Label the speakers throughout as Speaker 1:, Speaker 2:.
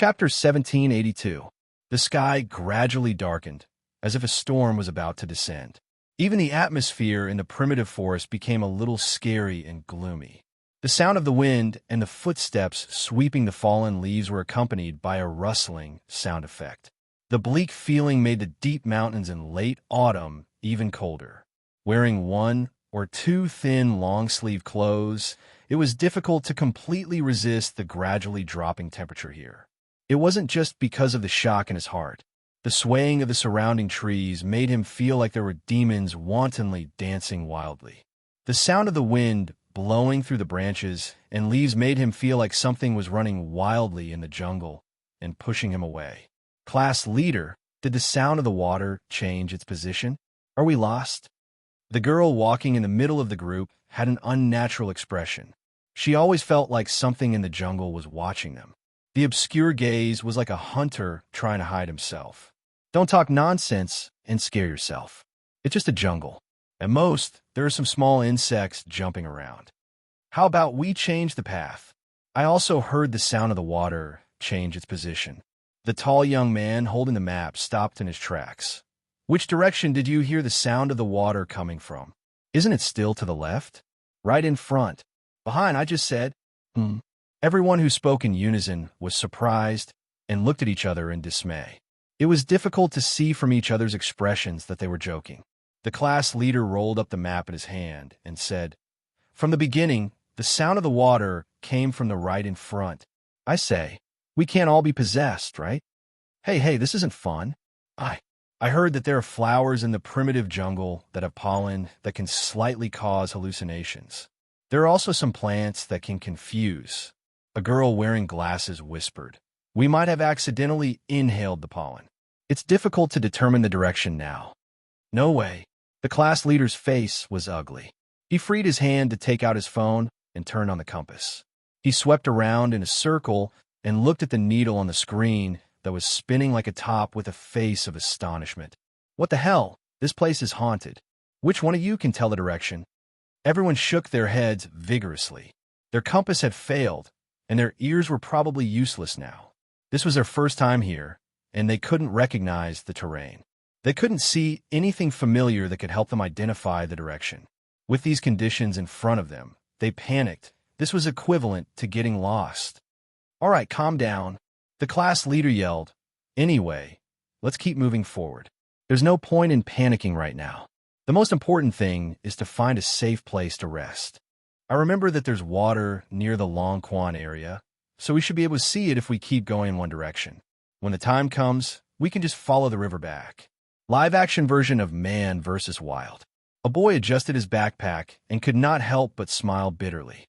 Speaker 1: Chapter 1782. The sky gradually darkened, as if a storm was about to descend. Even the atmosphere in the primitive forest became a little scary and gloomy. The sound of the wind and the footsteps sweeping the fallen leaves were accompanied by a rustling sound effect. The bleak feeling made the deep mountains in late autumn even colder. Wearing one or two thin long-sleeve clothes, it was difficult to completely resist the gradually dropping temperature here. It wasn't just because of the shock in his heart. The swaying of the surrounding trees made him feel like there were demons wantonly dancing wildly. The sound of the wind blowing through the branches and leaves made him feel like something was running wildly in the jungle and pushing him away. Class leader, did the sound of the water change its position? Are we lost? The girl walking in the middle of the group had an unnatural expression. She always felt like something in the jungle was watching them. The obscure gaze was like a hunter trying to hide himself. Don't talk nonsense and scare yourself. It's just a jungle. At most, there are some small insects jumping around. How about we change the path? I also heard the sound of the water change its position. The tall young man holding the map stopped in his tracks. Which direction did you hear the sound of the water coming from? Isn't it still to the left? Right in front. Behind, I just said, Everyone who spoke in unison was surprised and looked at each other in dismay. It was difficult to see from each other's expressions that they were joking. The class leader rolled up the map in his hand and said, From the beginning, the sound of the water came from the right in front. I say, we can't all be possessed, right? Hey, this isn't fun. I heard that there are flowers in the primitive jungle that have pollen that can slightly cause hallucinations. There are also some plants that can confuse. A girl wearing glasses whispered, We might have accidentally inhaled the pollen. It's difficult to determine the direction now. No way. The class leader's face was ugly. He freed his hand to take out his phone and turn on the compass. He swept around in a circle and looked at the needle on the screen that was spinning like a top with a face of astonishment. What the hell? This place is haunted. Which one of you can tell the direction? Everyone shook their heads vigorously. Their compass had failed, and their ears were probably useless now. This was their first time here, and they couldn't recognize the terrain. They couldn't see anything familiar that could help them identify the direction. With these conditions in front of them, they panicked. This was equivalent to getting lost. All right, calm down. The class leader yelled. Anyway, let's keep moving forward. There's no point in panicking right now. The most important thing is to find a safe place to rest. I remember that there's water near the Long Quan area, so we should be able to see it if we keep going in one direction. When the time comes, we can just follow the river back. Live-action version of Man vs. Wild. A boy adjusted his backpack and could not help but smile bitterly.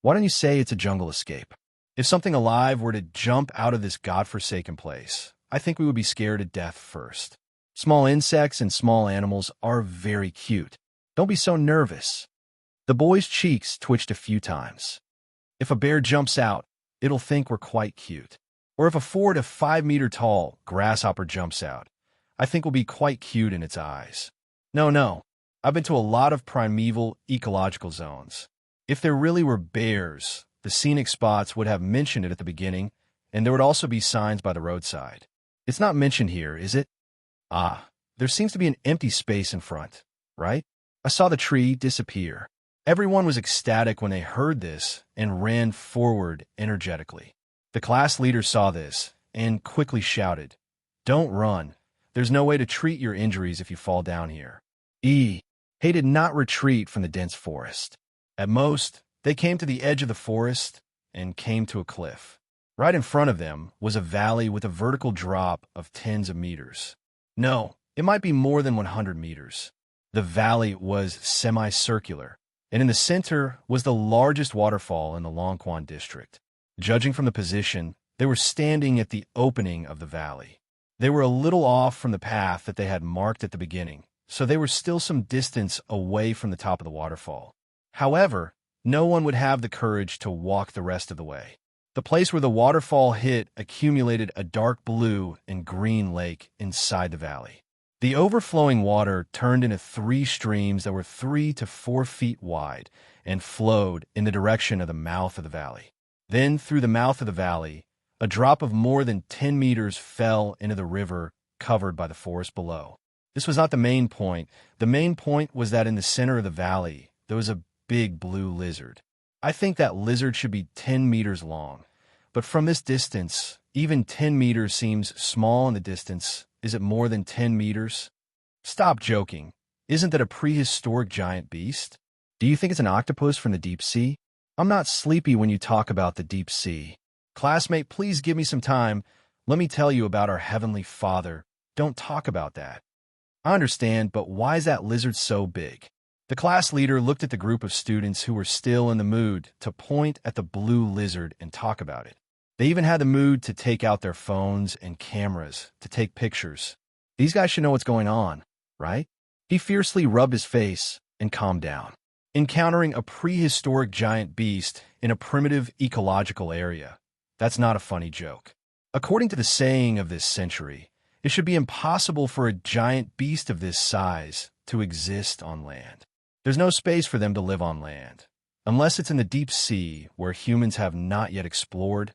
Speaker 1: Why don't you say it's a jungle escape? If something alive were to jump out of this godforsaken place, I think we would be scared to death first. Small insects and small animals are very cute. Don't be so nervous. The boy's cheeks twitched a few times. If a bear jumps out, it'll think we're quite cute. Or if a 4 to 5 meter tall grasshopper jumps out, I think we'll be quite cute in its eyes. No. I've been to a lot of primeval ecological zones. If there really were bears, the scenic spots would have mentioned it at the beginning, and there would also be signs by the roadside. It's not mentioned here, is it? There seems to be an empty space in front, right? I saw the tree disappear. Everyone was ecstatic when they heard this and ran forward energetically. The class leader saw this and quickly shouted, Don't run. There's no way to treat your injuries if you fall down here. He did not retreat from the dense forest. At most, they came to the edge of the forest and came to a cliff. Right in front of them was a valley with a vertical drop of tens of meters. No, it might be more than 100 meters. The valley was semicircular, and in the center was the largest waterfall in the Long Quan district. Judging from the position, they were standing at the opening of the valley. They were a little off from the path that they had marked at the beginning, so they were still some distance away from the top of the waterfall. However, no one would have the courage to walk the rest of the way. The place where the waterfall hit accumulated a dark blue and green lake inside the valley. The overflowing water turned into 3 streams that were 3 to 4 feet wide and flowed in the direction of the mouth of the valley. Then, through the mouth of the valley, A drop of more than 10 meters fell into the river, covered by the forest below. This was not the main point. The main point was that in the center of the valley, there was a big blue lizard. I think that lizard should be 10 meters long. But from this distance, even 10 meters seems small in the distance. Is it more than 10 meters? Stop joking. Isn't that a prehistoric giant beast? Do you think it's an octopus from the deep sea? I'm not sleepy when you talk about the deep sea. Classmate, please give me some time. Let me tell you about our Heavenly Father. Don't talk about that. I understand, but why is that lizard so big? The class leader looked at the group of students who were still in the mood to point at the blue lizard and talk about it. They even had the mood to take out their phones and cameras to take pictures. These guys should know what's going on, right? He fiercely rubbed his face and calmed down. Encountering a prehistoric giant beast in a primitive ecological area. That's not a funny joke. According to the saying of this century, it should be impossible for a giant beast of this size to exist on land. There's no space for them to live on land, unless it's in the deep sea where humans have not yet explored.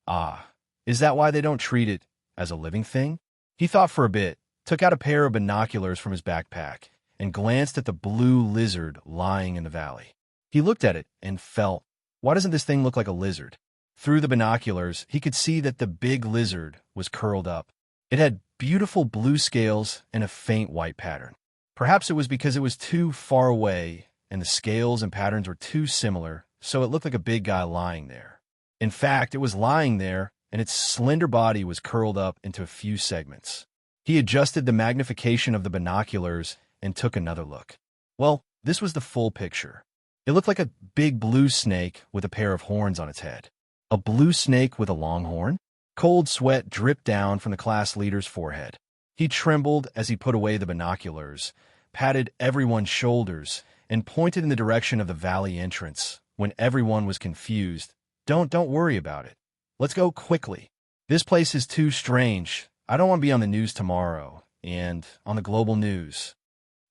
Speaker 1: Ah, is that why they don't treat it as a living thing? He thought for a bit, took out a pair of binoculars from his backpack, and glanced at the blue lizard lying in the valley. He looked at it and felt, why doesn't this thing look like a lizard? Through the binoculars, he could see that the big lizard was curled up. It had beautiful blue scales and a faint white pattern. Perhaps it was because it was too far away and the scales and patterns were too similar, so it looked like a big guy lying there. In fact, it was lying there, and its slender body was curled up into a few segments. He adjusted the magnification of the binoculars and took another look. Well, this was the full picture. It looked like a big blue snake with a pair of horns on its head. A blue snake with a long horn? Cold sweat dripped down from the class leader's forehead. He trembled as he put away the binoculars, patted everyone's shoulders, and pointed in the direction of the valley entrance when everyone was confused. Don't worry about it. Let's go quickly. This place is too strange. I don't want to be on the news tomorrow and on the global news.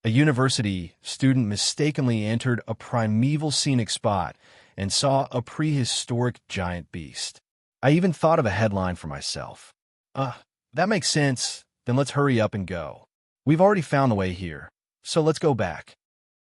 Speaker 1: A university student mistakenly entered a primeval scenic spot and saw a prehistoric giant beast. I even thought of a headline for myself. That makes sense. Then let's hurry up and go. We've already found the way here, so let's go back.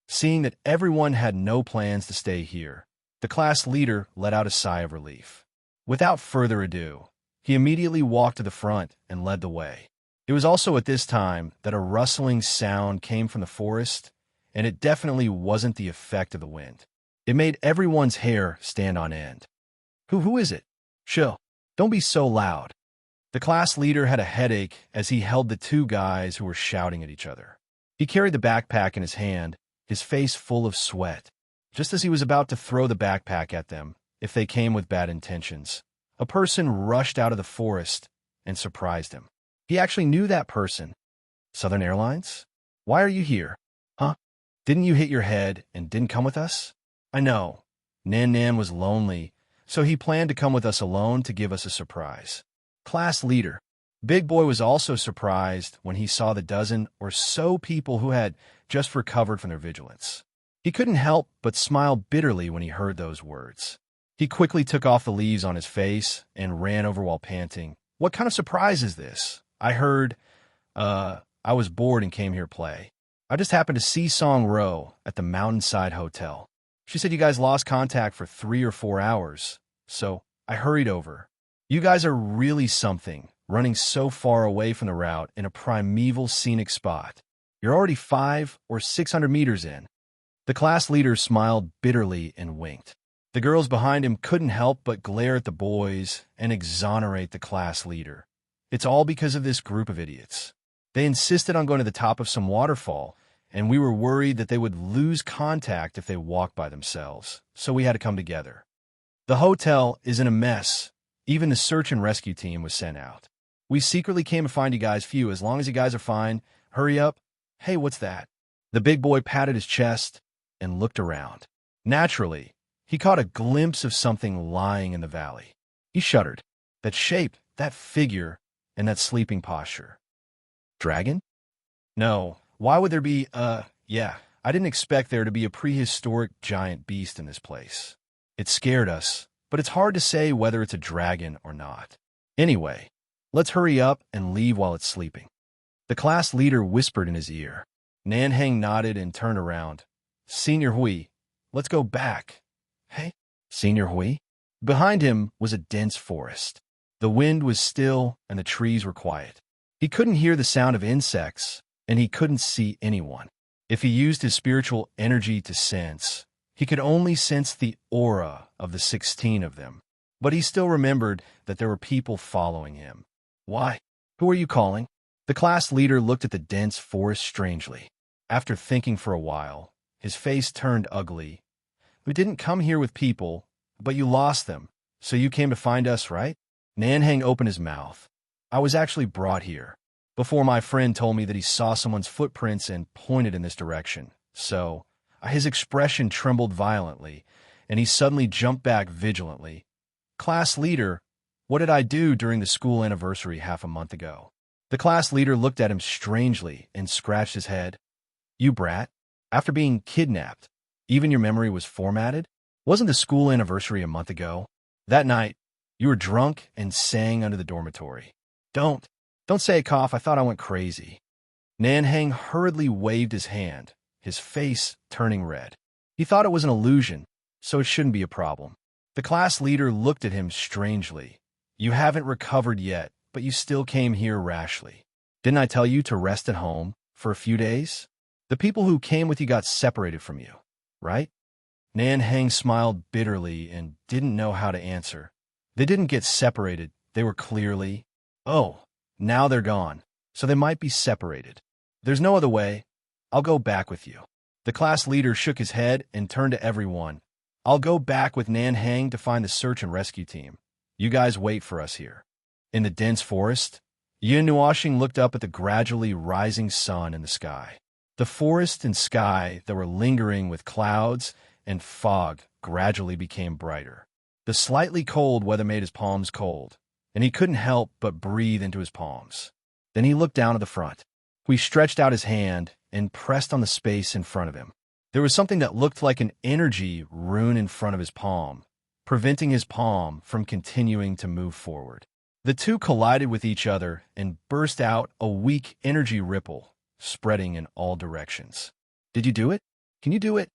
Speaker 1: Seeing that everyone had no plans to stay here, the class leader let out a sigh of relief. Without further ado, he immediately walked to the front and led the way. It was also at this time that a rustling sound came from the forest, and it definitely wasn't the effect of the wind. It made everyone's hair stand on end. Who is it? Chill. Don't be so loud. The class leader had a headache as he held the two guys who were shouting at each other. He carried the backpack in his hand, his face full of sweat. Just as he was about to throw the backpack at them, if they came with bad intentions, a person rushed out of the forest and surprised him. He actually knew that person. Southern Airlines? Why are you here? Huh? Didn't you hit your head and didn't come with us? I know. Nan was lonely, so he planned to come with us alone to give us a surprise. Class leader. Big Boy was also surprised when he saw the dozen or so people who had just recovered from their vigilance. He couldn't help but smile bitterly when he heard those words. He quickly took off the leaves on his face and ran over while panting. What kind of surprise is this? I heard, I was bored and came here to play. I just happened to see Song Ro at the Mountainside Hotel. She said you guys lost contact for 3 or 4 hours, so I hurried over. You guys are really something, running so far away from the route in a primeval scenic spot. You're already 500 or 600 meters in. The class leader smiled bitterly and winked. The girls behind him couldn't help but glare at the boys and exonerate the class leader. It's all because of this group of idiots. They insisted on going to the top of some waterfall, and we were worried that they would lose contact if they walked by themselves, so we had to come together. The hotel is in a mess. Even the search and rescue team was sent out. We secretly came to find you guys. Phew, as long as you guys are fine, hurry up. Hey, what's that? The big boy patted his chest and looked around. Naturally, he caught a glimpse of something lying in the valley. He shuddered. That shape, that figure, and that sleeping posture. Dragon? No. Why would there be, yeah, I didn't expect there to be a prehistoric giant beast in this place. It scared us, but it's hard to say whether it's a dragon or not. Anyway, let's hurry up and leave while it's sleeping. The class leader whispered in his ear. Nanhang nodded and turned around. Senior Hui, let's go back. Hey, Senior Hui? Behind him was a dense forest. The wind was still and the trees were quiet. He couldn't hear the sound of insects, and he couldn't see anyone. If he used his spiritual energy to sense, he could only sense the aura of the 16 of them. But he still remembered that there were people following him. Why? Who are you calling? The class leader looked at the dense forest strangely. After thinking for a while, his face turned ugly. We didn't come here with people, but you lost them, so you came to find us, right? Nanhang opened his mouth. I was actually brought here. Before my friend told me that he saw someone's footprints and pointed in this direction. So, his expression trembled violently, and he suddenly jumped back vigilantly. Class leader, what did I do during the school anniversary half a month ago? The class leader looked at him strangely and scratched his head. You brat, after being kidnapped, even your memory was formatted? Wasn't the school anniversary a month ago? That night, you were drunk and sang under the dormitory. Don't say a cough, I thought I went crazy. Nanhang hurriedly waved his hand, his face turning red. He thought it was an illusion, so it shouldn't be a problem. The class leader looked at him strangely. You haven't recovered yet, but you still came here rashly. Didn't I tell you to rest at home for a few days? The people who came with you got separated from you, right? Nanhang smiled bitterly and didn't know how to answer. They didn't get separated, they were clearly... Oh, now they're gone, so they might be separated. There's no other way. I'll go back with you. The class leader shook his head and turned to everyone. I'll go back with Nanhang to find the search and rescue team. You guys wait for us here. In the dense forest, Yin Nuoxing looked up at the gradually rising sun in the sky. The forest and sky that were lingering with clouds and fog gradually became brighter. The slightly cold weather made his palms cold, and he couldn't help but breathe into his palms. Then he looked down at the front. He stretched out his hand and pressed on the space in front of him. There was something that looked like an energy rune in front of his palm, preventing his palm from continuing to move forward. The two collided with each other and burst out a weak energy ripple, spreading in all directions. Did you do it? Can you do it?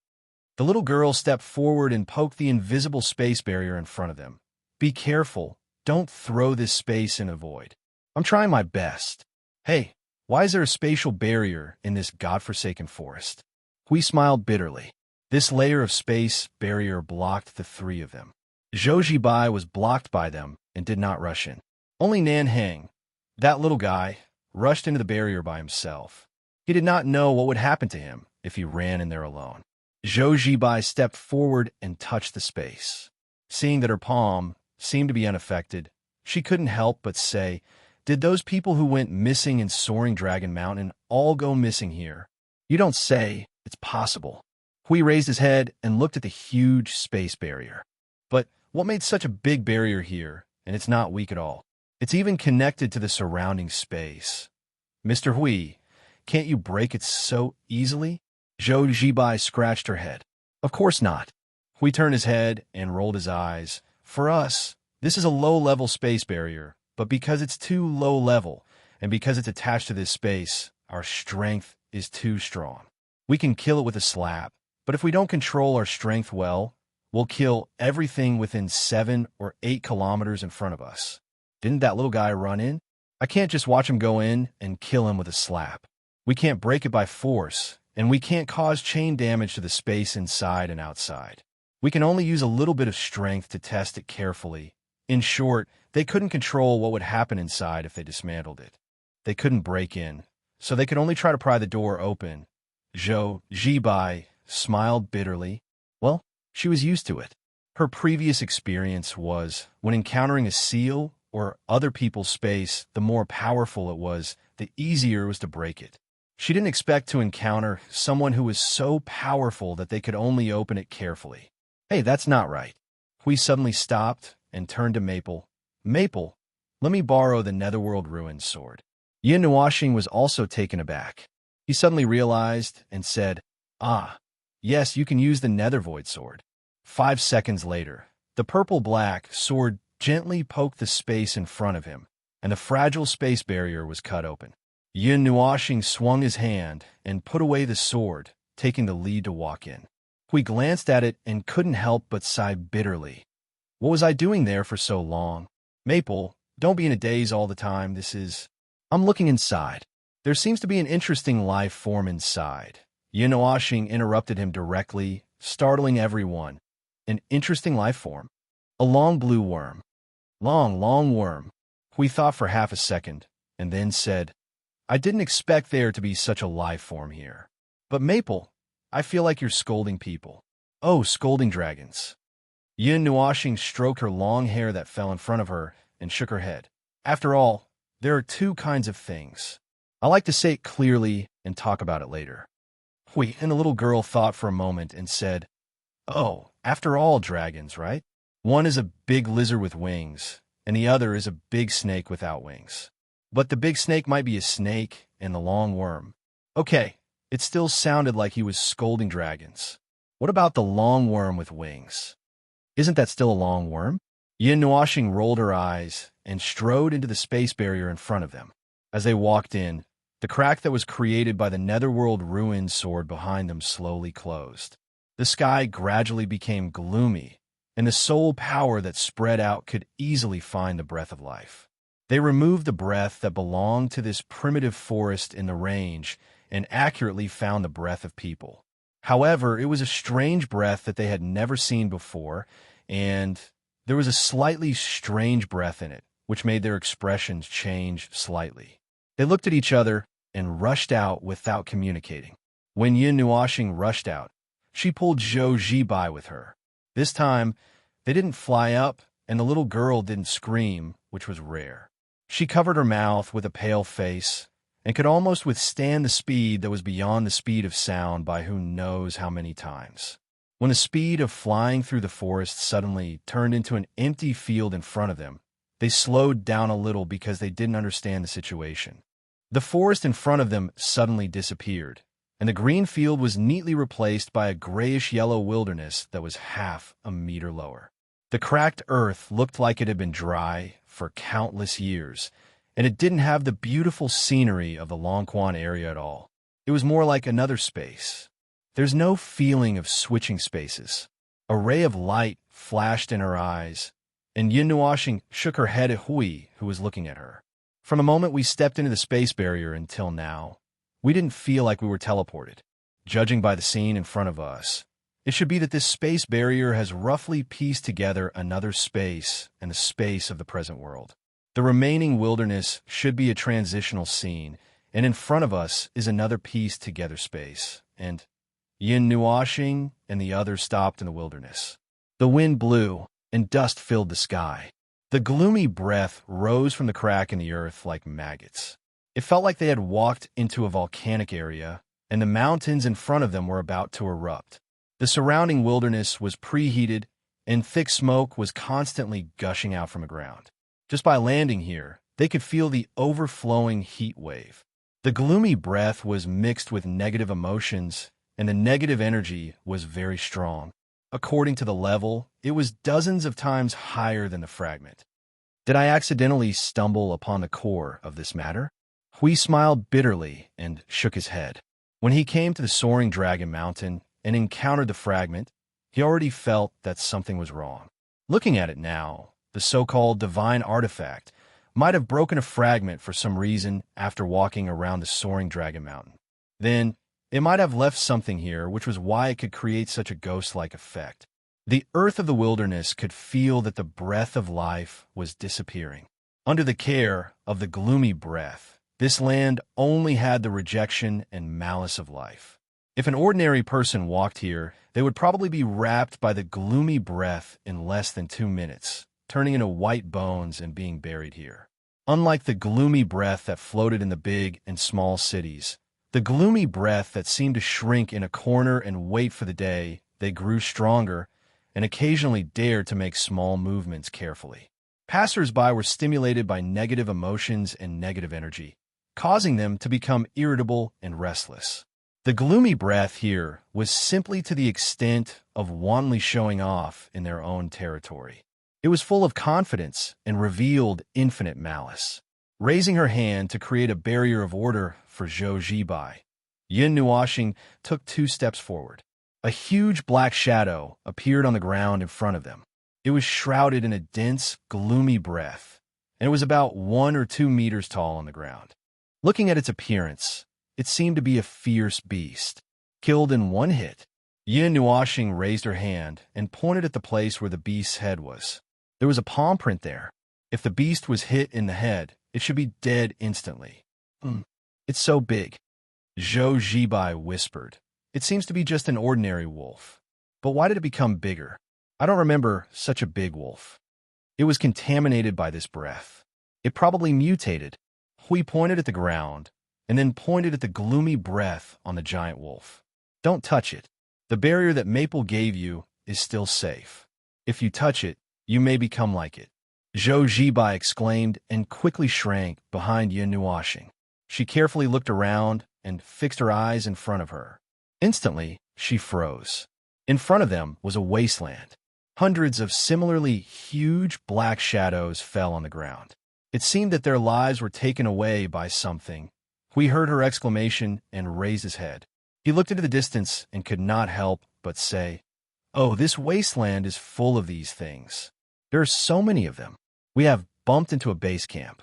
Speaker 1: The little girl stepped forward and poked the invisible space barrier in front of them. Be careful. Don't throw this space in a void. I'm trying my best. Hey, why is there a spatial barrier in this godforsaken forest? Hui smiled bitterly. This layer of space barrier blocked the three of them. Zhou Zibai was blocked by them and did not rush in. Only Nanhang, that little guy, rushed into the barrier by himself. He did not know what would happen to him if he ran in there alone. Zhou Zibai stepped forward and touched the space. Seeing that her palm seemed to be unaffected, she couldn't help but say, did those people who went missing in Soaring Dragon Mountain all go missing here? You don't say. It's possible. Hui raised his head and looked at the huge space barrier. But what made such a big barrier here? And it's not weak at all. It's even connected to the surrounding space. Mr. Hui, can't you break it so easily? Zhou Zibai scratched her head. Of course not. Hui turned his head and rolled his eyes. For us, this is a low-level space barrier, but because it's too low-level, and because it's attached to this space, our strength is too strong. We can kill it with a slap, but if we don't control our strength well, we'll kill everything within 7 or 8 kilometers in front of us. Didn't that little guy run in? I can't just watch him go in and kill him with a slap. We can't break it by force, and we can't cause chain damage to the space inside and outside. We can only use a little bit of strength to test it carefully. In short, they couldn't control what would happen inside if they dismantled it. They couldn't break in, so they could only try to pry the door open. Zhou Zibai smiled bitterly. Well, she was used to it. Her previous experience was, when encountering a seal or other people's space, the more powerful it was, the easier it was to break it. She didn't expect to encounter someone who was so powerful that they could only open it carefully. Hey, that's not right. Hui suddenly stopped and turned to Maple. Maple, let me borrow the Netherworld Ruins sword. Yin Nuoxing was also taken aback. He suddenly realized and said, Ah, yes, you can use the Nethervoid sword. 5 seconds later, The purple-black sword gently poked the space in front of him, and the fragile space barrier was cut open. Yin Nuoxing swung his hand and put away the sword, taking the lead to walk in. Hui glanced at it and couldn't help but sigh bitterly. What was I doing there for so long? Maple, don't be in a daze all the time. I'm looking inside. There seems to be an interesting life form inside. Yin Nuoxing interrupted him directly, startling everyone. An interesting life form? A long blue worm. Long worm. Hui thought for half a second, and then said, I didn't expect there to be such a life form here. But Maple, I feel like you're scolding people. Oh, scolding dragons. Yin Nuoxing stroked her long hair that fell in front of her and shook her head. After all, there are two kinds of things. I like to say it clearly and talk about it later. Hui and the little girl thought for a moment and said, Oh, after all, dragons, right? One is a big lizard with wings, and the other is a big snake without wings. But the big snake might be a snake and the long worm. Okay, it still sounded like he was scolding dragons. What about the long worm with wings? Isn't that still a long worm? Yin Nuoxing rolled her eyes and strode into the space barrier in front of them. As they walked in, the crack that was created by the netherworld ruined sword behind them slowly closed. The sky gradually became gloomy, and the soul power that spread out could easily find the breath of life. They removed the breath that belonged to this primitive forest in the range and accurately found the breath of people. However, it was a strange breath that they had never seen before, and there was a slightly strange breath in it, which made their expressions change slightly. They looked at each other and rushed out without communicating. When Yin Nuoxing rushed out, she pulled Zhou Ji by with her. This time, they didn't fly up, and the little girl didn't scream, which was rare. She covered her mouth with a pale face and could almost withstand the speed that was beyond the speed of sound by who knows how many times. When the speed of flying through the forest suddenly turned into an empty field in front of them, they slowed down a little because they didn't understand the situation. The forest in front of them suddenly disappeared, and the green field was neatly replaced by a grayish-yellow wilderness that was half a meter lower. The cracked earth looked like it had been dry for countless years, and it didn't have the beautiful scenery of the Longquan area at all. It was more like another space. There's no feeling of switching spaces. A ray of light flashed in her eyes, and Yin Nuoxing shook her head at Hui, who was looking at her. From the moment we stepped into the space barrier until now, we didn't feel like we were teleported. Judging by the scene in front of us, it should be that this space barrier has roughly pieced together another space and the space of the present world. The remaining wilderness should be a transitional scene, and in front of us is another pieced together space, and Yin Nuoxing and the others stopped in the wilderness. The wind blew, and dust filled the sky. The gloomy breath rose from the crack in the earth like maggots. It felt like they had walked into a volcanic area, and the mountains in front of them were about to erupt. The surrounding wilderness was preheated, and thick smoke was constantly gushing out from the ground. Just by landing here, they could feel the overflowing heat wave. The gloomy breath was mixed with negative emotions, and the negative energy was very strong. According to the level, it was dozens of times higher than the fragment. Did I accidentally stumble upon the core of this matter? Hui smiled bitterly and shook his head. When he came to the soaring dragon mountain and encountered the fragment, he already felt that something was wrong. Looking at it now, the so-called divine artifact might have broken a fragment for some reason after walking around the soaring dragon mountain. Then, it might have left something here, which was why it could create such a ghost-like effect. The earth of the wilderness could feel that the breath of life was disappearing. Under the care of the gloomy breath, this land only had the rejection and malice of life. If an ordinary person walked here, they would probably be wrapped by the gloomy breath in less than 2 minutes, turning into white bones and being buried here. Unlike the gloomy breath that floated in the big and small cities, the gloomy breath that seemed to shrink in a corner and wait for the day they grew stronger and occasionally dared to make small movements carefully. Passers-by were stimulated by negative emotions and negative energy, causing them to become irritable and restless. The gloomy breath here was simply to the extent of wantonly showing off in their own territory. It was full of confidence and revealed infinite malice. Raising her hand to create a barrier of order for Zhou Zibai, Yin Nuoxing took 2 steps forward. A huge black shadow appeared on the ground in front of them. It was shrouded in a dense, gloomy breath, and it was about 1 or 2 meters tall on the ground. Looking at its appearance, it seemed to be a fierce beast. Killed in 1 hit. Yin Nuoxing raised her hand and pointed at the place where the beast's head was. There was a palm print there. If the beast was hit in the head, it should be dead instantly. It's so big, Zhou Zibai whispered. It seems to be just an ordinary wolf. But why did it become bigger? I don't remember such a big wolf. It was contaminated by this breath. It probably mutated. Hui pointed at the ground, and then pointed at the gloomy breath on the giant wolf. Don't touch it. The barrier that Maple gave you is still safe. If you touch it, you may become like it. Zhou Zibai exclaimed and quickly shrank behind Yin Nuoxing. She carefully looked around and fixed her eyes in front of her. Instantly, she froze. In front of them was a wasteland. Hundreds of similarly huge black shadows fell on the ground. It seemed that their lives were taken away by something. Hui heard her exclamation and raised his head. He looked into the distance and could not help but say, "Oh, this wasteland is full of these things. There are so many of them. We have bumped into a base camp."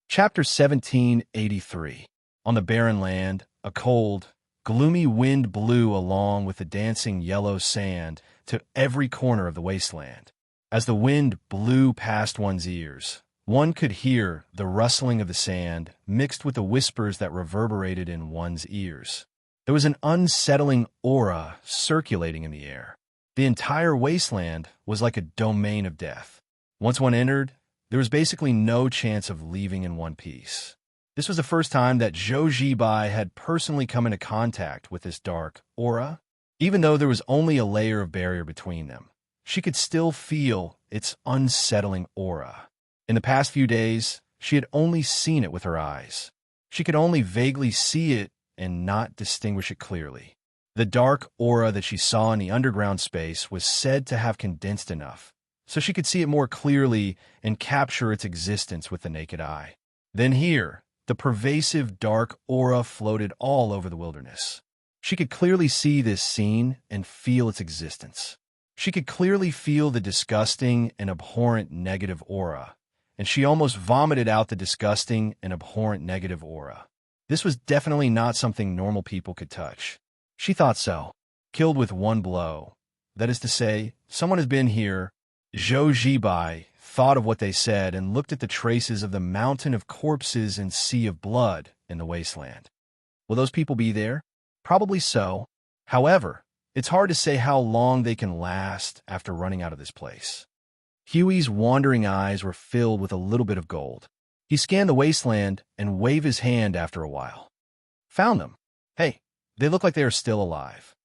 Speaker 1: Chapter 1783. On the barren land, a cold, gloomy wind blew along with the dancing yellow sand to every corner of the wasteland. As the wind blew past one's ears, one could hear the rustling of the sand mixed with the whispers that reverberated in one's ears. There was an unsettling aura circulating in the air. The entire wasteland was like a domain of death. Once one entered, there was basically no chance of leaving in one piece. This was the first time that Zhou Zibai had personally come into contact with this dark aura. Even though there was only a layer of barrier between them, she could still feel its unsettling aura. In the past few days, she had only seen it with her eyes. She could only vaguely see it and not distinguish it clearly. The dark aura that she saw in the underground space was said to have condensed enough, so she could see it more clearly and capture its existence with the naked eye. Then here, the pervasive dark aura floated all over the wilderness. She could clearly see this scene and feel its existence. She could clearly feel the disgusting and abhorrent negative aura, and she almost vomited out the disgusting and abhorrent negative aura. This was definitely not something normal people could touch. She thought so. Killed with 1 blow. That is to say, someone has been here. Zhou Zibai thought of what they said and looked at the traces of the mountain of corpses and sea of blood in the wasteland. Will those people be there? Probably so. However, it's hard to say how long they can last after running out of this place. Huey's wandering eyes were filled with a little bit of gold. He scanned the wasteland and waved his hand after a while. Found them. Hey, they look like they are still alive.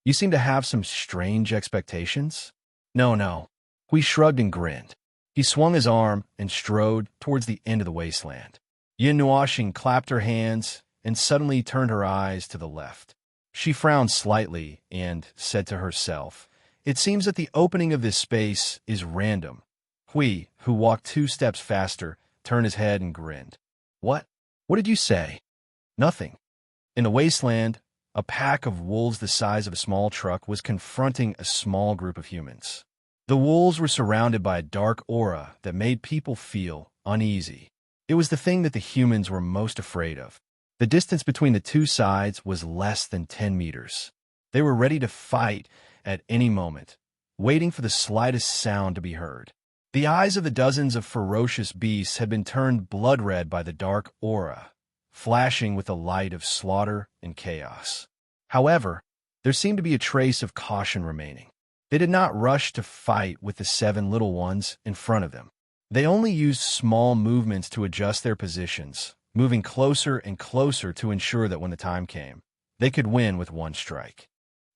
Speaker 1: You seem to have some strange expectations? No. Hui shrugged and grinned. He swung his arm and strode towards the end of the wasteland. Yin Nuoxing clapped her hands and suddenly turned her eyes to the left. She frowned slightly and said to herself, "It seems that the opening of this space is random." Hui, who walked 2 steps faster, turned his head and grinned. What did you say?" "Nothing." In the wasteland, a pack of wolves the size of a small truck was confronting a small group of humans. The wolves were surrounded by a dark aura that made people feel uneasy. It was the thing that the humans were most afraid of. The distance between the 2 sides was less than 10 meters. They were ready to fight at any moment, waiting for the slightest sound to be heard. The eyes of the dozens of ferocious beasts had been turned blood red by the dark aura, flashing with the light of slaughter and chaos. However, there seemed to be a trace of caution remaining. They did not rush to fight with the 7 little ones in front of them. They only used small movements to adjust their positions, moving closer and closer to ensure that when the time came, they could win with 1 strike.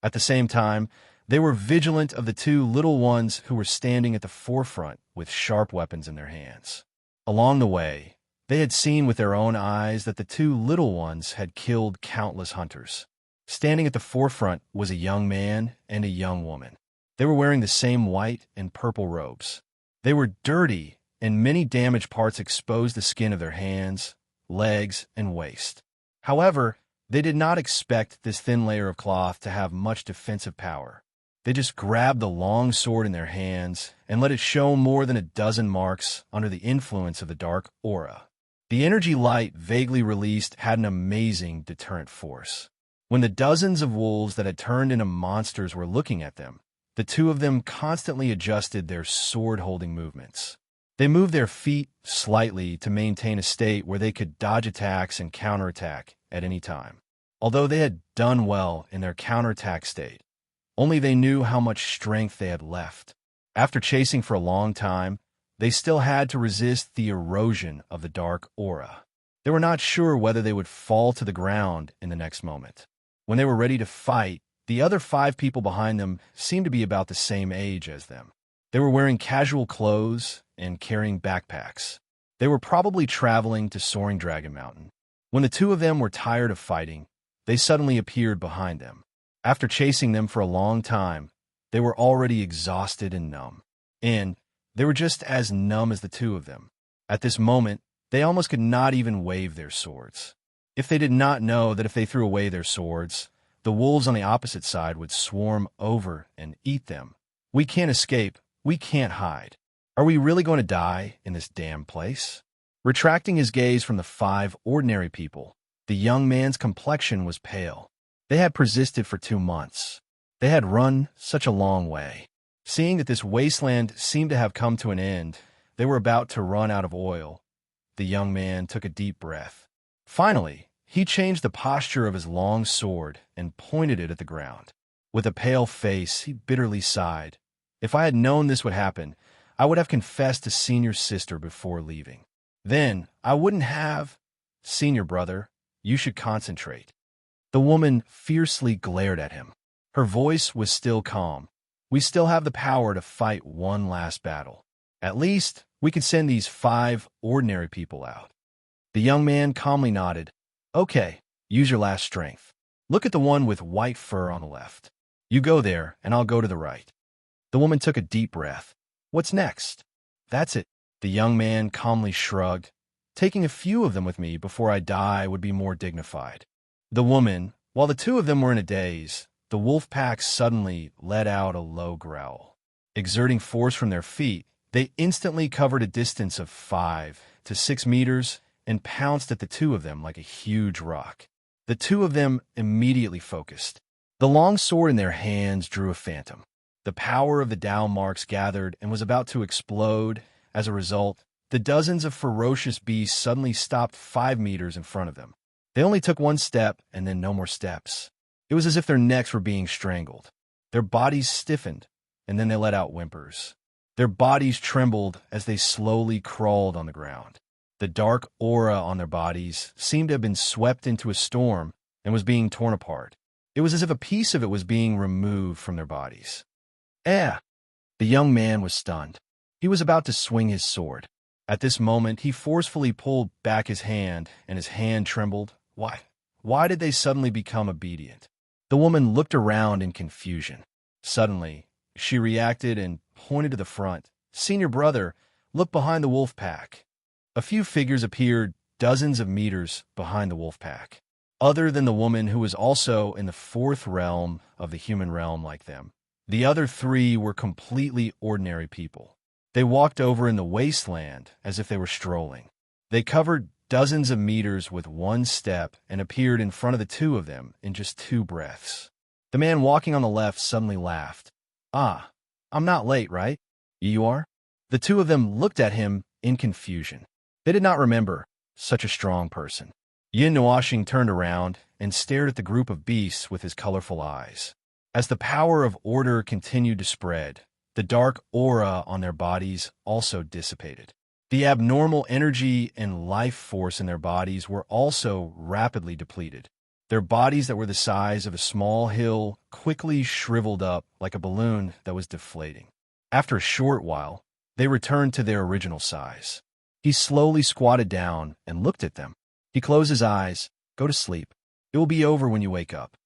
Speaker 1: At the same time, they were vigilant of the 2 little ones who were standing at the forefront with sharp weapons in their hands. Along the way, they had seen with their own eyes that the 2 little ones had killed countless hunters. Standing at the forefront was a young man and a young woman. They were wearing the same white and purple robes. They were dirty, and many damaged parts exposed the skin of their hands, legs, and waist. However, they did not expect this thin layer of cloth to have much defensive power. They just grabbed the long sword in their hands and let it show more than a dozen marks under the influence of the dark aura. The energy light vaguely released had an amazing deterrent force. When the dozens of wolves that had turned into monsters were looking at them, the two of them constantly adjusted their sword-holding movements. They moved their feet slightly to maintain a state where they could dodge attacks and counterattack at any time. Although they had done well in their counterattack state, only they knew how much strength they had left. After chasing for a long time, they still had to resist the erosion of the dark aura. They were not sure whether they would fall to the ground in the next moment. When they were ready to fight, the other 5 people behind them seemed to be about the same age as them. They were wearing casual clothes and carrying backpacks. They were probably traveling to Soaring Dragon Mountain. When the two of them were tired of fighting, they suddenly appeared behind them. After chasing them for a long time, they were already exhausted and numb. And they were just as numb as the two of them. At this moment, they almost could not even wave their swords. If they did not know that if they threw away their swords, the wolves on the opposite side would swarm over and eat them. We can't escape. We can't hide. Are we really going to die in this damn place? Retracting his gaze from the 5 ordinary people, the young man's complexion was pale. They had persisted for 2 months. They had run such a long way. Seeing that this wasteland seemed to have come to an end, they were about to run out of oil. The young man took a deep breath. Finally, he changed the posture of his long sword and pointed it at the ground. With a pale face, he bitterly sighed. If I had known this would happen, I would have confessed to Senior's sister before leaving. Then I wouldn't have. Senior brother, you should concentrate. The woman fiercely glared at him. Her voice was still calm. We still have the power to fight one last battle. At least, we could send these 5 ordinary people out. The young man calmly nodded. Okay, use your last strength. Look at the one with white fur on the left. You go there, and I'll go to the right. The woman took a deep breath. What's next? That's it. The young man calmly shrugged. Taking a few of them with me before I die would be more dignified. The woman, while the two of them were in a daze, the wolf pack suddenly let out a low growl. Exerting force from their feet, they instantly covered a distance of 5 to 6 meters and pounced at the two of them like a huge rock. The two of them immediately focused. The long sword in their hands drew a phantom. The power of the Tao marks gathered and was about to explode. As a result, the dozens of ferocious beasts suddenly stopped 5 meters in front of them. They only took 1 step and then no more steps. It was as if their necks were being strangled. Their bodies stiffened, and then they let out whimpers. Their bodies trembled as they slowly crawled on the ground. The dark aura on their bodies seemed to have been swept into a storm and was being torn apart. It was as if a piece of it was being removed from their bodies. The young man was stunned. He was about to swing his sword. At this moment, he forcefully pulled back his hand, and his hand trembled. Why did they suddenly become obedient? The woman looked around in confusion. Suddenly, she reacted and pointed to the front. Senior brother, look behind the wolf pack. A few figures appeared dozens of meters behind the wolf pack. Other than the woman who was also in the 4th realm of the human realm like them, the other 3 were completely ordinary people. They walked over in the wasteland as if they were strolling. They covered dozens of meters with 1 step and appeared in front of the two of them in just 2 breaths. The man walking on the left suddenly laughed. I'm not late, right? You are? The two of them looked at him in confusion. They did not remember such a strong person. Yin Nuashing turned around and stared at the group of beasts with his colorful eyes. As the power of order continued to spread, the dark aura on their bodies also dissipated. The abnormal energy and life force in their bodies were also rapidly depleted. Their bodies that were the size of a small hill quickly shriveled up like a balloon that was deflating. After a short while, they returned to their original size. He slowly squatted down and looked at them. He closed his eyes. Go to sleep. It will be over when you wake up.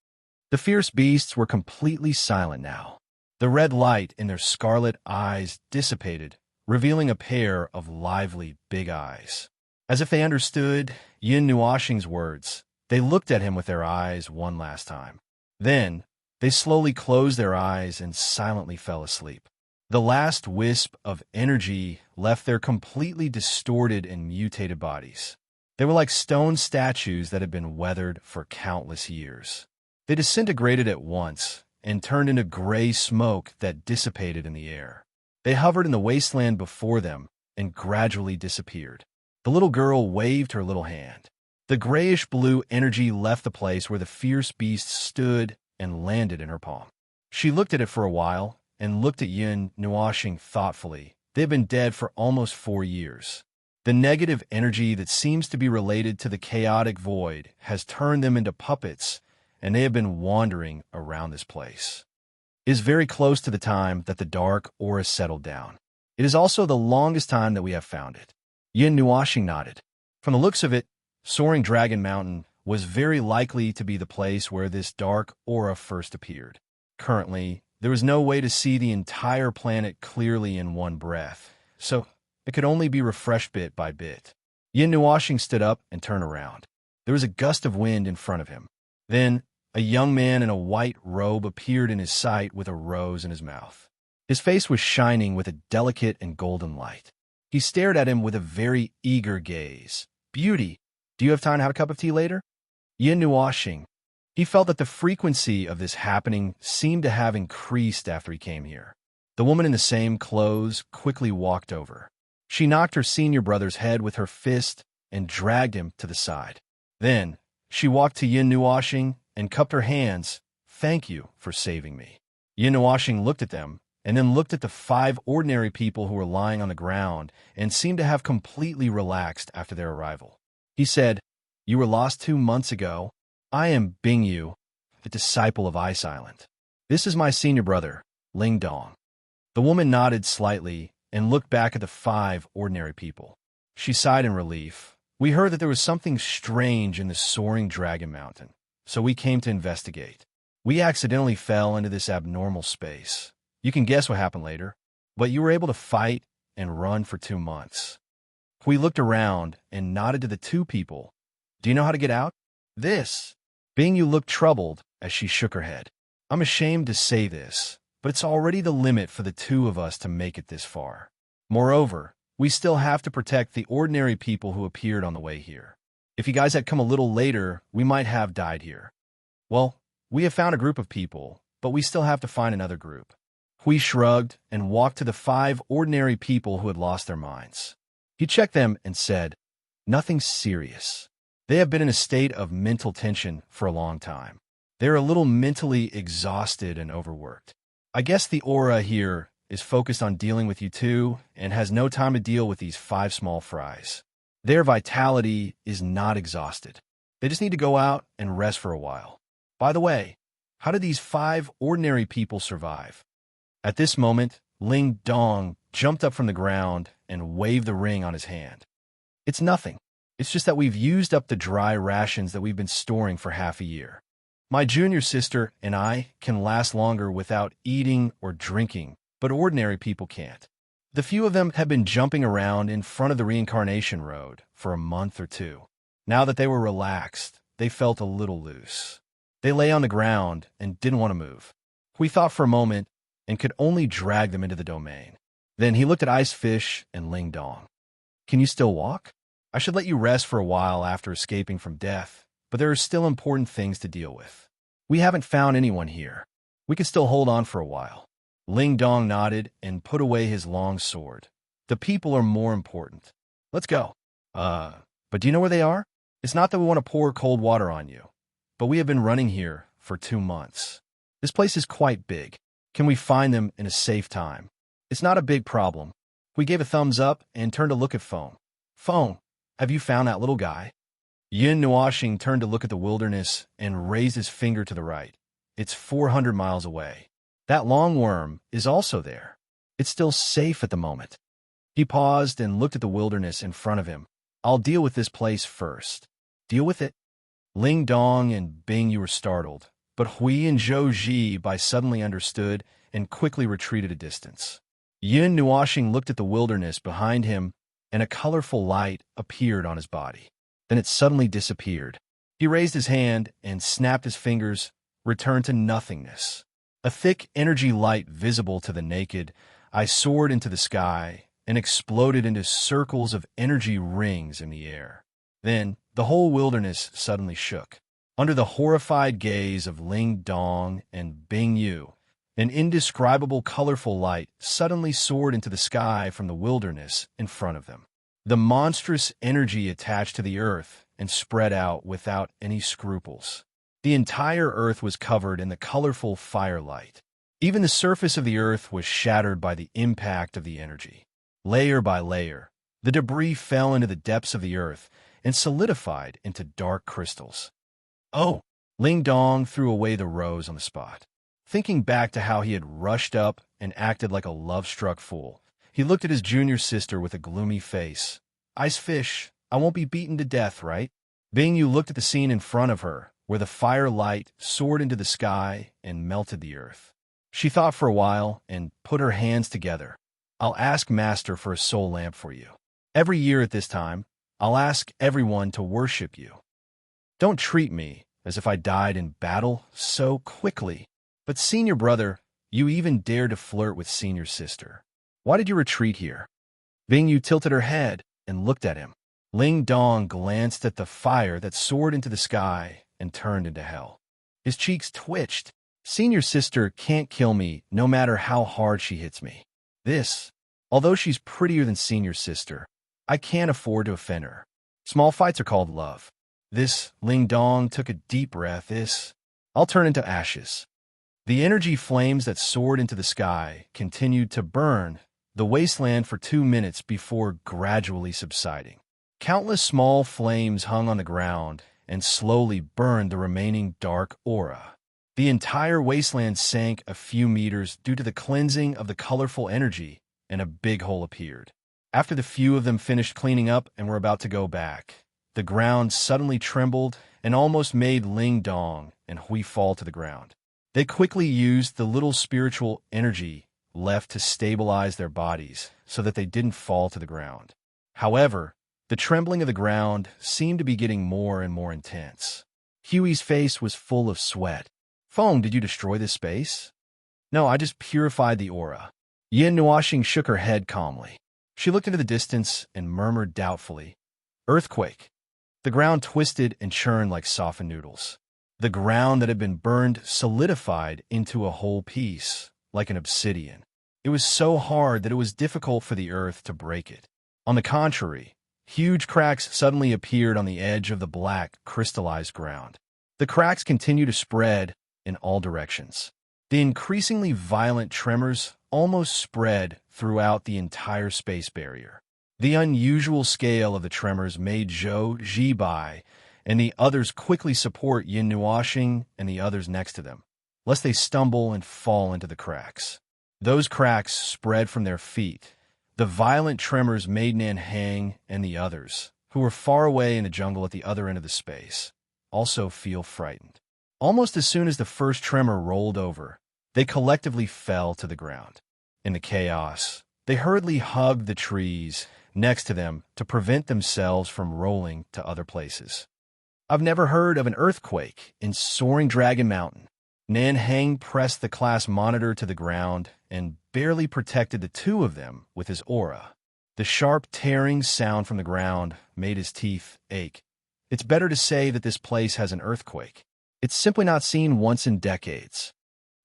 Speaker 1: The fierce beasts were completely silent now. The red light in their scarlet eyes dissipated, revealing a pair of lively, big eyes. As if they understood Yin Nuoxing's words, they looked at him with their eyes one last time. Then, they slowly closed their eyes and silently fell asleep. The last wisp of energy left their completely distorted and mutated bodies. They were like stone statues that had been weathered for countless years. They disintegrated at once and turned into gray smoke that dissipated in the air. They hovered in the wasteland before them and gradually disappeared. The little girl waved her little hand. The grayish-blue energy left the place where the fierce beast stood and landed in her palm. She looked at it for a while and looked at Yin Nuoxing thoughtfully. They had been dead for almost 4 years. The negative energy that seems to be related to the chaotic void has turned them into puppets, and they have been wandering around this place. It is very close to the time that the dark aura settled down. It is also the longest time that we have found it. Yin Nuoxing nodded. From the looks of it, Soaring Dragon Mountain was very likely to be the place where this dark aura first appeared. Currently, there was no way to see the entire planet clearly in one breath, so it could only be refreshed bit by bit. Yin Nuoxing stood up and turned around. There was a gust of wind in front of him. Then, a young man in a white robe appeared in his sight with a rose in his mouth. His face was shining with a delicate and golden light. He stared at him with a very eager gaze. "Beauty, do you have time to have a cup of tea later?" Yin Nuoxing. He felt that the frequency of this happening seemed to have increased after he came here. The woman in the same clothes quickly walked over. She knocked her senior brother's head with her fist and dragged him to the side. Then, she walked to Yin Nuoxing and cupped her hands. "Thank you for saving me." Yin Nuoxing looked at them, and then looked at the 5 ordinary people who were lying on the ground and seemed to have completely relaxed after their arrival. He said, "You were lost 2 months ago. I am Bingyu, the disciple of Ice Island. This is my senior brother, Ling Dong." The woman nodded slightly and looked back at the 5 ordinary people. She sighed in relief. "We heard that there was something strange in the Soaring Dragon Mountain, so we came to investigate. We accidentally fell into this abnormal space. You can guess what happened later, but you were able to fight and run for 2 months." We looked around and nodded to the 2 people. "Do you know how to get out?" "This." Bingyu looked troubled as she shook her head. "I'm ashamed to say this, but it's already the limit for the 2 of us to make it this far. Moreover, we still have to protect the ordinary people who appeared on the way here. If you guys had come a little later, we might have died here. Well, we have found a group of people, but we still have to find another group." Hui shrugged and walked to the 5 ordinary people who had lost their minds. He checked them and said, "Nothing serious. They have been in a state of mental tension for a long time. They're a little mentally exhausted and overworked. I guess the aura here is focused on dealing with you 2 and has no time to deal with these 5 small fries. Their vitality is not exhausted. They just need to go out and rest for a while. By the way, how did these 5 ordinary people survive?" At this moment, Ling Dong jumped up from the ground and waved the ring on his hand. "It's nothing. It's just that we've used up the dry rations that we've been storing for half a year. My junior sister and I can last longer without eating or drinking, but ordinary people can't. The few of them have been jumping around in front of the reincarnation road for a month or 2. Now that they were relaxed, they felt a little loose. They lay on the ground and didn't want to move. We thought for a moment and could only drag them into the domain." Then he looked at Ice Fish and Ling Dong. "Can you still walk? I should let you rest for a while after escaping from death, but there are still important things to deal with. We haven't found anyone here. We can still hold on for a while." Ling Dong nodded and put away his long sword. "The people are more important. Let's go." But do you know where they are? It's not that we want to pour cold water on you, but we have been running here for 2 months. This place is quite big. Can we find them in a safe time?" "It's not a big problem." We gave a thumbs up and turned to look at Feng. "Feng, have you found that little guy?" Yin Nuoxing turned to look at the wilderness and raised his finger to the right. "It's 400 miles away. That long worm is also there. It's still safe at the moment." He paused and looked at the wilderness in front of him. "I'll deal with this place first." "Deal with it?" Ling Dong and Bing, you were startled. but Hui and Zhou Ji by suddenly understood and quickly retreated a distance. Yin Nuoxing looked at the wilderness behind him, and a colorful light appeared on his body. Then it suddenly disappeared. He raised his hand and snapped his fingers, returned to nothingness. A thick energy light visible to the naked eye soared into the sky and exploded into circles of energy rings in the air. Then the whole wilderness suddenly shook. Under the horrified gaze of Ling Dong and Bing Yu, an indescribable colorful light suddenly soared into the sky from the wilderness in front of them. The monstrous energy attached to the earth and spread out without any scruples. The entire earth was covered in the colorful firelight. Even the surface of the earth was shattered by the impact of the energy. Layer by layer, the debris fell into the depths of the earth and solidified into dark crystals. Oh! Ling Dong threw away the rose on the spot. Thinking back to how he had rushed up and acted like a love-struck fool, he looked at his junior sister with a gloomy face. "Ice fish, I won't be beaten to death, right?" Bing Yu looked at the scene in front of her, where the firelight soared into the sky and melted the earth. She thought for a while and put her hands together. "I'll ask Master for a soul lamp for you. Every year at this time, I'll ask everyone to worship you. Don't treat me as if I died in battle so quickly." But senior brother, you even dared to flirt with senior sister. Why did you retreat here? Bing Yu tilted her head and looked at him. Ling Dong glanced at the fire that soared into the sky and turned into hell. His cheeks twitched. Senior sister can't kill me no matter how hard she hits me. Although she's prettier than senior sister, I can't afford to offend her. Small fights are called love. Ling Dong took a deep breath. I'll turn into ashes. The energy flames that soared into the sky continued to burn the wasteland for 2 minutes before gradually subsiding. Countless small flames hung on the ground and slowly burned the remaining dark aura. The entire wasteland sank a few meters due to the cleansing of the colorful energy, and a big hole appeared. After the few of them finished cleaning up and were about to go back, the ground suddenly trembled and almost made Ling Dong and Hui fall to the ground. They quickly used the little spiritual energy left to stabilize their bodies so that they didn't fall to the ground. However, the trembling of the ground seemed to be getting more and more intense. Huey's face was full of sweat. "Feng, did you destroy this space?" "No, I just purified the aura." Yin Nuoxing shook her head calmly. She looked into the distance and murmured doubtfully, "Earthquake." The ground twisted and churned like softened noodles. The ground that had been burned solidified into a whole piece, like an obsidian. It was so hard that it was difficult for the earth to break it. On the contrary, huge cracks suddenly appeared on the edge of the black, crystallized ground. The cracks continued to spread in all directions. The increasingly violent tremors almost spread throughout the entire space barrier. The unusual scale of the tremors made Zhou Jibai and the others quickly support Yin Nuoxing and the others next to them, lest they stumble and fall into the cracks. Those cracks spread from their feet. The violent tremors made Nanhang and the others, who were far away in the jungle at the other end of the space, also feel frightened. Almost as soon as the first tremor rolled over, they collectively fell to the ground. In the chaos, they hurriedly hugged the trees next to them to prevent themselves from rolling to other places. "I've never heard of an earthquake in Soaring Dragon Mountain." Nanhang pressed the class monitor to the ground and barely protected the two of them with his aura. The sharp tearing sound from the ground made his teeth ache. It's better to say that this place has an earthquake. It's simply not seen once in decades.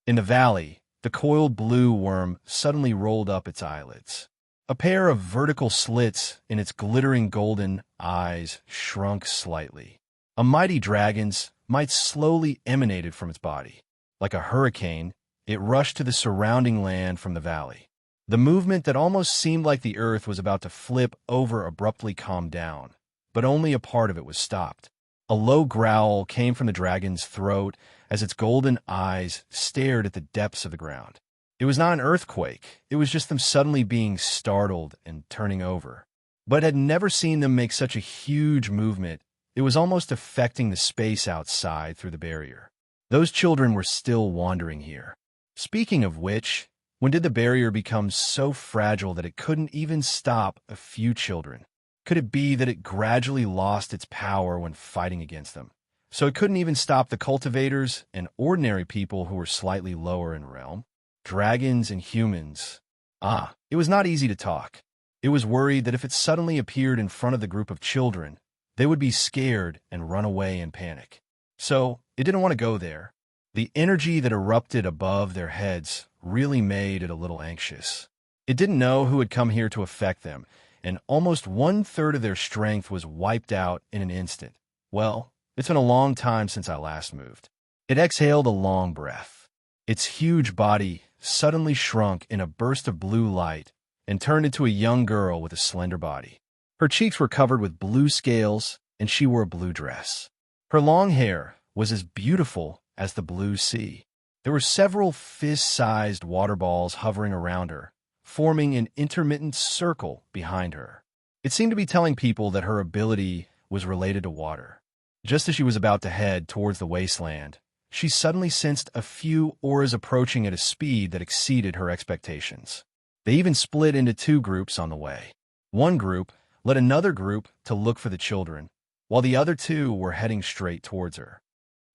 Speaker 1: In the valley, the coiled blue worm suddenly rolled up its eyelids. A pair of vertical slits in its glittering golden eyes shrunk slightly. A mighty dragon's might slowly emanated from its body. Like a hurricane, it rushed to the surrounding land from the valley. The movement that almost seemed like the earth was about to flip over abruptly calmed down, but only a part of it was stopped. A low growl came from the dragon's throat as its golden eyes stared at the depths of the ground. It was not an earthquake, it was just them suddenly being startled and turning over. But had never seen them make such a huge movement. It was almost affecting the space outside through the barrier. Those children were still wandering here. Speaking of which, when did the barrier become so fragile that it couldn't even stop a few children? Could it be that it gradually lost its power when fighting against them? So it couldn't even stop the cultivators and ordinary people who were slightly lower in realm? Dragons and humans. It was not easy to talk. It was worried that if it suddenly appeared in front of the group of children, they would be scared and run away in panic. So it didn't want to go there. The energy that erupted above their heads really made it a little anxious. It didn't know who had come here to affect them, and almost 1/3 of their strength was wiped out in an instant. Well, it's been a long time since I last moved. It exhaled a long breath. Its huge body suddenly shrunk in a burst of blue light and turned into a young girl with a slender body. Her cheeks were covered with blue scales, and she wore a blue dress. Her long hair was as beautiful as the blue sea. There were several fist-sized water balls hovering around her, forming an intermittent circle behind her. It seemed to be telling people that her ability was related to water. Just as she was about to head towards the wasteland, she suddenly sensed a few auras approaching at a speed that exceeded her expectations. They even split into 2 groups on the way. One group led another group to look for the children, while the other 2 were heading straight towards her.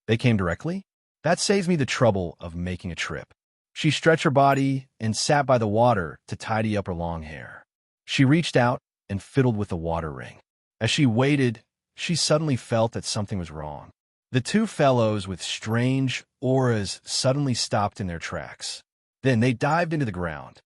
Speaker 1: They came directly? That saves me the trouble of making a trip. She stretched her body and sat by the water to tidy up her long hair. She reached out and fiddled with the water ring. As she waited, she suddenly felt that something was wrong. The 2 fellows with strange auras suddenly stopped in their tracks. Then they dived into the ground.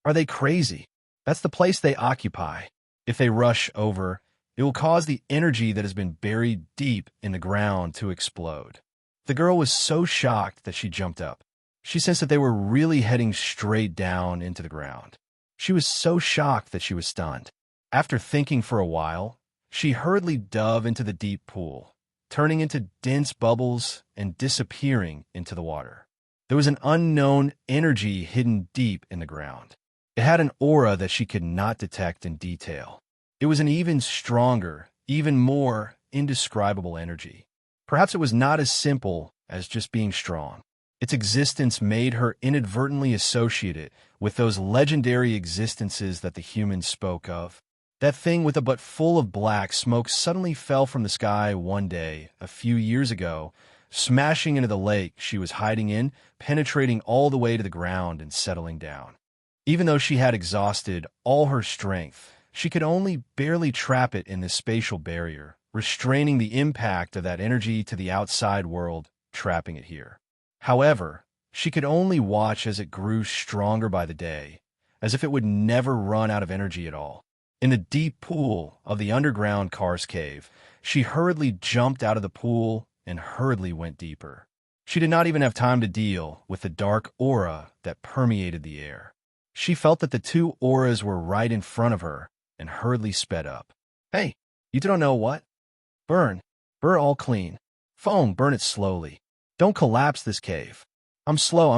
Speaker 1: Are they crazy? That's the place they occupy. If they rush over, it will cause the energy that has been buried deep in the ground to explode. The girl was so shocked that she jumped up. She sensed that they were really heading straight down into the ground. She was so shocked that she was stunned. After thinking for a while, she hurriedly dove into the deep pool, turning into dense bubbles and disappearing into the water. There was an unknown energy hidden deep in the ground. It had an aura that she could not detect in detail. It was an even stronger, even more indescribable energy. Perhaps it was not as simple as just being strong. Its existence made her inadvertently associate it with those legendary existences that the humans spoke of. That thing with a butt full of black smoke suddenly fell from the sky one day, a few years ago, smashing into the lake she was hiding in, penetrating all the way to the ground and settling down. Even though she had exhausted all her strength, she could only barely trap it in this spatial barrier, restraining the impact of that energy to the outside world, trapping it here. However, she could only watch as it grew stronger by the day, as if it would never run out of energy at all. In the deep pool of the underground Cars cave, she hurriedly jumped out of the pool and hurriedly went deeper. She did not even have time to deal with the dark aura that permeated the air. She felt that the 2 auras were right in front of her and hurriedly sped up. Hey, you don't know what? Burn all clean. Foam, burn it slowly. Don't collapse this cave. I'm slow,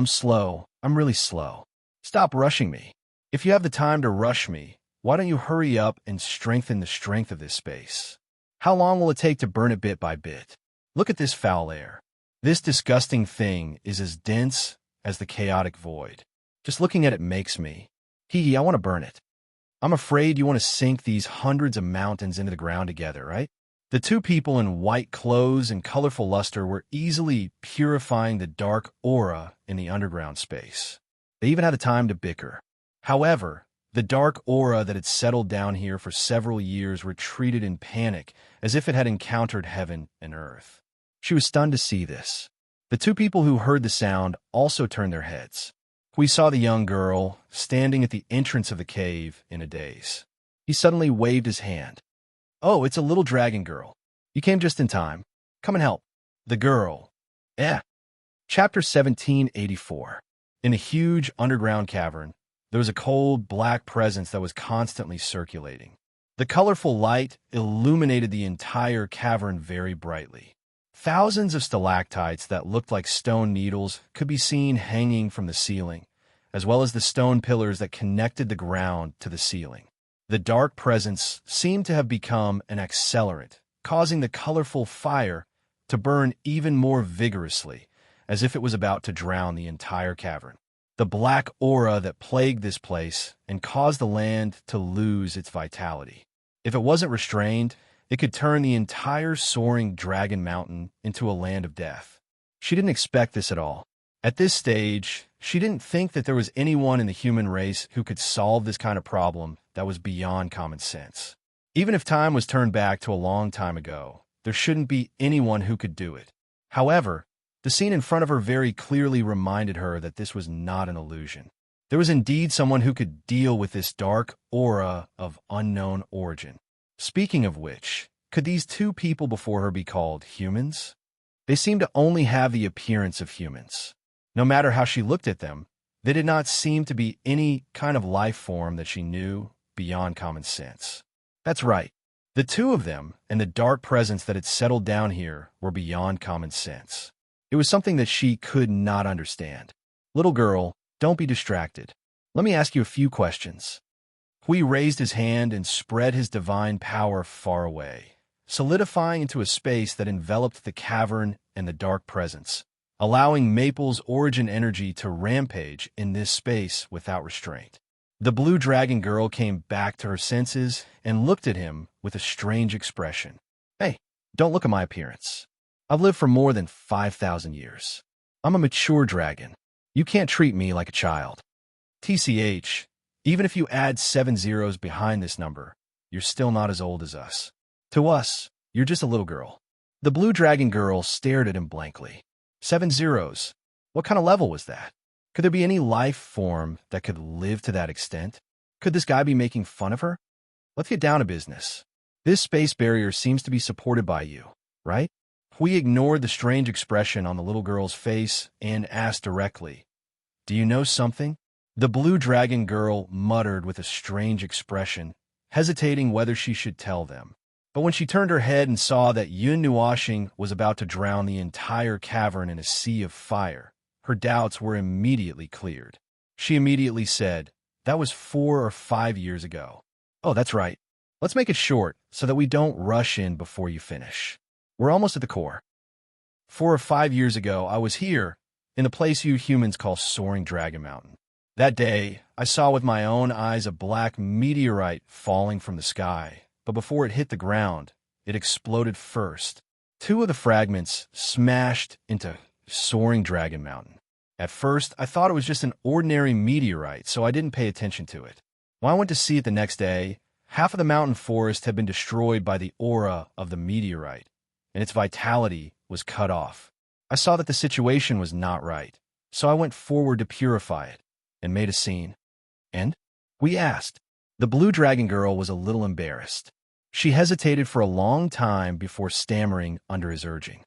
Speaker 1: I'm really slow. Stop rushing me. If you have the time to rush me, why don't you hurry up and strengthen the strength of this space? How long will it take to burn it bit by bit? Look at this foul air. This disgusting thing is as dense as the chaotic void. Just looking at it makes me. I want to burn it. I'm afraid you want to sink these hundreds of mountains into the ground together, right? The 2 people in white clothes and colorful luster were easily purifying the dark aura in the underground space. They even had the time to bicker. However, the dark aura that had settled down here for several years retreated in panic, as if it had encountered heaven and earth. She was stunned to see this. The 2 people who heard the sound also turned their heads. We saw the young girl standing at the entrance of the cave in a daze. He suddenly waved his hand. Oh, it's a little dragon girl. You came just in time. Come and help. The girl. Chapter 1784. In a huge underground cavern, there was a cold, black presence that was constantly circulating. The colorful light illuminated the entire cavern very brightly. Thousands of stalactites that looked like stone needles could be seen hanging from the ceiling, as well as the stone pillars that connected the ground to the ceiling. The dark presence seemed to have become an accelerant, causing the colorful fire to burn even more vigorously, as if it was about to drown the entire cavern. The black aura that plagued this place and caused the land to lose its vitality. If it wasn't restrained, it could turn the entire soaring dragon mountain into a land of death. She didn't expect this at all. At this stage, she didn't think that there was anyone in the human race who could solve this kind of problem that was beyond common sense. Even if time was turned back to a long time ago, there shouldn't be anyone who could do it. However, the scene in front of her very clearly reminded her that this was not an illusion. There was indeed someone who could deal with this dark aura of unknown origin. Speaking of which, could these two people before her be called humans? They seemed to only have the appearance of humans. No matter how she looked at them, they did not seem to be any kind of life form that she knew beyond common sense. That's right. The two of them and the dark presence that had settled down here were beyond common sense. It was something that she could not understand. Little girl, don't be distracted. Let me ask you a few questions. Hui raised his hand and spread his divine power far away, solidifying into a space that enveloped the cavern and the dark presence, allowing Maple's origin energy to rampage in this space without restraint. The blue dragon girl came back to her senses and looked at him with a strange expression. Hey, don't look at my appearance. I've lived for more than 5,000 years. I'm a mature dragon. You can't treat me like a child. TCH, even if you add 7 zeros behind this number, you're still not as old as us. To us, you're just a little girl. The blue dragon girl stared at him blankly. 7 zeros? What kind of level was that? Could there be any life form that could live to that extent? Could this guy be making fun of her? Let's get down to business. This space barrier seems to be supported by you, right? Hui ignored the strange expression on the little girl's face and asked directly, "Do you know something?" The blue dragon girl muttered with a strange expression, hesitating whether she should tell them. But when she turned her head and saw that Yun Nuashing was about to drown the entire cavern in a sea of fire, her doubts were immediately cleared. She immediately said, "That was 4 or 5 years ago." "Oh, that's right. Let's make it short so that we don't rush in before you finish. We're almost at the core. 4 or 5 years ago, I was here, in the place you humans call Soaring Dragon Mountain. That day, I saw with my own eyes a black meteorite falling from the sky, but before it hit the ground, it exploded first. 2 of the fragments smashed into Soaring Dragon Mountain. At first, I thought it was just an ordinary meteorite, so I didn't pay attention to it. When I went to see it the next day, half of the mountain forest had been destroyed by the aura of the meteorite, and its vitality was cut off. I saw that the situation was not right, so I went forward to purify it, and made a scene." "And?" we asked. The blue dragon girl was a little embarrassed. She hesitated for a long time before stammering under his urging.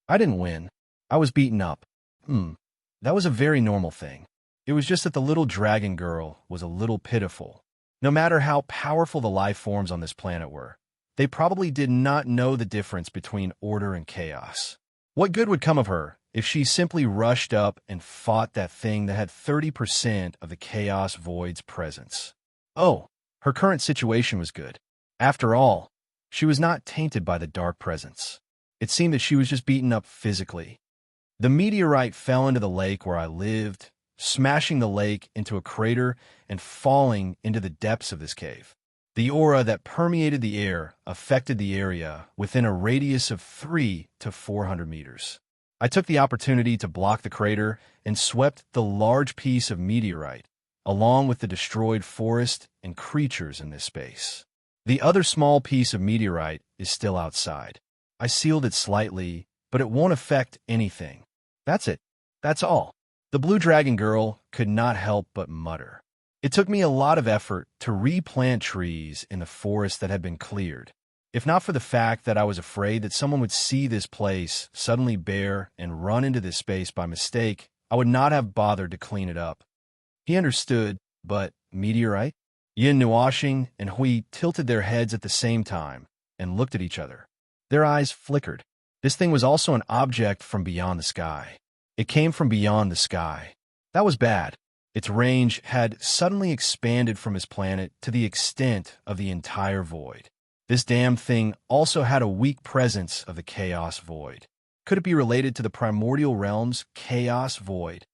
Speaker 1: "I didn't win. I was beaten up." That was a very normal thing. It was just that the little dragon girl was a little pitiful. No matter how powerful the life forms on this planet were, they probably did not know the difference between order and chaos. What good would come of her if she simply rushed up and fought that thing that had 30% of the chaos void's presence? Oh, her current situation was good. After all, she was not tainted by the dark presence. It seemed that she was just beaten up physically. The meteorite fell into the lake where I lived, smashing the lake into a crater and falling into the depths of this cave. The aura that permeated the air affected the area within a radius of 300 to 400 meters. I took the opportunity to block the crater and swept the large piece of meteorite, along with the destroyed forest and creatures in this space. The other small piece of meteorite is still outside. I sealed it slightly, but it won't affect anything. That's it. That's all. The blue dragon girl could not help but mutter. It took me a lot of effort to replant trees in the forest that had been cleared. If not for the fact that I was afraid that someone would see this place suddenly bare and run into this space by mistake, I would not have bothered to clean it up. He understood, but meteorite? Yin Nuashing and Hui tilted their heads at the same time and looked at each other. Their eyes flickered. This thing was also an object from beyond the sky. It came from beyond the sky. That was bad. Its range had suddenly expanded from his planet to the extent of the entire void. This damn thing also had a weak presence of the chaos void. Could it be related to the primordial realm's chaos void?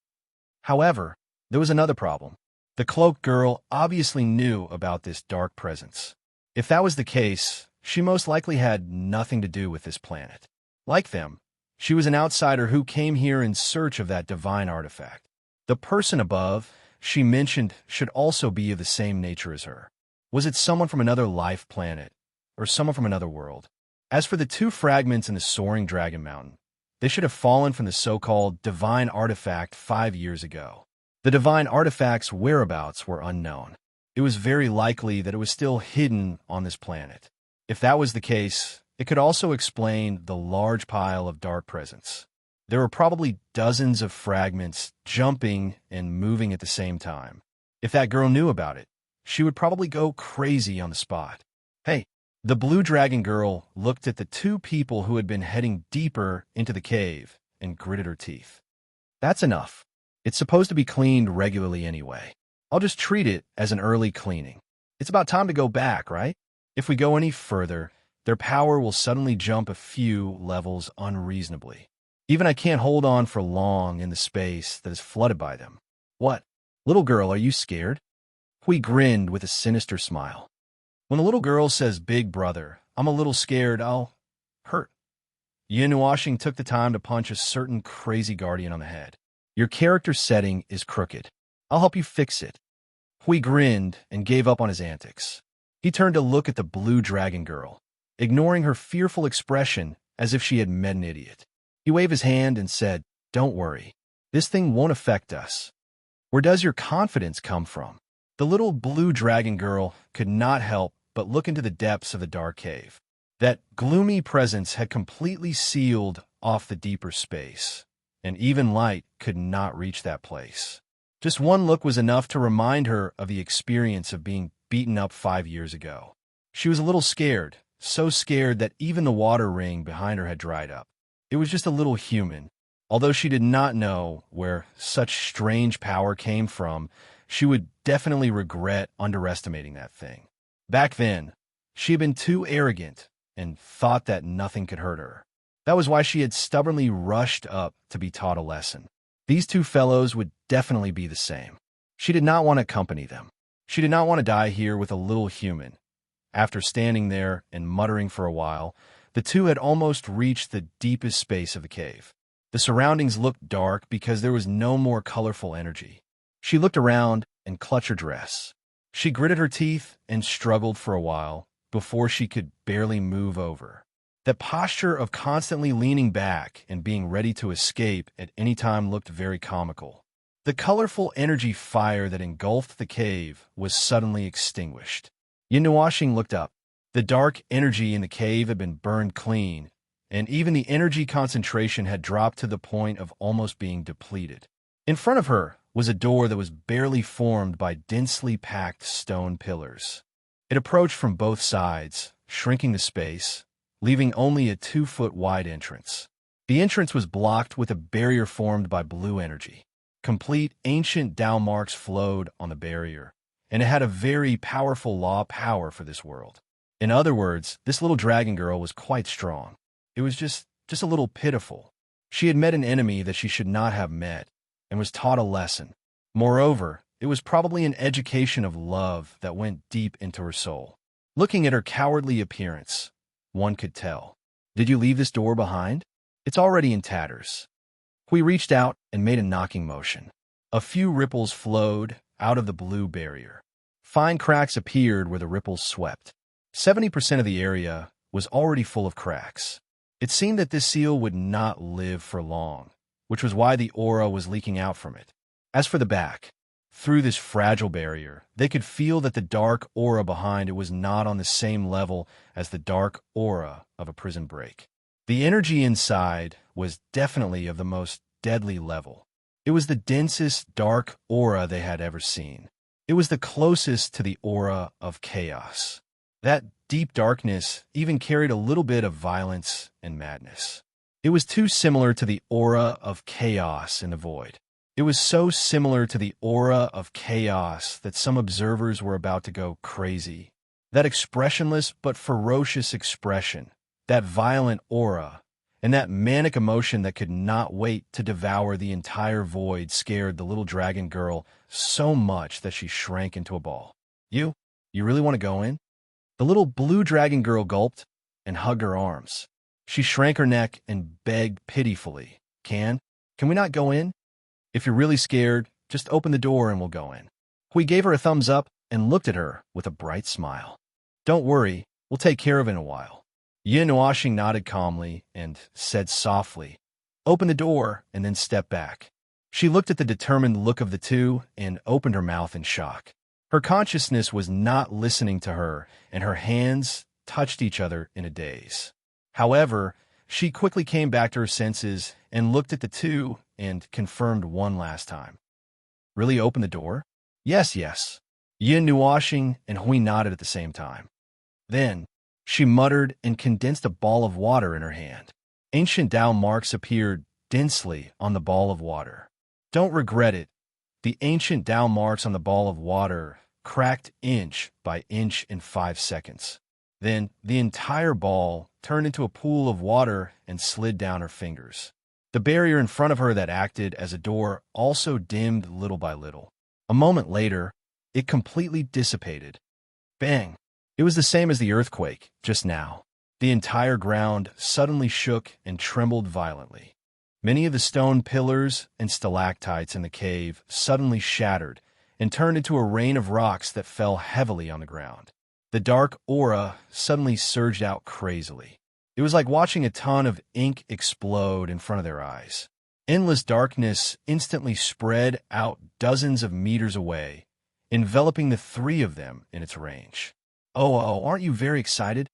Speaker 1: However, there was another problem. The cloaked girl obviously knew about this dark presence. If that was the case, she most likely had nothing to do with this planet. Like them, she was an outsider who came here in search of that divine artifact. The person above, she mentioned, should also be of the same nature as her. Was it someone from another life planet, or someone from another world? As for the two fragments in the soaring dragon mountain, they should have fallen from the so-called divine artifact 5 years ago. The divine artifact's whereabouts were unknown. It was very likely that it was still hidden on this planet. If that was the case, it could also explain the large pile of dark presence. There were probably dozens of fragments jumping and moving at the same time. If that girl knew about it, she would probably go crazy on the spot. Hey, the blue dragon girl looked at the two people who had been heading deeper into the cave and gritted her teeth. That's enough. It's supposed to be cleaned regularly anyway. I'll just treat it as an early cleaning. It's about time to go back, right? If we go any further, their power will suddenly jump a few levels unreasonably. Even I can't hold on for long in the space that is flooded by them. What? Little girl, are you scared? Hui grinned with a sinister smile. When the little girl says, "Big brother, I'm a little scared, I'll hurt." Yin took the time to punch a certain crazy guardian on the head. Your character setting is crooked. I'll help you fix it. Hui grinned and gave up on his antics. He turned to look at the blue dragon girl, ignoring her fearful expression as if she had met an idiot. He waved his hand and said, "Don't worry. This thing won't affect us." Where does your confidence come from? The little blue dragon girl could not help but look into the depths of the dark cave. That gloomy presence had completely sealed off the deeper space, and even light could not reach that place. Just one look was enough to remind her of the experience of being beaten up 5 years ago. She was a little scared, so scared that even the water ring behind her had dried up. It was just a little human. Although she did not know where such strange power came from, she would definitely regret underestimating that thing. Back then, she had been too arrogant and thought that nothing could hurt her. That was why she had stubbornly rushed up to be taught a lesson. These two fellows would definitely be the same. She did not want to accompany them. She did not want to die here with a little human. After standing there and muttering for a while, the two had almost reached the deepest space of the cave. The surroundings looked dark because there was no more colorful energy. She looked around and clutched her dress. She gritted her teeth and struggled for a while before she could barely move over. That posture of constantly leaning back and being ready to escape at any time looked very comical. The colorful energy fire that engulfed the cave was suddenly extinguished. Yin looked up. The dark energy in the cave had been burned clean, and even the energy concentration had dropped to the point of almost being depleted. In front of her was a door that was barely formed by densely packed stone pillars. It approached from both sides, shrinking the space, leaving only a 2-foot-wide entrance. The entrance was blocked with a barrier formed by blue energy. Complete ancient Tao marks flowed on the barrier, and it had a very powerful law power for this world. In other words, this little dragon girl was quite strong. It was just a little pitiful. She had met an enemy that she should not have met, and was taught a lesson. Moreover, it was probably an education of love that went deep into her soul. Looking at her cowardly appearance, one could tell. Did you leave this door behind? It's already in tatters. We reached out and made a knocking motion. A few ripples flowed out of the blue barrier. Fine cracks appeared where the ripples swept. 70% of the area was already full of cracks. It seemed that this seal would not live for long, which was why the aura was leaking out from it. As for the back, through this fragile barrier, they could feel that the dark aura behind it was not on the same level as the dark aura of a prison break. The energy inside was definitely of the most deadly level. It was the densest dark aura they had ever seen. It was the closest to the aura of chaos. That deep darkness even carried a little bit of violence and madness. It was too similar to the aura of chaos in the void. It was so similar to the aura of chaos that some observers were about to go crazy. That expressionless but ferocious expression, that violent aura, and that manic emotion that could not wait to devour the entire void scared the little dragon girl so much that she shrank into a ball. You really want to go in? The little blue dragon girl gulped and hugged her arms. She shrank her neck and begged pitifully, Can we not go in? If you're really scared, just open the door and we'll go in. Hui gave her a thumbs up and looked at her with a bright smile. Don't worry, we'll take care of it in a while. Yin Nuashing nodded calmly and said softly, Open the door and then step back. She looked at the determined look of the two and opened her mouth in shock. Her consciousness was not listening to her, and her hands touched each other in a daze. However, she quickly came back to her senses and looked at the two and confirmed one last time. Really open the door? Yes. Yin Nuashing and Hui nodded at the same time. Then, she muttered and condensed a ball of water in her hand. Ancient Tao marks appeared densely on the ball of water. Don't regret it. The ancient Tao marks on the ball of water cracked inch by inch in 5 seconds. Then, the entire ball turned into a pool of water and slid down her fingers. The barrier in front of her that acted as a door also dimmed little by little. A moment later, it completely dissipated. Bang! It was the same as the earthquake, just now. The entire ground suddenly shook and trembled violently. Many of the stone pillars and stalactites in the cave suddenly shattered and turned into a rain of rocks that fell heavily on the ground. The dark aura suddenly surged out crazily. It was like watching a ton of ink explode in front of their eyes. Endless darkness instantly spread out dozens of meters away, enveloping the three of them in its range. Oh, aren't you very excited?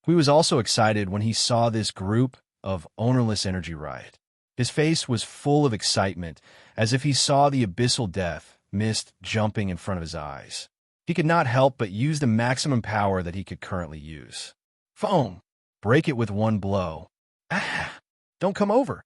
Speaker 1: Hui was also excited when he saw this group of ownerless energy riot. His face was full of excitement, as if he saw the abyssal death mist jumping in front of his eyes. He could not help but use the maximum power that he could currently use. Foam! Break it with one blow. Don't come over!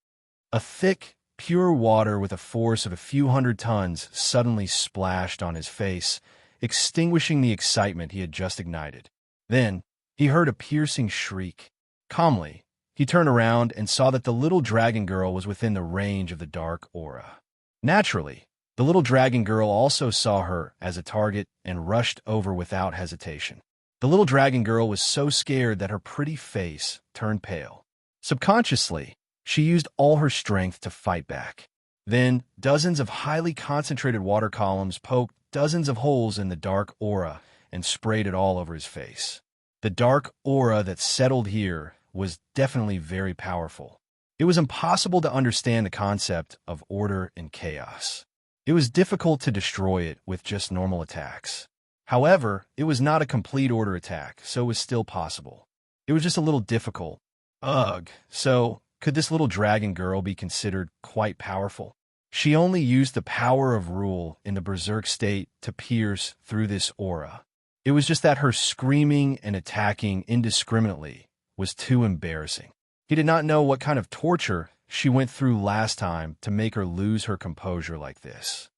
Speaker 1: A thick, pure water with a force of a few hundred tons suddenly splashed on his face, extinguishing the excitement he had just ignited. Then, he heard a piercing shriek. Calmly, he turned around and saw that the little dragon girl was within the range of the dark aura. Naturally, the little dragon girl also saw her as a target and rushed over without hesitation. The little dragon girl was so scared that her pretty face turned pale. Subconsciously, she used all her strength to fight back. Then, dozens of highly concentrated water columns poked dozens of holes in the dark aura and sprayed it all over his face. The dark aura that settled here was definitely very powerful. It was impossible to understand the concept of order and chaos. It was difficult to destroy it with just normal attacks. However, it was not a complete order attack, so it was still possible. It was just a little difficult. Ugh, so could this little dragon girl be considered quite powerful? She only used the power of rule in the berserk state to pierce through this aura. It was just that her screaming and attacking indiscriminately was too embarrassing. He did not know what kind of torture she went through last time to make her lose her composure like this.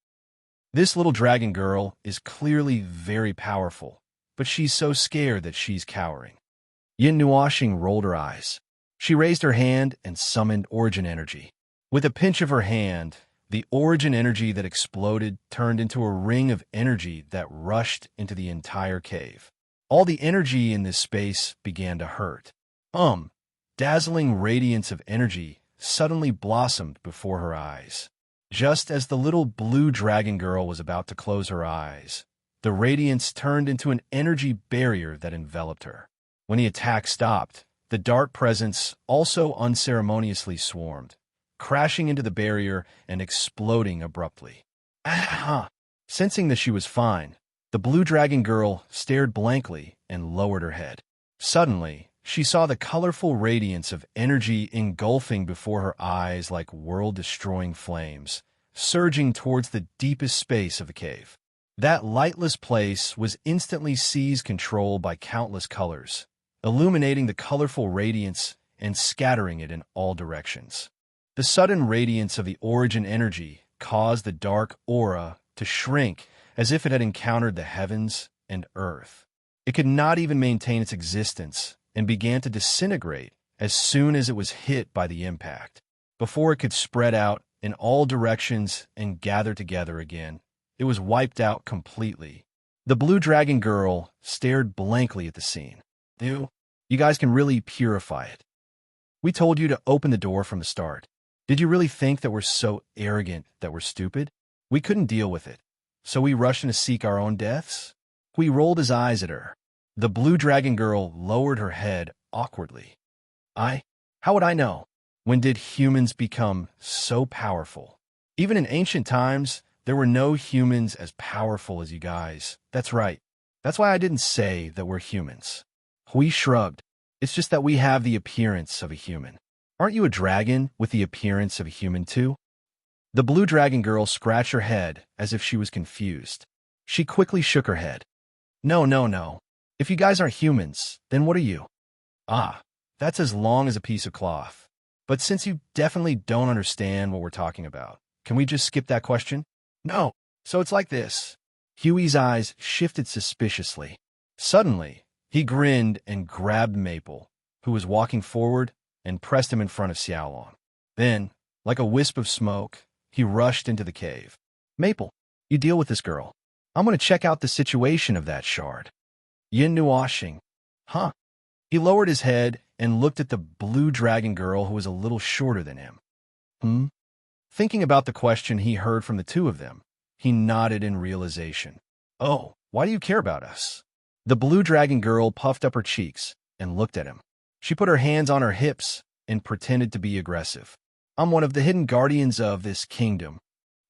Speaker 1: This little dragon girl is clearly very powerful, but she's so scared that she's cowering. Yin Nuashing rolled her eyes. She raised her hand and summoned origin energy. With a pinch of her hand, the origin energy that exploded turned into a ring of energy that rushed into the entire cave. All the energy in this space began to hurt. Dazzling radiance of energy suddenly blossomed before her eyes. Just as the little blue dragon girl was about to close her eyes, the radiance turned into an energy barrier that enveloped her. When the attack stopped, the dark presence also unceremoniously swarmed, crashing into the barrier and exploding abruptly. Sensing that she was fine, the blue dragon girl stared blankly and lowered her head. Suddenly, she saw the colorful radiance of energy engulfing before her eyes like world-destroying flames, surging towards the deepest space of the cave. That lightless place was instantly seized control by countless colors, illuminating the colorful radiance and scattering it in all directions. The sudden radiance of the origin energy caused the dark aura to shrink as if it had encountered the heavens and earth. It could not even maintain its existence and began to disintegrate as soon as it was hit by the impact. Before it could spread out in all directions and gather together again, it was wiped out completely. The blue dragon girl stared blankly at the scene. You guys can really purify it. We told you to open the door from the start. Did you really think that we're so arrogant that we're stupid? We couldn't deal with it, so we rushed in to seek our own deaths? He rolled his eyes at her. The blue dragon girl lowered her head awkwardly. How would I know? When did humans become so powerful? Even in ancient times, there were no humans as powerful as you guys. That's right. That's why I didn't say that we're humans. Hui shrugged. It's just that we have the appearance of a human. Aren't you a dragon with the appearance of a human too? The blue dragon girl scratched her head as if she was confused. She quickly shook her head. No. If you guys aren't humans, then what are you? That's as long as a piece of cloth. But since you definitely don't understand what we're talking about, can we just skip that question? No. So it's like this. Huey's eyes shifted suspiciously. Suddenly, he grinned and grabbed Maple, who was walking forward, and pressed him in front of Xiaolong. Then, like a wisp of smoke, he rushed into the cave. Maple, you deal with this girl. I'm going to check out the situation of that shard. Yin Nuoxing. Huh? He lowered his head and looked at the blue dragon girl who was a little shorter than him. Thinking about the question he heard from the two of them, he nodded in realization. Oh, why do you care about us? The blue dragon girl puffed up her cheeks and looked at him. She put her hands on her hips and pretended to be aggressive. I'm one of the hidden guardians of this kingdom.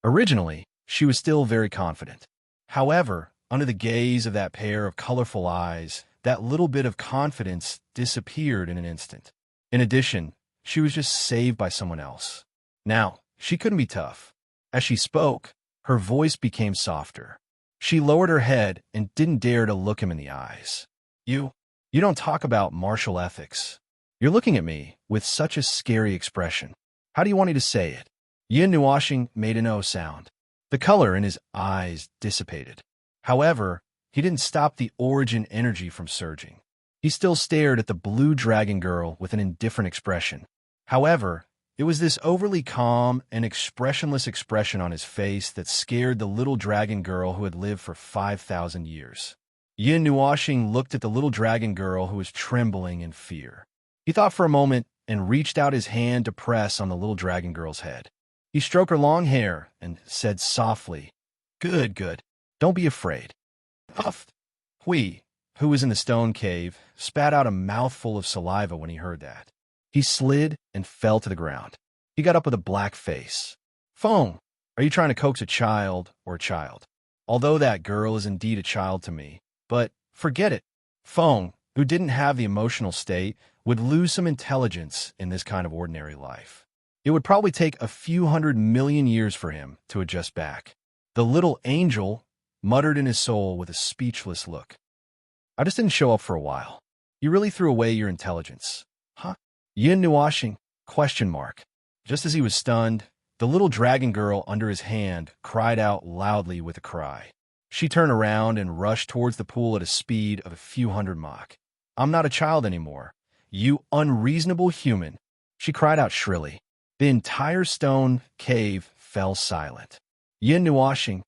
Speaker 1: Originally, she was still very confident. However, under the gaze of that pair of colorful eyes, that little bit of confidence disappeared in an instant. In addition, she was just saved by someone else. Now, she couldn't be tough. As she spoke, her voice became softer. She lowered her head and didn't dare to look him in the eyes. You don't talk about martial ethics. You're looking at me with such a scary expression. How do you want me to say it? Yin Nuoxing made an O sound. The color in his eyes dissipated. However, he didn't stop the origin energy from surging. He still stared at the blue dragon girl with an indifferent expression. However, it was this overly calm and expressionless expression on his face that scared the little dragon girl who had lived for 5,000 years. Yin Nuoxing looked at the little dragon girl who was trembling in fear. He thought for a moment and reached out his hand to press on the little dragon girl's head. He stroked her long hair and said softly, Good. Don't be afraid. Huff. Hui, who was in the stone cave, spat out a mouthful of saliva when he heard that. He slid and fell to the ground. He got up with a black face. Feng, are you trying to coax a child or a child? Although that girl is indeed a child to me, but forget it. Feng, who didn't have the emotional state, would lose some intelligence in this kind of ordinary life. It would probably take a few 100 million years for him to adjust back. The little angel muttered in his soul with a speechless look. I just didn't show up for a while. You really threw away your intelligence. Huh? Yin Nuoxing? ? Just as he was stunned, the little dragon girl under his hand cried out loudly with a cry. She turned around and rushed towards the pool at a speed of a few hundred Mach. I'm not a child anymore. You unreasonable human, she cried out shrilly. The entire stone cave fell silent. Yin Nuoxing? ?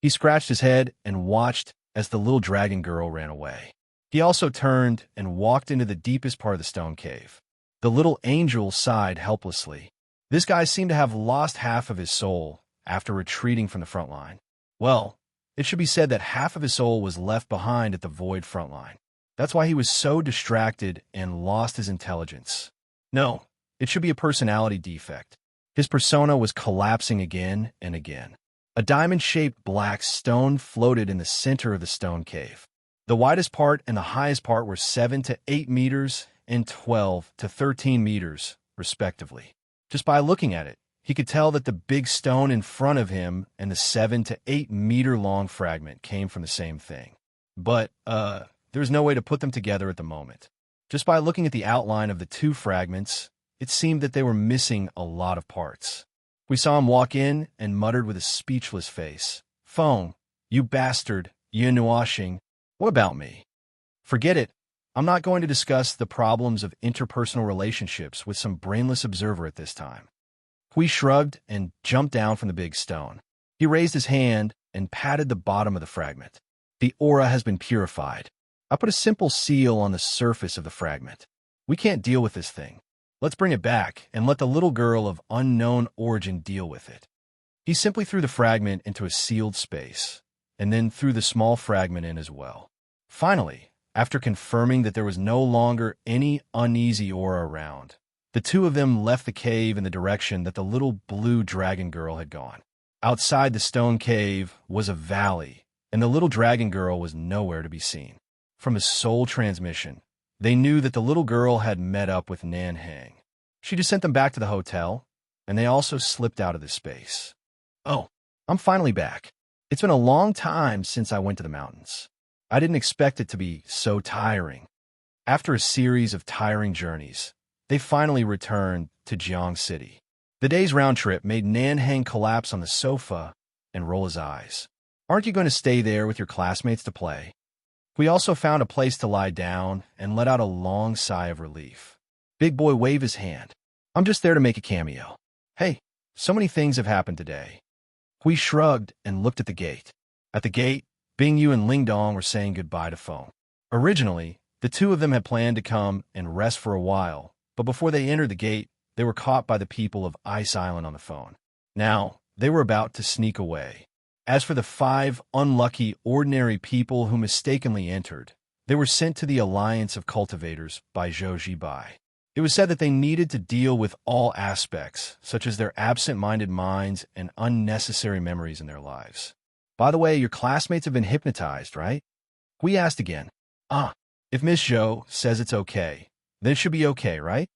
Speaker 1: He scratched his head and watched as the little dragon girl ran away. He also turned and walked into the deepest part of the stone cave. The little angel sighed helplessly. This guy seemed to have lost half of his soul after retreating from the front line. Well, it should be said that half of his soul was left behind at the void front line. That's why he was so distracted and lost his intelligence. No, it should be a personality defect. His persona was collapsing again and again. A diamond-shaped black stone floated in the center of the stone cave. The widest part and the highest part were 7 to 8 meters and 12 to 13 meters, respectively. Just by looking at it, he could tell that the big stone in front of him and the 7 to 8 meter long fragment came from the same thing. But, there was no way to put them together at the moment. Just by looking at the outline of the two fragments, it seemed that they were missing a lot of parts. We saw him walk in and muttered with a speechless face. Feng, you bastard, Yin Nuoxing, what about me? Forget it. I'm not going to discuss the problems of interpersonal relationships with some brainless observer at this time. Hui shrugged and jumped down from the big stone. He raised his hand and patted the bottom of the fragment. The aura has been purified. I put a simple seal on the surface of the fragment. We can't deal with this thing. Let's bring it back and let the little girl of unknown origin deal with it. He simply threw the fragment into a sealed space, and then threw the small fragment in as well. Finally, after confirming that there was no longer any uneasy aura around, the two of them left the cave in the direction that the little blue dragon girl had gone. Outside the stone cave was a valley, and the little dragon girl was nowhere to be seen. From his soul transmission, they knew that the little girl had met up with Nan Hang. She just sent them back to the hotel, and they also slipped out of the space. Oh, I'm finally back. It's been a long time since I went to the mountains. I didn't expect it to be so tiring. After a series of tiring journeys, they finally returned to Jiang City. The day's round trip made Nan Hang collapse on the sofa and roll his eyes. Aren't you going to stay there with your classmates to play? We also found a place to lie down and let out a long sigh of relief. Big Boy waved his hand. I'm just there to make a cameo. Hey, so many things have happened today. Hui shrugged and looked at the gate. At the gate, Bing Yu and Ling Dong were saying goodbye to Feng. Originally, the two of them had planned to come and rest for a while, but before they entered the gate, they were caught by the people of Ice Island on the phone. Now, they were about to sneak away. As for the 5 unlucky, ordinary people who mistakenly entered, they were sent to the Alliance of Cultivators by Zhou Zibai. It was said that they needed to deal with all aspects, such as their absent-minded minds and unnecessary memories in their lives. By the way, your classmates have been hypnotized, right? We asked again. If Miss Zhou says it's okay, then it should be okay, right?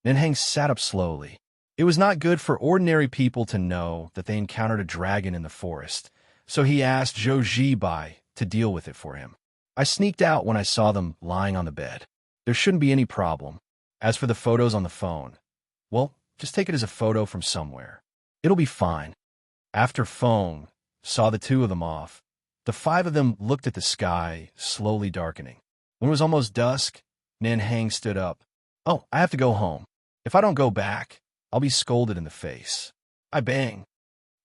Speaker 1: Nanhang sat up slowly. It was not good for ordinary people to know that they encountered a dragon in the forest, so he asked Zhou Zibai to deal with it for him. I sneaked out when I saw them lying on the bed. There shouldn't be any problem. As for the photos on the phone, well, just take it as a photo from somewhere. It'll be fine. After Feng saw the two of them off, the 5 of them looked at the sky, slowly darkening. When it was almost dusk, Nanhang stood up. Oh, I have to go home. If I don't go back, I'll be scolded in the face. I bang.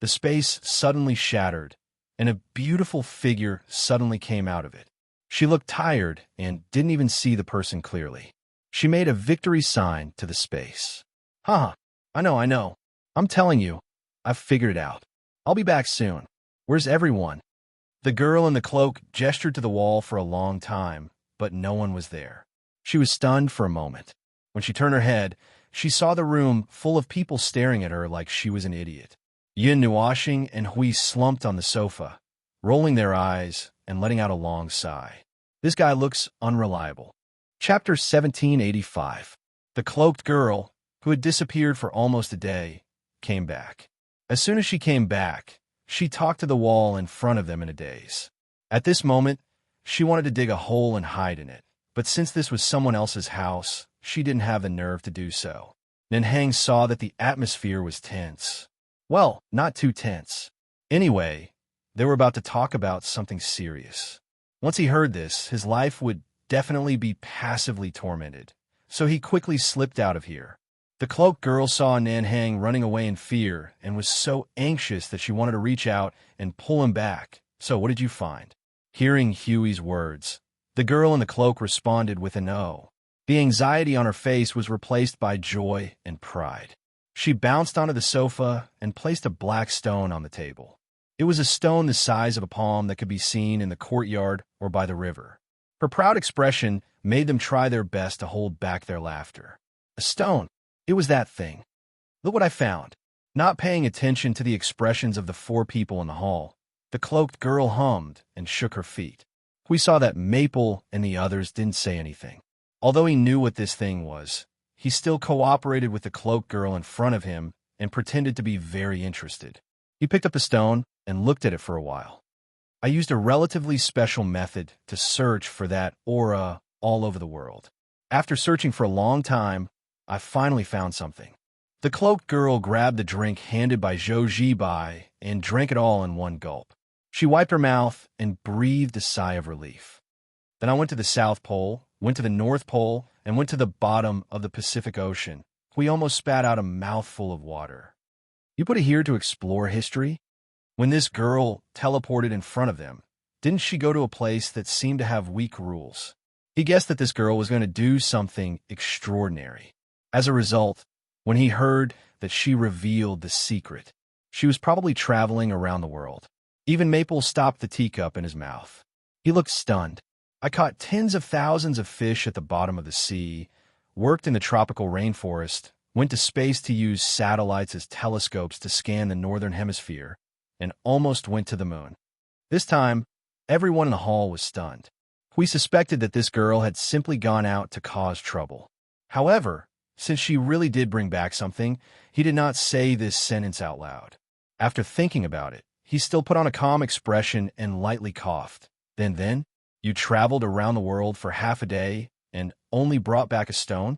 Speaker 1: The space suddenly shattered, and a beautiful figure suddenly came out of it. She looked tired and didn't even see the person clearly. She made a victory sign to the space. Haha, I know. I'm telling you, I've figured it out. I'll be back soon. Where's everyone? The girl in the cloak gestured to the wall for a long time, but no one was there. She was stunned for a moment. When she turned her head, she saw the room full of people staring at her like she was an idiot. Yin Nuashing and Hui slumped on the sofa, rolling their eyes and letting out a long sigh. This guy looks unreliable. Chapter 1785. The cloaked girl, who had disappeared for almost a day, came back. As soon as she came back, she talked to the wall in front of them in a daze. At this moment, she wanted to dig a hole and hide in it, but since this was someone else's house, she didn't have the nerve to do so. Nanhang saw that the atmosphere was tense. Well, not too tense. Anyway, they were about to talk about something serious. Once he heard this, his life would definitely be passively tormented, so he quickly slipped out of here. The cloaked girl saw Nanhang running away in fear and was so anxious that she wanted to reach out and pull him back. So what did you find? Hearing Huey's words, the girl in the cloak responded with an "oh." The anxiety on her face was replaced by joy and pride. She bounced onto the sofa and placed a black stone on the table. It was a stone the size of a palm that could be seen in the courtyard or by the river. Her proud expression made them try their best to hold back their laughter. A stone. It was that thing. Look what I found. Not paying attention to the expressions of the 4 people in the hall, the cloaked girl hummed and shook her feet. We saw that Maple and the others didn't say anything. Although he knew what this thing was, he still cooperated with the cloaked girl in front of him and pretended to be very interested. He picked up the stone and looked at it for a while. I used a relatively special method to search for that aura all over the world. After searching for a long time, I finally found something. The cloaked girl grabbed the drink handed by Zhou Zibai and drank it all in one gulp. She wiped her mouth and breathed a sigh of relief. Then I went to the South Pole, went to the North Pole, and went to the bottom of the Pacific Ocean. We almost spat out a mouthful of water. You put it here to explore history? When this girl teleported in front of them, didn't she go to a place that seemed to have weak rules? He guessed that this girl was going to do something extraordinary. As a result, when he heard that she revealed the secret, she was probably traveling around the world. Even Maple stopped the teacup in his mouth. He looked stunned. I caught tens of thousands of fish at the bottom of the sea, worked in the tropical rainforest, went to space to use satellites as telescopes to scan the northern hemisphere, and almost went to the moon. This time, everyone in the hall was stunned. We suspected that this girl had simply gone out to cause trouble. However, since she really did bring back something, he did not say this sentence out loud. After thinking about it, he still put on a calm expression and lightly coughed. Then, you traveled around the world for half a day and only brought back a stone?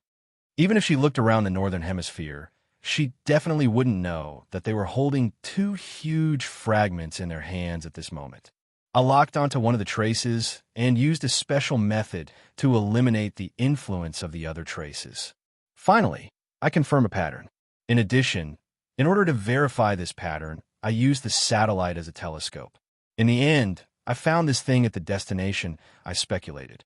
Speaker 1: Even if she looked around the northern hemisphere, she definitely wouldn't know that they were holding two huge fragments in their hands at this moment. I locked onto one of the traces and used a special method to eliminate the influence of the other traces. Finally, I confirm a pattern. In addition, in order to verify this pattern, I used the satellite as a telescope. In the end, I found this thing at the destination I speculated.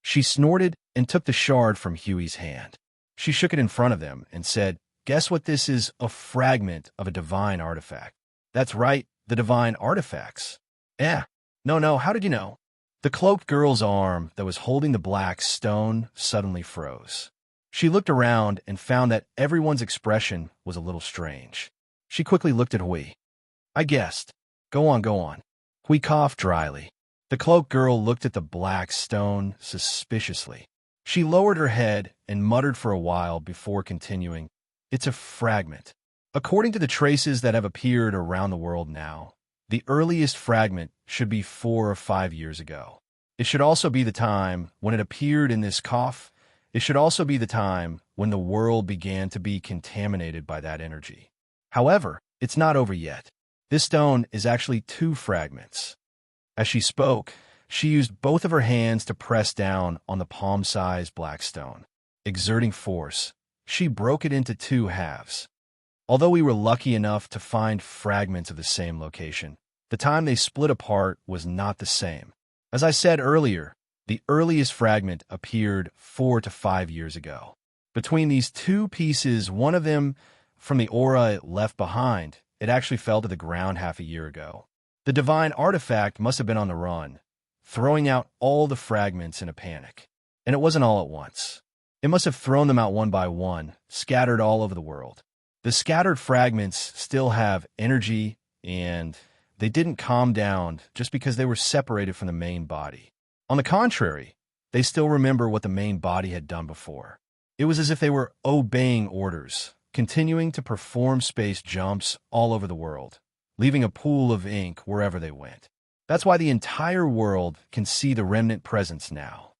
Speaker 1: She snorted and took the shard from Huey's hand. She shook it in front of them and said, "Guess what this is? A fragment of a divine artifact." "That's right, the divine artifacts." "Yeah. No, how did you know?" The cloaked girl's arm that was holding the black stone suddenly froze. She looked around and found that everyone's expression was a little strange. She quickly looked at Hui. "I guessed. Go on. Hui coughed dryly. The cloaked girl looked at the black stone suspiciously. She lowered her head and muttered for a while before continuing, "It's a fragment. According to the traces that have appeared around the world now, the earliest fragment should be 4 or 5 years ago. It should also be the time when it appeared in this cough. It should also be the time when the world began to be contaminated by that energy. However, it's not over yet. This stone is actually 2 fragments." As she spoke, she used both of her hands to press down on the palm-sized black stone. Exerting force, she broke it into 2 halves. Although we were lucky enough to find fragments of the same location, the time they split apart was not the same. As I said earlier, the earliest fragment appeared 4 to 5 years ago. Between these 2 pieces, one of them from the aura it left behind, it actually fell to the ground half a year ago. The divine artifact must have been on the run, throwing out all the fragments in a panic. And it wasn't all at once. It must have thrown them out one by one, scattered all over the world. The scattered fragments still have energy, and they didn't calm down just because they were separated from the main body. On the contrary, they still remember what the main body had done before. It was as if they were obeying orders, continuing to perform space jumps all over the world, leaving a pool of ink wherever they went. That's why the entire world can see the remnant presence now.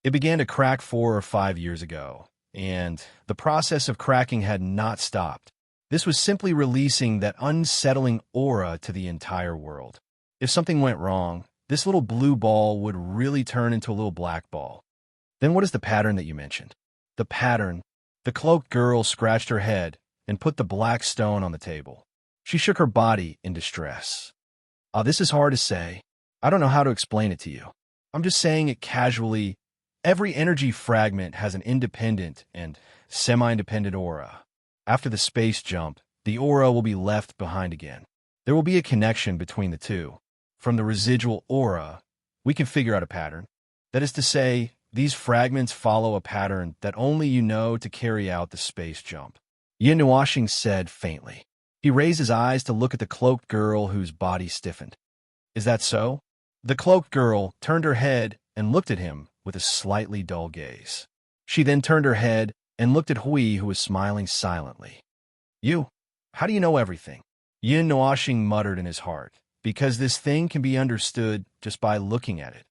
Speaker 1: It began to crack 4 or 5 years ago, and the process of cracking had not stopped. This was simply releasing that unsettling aura to the entire world. If something went wrong, this little blue ball would really turn into a little black ball. Then what is the pattern that you mentioned? The pattern. The cloaked girl scratched her head and put the black stone on the table. She shook her body in distress. This is hard to say. I don't know how to explain it to you. I'm just saying it casually. Every energy fragment has an independent and semi-independent aura. After the space jump, the aura will be left behind again. There will be a connection between the two. From the residual aura, we can figure out a pattern. That is to say, these fragments follow a pattern that only you know to carry out the space jump. Yin Nuashing said faintly. He raised his eyes to look at the cloaked girl whose body stiffened. Is that so? The cloaked girl turned her head and looked at him with a slightly dull gaze. She then turned her head and looked at Hui, who was smiling silently. "You? How do you know everything?" Yin Nuashing muttered in his heart, "Because this thing can be understood just by looking at it."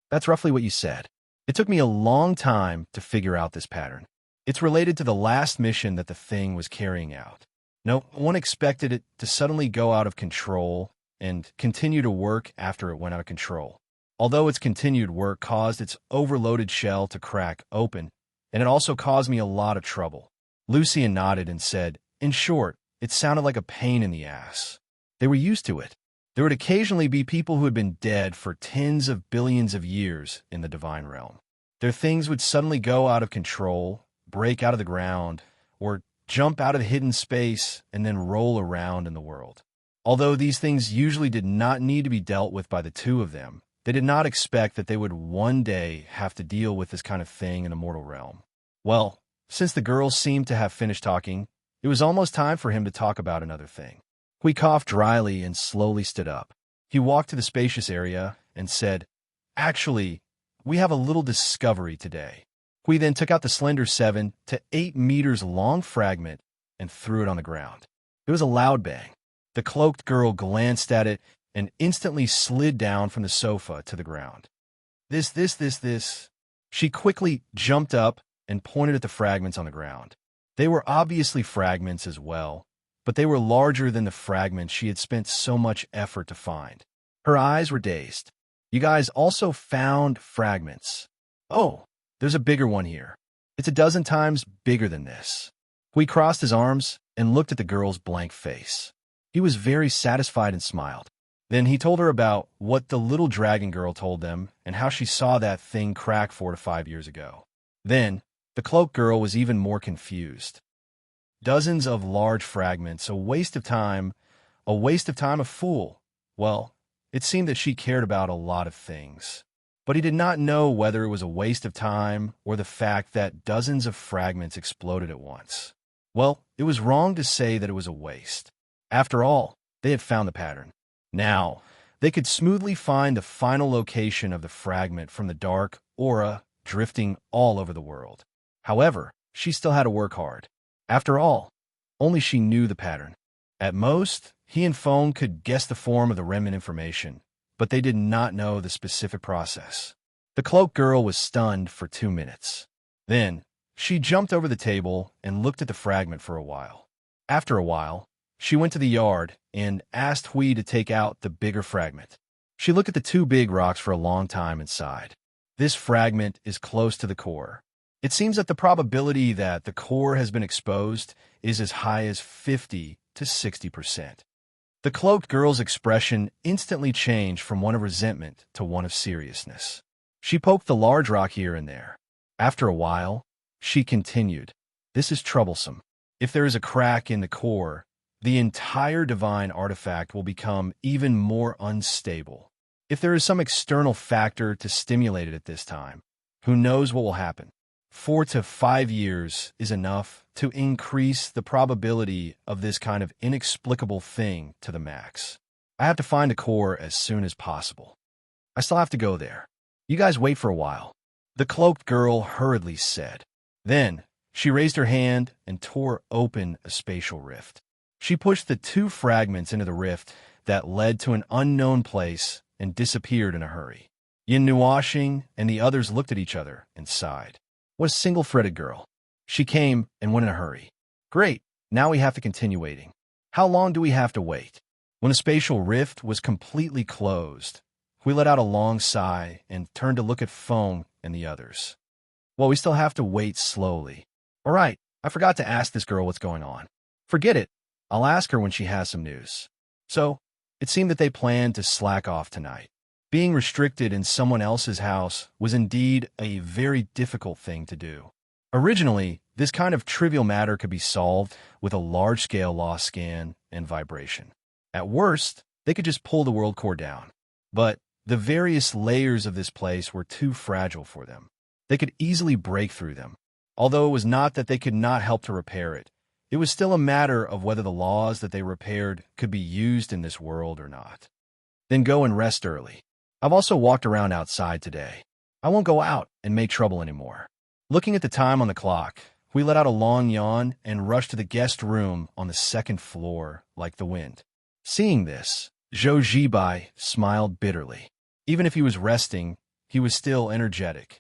Speaker 1: That's roughly what you said. It took me a long time to figure out this pattern. It's related to the last mission that the thing was carrying out. No one expected it to suddenly go out of control and continue to work after it went out of control. although its continued work caused its overloaded shell to crack open, and it also caused me a lot of trouble. Lucian nodded and said, in short, it sounded like a pain in the ass. They were used to it. There would occasionally be people who had been dead for tens of billions of years in the divine realm. Their things would suddenly go out of control, break out of the ground, or jump out of hidden space and then roll around in the world. Although these things usually did not need to be dealt with by the two of them, they did not expect that they would one day have to deal with this kind of thing in the mortal realm. Well, since the girls seemed to have finished talking, it was almost time for him to talk about another thing. He coughed dryly and slowly stood up. He walked to the spacious area and said, actually, we have a little discovery today. He then took out the slender 7 to 8 meters long fragment and threw it on the ground. It was a loud bang. The cloaked girl glanced at it and instantly slid down from the sofa to the ground. This. She quickly jumped up and pointed at the fragments on the ground. They were obviously fragments as well, but they were larger than the fragments she had spent so much effort to find. Her eyes were dazed. You guys also found fragments. Oh, there's a bigger one here. It's a dozen times bigger than this. He crossed his arms and looked at the girl's blank face. He was very satisfied and smiled. Then he told her about what the little dragon girl told them and how she saw that thing crack 4 to 5 years ago. Then, the cloaked girl was even more confused. Dozens of large fragments, a waste of time, a fool. Well, it seemed that she cared about a lot of things. But he did not know whether it was a waste of time or the fact that dozens of fragments exploded at once. Well, it was wrong to say that it was a waste. After all, they had found the pattern. Now, they could smoothly find the final location of the fragment from the dark aura drifting all over the world. However, she still had to work hard. After all, only she knew the pattern. At most, he and Fong could guess the form of the remnant information, but they did not know the specific process. The cloaked girl was stunned for 2 minutes. Then, she jumped over the table and looked at the fragment for a while. After a while, she went to the yard and asked Hui to take out the bigger fragment. She looked at the 2 big rocks for a long time and sighed. This fragment is close to the core. It seems that the probability that the core has been exposed is as high as 50 to 60%. The cloaked girl's expression instantly changed from one of resentment to one of seriousness. She poked the large rock here and there. After a while, she continued, this is troublesome. If there is a crack in the core, the entire divine artifact will become even more unstable. If there is some external factor to stimulate it at this time, who knows what will happen? 4 to 5 years is enough to increase the probability of this kind of inexplicable thing to the max. I have to find a core as soon as possible. I still have to go there. You guys wait for a while, the cloaked girl hurriedly said. Then, she raised her hand and tore open a spatial rift. She pushed the 2 fragments into the rift that led to an unknown place and disappeared in a hurry. Yin Nuashing and the others looked at each other and sighed. What a single-threaded girl. She came and went in a hurry. Great, now we have to continue waiting. How long do we have to wait? When the spatial rift was completely closed, we let out a long sigh and turned to look at Fong and the others. Well, we still have to wait slowly. All right, I forgot to ask this girl what's going on. Forget it. I'll ask her when she has some news. So, it seemed that they planned to slack off tonight. Being restricted in someone else's house was indeed a very difficult thing to do. Originally, this kind of trivial matter could be solved with a large-scale loss scan and vibration. At worst, they could just pull the world core down. But the various layers of this place were too fragile for them. They could easily break through them. Although it was not that they could not help to repair it, it was still a matter of whether the laws that they repaired could be used in this world or not. Then go and rest early. I've also walked around outside today. I won't go out and make trouble anymore. Looking at the time on the clock, we let out a long yawn and rushed to the guest room on the 2nd floor like the wind. Seeing this, Zhou Zhibai smiled bitterly. Even if he was resting, he was still energetic.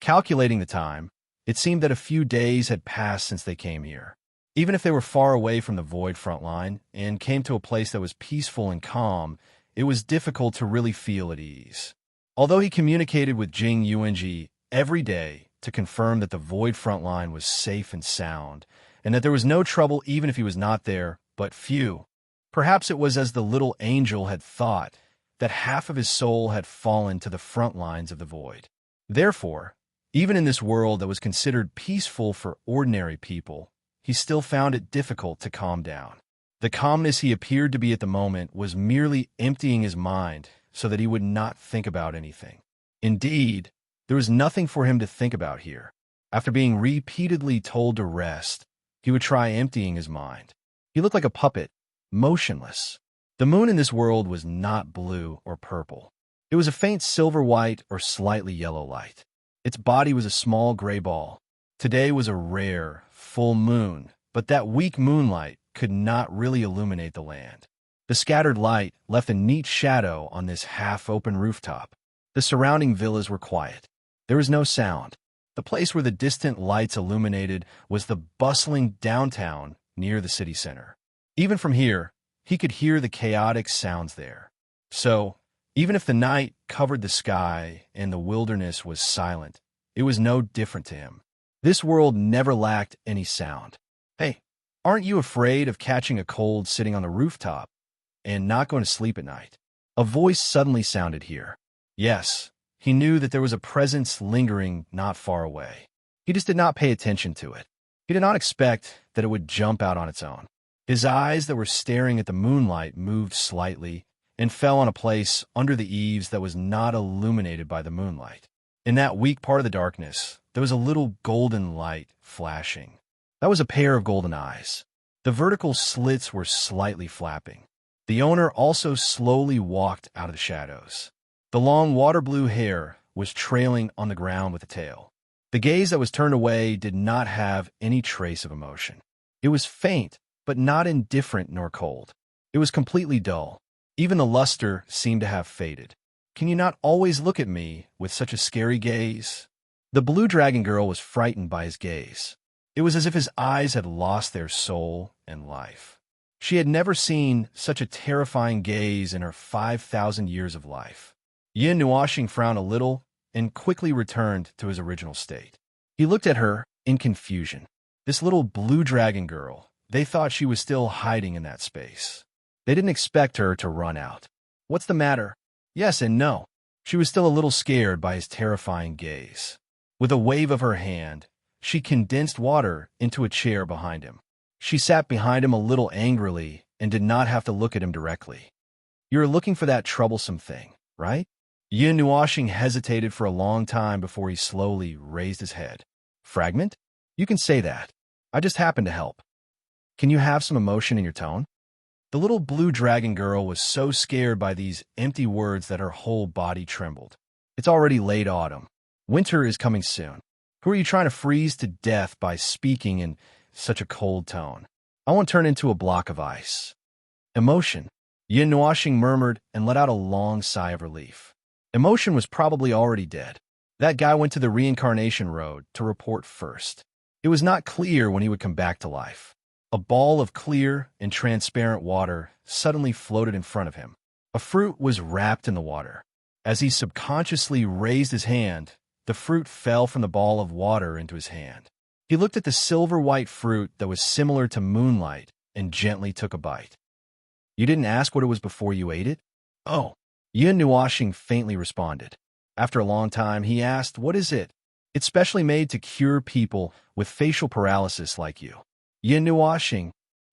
Speaker 1: Calculating the time, it seemed that a few days had passed since they came here. Even if they were far away from the Void front line and came to a place that was peaceful and calm, it was difficult to really feel at ease. Although he communicated with Jing Yuanji every day to confirm that the void front line was safe and sound, and that there was no trouble even if he was not there, but few. Perhaps it was as the little angel had thought, that half of his soul had fallen to the front lines of the void. Therefore, even in this world that was considered peaceful for ordinary people, he still found it difficult to calm down. The calmness he appeared to be at the moment was merely emptying his mind so that he would not think about anything. Indeed, there was nothing for him to think about here. After being repeatedly told to rest, he would try emptying his mind. He looked like a puppet, motionless. The moon in this world was not blue or purple. It was a faint silver-white or slightly yellow light. Its body was a small gray ball. Today was a rare, full moon, but that weak moonlight could not really illuminate the land. The scattered light left a neat shadow on this half-open rooftop. The surrounding villas were quiet. There was no sound. The place where the distant lights illuminated was the bustling downtown near the city center. Even from here, he could hear the chaotic sounds there. So, even if the night covered the sky and the wilderness was silent, it was no different to him. This world never lacked any sound. Hey, aren't you afraid of catching a cold sitting on the rooftop and not going to sleep at night? A voice suddenly sounded here. Yes, he knew that there was a presence lingering not far away. He just did not pay attention to it. He did not expect that it would jump out on its own. His eyes that were staring at the moonlight moved slightly and fell on a place under the eaves that was not illuminated by the moonlight. In that weak part of the darkness, there was a little golden light flashing. That was a pair of golden eyes. The vertical slits were slightly flapping. The owner also slowly walked out of the shadows. The long water blue hair was trailing on the ground with the tail. The gaze that was turned away did not have any trace of emotion. It was faint, but not indifferent nor cold. It was completely dull. Even the luster seemed to have faded. Can you not always look at me with such a scary gaze? The blue dragon girl was frightened by his gaze. It was as if his eyes had lost their soul and life. She had never seen such a terrifying gaze in her 5,000 years of life. Yin Nuoxing frowned a little and quickly returned to his original state. He looked at her in confusion. This little blue dragon girl, they thought she was still hiding in that space. They didn't expect her to run out. What's the matter? Yes and no. She was still a little scared by his terrifying gaze. With a wave of her hand, she condensed water into a chair behind him. She sat behind him a little angrily and did not have to look at him directly. You're looking for that troublesome thing, right? Yin Nuoxing hesitated for a long time before he slowly raised his head. Fragment? You can say that. I just happened to help. Can you have some emotion in your tone? The little blue dragon girl was so scared by these empty words that her whole body trembled. It's already late autumn. Winter is coming soon. Who are you trying to freeze to death by speaking in such a cold tone? I won't turn into a block of ice. Emotion. Yin Nuoxing murmured and let out a long sigh of relief. Emotion was probably already dead. That guy went to the reincarnation road to report first. It was not clear when he would come back to life. A ball of clear and transparent water suddenly floated in front of him. A fruit was wrapped in the water. As he subconsciously raised his hand, the fruit fell from the ball of water into his hand. He looked at the silver-white fruit that was similar to moonlight and gently took a bite. You didn't ask what it was before you ate it? Oh, Yin Nuoxing faintly responded. After a long time, he asked, what is it? It's specially made to cure people with facial paralysis like you. Yin Nuoxing.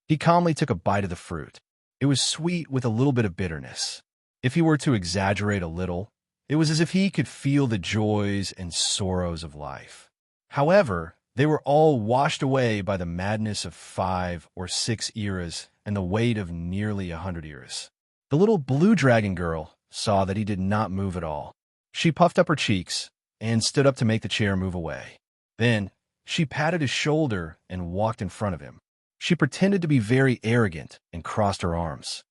Speaker 1: He calmly took a bite of the fruit. It was sweet with a little bit of bitterness. If he were to exaggerate a little, it was as if he could feel the joys and sorrows of life. However, they were all washed away by the madness of 5 or 6 eras and the weight of nearly 100 eras. The little blue dragon girl saw that he did not move at all. She puffed up her cheeks and stood up to make the chair move away. Then, she patted his shoulder and walked in front of him. She pretended to be very arrogant and crossed her arms.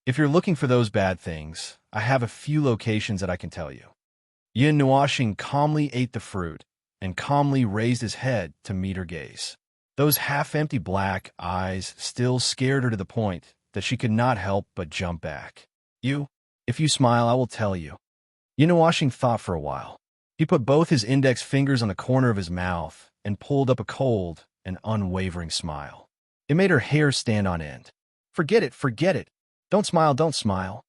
Speaker 1: If you're looking for those bad things, I have a few locations that I can tell you. Yin Nuoxing calmly ate the fruit and calmly raised his head to meet her gaze. Those half-empty black eyes still scared her to the point that she could not help but jump back. If you smile, I will tell you. Washing thought for a while. He put both his index fingers on the corner of his mouth and pulled up a cold and unwavering smile. It made her hair stand on end. Forget it, forget it. Don't smile, don't smile.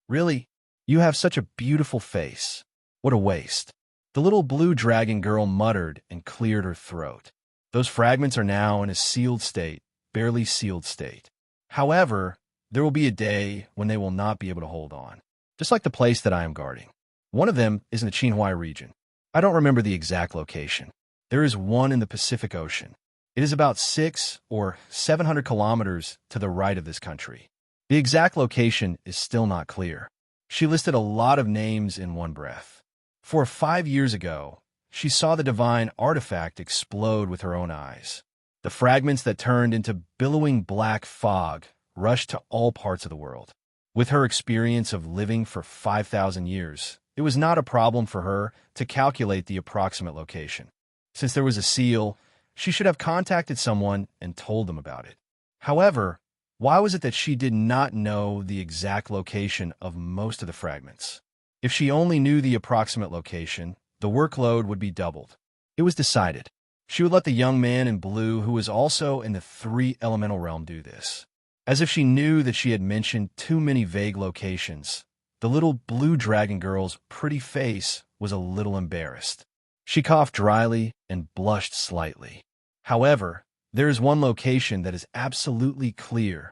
Speaker 1: Really? You have such a beautiful face. What a waste. The little blue dragon girl muttered and cleared her throat. Those fragments are now in a sealed state, barely sealed state. However, there will be a day when they will not be able to hold on, just like the place that I am guarding. One of them is in the Qinghai region. I don't remember the exact location. There is one in the Pacific Ocean. It is about 600 or 700 kilometers to the right of this country. The exact location is still not clear. She listed a lot of names in one breath. 5 years ago, she saw the divine artifact explode with her own eyes. The fragments that turned into billowing black fog rushed to all parts of the world. With her experience of living for 5,000 years, it was not a problem for her to calculate the approximate location. Since there was a seal, she should have contacted someone and told them about it. However, why was it that she did not know the exact location of most of the fragments? If she only knew the approximate location, the workload would be doubled. It was decided. She would let the young man in blue, who was also in the 3 elemental realm, do this. As if she knew that she had mentioned too many vague locations, the little blue dragon girl's pretty face was a little embarrassed. She coughed dryly and blushed slightly. However, there is one location that is absolutely clear.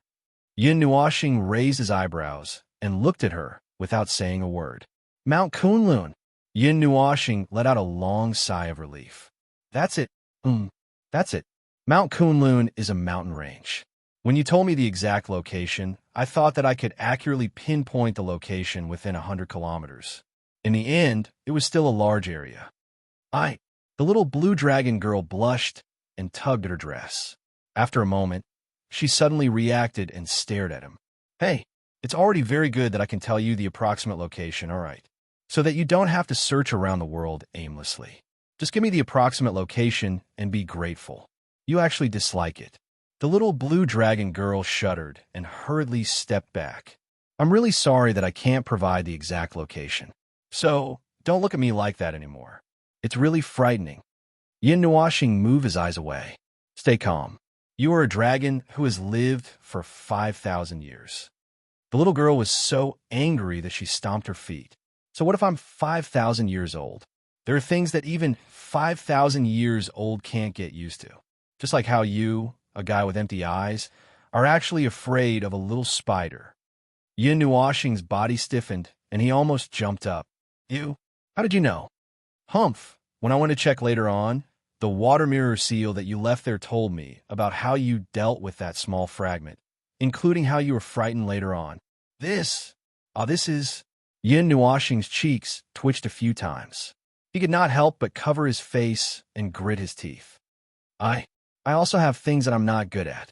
Speaker 1: Nuoxing raised his eyebrows and looked at her without saying a word. Mount Kunlun. Nuoxing let out a long sigh of relief. That's it. That's it. Mount Kunlun is a mountain range. When you told me the exact location, I thought that I could accurately pinpoint the location within 100 kilometers. In the end, it was still a large area. The little blue dragon girl blushed and tugged at her dress. After a moment, she suddenly reacted and stared at him. Hey, it's already very good that I can tell you the approximate location, all right, so that you don't have to search around the world aimlessly. Just give me the approximate location and be grateful. You actually dislike it. The little blue dragon girl shuddered and hurriedly stepped back. I'm really sorry that I can't provide the exact location. So, don't look at me like that anymore. It's really frightening. Nuoxing moved his eyes away. Stay calm. You are a dragon who has lived for 5,000 years. The little girl was so angry that she stomped her feet. So what if I'm 5,000 years old? There are things that even 5,000 years old can't get used to. Just like how you, a guy with empty eyes, are actually afraid of a little spider. Nuoxing's body stiffened, and he almost jumped up. You? How did you know? Humph. When I went to check later on, the water mirror seal that you left there told me about how you dealt with that small fragment, including how you were frightened later on. This is... Nuoxing's cheeks twitched a few times. He could not help but cover his face and grit his teeth. I also have things that I'm not good at.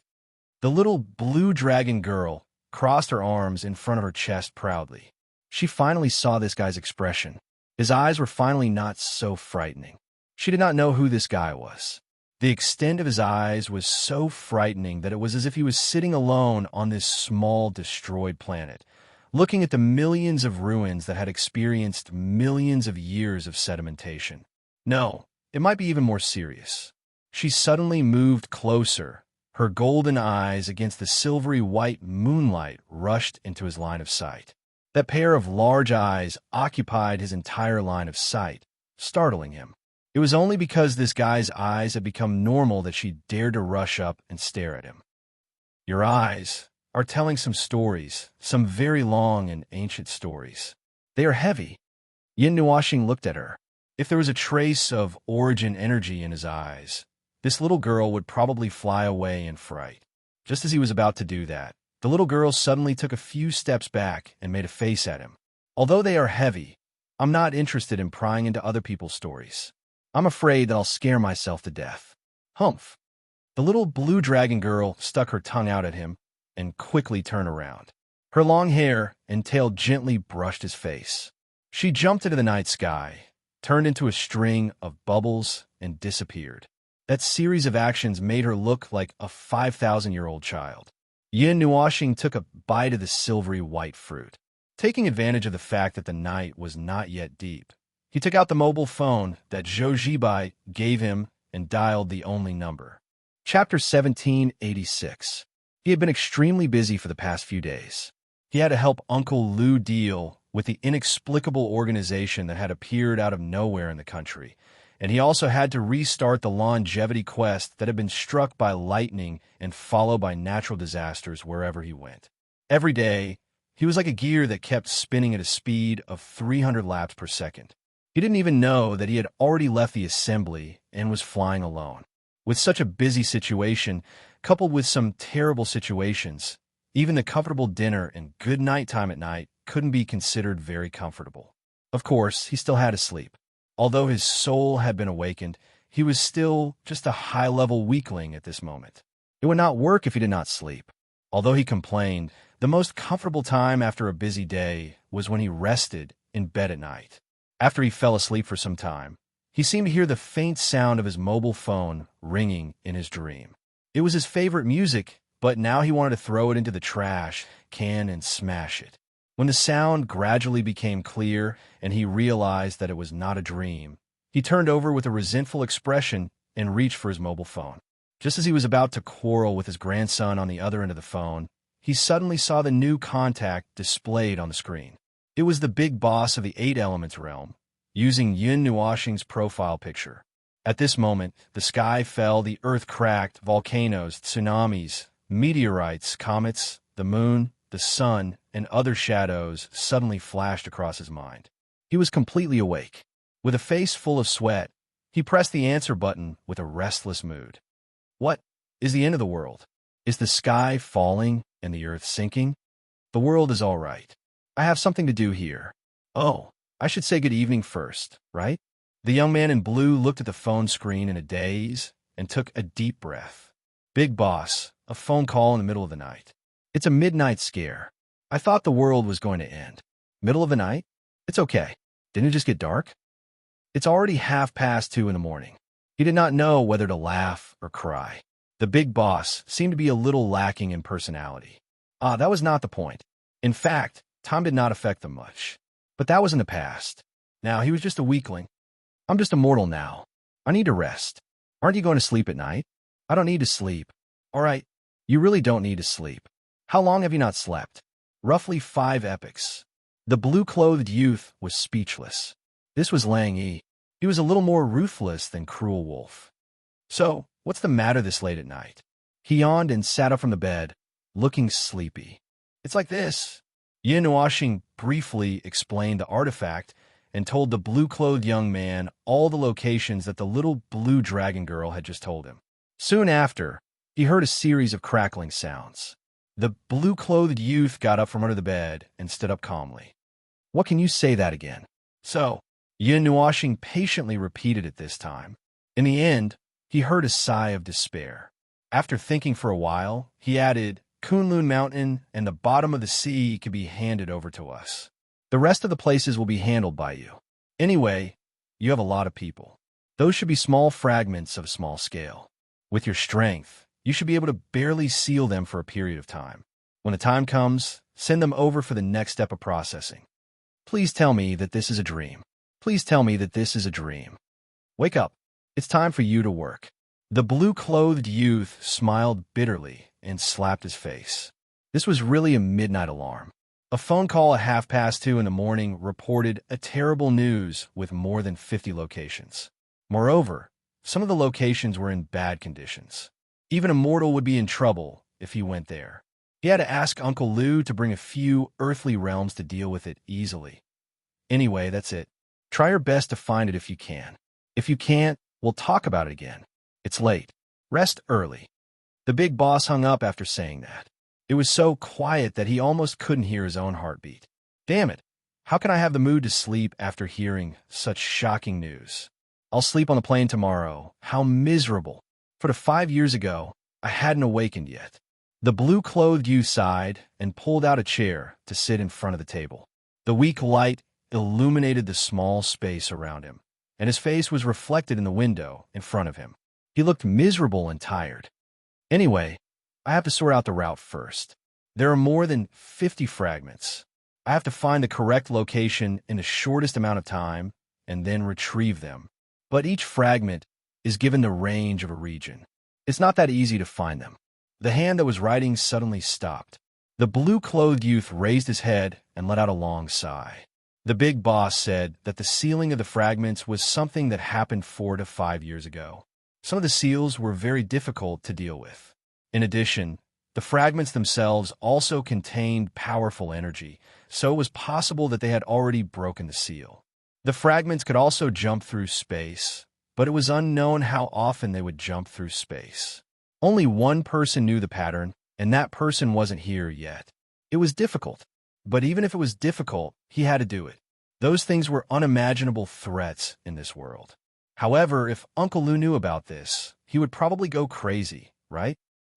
Speaker 1: The little blue dragon girl crossed her arms in front of her chest proudly. She finally saw this guy's expression. His eyes were finally not so frightening. She did not know who this guy was. The extent of his eyes was so frightening that it was as if he was sitting alone on this small, destroyed planet, looking at the millions of ruins that had experienced millions of years of sedimentation. No, it might be even more serious. She suddenly moved closer. Her golden eyes against the silvery white moonlight rushed into his line of sight. That pair of large eyes occupied his entire line of sight, startling him. It was only because this guy's eyes had become normal that she dared to rush up and stare at him. Your eyes are telling some stories, some very long and ancient stories. They are heavy. Nuoxing looked at her. If there was a trace of origin energy in his eyes, this little girl would probably fly away in fright. Just as he was about to do that, the little girl suddenly took a few steps back and made a face at him. Although they are heavy, I'm not interested in prying into other people's stories. I'm afraid that I'll scare myself to death. Humph. The little blue dragon girl stuck her tongue out at him and quickly turned around. Her long hair and tail gently brushed his face. She jumped into the night sky, turned into a string of bubbles, and disappeared. That series of actions made her look like a 5,000-year-old child. Nuoxing took a bite of the silvery white fruit. Taking advantage of the fact that the night was not yet deep, he took out the mobile phone that Zhou Zhibai gave him and dialed the only number. Chapter 1786. He had been extremely busy for the past few days. He had to help Uncle Lu deal with the inexplicable organization that had appeared out of nowhere in the country, and he also had to restart the longevity quest that had been struck by lightning and followed by natural disasters wherever he went. Every day, he was like a gear that kept spinning at a speed of 300 laps per second. He didn't even know that he had already left the assembly and was flying alone. With such a busy situation, coupled with some terrible situations, even the comfortable dinner and good night time at night couldn't be considered very comfortable. Of course, he still had to sleep. Although his soul had been awakened, he was still just a high-level weakling at this moment. It would not work if he did not sleep. Although he complained, the most comfortable time after a busy day was when he rested in bed at night. After he fell asleep for some time, he seemed to hear the faint sound of his mobile phone ringing in his dream. It was his favorite music, but now he wanted to throw it into the trash can and smash it. When the sound gradually became clear and he realized that it was not a dream, he turned over with a resentful expression and reached for his mobile phone. Just as he was about to quarrel with his grandson on the other end of the phone, he suddenly saw the new contact displayed on the screen. It was the big boss of the Eight Elements realm, using Yun Nuoxing's profile picture. At this moment, the sky fell, the earth cracked, volcanoes, tsunamis, meteorites, comets, the moon, the sun, and other shadows suddenly flashed across his mind. He was completely awake. With a face full of sweat, he pressed the answer button with a restless mood. What is the end of the world? Is the sky falling and the earth sinking? The world is all right. I have something to do here. Oh, I should say good evening first, right? The young man in blue looked at the phone screen in a daze and took a deep breath. Big boss, a phone call in the middle of the night. It's a midnight scare. I thought the world was going to end. Middle of the night? It's okay. Didn't it just get dark? It's already 2:30 in the morning. He did not know whether to laugh or cry. The big boss seemed to be a little lacking in personality. That was not the point. In fact, time did not affect them much. But that was in the past. Now he was just a weakling. I'm just a mortal now. I need to rest. Aren't you going to sleep at night? I don't need to sleep. All right, you really don't need to sleep. How long have you not slept? Roughly 5 epochs. The blue-clothed youth was speechless. This was Lang Yi. He was a little more ruthless than Cruel Wolf. So, what's the matter this late at night? He yawned and sat up from the bed, looking sleepy. It's like this. Yin Nuoxing briefly explained the artifact and told the blue-clothed young man all the locations that the little blue dragon girl had just told him. Soon after, he heard a series of crackling sounds. The blue-clothed youth got up from under the bed and stood up calmly. What can you say that again? So, Yin Nuoxing patiently repeated it this time. In the end, he heard a sigh of despair. After thinking for a while, he added, Kunlun Mountain and the bottom of the sea can be handed over to us. The rest of the places will be handled by you. Anyway, you have a lot of people. Those should be small fragments of small scale. With your strength, you should be able to barely seal them for a period of time. When the time comes, send them over for the next step of processing. Please tell me that this is a dream. Please tell me that this is a dream. Wake up. It's time for you to work. The blue-clothed youth smiled bitterly and slapped his face. This was really a midnight alarm. A phone call at 2:30 in the morning reported a terrible news with more than 50 locations. Moreover, some of the locations were in bad conditions. Even a mortal would be in trouble if he went there. He had to ask Uncle Lu to bring a few earthly realms to deal with it easily. Anyway, that's it. Try your best to find it if you can. If you can't, we'll talk about it again. It's late. Rest early. The big boss hung up after saying that. It was so quiet that he almost couldn't hear his own heartbeat. Damn it. How can I have the mood to sleep after hearing such shocking news? I'll sleep on the plane tomorrow. How miserable. For 5 years ago, I hadn't awakened yet. The blue-clothed youth sighed and pulled out a chair to sit in front of the table. The weak light illuminated the small space around him, and his face was reflected in the window in front of him. He looked miserable and tired. Anyway, I have to sort out the route first. There are more than 50 fragments. I have to find the correct location in the shortest amount of time and then retrieve them. But each fragment is given the range of a region. It's not that easy to find them. The hand that was writing suddenly stopped. The blue-clothed youth raised his head and let out a long sigh. The big boss said that the sealing of the fragments was something that happened 4 to 5 years ago. Some of the seals were very difficult to deal with. In addition, the fragments themselves also contained powerful energy, so it was possible that they had already broken the seal. The fragments could also jump through space, but it was unknown how often they would jump through space. Only one person knew the pattern, and that person wasn't here yet. It was difficult, but even if it was difficult, he had to do it. Those things were unimaginable threats in this world. However, if Uncle Lou knew about this, he would probably go crazy, right?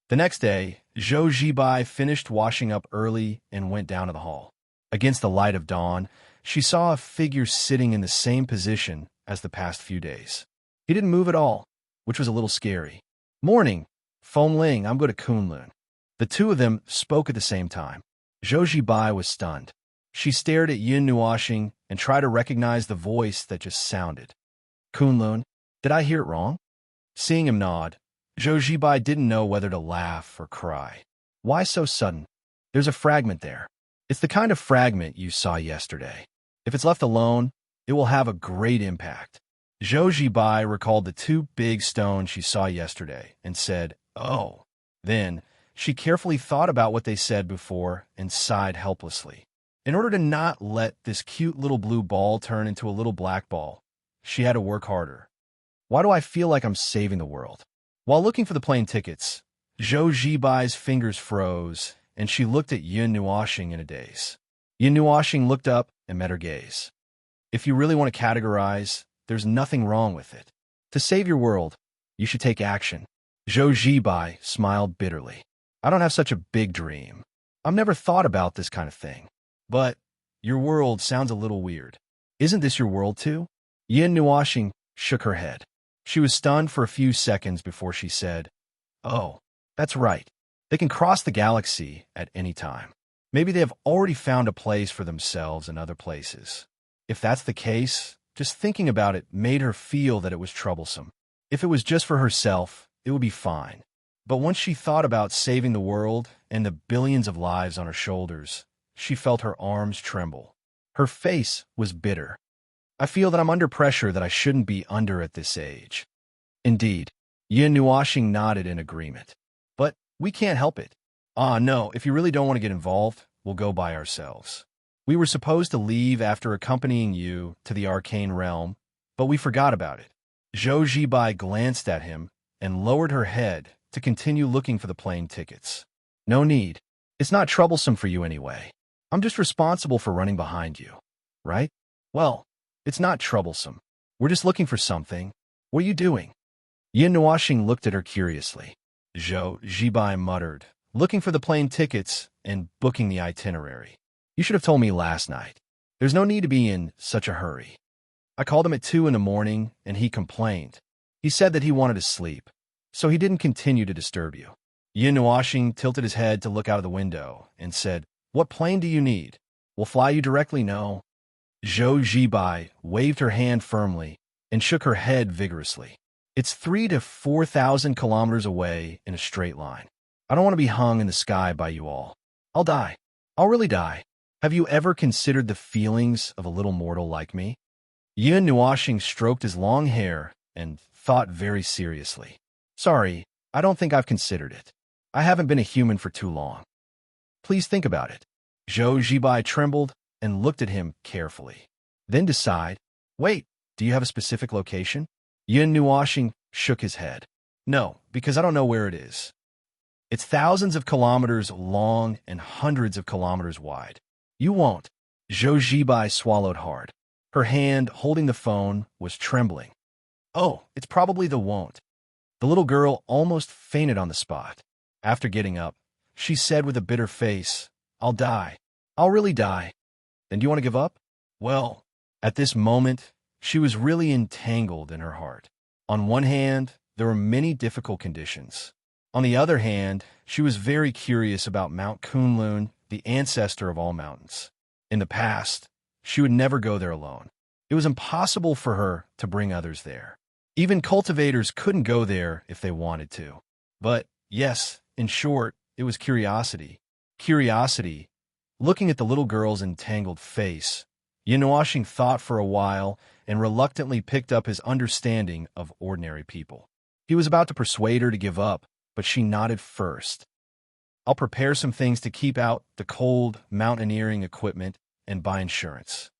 Speaker 1: The next day, Zhou Zibai finished washing up early and went down to the hall. Against the light of dawn, she saw a figure sitting in the same position as the past few days. He didn't move at all, which was a little scary. "Morning, Feng Ling, I'm going to Kunlun." The two of them spoke at the same time. Zhou Zibai was stunned. She stared at Yin Nuoxing and tried to recognize the voice that just sounded. "Kunlun, did I hear it wrong?" Seeing him nod, Zhou Zibai didn't know whether to laugh or cry. "Why so sudden? There's a fragment there. It's the kind of fragment you saw yesterday. If it's left alone, it will have a great impact." Zhou Zibai recalled the 2 big stones she saw yesterday and said, "Oh." Then, she carefully thought about what they said before and sighed helplessly. In order to not let this cute little blue ball turn into a little black ball, she had to work harder. Why do I feel like I'm saving the world? While looking for the plane tickets, Zhou Zibai's fingers froze, and she looked at Yin Nuoxing in a daze. Yin Nuoxing looked up and met her gaze. "If you really want to categorize, there's nothing wrong with it. To save your world, you should take action." Zhou Zibai smiled bitterly. "I don't have such a big dream. I've never thought about this kind of thing. But your world sounds a little weird. Isn't this your world too?" Yin Nuoxing shook her head. She was stunned for a few seconds before she said, "Oh, that's right. They can cross the galaxy at any time. Maybe they have already found a place for themselves in other places. If that's the case, just thinking about it made her feel that it was troublesome. If it was just for herself, it would be fine. But once she thought about saving the world and the billions of lives on her shoulders, she felt her arms tremble. Her face was bitter. "I feel that I'm under pressure that I shouldn't be under at this age." "Indeed." Yin Nuoxing nodded in agreement. "But we can't help it." "Ah, no, if you really don't want to get involved, we'll go by ourselves. We were supposed to leave after accompanying you to the arcane realm, but we forgot about it." Zhou Zibai glanced at him and lowered her head to continue looking for the plane tickets. "No need. It's not troublesome for you anyway. I'm just responsible for running behind you, right?" "Well, it's not troublesome. We're just looking for something. What are you doing?" Yin Nuoxing looked at her curiously. Zhou Zibai muttered, "Looking for the plane tickets and booking the itinerary. You should have told me last night. There's no need to be in such a hurry. I called him at 2 in the morning, and he complained. He said that he wanted to sleep, so he didn't continue to disturb you." Yin Nuoxing tilted his head to look out of the window and said, "What plane do you need? We'll fly you directly, no?" Zhou Zibai waved her hand firmly and shook her head vigorously. "It's 3,000 to 4,000 kilometers away in a straight line. I don't want to be hung in the sky by you all. I'll die. I'll really die. Have you ever considered the feelings of a little mortal like me?" Yin Nuoxing stroked his long hair and thought very seriously. "Sorry, I don't think I've considered it. I haven't been a human for too long. Please think about it." Zhou Zibai trembled and looked at him carefully. "Then decide. Wait, do you have a specific location?" Yin Nuoxing shook his head. "No, because I don't know where it is. It's thousands of kilometers long and hundreds of kilometers wide. You won't." Zhou Zibai swallowed hard. Her hand, holding the phone, was trembling. "Oh, it's probably the won't." The little girl almost fainted on the spot. After getting up, she said with a bitter face, "I'll die. I'll really die." "Then do you want to give up?" Well, at this moment, she was really entangled in her heart. On one hand, there were many difficult conditions. On the other hand, she was very curious about Mount Kunlun, the ancestor of all mountains. In the past, she would never go there alone. It was impossible for her to bring others there. Even cultivators couldn't go there if they wanted to. But, yes, in short, it was curiosity. Curiosity. Looking at the little girl's entangled face, Yinwashing thought for a while and reluctantly picked up his understanding of ordinary people. He was about to persuade her to give up, but she nodded first. I'll prepare some things to keep out the cold, mountaineering equipment, and buy insurance.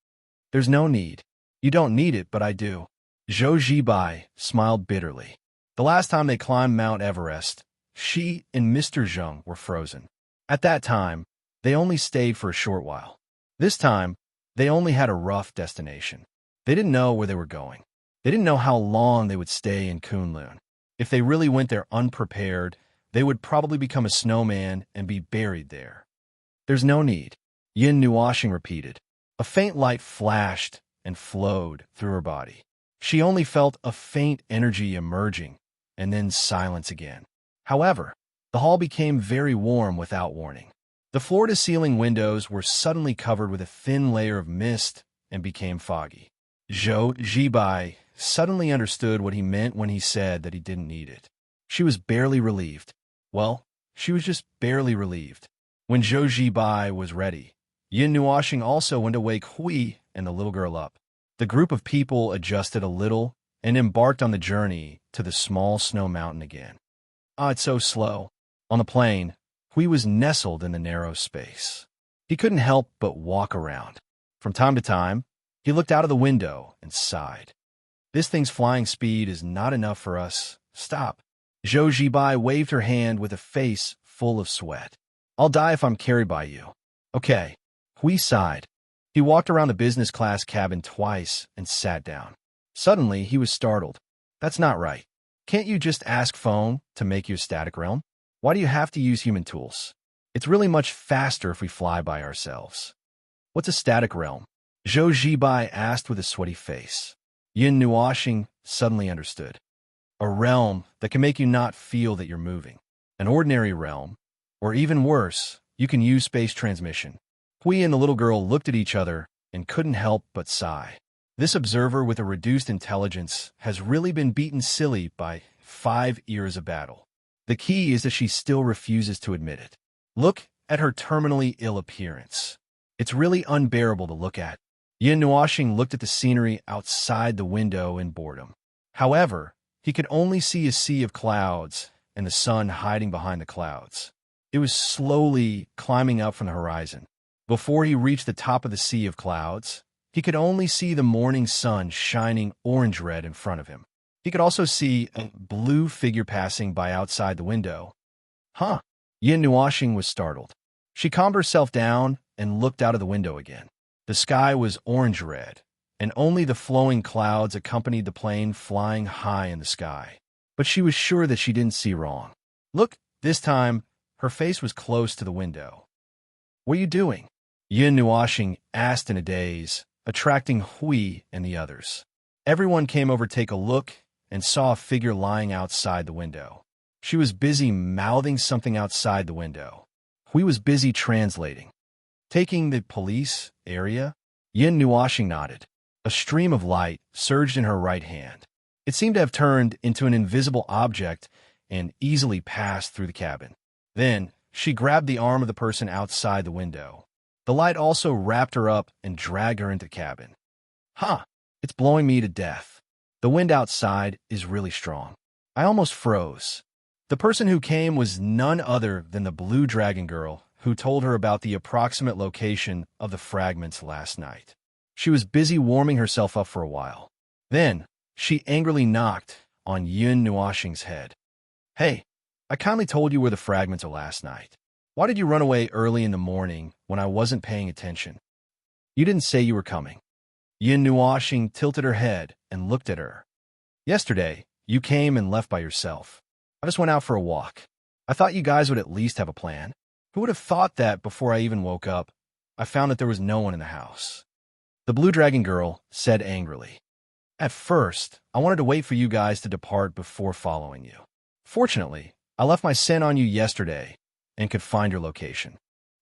Speaker 1: There's no need. You don't need it, but I do. Zhou Zibai smiled bitterly. The last time they climbed Mount Everest, she and Mr. Zheng were frozen. At that time, they only stayed for a short while. This time, they only had a rough destination. They didn't know where they were going. They didn't know how long they would stay in Kunlun. If they really went there unprepared, they would probably become a snowman and be buried there. There's no need, Yin Nuashing repeated. A faint light flashed and flowed through her body. She only felt a faint energy emerging, and then silence again. However, the hall became very warm without warning. The floor-to-ceiling windows were suddenly covered with a thin layer of mist and became foggy. Zhou Zibai suddenly understood what he meant when he said that he didn't need it. She was barely relieved. Well, she was just barely relieved. When Zhou Zibai was ready, Yin Nuashing also went to wake Hui and the little girl up. The group of people adjusted a little and embarked on the journey to the small snow mountain again. It's so slow. On the plain, Hui was nestled in the narrow space. He couldn't help but walk around. From time to time, he looked out of the window and sighed. This thing's flying speed is not enough for us. Stop. Zhou Zibai waved her hand with a face full of sweat. I'll die if I'm carried by you. Okay. Hui sighed. He walked around the business class cabin twice and sat down. Suddenly, he was startled. That's not right. Can't you just ask phone to make you a static realm? Why do you have to use human tools? It's really much faster if we fly by ourselves. What's a static realm? Zhou Zibai asked with a sweaty face. Yin Nuashing suddenly understood. A realm that can make you not feel that you're moving. An ordinary realm, or even worse, you can use space transmission. Hui and the little girl looked at each other and couldn't help but sigh. This observer with a reduced intelligence has really been beaten silly by 5 years of battle. The key is that she still refuses to admit it. Look at her terminally ill appearance. It's really unbearable to look at. Yin Nuashing looked at the scenery outside the window in boredom. However, he could only see a sea of clouds and the sun hiding behind the clouds. It was slowly climbing up from the horizon. Before he reached the top of the sea of clouds, he could only see the morning sun shining orange-red in front of him. He could also see a blue figure passing by outside the window. Huh? Yin Nuashing was startled. She calmed herself down and looked out of the window again. The sky was orange-red, and only the flowing clouds accompanied the plane flying high in the sky. But she was sure that she didn't see wrong. Look, this time, her face was close to the window. What are you doing? Yin Nuashing asked in a daze, attracting Hui and the others. Everyone came over to take a look and saw a figure lying outside the window. She was busy mouthing something outside the window. Hui was busy translating. Taking the police area? Yin Nuashing nodded. A stream of light surged in her right hand. It seemed to have turned into an invisible object and easily passed through the cabin. Then, she grabbed the arm of the person outside the window. The light also wrapped her up and dragged her into the cabin. It's blowing me to death. The wind outside is really strong. I almost froze. The person who came was none other than the Blue Dragon Girl, who told her about the approximate location of the fragments last night. She was busy warming herself up for a while. Then, she angrily knocked on Yin Nuashing's head. Hey, I kindly told you where the fragments are last night. Why did you run away early in the morning when I wasn't paying attention? You didn't say you were coming. Yin Nuashing tilted her head and looked at her. Yesterday, you came and left by yourself. I just went out for a walk. I thought you guys would at least have a plan. Who would have thought that before I even woke up, I found that there was no one in the house? The Blue Dragon Girl said angrily. At first, I wanted to wait for you guys to depart before following you. Fortunately, I left my scent on you yesterday and could find your location.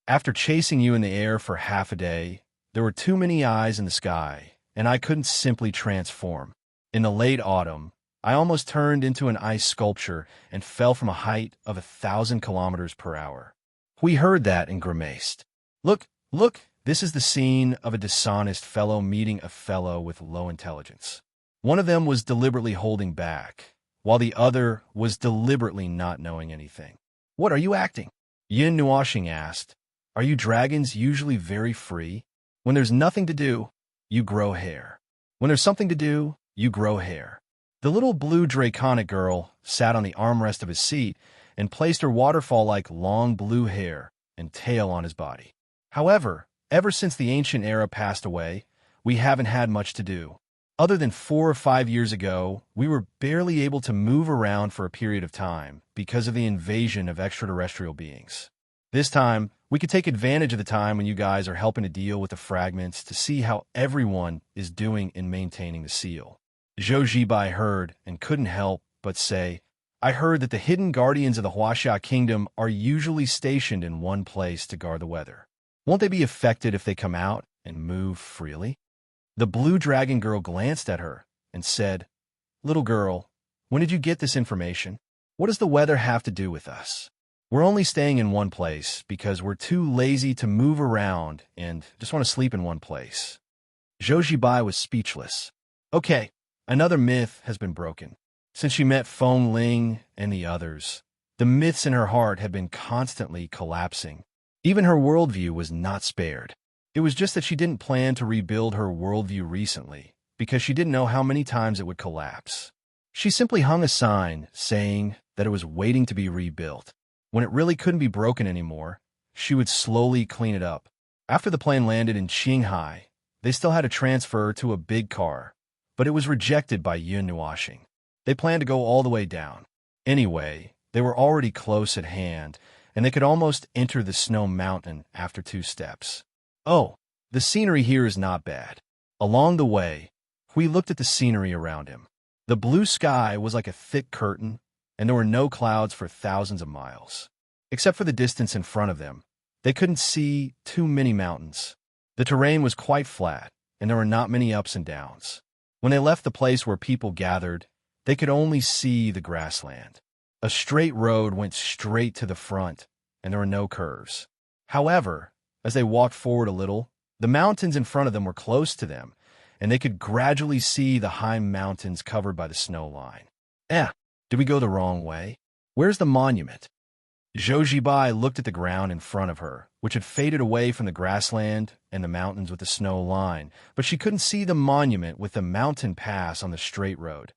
Speaker 1: After chasing you in the air for half a day, There were too many eyes in the sky, and I couldn't simply transform. In the late autumn, I almost turned into an ice sculpture and fell from a height of 1,000 kilometers per hour. We heard that and grimaced. Look, look, this is the scene of a dishonest fellow meeting a fellow with low intelligence. One of them was deliberately holding back, while the other was deliberately not knowing anything. What are you acting? Yin Nuashing asked. Are you dragons usually very free? When there's nothing to do, you grow hair. When there's something to do, you grow hair. The little blue draconic girl sat on the armrest of his seat and placed her waterfall-like long blue hair and tail on his body. However, ever since the ancient era passed away, we haven't had much to do. Other than 4 or 5 years ago, we were barely able to move around for a period of time because of the invasion of extraterrestrial beings. This time, we could take advantage of the time when you guys are helping to deal with the fragments to see how everyone is doing in maintaining the seal. Zhou Zibai heard and couldn't help but say, I heard that the hidden guardians of the Huaxia kingdom are usually stationed in one place to guard the weather. Won't they be affected if they come out and move freely? The blue dragon girl glanced at her and said, Little girl, when did you get this information? What does the weather have to do with us? We're only staying in one place because we're too lazy to move around and just want to sleep in one place. Zhou Zibai was speechless. Okay, another myth has been broken. Since she met Feng Ling and the others, the myths in her heart had been constantly collapsing. Even her worldview was not spared. It was just that she didn't plan to rebuild her worldview recently because she didn't know how many times it would collapse. She simply hung a sign saying that it was waiting to be rebuilt. When it really couldn't be broken anymore, she would slowly clean it up. After the plane landed in Qinghai, they still had to transfer to a big car, but it was rejected by Yun Nuashing. They planned to go all the way down. Anyway, they were already close at hand, and they could almost enter the snow mountain after 2 steps. Oh, the scenery here is not bad. Along the way, Hui looked at the scenery around him. The blue sky was like a thick curtain, and there were no clouds for thousands of miles. Except for the distance in front of them, they couldn't see too many mountains. The terrain was quite flat, and there were not many ups and downs. When they left the place where people gathered, they could only see the grassland. A straight road went straight to the front, and there were no curves. However, as they walked forward a little, the mountains in front of them were close to them, and they could gradually see the high mountains covered by the snow line. Did we go the wrong way? Where's the monument? Zhou Zibai looked at the ground in front of her, which had faded away from the grassland and the mountains with the snow line, but she couldn't see the monument with the mountain pass on the straight road.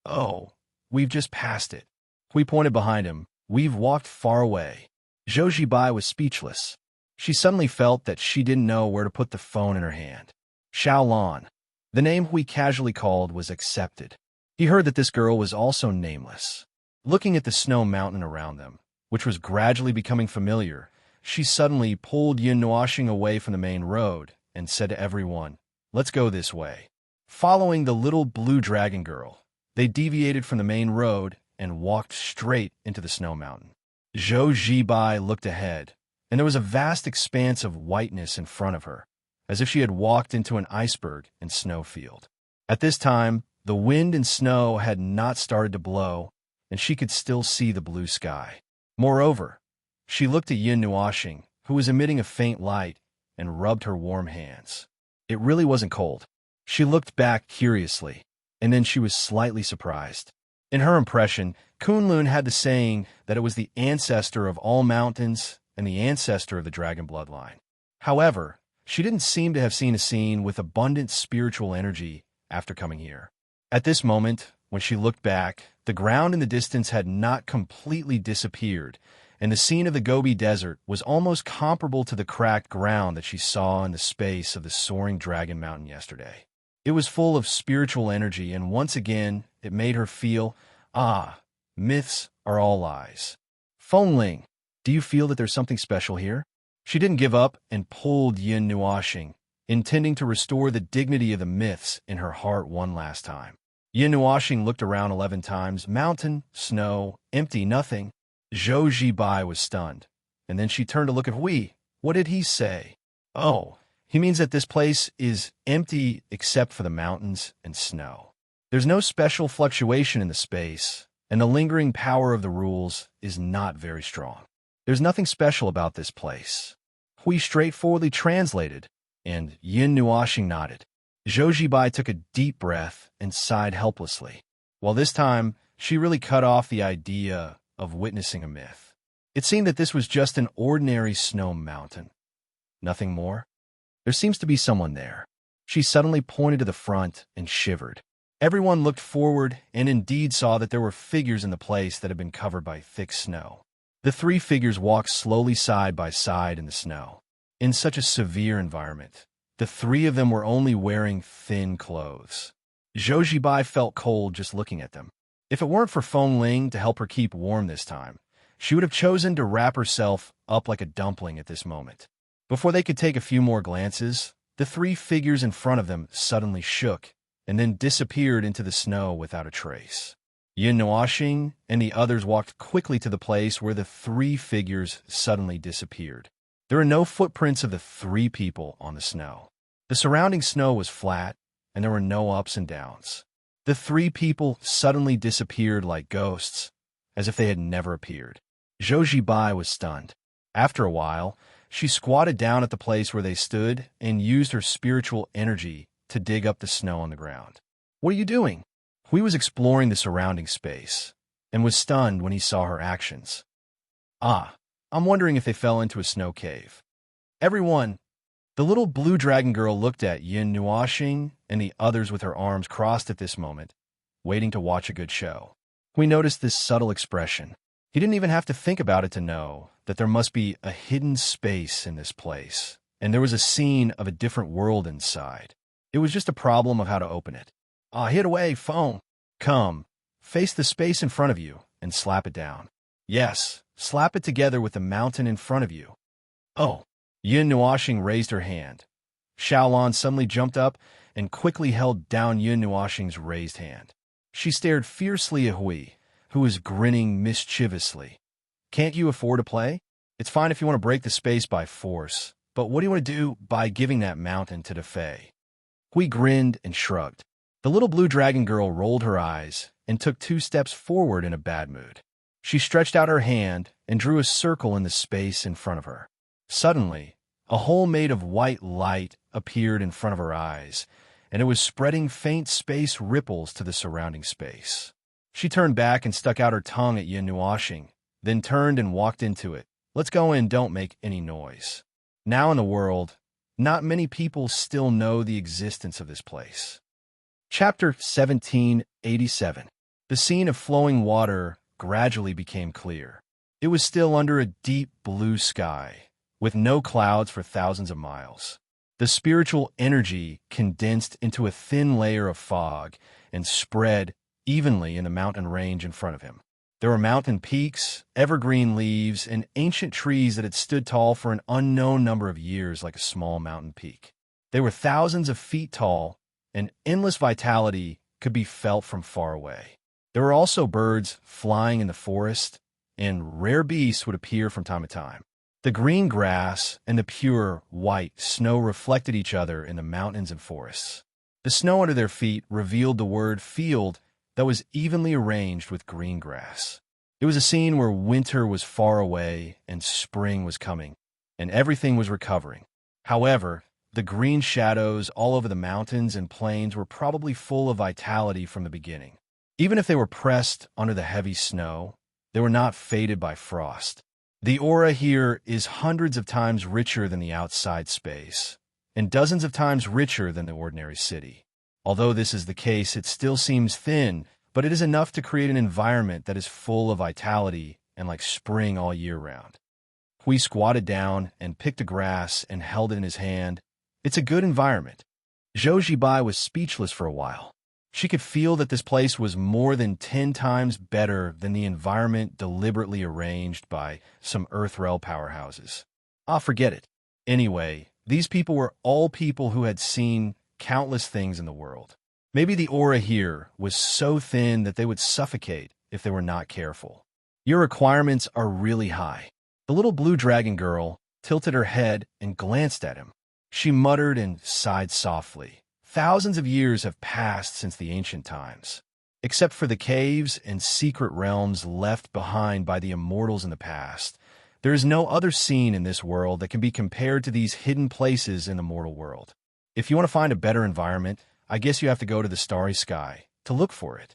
Speaker 1: Oh, we've just passed it. Hui pointed behind him. We've walked far away. Zhou Zibai was speechless. She suddenly felt that she didn't know where to put the phone in her hand. Xiaolan, the name Hui casually called, was accepted. He heard that this girl was also nameless. Looking at the snow mountain around them, which was gradually becoming familiar, she suddenly pulled Yin Nuashing away from the main road and said to everyone, Let's go this way. Following the little blue dragon girl, they deviated from the main road and walked straight into the snow mountain. Zhou Zibai looked ahead, and there was a vast expanse of whiteness in front of her, as if she had walked into an iceberg and snowfield. At this time, the wind and snow had not started to blow, and she could still see the blue sky. Moreover, she looked at Yin Nuashing, who was emitting a faint light, and rubbed her warm hands. It really wasn't cold. She looked back curiously, and then she was slightly surprised. In her impression, Kunlun had the saying that it was the ancestor of all mountains and the ancestor of the dragon bloodline. However, she didn't seem to have seen a scene with abundant spiritual energy after coming here. At this moment, when she looked back, the ground in the distance had not completely disappeared, and the scene of the Gobi Desert was almost comparable to the cracked ground that she saw in the space of the soaring dragon mountain yesterday. It was full of spiritual energy, and once again, it made her feel, myths are all lies. Feng Ling, do you feel that there's something special here? She didn't give up and pulled Yin Nuashing, intending to restore the dignity of the myths in her heart one last time. Yin Nuashing looked around 11 times. Mountain, snow, empty, nothing. Zhou Zibai was stunned, and then she turned to look at Hui. What did he say? Oh, He means that this place is empty except for the mountains and snow. There's no special fluctuation in the space, and the lingering power of the rules is not very strong. There's nothing special about this place. Hui straightforwardly translated, and Yin Nuashing nodded. Zhou Zibai took a deep breath and sighed helplessly. While this time, she really cut off the idea of witnessing a myth. It seemed that this was just an ordinary snow mountain. Nothing more. There seems to be someone there. She suddenly pointed to the front and shivered. Everyone looked forward and indeed saw that there were figures in the place that had been covered by thick snow. The three figures walked slowly side by side in the snow. In such a severe environment, the three of them were only wearing thin clothes. Zhou Zibai felt cold just looking at them. If it weren't for Feng Ling to help her keep warm this time, she would have chosen to wrap herself up like a dumpling at this moment. Before they could take a few more glances, the three figures in front of them suddenly shook and then disappeared into the snow without a trace. Yin Nuashing and the others walked quickly to the place where the three figures suddenly disappeared. There were no footprints of the three people on the snow. The surrounding snow was flat, and there were no ups and downs. The three people suddenly disappeared like ghosts, as if they had never appeared. Zhou Zibai was stunned. After a while, she squatted down at the place where they stood and used her spiritual energy to dig up the snow on the ground. "What are you doing?" Hui was exploring the surrounding space and was stunned when he saw her actions. I'm wondering if they fell into a snow cave." Everyone, the little blue dragon girl looked at Yin Nuashing and the others with her arms crossed at this moment, waiting to watch a good show. Hui noticed this subtle expression. He didn't even have to think about it to know that there must be a hidden space in this place, and there was a scene of a different world inside. It was just a problem of how to open it. Hit away, phone. Come, face the space in front of you and slap it down. Yes, slap it together with the mountain in front of you. Oh, Yin Nuashing raised her hand. Xiaolan suddenly jumped up and quickly held down Yin Nuashing's raised hand. She stared fiercely at Hui, who was grinning mischievously. "Can't you afford to play? It's fine if you want to break the space by force, but what do you want to do by giving that mountain to Defei?" Hui grinned and shrugged. The little blue dragon girl rolled her eyes and took 2 steps forward in a bad mood. She stretched out her hand and drew a circle in the space in front of her. Suddenly, a hole made of white light appeared in front of her eyes, and it was spreading faint space ripples to the surrounding space. She turned back and stuck out her tongue at Yin Nuashing, then turned and walked into it. "Let's go in, don't make any noise." Now in the world, not many people still know the existence of this place. Chapter 1787. The scene of flowing water gradually became clear. It was still under a deep blue sky, with no clouds for thousands of miles. The spiritual energy condensed into a thin layer of fog and spread evenly in the mountain range in front of him. There were mountain peaks, evergreen leaves, and ancient trees that had stood tall for an unknown number of years like a small mountain peak. They were thousands of feet tall, and endless vitality could be felt from far away. There were also birds flying in the forest, and rare beasts would appear from time to time. The green grass and the pure, white snow reflected each other in the mountains and forests. The snow under their feet revealed the word field that was evenly arranged with green grass. It was a scene where winter was far away and spring was coming, and everything was recovering. However, the green shadows all over the mountains and plains were probably full of vitality from the beginning. Even if they were pressed under the heavy snow, they were not faded by frost. The aura here is hundreds of times richer than the outside space, and dozens of times richer than the ordinary city. Although this is the case, it still seems thin, but it is enough to create an environment that is full of vitality and like spring all year round. Hui squatted down and picked a grass and held it in his hand. It's a good environment. Zhou Zibai was speechless for a while. She could feel that this place was more than 10 times better than the environment deliberately arranged by some Earthrealm powerhouses. Forget it. Anyway, these people were all people who had seen countless things in the world. Maybe the aura here was so thin that they would suffocate if they were not careful. "Your requirements are really high." The little blue dragon girl tilted her head and glanced at him. She muttered and sighed softly. Thousands of years have passed since the ancient times. Except for the caves and secret realms left behind by the immortals in the past, there is no other scene in this world that can be compared to these hidden places in the mortal world. If you want to find a better environment, I guess you have to go to the starry sky to look for it.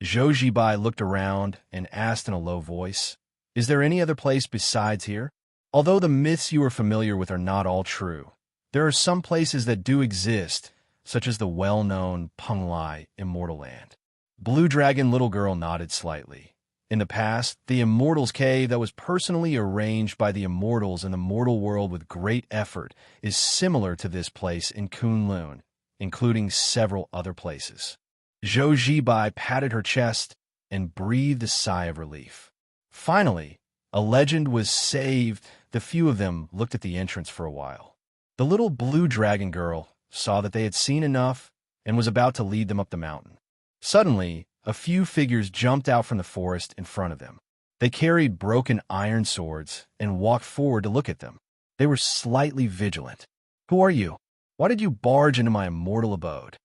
Speaker 1: Zhou Zibai looked around and asked in a low voice, "Is there any other place besides here? Although the myths you are familiar with are not all true, there are some places that do exist, such as the well-known Penglai Immortal Land." Blue Dragon Little Girl nodded slightly. In the past, the Immortals Cave that was personally arranged by the Immortals in the mortal world with great effort is similar to this place in Kunlun, including several other places. Zhou Zibai patted her chest and breathed a sigh of relief. Finally, a legend was saved. The few of them looked at the entrance for a while. The little blue dragon girl saw that they had seen enough and was about to lead them up the mountain. Suddenly, a few figures jumped out from the forest in front of them. They carried broken iron swords and walked forward to look at them. They were slightly vigilant. "Who are you? Why did you barge into my immortal abode?"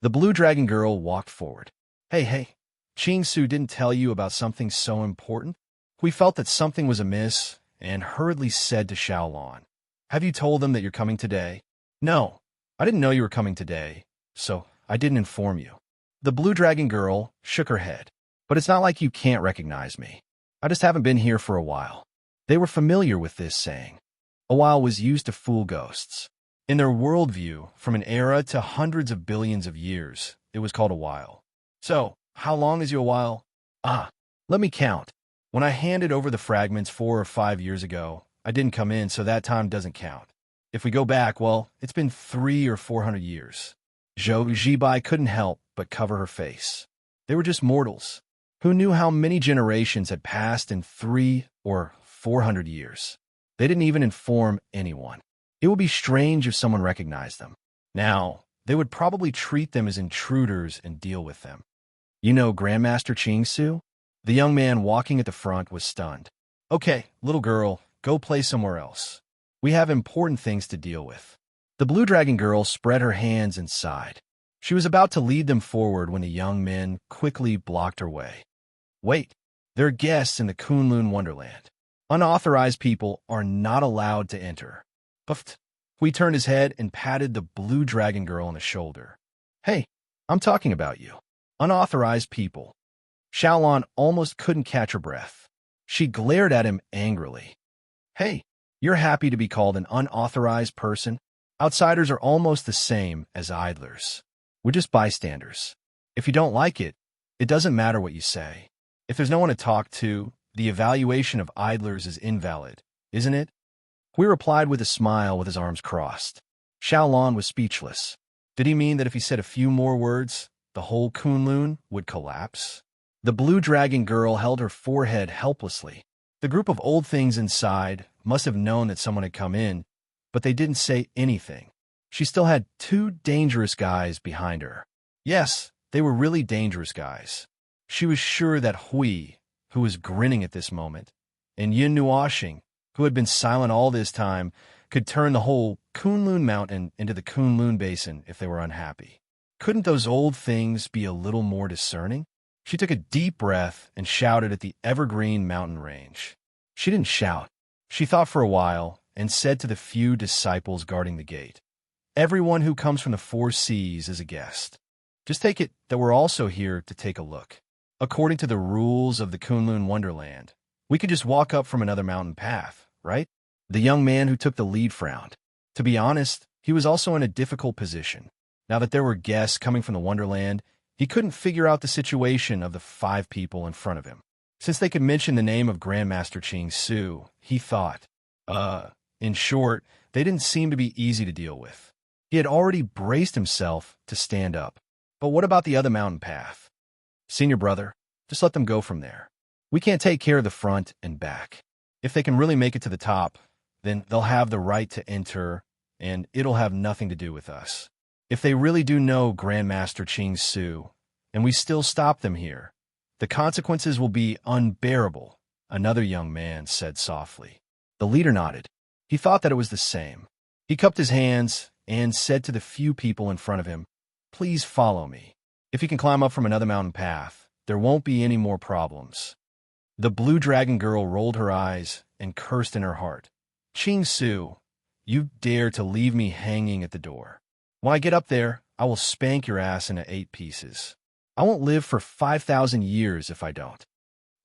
Speaker 1: The blue dragon girl walked forward. Hey, Qing Su didn't tell you about something so important?" We felt that something was amiss and hurriedly said to Xiaolon, "Have you told them that you're coming today?" "No, I didn't know you were coming today, so I didn't inform you." The blue dragon girl shook her head. "But it's not like you can't recognize me. I just haven't been here for a while." They were familiar with this saying. A while was used to fool ghosts. In their worldview, from an era to hundreds of billions of years, it was called a while. "So, how long is you a while?" Let me count. When I handed over the fragments 4 or 5 years ago, I didn't come in, so that time doesn't count. If we go back, well, it's been 300 or 400 years. Zhou Zibai couldn't help but cover her face. They were just mortals. Who knew how many generations had passed in 300 or 400 years? They didn't even inform anyone. It would be strange if someone recognized them. Now, they would probably treat them as intruders and deal with them. "You know Grandmaster Qing Su?" The young man walking at the front was stunned. "Okay, little girl, go play somewhere else. We have important things to deal with." The blue dragon girl spread her hands and sighed. She was about to lead them forward when the young men quickly blocked her way. "Wait, there are guests in the Kunlun Wonderland. Unauthorized people are not allowed to enter." Puffed. Hui turned his head and patted the blue dragon girl on the shoulder. "Hey, I'm talking about you. Unauthorized people." Xiaolon almost couldn't catch her breath. She glared at him angrily. "Hey, you're happy to be called an unauthorized person? Outsiders are almost the same as idlers. We're just bystanders. If you don't like it, it doesn't matter what you say. If there's no one to talk to, the evaluation of idlers is invalid, isn't it?" Hui replied with a smile with his arms crossed. Xiaolon was speechless. Did he mean that if he said a few more words, the whole Kunlun would collapse? The blue dragon girl held her forehead helplessly. The group of old things inside must have known that someone had come in, but they didn't say anything. She still had 2 dangerous guys behind her. Yes, they were really dangerous guys. She was sure that Hui, who was grinning at this moment, and Yin Nuoxing, who had been silent all this time, could turn the whole Kunlun Mountain into the Kunlun Basin if they were unhappy. Couldn't those old things be a little more discerning? She took a deep breath and shouted at the evergreen mountain range. She didn't shout. She thought for a while and said to the few disciples guarding the gate, "Everyone who comes from the 4 seas is a guest. Just take it that we're also here to take a look. According to the rules of the Kunlun Wonderland, we could just walk up from another mountain path, right?" The young man who took the lead frowned. To be honest, he was also in a difficult position. Now that there were guests coming from the Wonderland, he couldn't figure out the situation of the 5 people in front of him. Since they could mention the name of Grandmaster Qing Su, he thought, in short, they didn't seem to be easy to deal with. He had already braced himself to stand up. But what about the other mountain path? "Senior brother, just let them go from there. We can't take care of the front and back. If they can really make it to the top, then they'll have the right to enter, and it'll have nothing to do with us. If they really do know Grandmaster Qing Su, and we still stop them here, the consequences will be unbearable," another young man said softly. The leader nodded. He thought that it was the same. He cupped his hands and said to the few people in front of him, "Please follow me. If you can climb up from another mountain path, there won't be any more problems." The blue dragon girl rolled her eyes and cursed in her heart. "Ching Su, you dare to leave me hanging at the door. When I get up there, I will spank your ass into 8 pieces. I won't live for 5,000 years if I don't."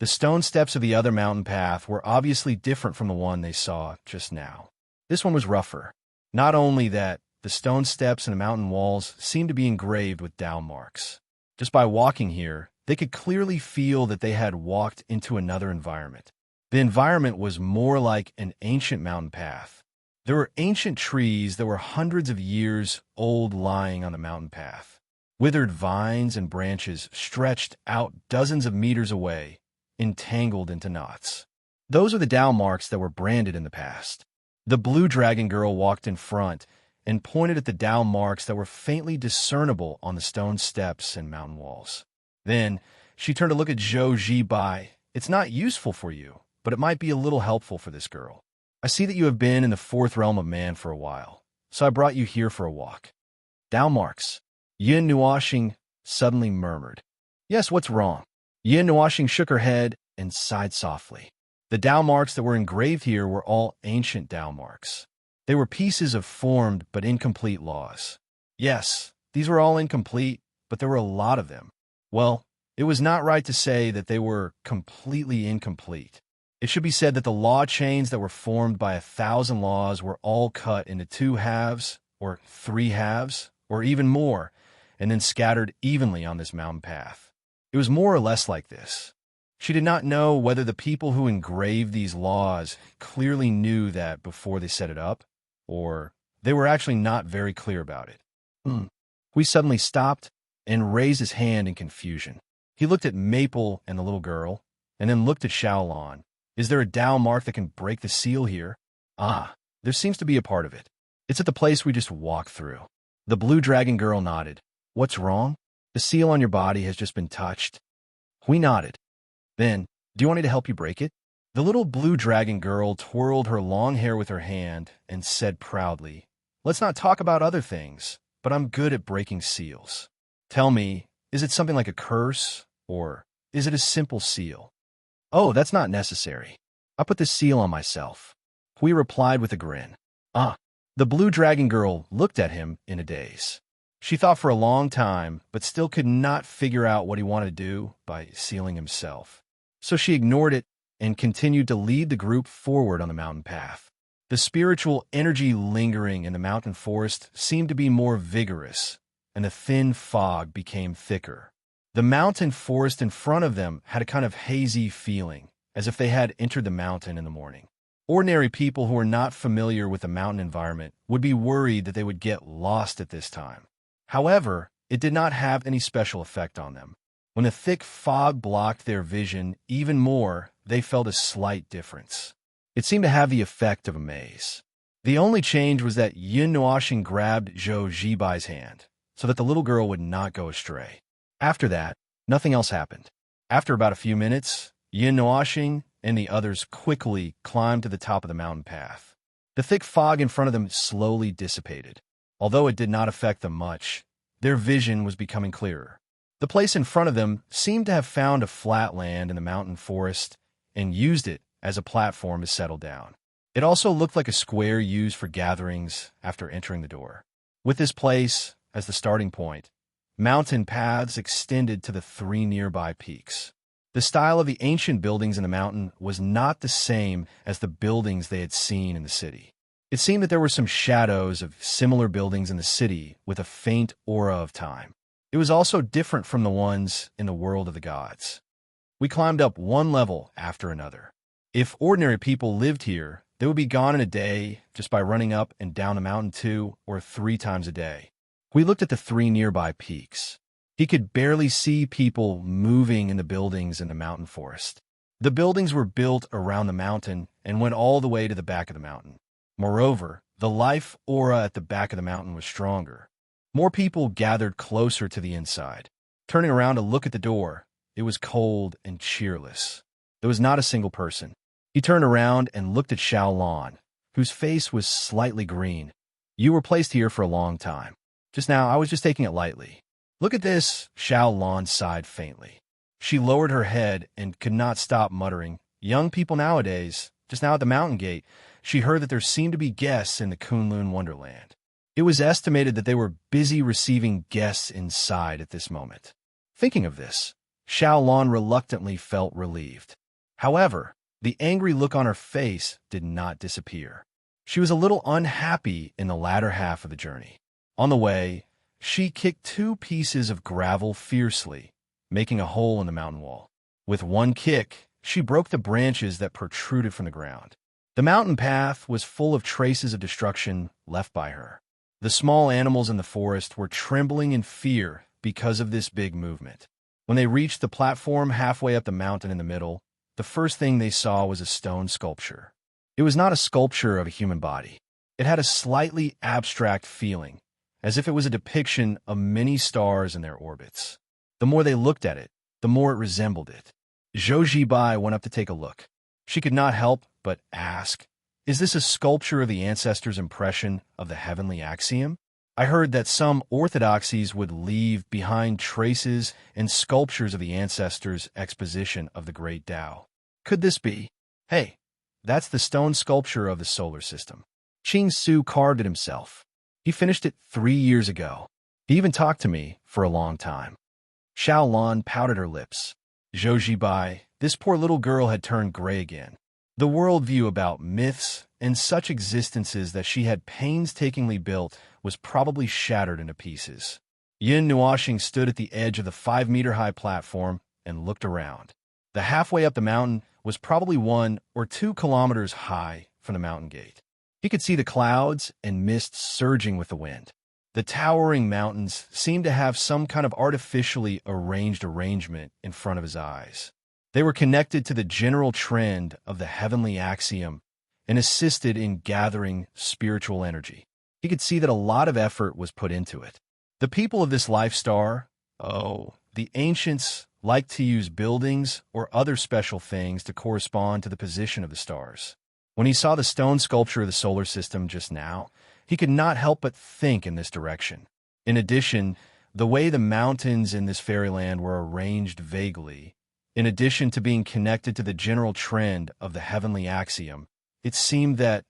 Speaker 1: The stone steps of the other mountain path were obviously different from the one they saw just now. This one was rougher. Not only that, the stone steps and the mountain walls seemed to be engraved with down marks. Just by walking here, they could clearly feel that they had walked into another environment. The environment was more like an ancient mountain path. There were ancient trees that were hundreds of years old lying on the mountain path. Withered vines and branches stretched out dozens of meters away, entangled into knots. Those were the down marks that were branded in the past. The blue dragon girl walked in front and pointed at the down marks that were faintly discernible on the stone steps and mountain walls. Then she turned to look at Zhou Zibai. "It's not useful for you, but it might be a little helpful for this girl. I see that you have been in the 4th realm of man for a while, so I brought you here for a walk." "Down marks," Yin Nuoxing suddenly murmured. "Yes, what's wrong?" Yin Nuoxing shook her head and sighed softly. The down marks that were engraved here were all ancient down marks. They were pieces of formed but incomplete laws. Yes, these were all incomplete, but there were a lot of them. Well, it was not right to say that they were completely incomplete. It should be said that the law chains that were formed by 1,000 laws were all cut into 2 halves, or 3 halves, or even more, and then scattered evenly on this mountain path. It was more or less like this. She did not know whether the people who engraved these laws clearly knew that before they set it up, or they were actually not very clear about it. Hui suddenly stopped and raised his hand in confusion. He looked at Maple and the little girl, and then looked at Xiaolon. "Is there a down mark that can break the seal here?" "Ah, there seems to be a part of it. It's at the place we just walked through." The blue dragon girl nodded. "What's wrong?" "The seal on your body has just been touched." Hui nodded. "Then, do you want me to help you break it?" The little blue dragon girl twirled her long hair with her hand and said proudly, "Let's not talk about other things, but I'm good at breaking seals. Tell me, is it something like a curse, or is it a simple seal?" "Oh, that's not necessary. I put this seal on myself," Hui replied with a grin. "Ah." The blue dragon girl looked at him in a daze. She thought for a long time, but still could not figure out what he wanted to do by sealing himself. So she ignored it and continued to lead the group forward on the mountain path. The spiritual energy lingering in the mountain forest seemed to be more vigorous, and the thin fog became thicker. The mountain forest in front of them had a kind of hazy feeling, as if they had entered the mountain in the morning. Ordinary people who were not familiar with the mountain environment would be worried that they would get lost at this time. However, it did not have any special effect on them. When the thick fog blocked their vision even more, they felt a slight difference. It seemed to have the effect of a maze. The only change was that Yin Nuoxing grabbed Zhou Zibai's hand, so that the little girl would not go astray. After that, nothing else happened. After about a few minutes, Yin Nuoxing and the others quickly climbed to the top of the mountain path. The thick fog in front of them slowly dissipated. Although it did not affect them much, their vision was becoming clearer. The place in front of them seemed to have found a flat land in the mountain forest and used it as a platform to settle down. It also looked like a square used for gatherings after entering the door. With this place as the starting point, mountain paths extended to the 3 nearby peaks. The style of the ancient buildings in the mountain was not the same as the buildings they had seen in the city. It seemed that there were some shadows of similar buildings in the city with a faint aura of time. It was also different from the ones in the world of the gods. We climbed up one level after another. If ordinary people lived here, they would be gone in a day just by running up and down the mountain 2 or 3 times a day. We looked at the 3 nearby peaks. He could barely see people moving in the buildings in the mountain forest. The buildings were built around the mountain and went all the way to the back of the mountain. Moreover, the life aura at the back of the mountain was stronger. More people gathered closer to the inside. Turning around to look at the door, it was cold and cheerless. There was not a single person. He turned around and looked at Xiaolon, whose face was slightly green. You were placed here for a long time. Just now, I was just taking it lightly. Look at this, Xiao Lan sighed faintly. She lowered her head and could not stop muttering, young people nowadays. Just now at the mountain gate, she heard that there seemed to be guests in the Kunlun Wonderland. It was estimated that they were busy receiving guests inside at this moment. Thinking of this, Xiao Lan reluctantly felt relieved. However, the angry look on her face did not disappear. She was a little unhappy in the latter half of the journey. On the way, she kicked 2 pieces of gravel fiercely, making a hole in the mountain wall. With one kick, she broke the branches that protruded from the ground. The mountain path was full of traces of destruction left by her. The small animals in the forest were trembling in fear because of this big movement. When they reached the platform halfway up the mountain in the middle, the first thing they saw was a stone sculpture. It was not a sculpture of a human body. It had a slightly abstract feeling, as if it was a depiction of many stars in their orbits. The more they looked at it, the more it resembled it. Zhou Zibai went up to take a look. She could not help but ask, "Is this a sculpture of the ancestors' impression of the heavenly axiom? I heard that some orthodoxies would leave behind traces and sculptures of the ancestors' exposition of the great Tao. Could this be? Hey, that's the stone sculpture of the solar system. Qing Su carved it himself. He finished it 3 years ago. He even talked to me for a long time." Xiao Lan pouted her lips. Zhou Zibai, this poor little girl had turned gray again. The worldview about myths and such existences that she had painstakingly built was probably shattered into pieces. Yin Nuoxing stood at the edge of the 5-meter-high platform and looked around. The halfway up the mountain was probably 1 or 2 kilometers high from the mountain gate. He could see the clouds and mist surging with the wind. The towering mountains seemed to have some kind of artificially arranged arrangement in front of his eyes. They were connected to the general trend of the heavenly axiom and assisted in gathering spiritual energy. He could see that a lot of effort was put into it. The people of this life star, the ancients, liked to use buildings or other special things to correspond to the position of the stars. When he saw the stone sculpture of the solar system just now, he could not help but think in this direction. In addition, the way the mountains in this fairyland were arranged vaguely, in addition to being connected to the general trend of the heavenly axiom, it seemed that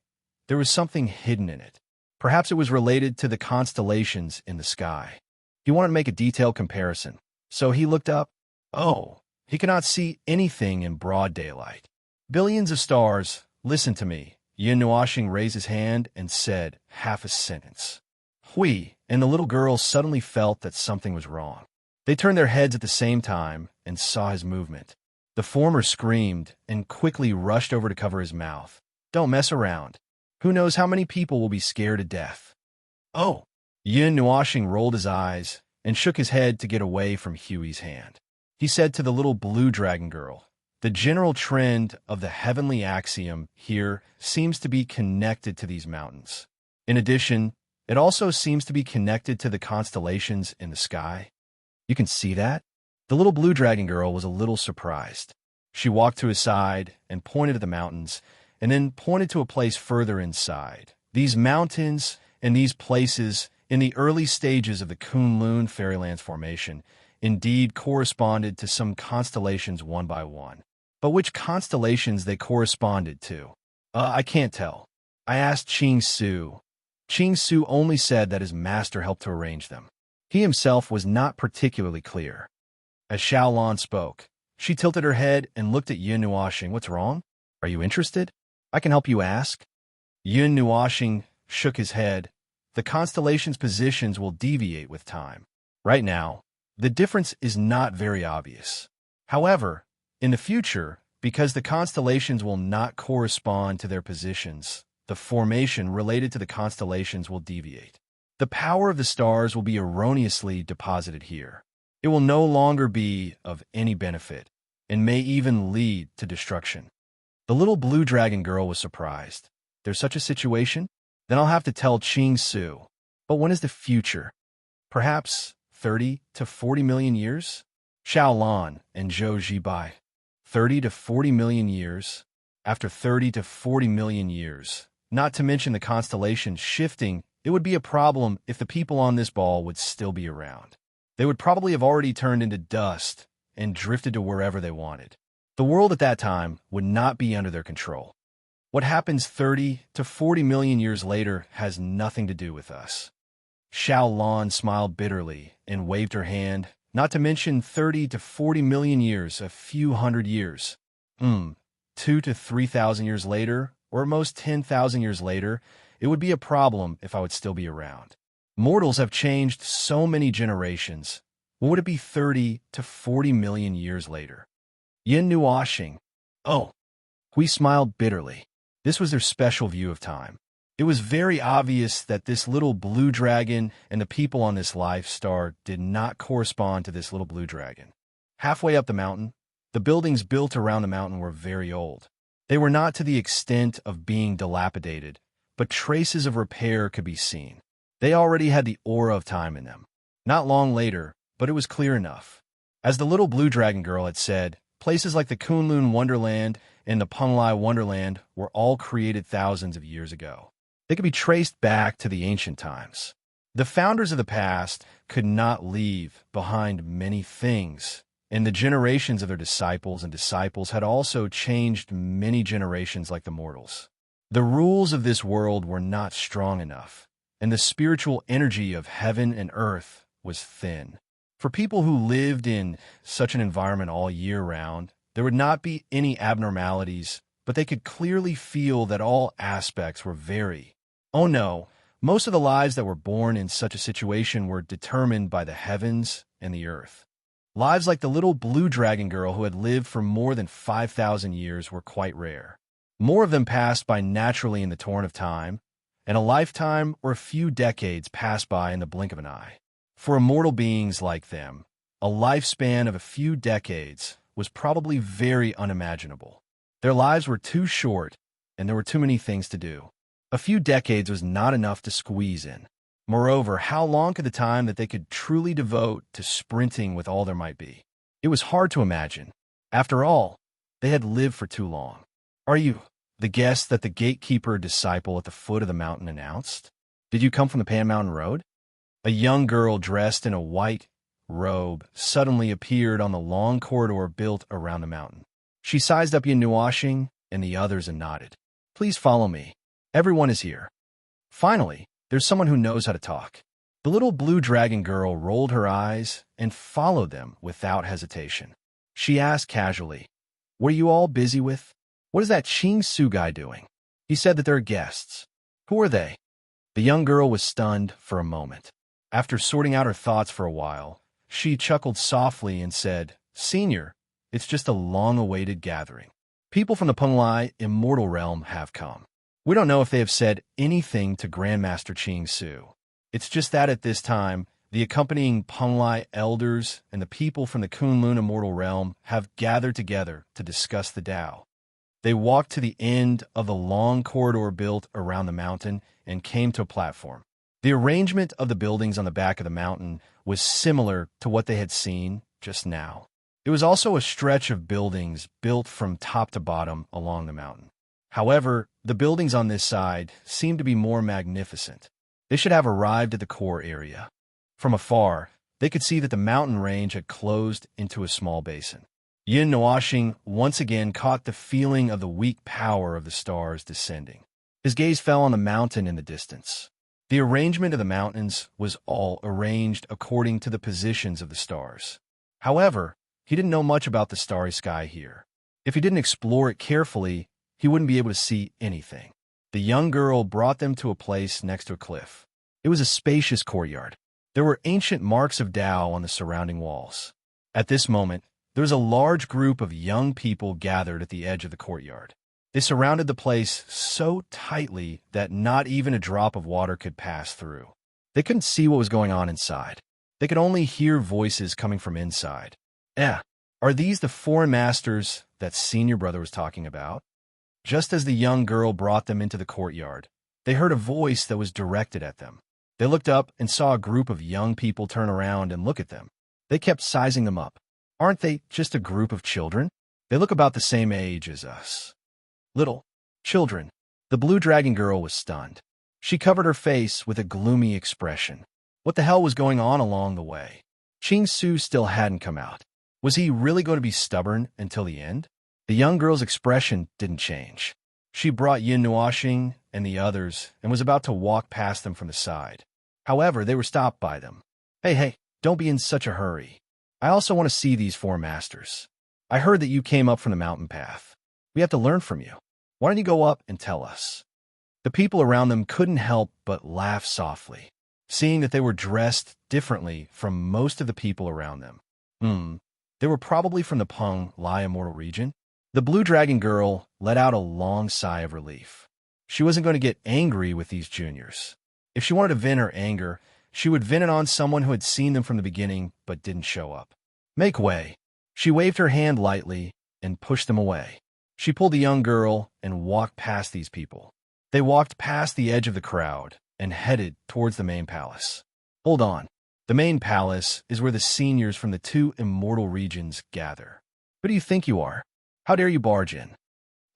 Speaker 1: there was something hidden in it. Perhaps it was related to the constellations in the sky. He wanted to make a detailed comparison, so he looked up. He could not see anything in broad daylight. Billions of stars, listen to me. Yin Nuoxing raised his hand and said half a sentence. Hui and the little girl suddenly felt that something was wrong. They turned their heads at the same time and saw his movement. The former screamed and quickly rushed over to cover his mouth. Don't mess around. Who knows how many people will be scared to death? Oh! Yin Nuoxing rolled his eyes and shook his head to get away from Huey's hand. He said to the little blue dragon girl, the general trend of the heavenly axiom here seems to be connected to these mountains. In addition, it also seems to be connected to the constellations in the sky. You can see that? The little blue dragon girl was a little surprised. She walked to his side and pointed at the mountains, and then pointed to a place further inside. These mountains and these places in the early stages of the Kunlun Fairyland's formation indeed corresponded to some constellations one by one. But which constellations they corresponded to? I can't tell. I asked Qing Su. Qing Su only said that his master helped to arrange them. He himself was not particularly clear. As Xiao Lan spoke, she tilted her head and looked at Yin Nuoxing. What's wrong? Are you interested? I can help you ask. Yin Nuoxing shook his head. The constellations' positions will deviate with time. Right now, the difference is not very obvious. However, in the future, because the constellations will not correspond to their positions, the formation related to the constellations will deviate. The power of the stars will be erroneously deposited here. It will no longer be of any benefit, and may even lead to destruction. The little blue dragon girl was surprised. There's such a situation? Then I'll have to tell Qing Su. But when is the future? Perhaps 30 to 40 million years? Xiao Lan and Zhou Zibai. 30 to 40 million years? After 30 to 40 million years, not to mention the constellations shifting it would be a problem if the people on this ball would still be around. They would probably have already turned into dust and drifted to wherever they wanted. The world at that time would not be under their control. What happens 30 to 40 million years later has nothing to do with us. Xiao Lan smiled bitterly and waved her hand, not to mention 30 to 40 million years, a few hundred years. 2 to 3,000 years later, or at most 10,000 years later, it would be a problem if I would still be around. Mortals have changed so many generations. What would it be 30 to 40 million years later? Yin Nuoxing. Oh, Hui smiled bitterly. This was their special view of time. It was very obvious that this little blue dragon and the people on this life star did not correspond to this little blue dragon. Halfway up the mountain, the buildings built around the mountain were very old. They were not to the extent of being dilapidated, but traces of repair could be seen. They already had the aura of time in them. Not long later, but it was clear enough. As the little blue dragon girl had said, places like the Kunlun Wonderland and the Penglai Wonderland were all created thousands of years ago. They could be traced back to the ancient times. The founders of the past could not leave behind many things, and the generations of their disciples had also changed many generations like the mortals. The rules of this world were not strong enough, and the spiritual energy of heaven and earth was thin. For people who lived in such an environment all year round, there would not be any abnormalities, but they could clearly feel that all aspects were very. Oh no, most of the lives that were born in such a situation were determined by the heavens and the earth. Lives like the little blue dragon girl who had lived for more than 5,000 years were quite rare. More of them passed by naturally in the torrent of time, and a lifetime or a few decades passed by in the blink of an eye. For immortal beings like them, a lifespan of a few decades was probably very unimaginable. Their lives were too short, and there were too many things to do. A few decades was not enough to squeeze in. Moreover, how long could the time that they could truly devote to sprinting with all there might be? It was hard to imagine. After all, they had lived for too long. Are you the guest that the gatekeeper disciple at the foot of the mountain announced? Did you come from the Pan Mountain Road? A young girl dressed in a white robe suddenly appeared on the long corridor built around the mountain. She sized up Yin Nuoxing and the others and nodded. Please follow me. Everyone is here. Finally, there's someone who knows how to talk. The little blue dragon girl rolled her eyes and followed them without hesitation. She asked casually, "What are you all busy with? What is that Ching Su guy doing? He said that there are guests. Who are they?" The young girl was stunned for a moment. After sorting out her thoughts for a while, she chuckled softly and said, "Senior, it's just a long-awaited gathering. People from the Penglai immortal realm have come. We don't know if they have said anything to Grandmaster Ching Su. It's just that at this time, the accompanying Penglai elders and the people from the Kunlun immortal realm have gathered together to discuss the Tao." They walked to the end of the long corridor built around the mountain and came to a platform. The arrangement of the buildings on the back of the mountain was similar to what they had seen just now. It was also a stretch of buildings built from top to bottom along the mountain. However, the buildings on this side seemed to be more magnificent. They should have arrived at the core area. From afar, they could see that the mountain range had closed into a small basin. Yin Nuoxing once again caught the feeling of the weak power of the stars descending. His gaze fell on the mountain in the distance. The arrangement of the mountains was all arranged according to the positions of the stars. However, he didn't know much about the starry sky here. If he didn't explore it carefully, he wouldn't be able to see anything. The young girl brought them to a place next to a cliff. It was a spacious courtyard. There were ancient marks of Tao on the surrounding walls. At this moment, there was a large group of young people gathered at the edge of the courtyard. They surrounded the place so tightly that not even a drop of water could pass through. They couldn't see what was going on inside. They could only hear voices coming from inside. Are these the foreign masters that senior brother was talking about? Just as the young girl brought them into the courtyard, they heard a voice that was directed at them. They looked up and saw a group of young people turn around and look at them. They kept sizing them up. Aren't they just a group of children? They look about the same age as us. Little children. The blue dragon girl was stunned. She covered her face with a gloomy expression. What the hell was going on along the way? Ching Su still hadn't come out. Was he really going to be stubborn until the end? The young girl's expression didn't change. She brought Yin Nuoxing and the others and was about to walk past them from the side. However, they were stopped by them. Hey, don't be in such a hurry. I also want to see these four masters. I heard that you came up from the mountain path. We have to learn from you. Why don't you go up and tell us? The people around them couldn't help but laugh softly, seeing that they were dressed differently from most of the people around them. They were probably from the Peng Lai Immortal region. The blue dragon girl let out a long sigh of relief. She wasn't going to get angry with these juniors. If she wanted to vent her anger, she would vent it on someone who had seen them from the beginning but didn't show up. Make way. She waved her hand lightly and pushed them away. She pulled the young girl and walked past these people. They walked past the edge of the crowd and headed towards the main palace. Hold on. The main palace is where the seniors from the two immortal regions gather. Who do you think you are? How dare you barge in?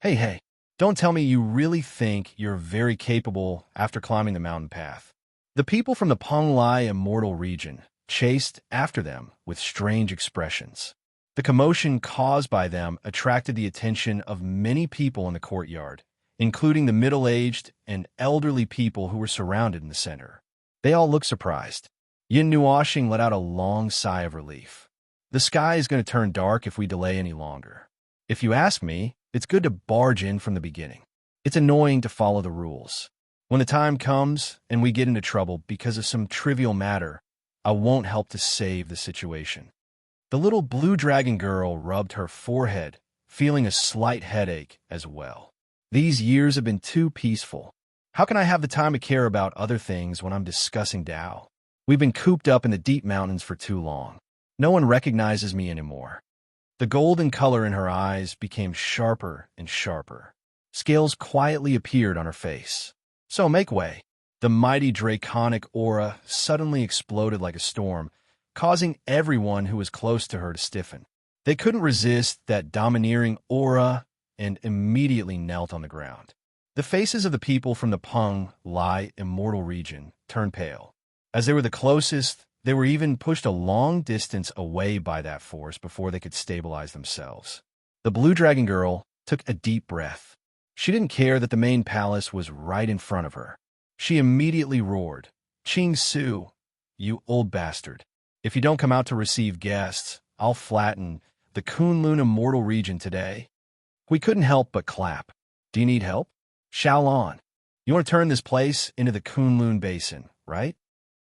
Speaker 1: Hey, don't tell me you really think you're very capable after climbing the mountain path. The people from the Peng Lai Immortal region chased after them with strange expressions. The commotion caused by them attracted the attention of many people in the courtyard, including the middle-aged and elderly people who were surrounded in the center. They all looked surprised. Yin Nuoxing let out a long sigh of relief. The sky is going to turn dark if we delay any longer. If you ask me, it's good to barge in from the beginning. It's annoying to follow the rules. When the time comes and we get into trouble because of some trivial matter, I won't help to save the situation. The little blue dragon girl rubbed her forehead, feeling a slight headache as well. These years have been too peaceful. How can I have the time to care about other things when I'm discussing Tao? We've been cooped up in the deep mountains for too long. No one recognizes me anymore. The golden color in her eyes became sharper and sharper. Scales quietly appeared on her face. So make way. The mighty draconic aura suddenly exploded like a storm, causing everyone who was close to her to stiffen. They couldn't resist that domineering aura and immediately knelt on the ground. The faces of the people from the Peng Lai Immortal region turned pale. As they were the closest, they were even pushed a long distance away by that force before they could stabilize themselves. The blue dragon girl took a deep breath. She didn't care that the main palace was right in front of her. She immediately roared, "Ching Su, you old bastard. If you don't come out to receive guests, I'll flatten the Kunlun Immortal region today." We couldn't help but clap. Do you need help? Xiaolan, you want to turn this place into the Kunlun Basin, right?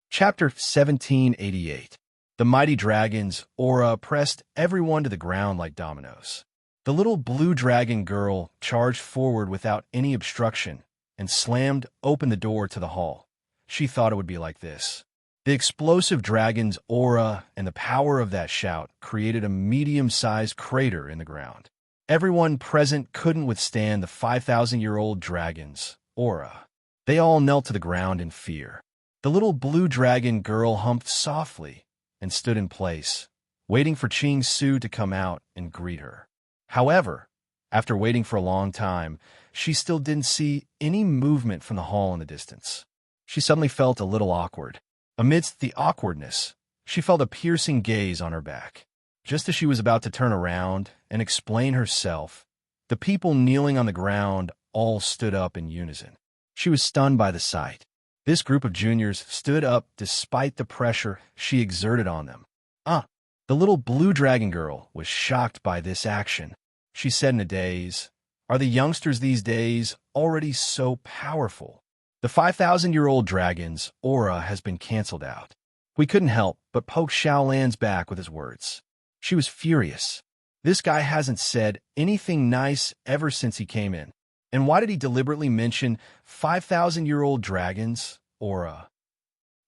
Speaker 1: Chapter 1788. The mighty dragon's aura pressed everyone to the ground like dominoes. The little blue dragon girl charged forward without any obstruction and slammed open the door to the hall. She thought it would be like this. The explosive dragon's aura and the power of that shout created a medium-sized crater in the ground. Everyone present couldn't withstand the 5,000-year-old dragon's aura. They all knelt to the ground in fear. The little blue dragon girl humped softly and stood in place, waiting for Ching Su to come out and greet her. However, after waiting for a long time, she still didn't see any movement from the hall in the distance. She suddenly felt a little awkward. Amidst the awkwardness, she felt a piercing gaze on her back. Just as she was about to turn around and explain herself, the people kneeling on the ground all stood up in unison. She was stunned by the sight. This group of juniors stood up despite the pressure she exerted on them. The little blue dragon girl was shocked by this action. She said in a daze, "Are the youngsters these days already so powerful? The 5,000-year-old dragon's aura has been canceled out." We couldn't help but poke Xiaolan's back with his words. She was furious. This guy hasn't said anything nice ever since he came in. And why did he deliberately mention 5,000-year-old dragon's aura?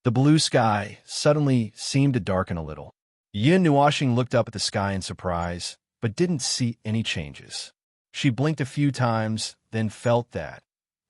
Speaker 1: The blue sky suddenly seemed to darken a little. Yin Nuoxing looked up at the sky in surprise, but didn't see any changes. She blinked a few times, then felt that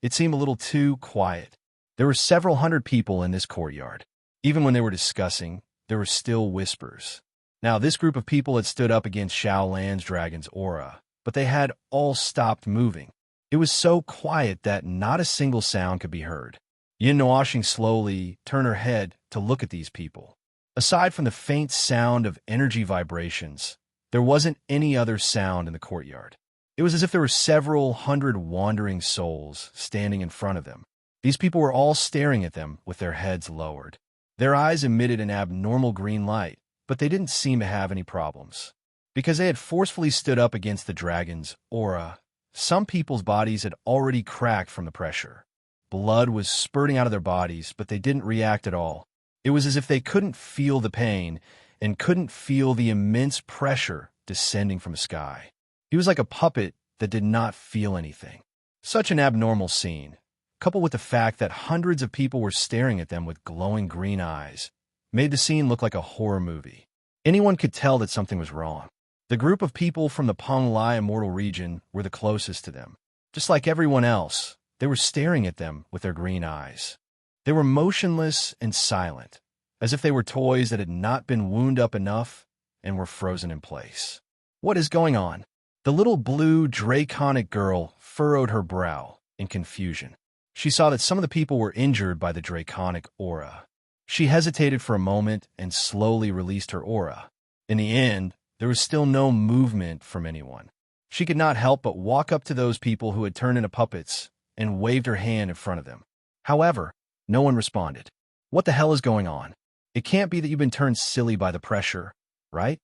Speaker 1: it seemed a little too quiet. There were several hundred people in this courtyard. Even when they were discussing, there were still whispers. Now, this group of people had stood up against Xiaolan's dragon's aura, but they had all stopped moving. It was so quiet that not a single sound could be heard. Yin Nuashing slowly turned her head to look at these people. Aside from the faint sound of energy vibrations, there wasn't any other sound in the courtyard. It was as if there were several hundred wandering souls standing in front of them. These people were all staring at them with their heads lowered. Their eyes emitted an abnormal green light, but they didn't seem to have any problems. Because they had forcefully stood up against the dragon's aura, some people's bodies had already cracked from the pressure. Blood was spurting out of their bodies, but they didn't react at all. It was as if they couldn't feel the pain and couldn't feel the immense pressure descending from the sky. He was like a puppet that did not feel anything. Such an abnormal scene, coupled with the fact that hundreds of people were staring at them with glowing green eyes, made the scene look like a horror movie. Anyone could tell that something was wrong. The group of people from the Penglai Immortal region were the closest to them. Just like everyone else, they were staring at them with their green eyes. They were motionless and silent, as if they were toys that had not been wound up enough and were frozen in place. What is going on? The little blue draconic girl furrowed her brow in confusion. She saw that some of the people were injured by the draconic aura. She hesitated for a moment and slowly released her aura. In the end, there was still no movement from anyone. She could not help but walk up to those people who had turned into puppets and waved her hand in front of them. However, no one responded. What the hell is going on? It can't be that you've been turned silly by the pressure, right?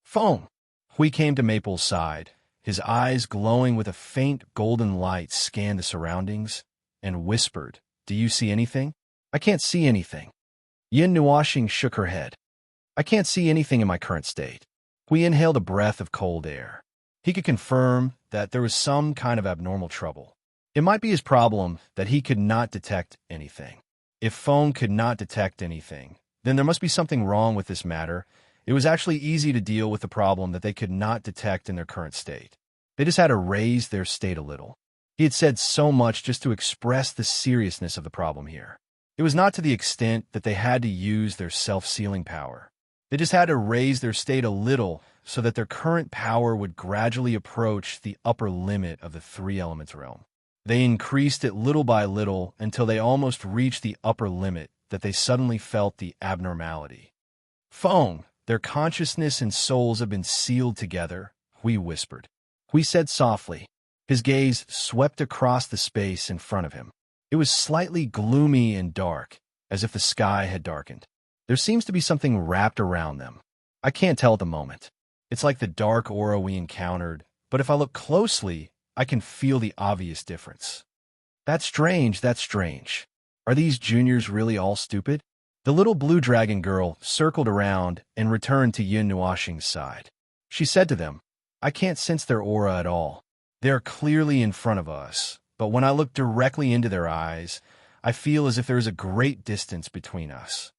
Speaker 1: Phone! Hui came to Maple's side. His eyes glowing with a faint golden light scanned the surroundings and whispered, "Do you see anything?" "I can't see anything." Yin Nuashing shook her head. "I can't see anything in my current state." Hui inhaled a breath of cold air. He could confirm that there was some kind of abnormal trouble. It might be his problem that he could not detect anything. If Phone could not detect anything, then there must be something wrong with this matter. It was actually easy to deal with the problem that they could not detect in their current state. They just had to raise their state a little. He had said so much just to express the seriousness of the problem here. It was not to the extent that they had to use their self-sealing power. They just had to raise their state a little so that their current power would gradually approach the upper limit of the three elements realm. They increased it little by little until they almost reached the upper limit that they suddenly felt the abnormality. Phone! Their consciousness and souls have been sealed together, Hui whispered. Hui said softly. His gaze swept across the space in front of him. It was slightly gloomy and dark, as if the sky had darkened. There seems to be something wrapped around them. I can't tell at the moment. It's like the dark aura we encountered, but if I look closely, I can feel the obvious difference. That's strange, that's strange. Are these juniors really all stupid? The little blue dragon girl circled around and returned to Yin Nuashing's side. She said to them, "I can't sense their aura at all. They are clearly in front of us, but when I look directly into their eyes, I feel as if there is a great distance between us."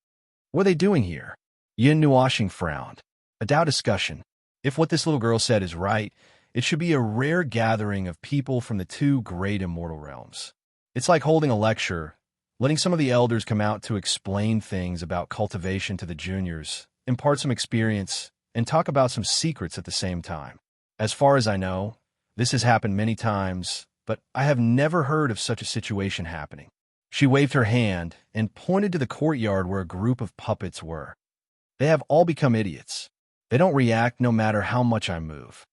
Speaker 1: "What are they doing here?" Yin Nuashing frowned. A Tao discussion. If what this little girl said is right, it should be a rare gathering of people from the two great immortal realms. It's like holding a lecture, letting some of the elders come out to explain things about cultivation to the juniors, impart some experience, and talk about some secrets at the same time. As far as I know, this has happened many times, but I have never heard of such a situation happening. She waved her hand and pointed to the courtyard where a group of puppets were. They have all become idiots. They don't react no matter how much I move.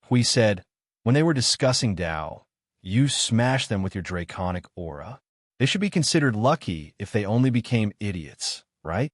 Speaker 1: Hui said, when they were discussing Tao, you smashed them with your draconic aura. They should be considered lucky if they only became idiots, right?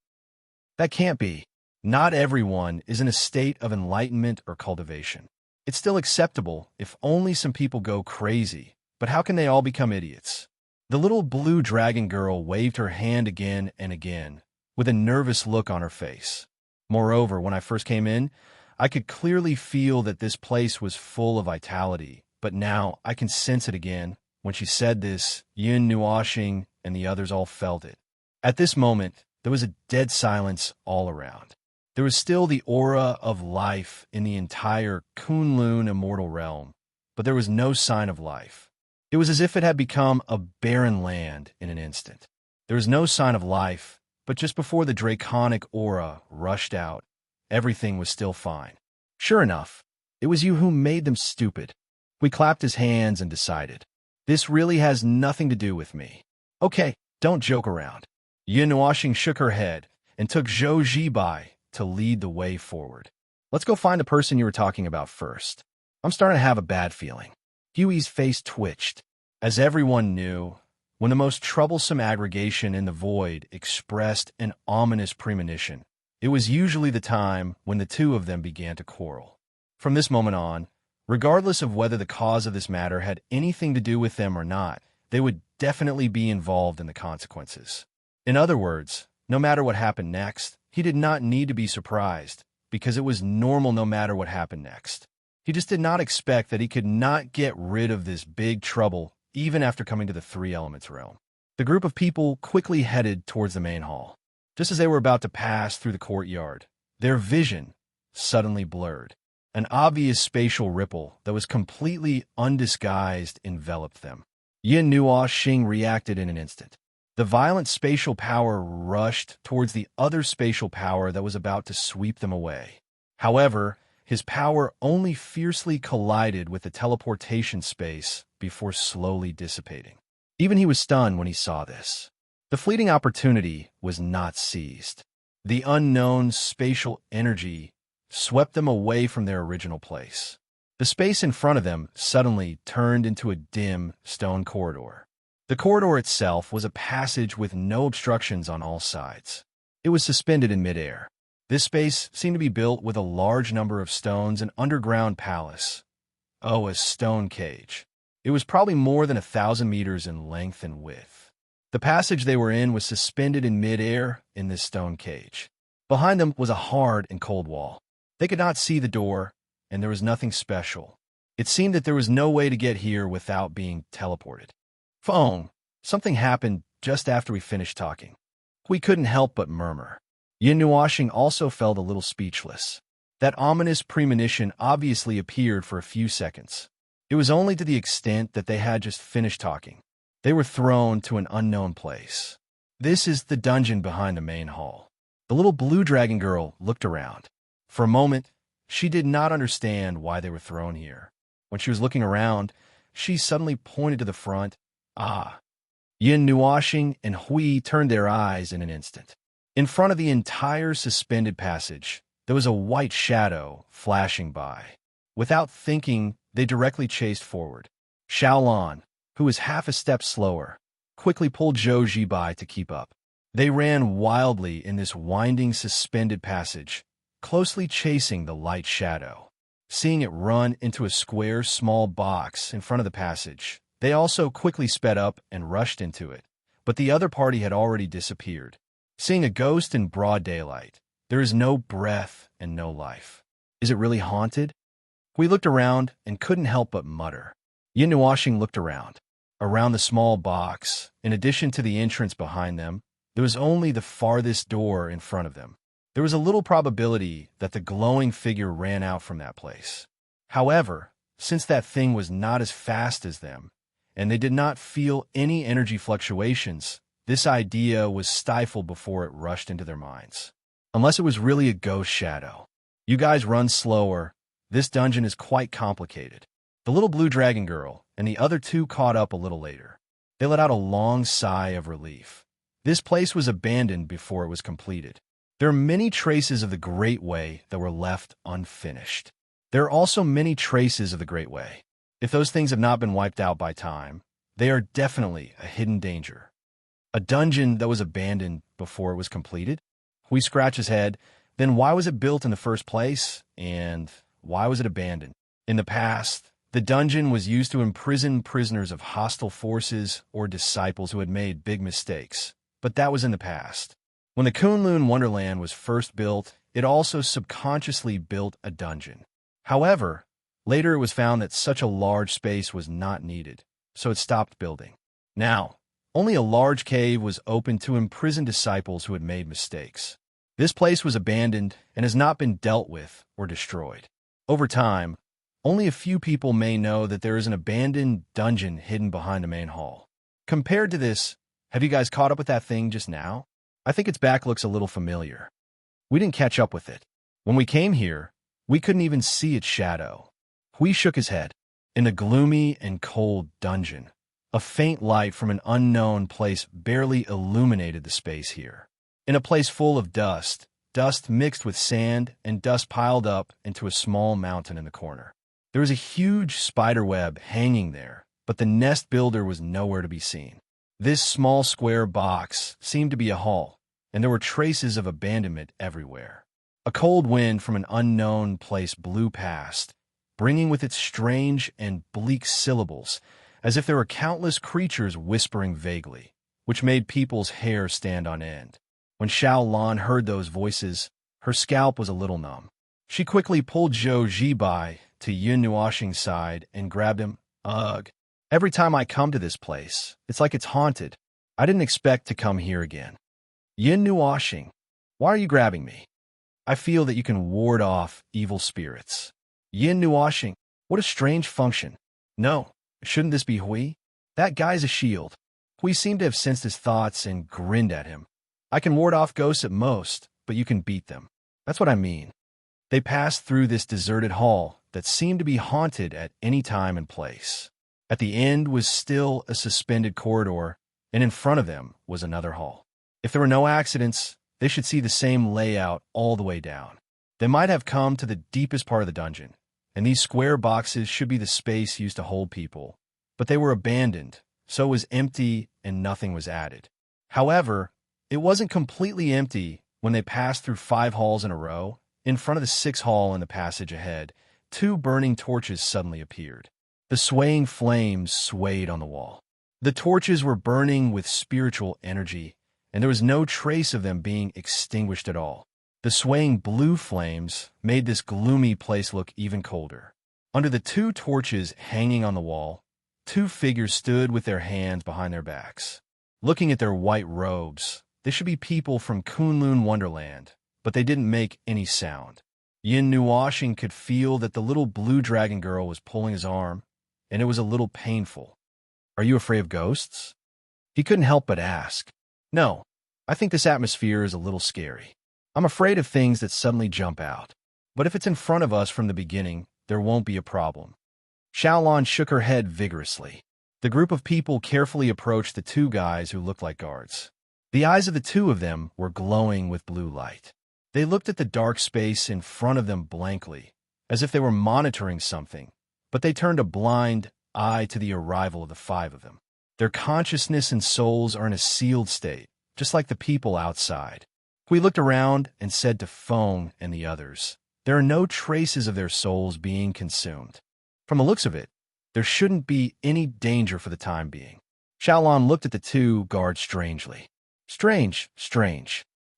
Speaker 1: That can't be. Not everyone is in a state of enlightenment or cultivation. It's still acceptable if only some people go crazy, but how can they all become idiots? The little blue dragon girl waved her hand again and again, with a nervous look on her face. Moreover, when I first came in, I could clearly feel that this place was full of vitality, but now I can sense it again. When she said this, Yin Nuashing and the others all felt it. At this moment, there was a dead silence all around. There was still the aura of life in the entire Kunlun immortal realm, but there was no sign of life. It was as if it had become a barren land in an instant. There was no sign of life, but just before the draconic aura rushed out, everything was still fine. Sure enough, it was you who made them stupid. We clapped his hands and decided. This really has nothing to do with me. Okay, Don't joke around. Yin Nuoxing shook her head and took Zhou Zibai to lead the way forward. Let's go find the person you were talking about first. I'm starting to have a bad feeling. Huey's face twitched. As everyone knew, when the most troublesome aggregation in the void expressed an ominous premonition, it was usually the time when the two of them began to quarrel. From this moment on, regardless of whether the cause of this matter had anything to do with them or not, they would definitely be involved in the consequences. In other words, no matter what happened next, he did not need to be surprised, because it was normal no matter what happened next. He just did not expect that he could not get rid of this big trouble even after coming to the Three Elements realm. The group of people quickly headed towards the main hall. Just as they were about to pass through the courtyard, their vision suddenly blurred. An obvious spatial ripple that was completely undisguised enveloped them. Yin Nuoxing reacted in an instant. The violent spatial power rushed towards the other spatial power that was about to sweep them away. However, his power only fiercely collided with the teleportation space before slowly dissipating. Even he was stunned when he saw this. The fleeting opportunity was not seized. The unknown spatial energy swept them away from their original place. The space in front of them suddenly turned into a dim stone corridor. The corridor itself was a passage with no obstructions on all sides. It was suspended in midair. This space seemed to be built with a large number of stones, an underground palace. Oh, a stone cage. It was probably more than 1,000 meters in length and width. The passage they were in was suspended in midair in this stone cage. Behind them was a hard and cold wall. They could not see the door, and there was nothing special. It seemed that there was no way to get here without being teleported. Phone. Something happened just after we finished talking. We couldn't help but murmur. Yin Nuoxing also felt a little speechless. That ominous premonition obviously appeared for a few seconds. It was only to the extent that they had just finished talking. They were thrown to an unknown place. This is the dungeon behind the main hall. The little blue dragon girl looked around. For a moment, she did not understand why they were thrown here. When she was looking around, she suddenly pointed to the front. Ah! Yin Nuoxing and Hui turned their eyes in an instant. In front of the entire suspended passage, there was a white shadow flashing by. Without thinking, they directly chased forward. Xiaolan, who was half a step slower, quickly pulled Zhou Zibai to keep up. They ran wildly in this winding suspended passage, closely chasing the light shadow. Seeing it run into a square small box in front of the passage, they also quickly sped up and rushed into it, but the other party had already disappeared. Seeing a ghost in broad daylight, there is no breath and no life. Is it really haunted? We looked around and couldn't help but mutter. Yin Nuoxing looked around. Around the small box, in addition to the entrance behind them, there was only the farthest door in front of them. There was a little probability that the glowing figure ran out from that place. However, since that thing was not as fast as them, and they did not feel any energy fluctuations, this idea was stifled before it rushed into their minds. Unless it was really a ghost shadow. You guys run slower. This dungeon is quite complicated. The little blue dragon girl and the other two caught up a little later. They let out a long sigh of relief. This place was abandoned before it was completed. There are many traces of the Great Way that were left unfinished. There are also many traces of the Great Way. If those things have not been wiped out by time, they are definitely a hidden danger. A dungeon that was abandoned before it was completed? We scratch his head. Then why was it built in the first place? And why was it abandoned? In the past, the dungeon was used to imprison prisoners of hostile forces or disciples who had made big mistakes. But that was in the past. When the Kunlun Wonderland was first built, it also subconsciously built a dungeon. However, later it was found that such a large space was not needed, so it stopped building. Now, only a large cave was open to imprison disciples who had made mistakes. This place was abandoned and has not been dealt with or destroyed. Over time, only a few people may know that there is an abandoned dungeon hidden behind the main hall. Compared to this, have you guys caught up with that thing just now? I think its back looks a little familiar. We didn't catch up with it. When we came here, we couldn't even see its shadow. Hui shook his head. In a gloomy and cold dungeon, A faint light from an unknown place barely illuminated the space here. In a place full of dust, dust mixed with sand and dust piled up into a small mountain in the corner. There was a huge spider web hanging there, but the nest builder was nowhere to be seen. This small square box seemed to be a hall, and there were traces of abandonment everywhere. A cold wind from an unknown place blew past, bringing with it strange and bleak syllables, as if there were countless creatures whispering vaguely, which made people's hair stand on end. When Xiao Lan heard those voices, her scalp was a little numb. She quickly pulled Zhou Zibai to Yin Nuoxing's side and grabbed him. Ugh. Every time I come to this place, it's like it's haunted. I didn't expect to come here again. Yin Nuoxing, why are you grabbing me? I feel that you can ward off evil spirits. Yin Nuoxing, what a strange function. No, shouldn't this be Hui? That guy's a shield. Hui seemed to have sensed his thoughts and grinned at him. I can ward off ghosts at most, but you can beat them. That's what I mean. They passed through this deserted hall that seemed to be haunted at any time and place. At the end was still a suspended corridor, and in front of them was another hall. If there were no accidents, they should see the same layout all the way down. They might have come to the deepest part of the dungeon, and these square boxes should be the space used to hold people. But they were abandoned, so it was empty and nothing was added. However, it wasn't completely empty when they passed through 5 halls in a row. In front of the 6th hall in the passage ahead, 2 burning torches suddenly appeared. The swaying flames swayed on the wall. The torches were burning with spiritual energy, and there was no trace of them being extinguished at all. The swaying blue flames made this gloomy place look even colder. Under the 2 torches hanging on the wall, 2 figures stood with their hands behind their backs. Looking at their white robes, they should be people from Kunlun Wonderland, but they didn't make any sound. Yin Nuoxing could feel that the little blue dragon girl was pulling his arm, and it was a little painful. Are you afraid of ghosts? He couldn't help but ask. No, I think this atmosphere is a little scary. I'm afraid of things that suddenly jump out. But if it's in front of us from the beginning, there won't be a problem. Xiaolan shook her head vigorously. The group of people carefully approached the 2 guys who looked like guards. The eyes of the 2 of them were glowing with blue light. They looked at the dark space in front of them blankly, as if they were monitoring something, but they turned a blind eye to the arrival of the 5 of them. Their consciousness and souls are in a sealed state, just like the people outside. We looked around and said to Feng and the others, there are no traces of their souls being consumed. From the looks of it, there shouldn't be any danger for the time being. Xiaolan looked at the 2 guards strangely. Strange.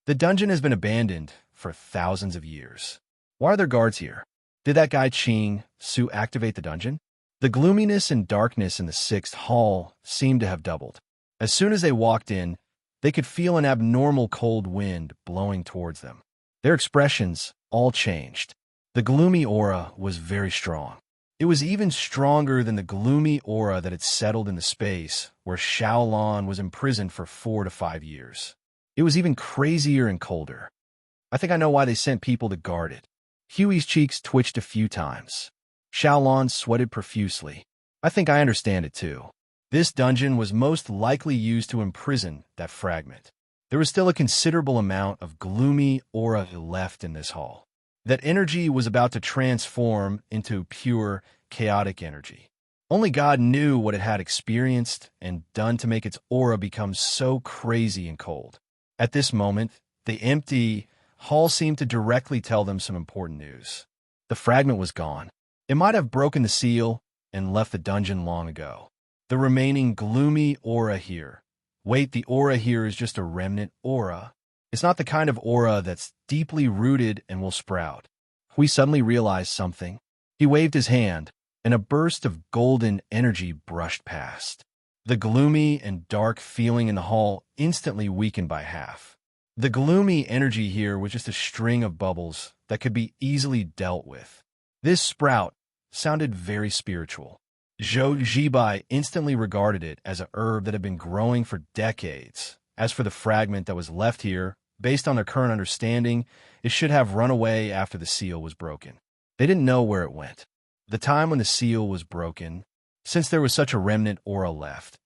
Speaker 1: The dungeon has been abandoned for thousands of years. Why are there guards here? Did that guy Qing Su activate the dungeon? The gloominess and darkness in the 6th hall seemed to have doubled. As soon as they walked in, they could feel an abnormal cold wind blowing towards them. Their expressions all changed. The gloomy aura was very strong. It was even stronger than the gloomy aura that had settled in the space where Xiaolan was imprisoned for 4 to 5 years. It was even crazier and colder. I think I know why they sent people to guard it. Huey's cheeks twitched a few times. Xiaolan sweated profusely. I think I understand it too. This dungeon was most likely used to imprison that fragment. There was still a considerable amount of gloomy aura left in this hall. That energy was about to transform into pure, chaotic energy. Only God knew what it had experienced and done to make its aura become so crazy and cold. At this moment, the empty hall seemed to directly tell them some important news. The fragment was gone. It might have broken the seal and left the dungeon long ago. The remaining gloomy aura here. Wait, the aura here is just a remnant aura. It's not the kind of aura that's deeply rooted and will sprout. We suddenly realized something. He waved his hand, and a burst of golden energy brushed past. The gloomy and dark feeling in the hall instantly weakened by half. The gloomy energy here was just a string of bubbles that could be easily dealt with. This sprout sounded very spiritual. Zhou Zibai instantly regarded it as a herb that had been growing for decades. As for the fragment that was left here, based on their current understanding, it should have run away after the seal was broken. They didn't know where it went. The time when the seal was broken, since there was such a remnant aura left,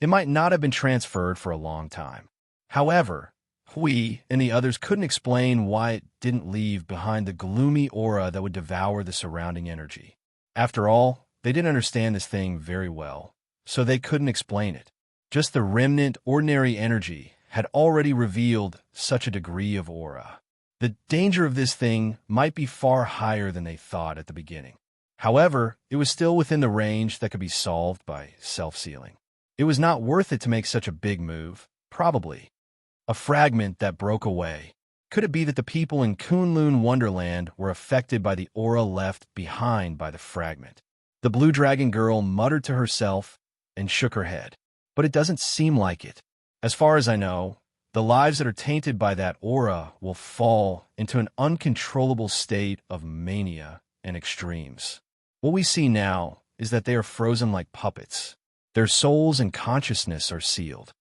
Speaker 1: It might not have been transferred for a long time. However, Hui and the others couldn't explain why it didn't leave behind the gloomy aura that would devour the surrounding energy. After all, they didn't understand this thing very well, so they couldn't explain it. Just the remnant, ordinary energy had already revealed such a degree of aura. The danger of this thing might be far higher than they thought at the beginning. However, it was still within the range that could be solved by self-sealing. It was not worth it to make such a big move, probably. A fragment that broke away. Could it be that the people in Kunlun Wonderland were affected by the aura left behind by the fragment? The blue dragon girl muttered to herself and shook her head. But it doesn't seem like it. As far as I know, the lives that are tainted by that aura will fall into an uncontrollable state of mania and extremes. What we see now is that they are frozen like puppets. Their souls and consciousness are sealed.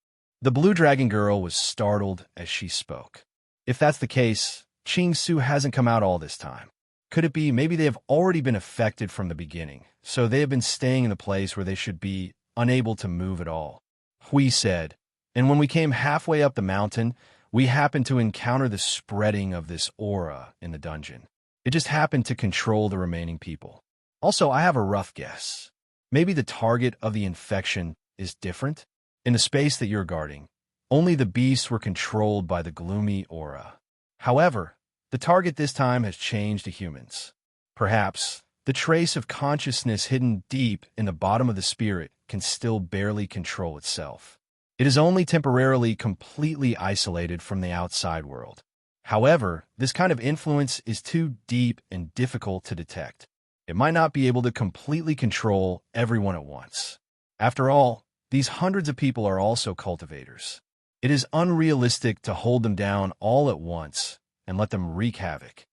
Speaker 1: The blue dragon girl was startled as she spoke. If that's the case, Qing Su hasn't come out all this time. Could it be maybe they have already been affected from the beginning, so they have been staying in a place where they should be unable to move at all? Hui said, and when we came halfway up the mountain, we happened to encounter the spreading of this aura in the dungeon. It just happened to control the remaining people. Also, I have a rough guess. Maybe the target of the infection is different? In the space that you're guarding, only the beasts were controlled by the gloomy aura. However, the target this time has changed to humans. Perhaps the trace of consciousness hidden deep in the bottom of the spirit can still barely control itself. It is only temporarily completely isolated from the outside world. However, this kind of influence is too deep and difficult to detect. It might not be able to completely control everyone at once. After all, these hundreds of people are also cultivators. It is unrealistic to hold them down all at once and let them wreak havoc.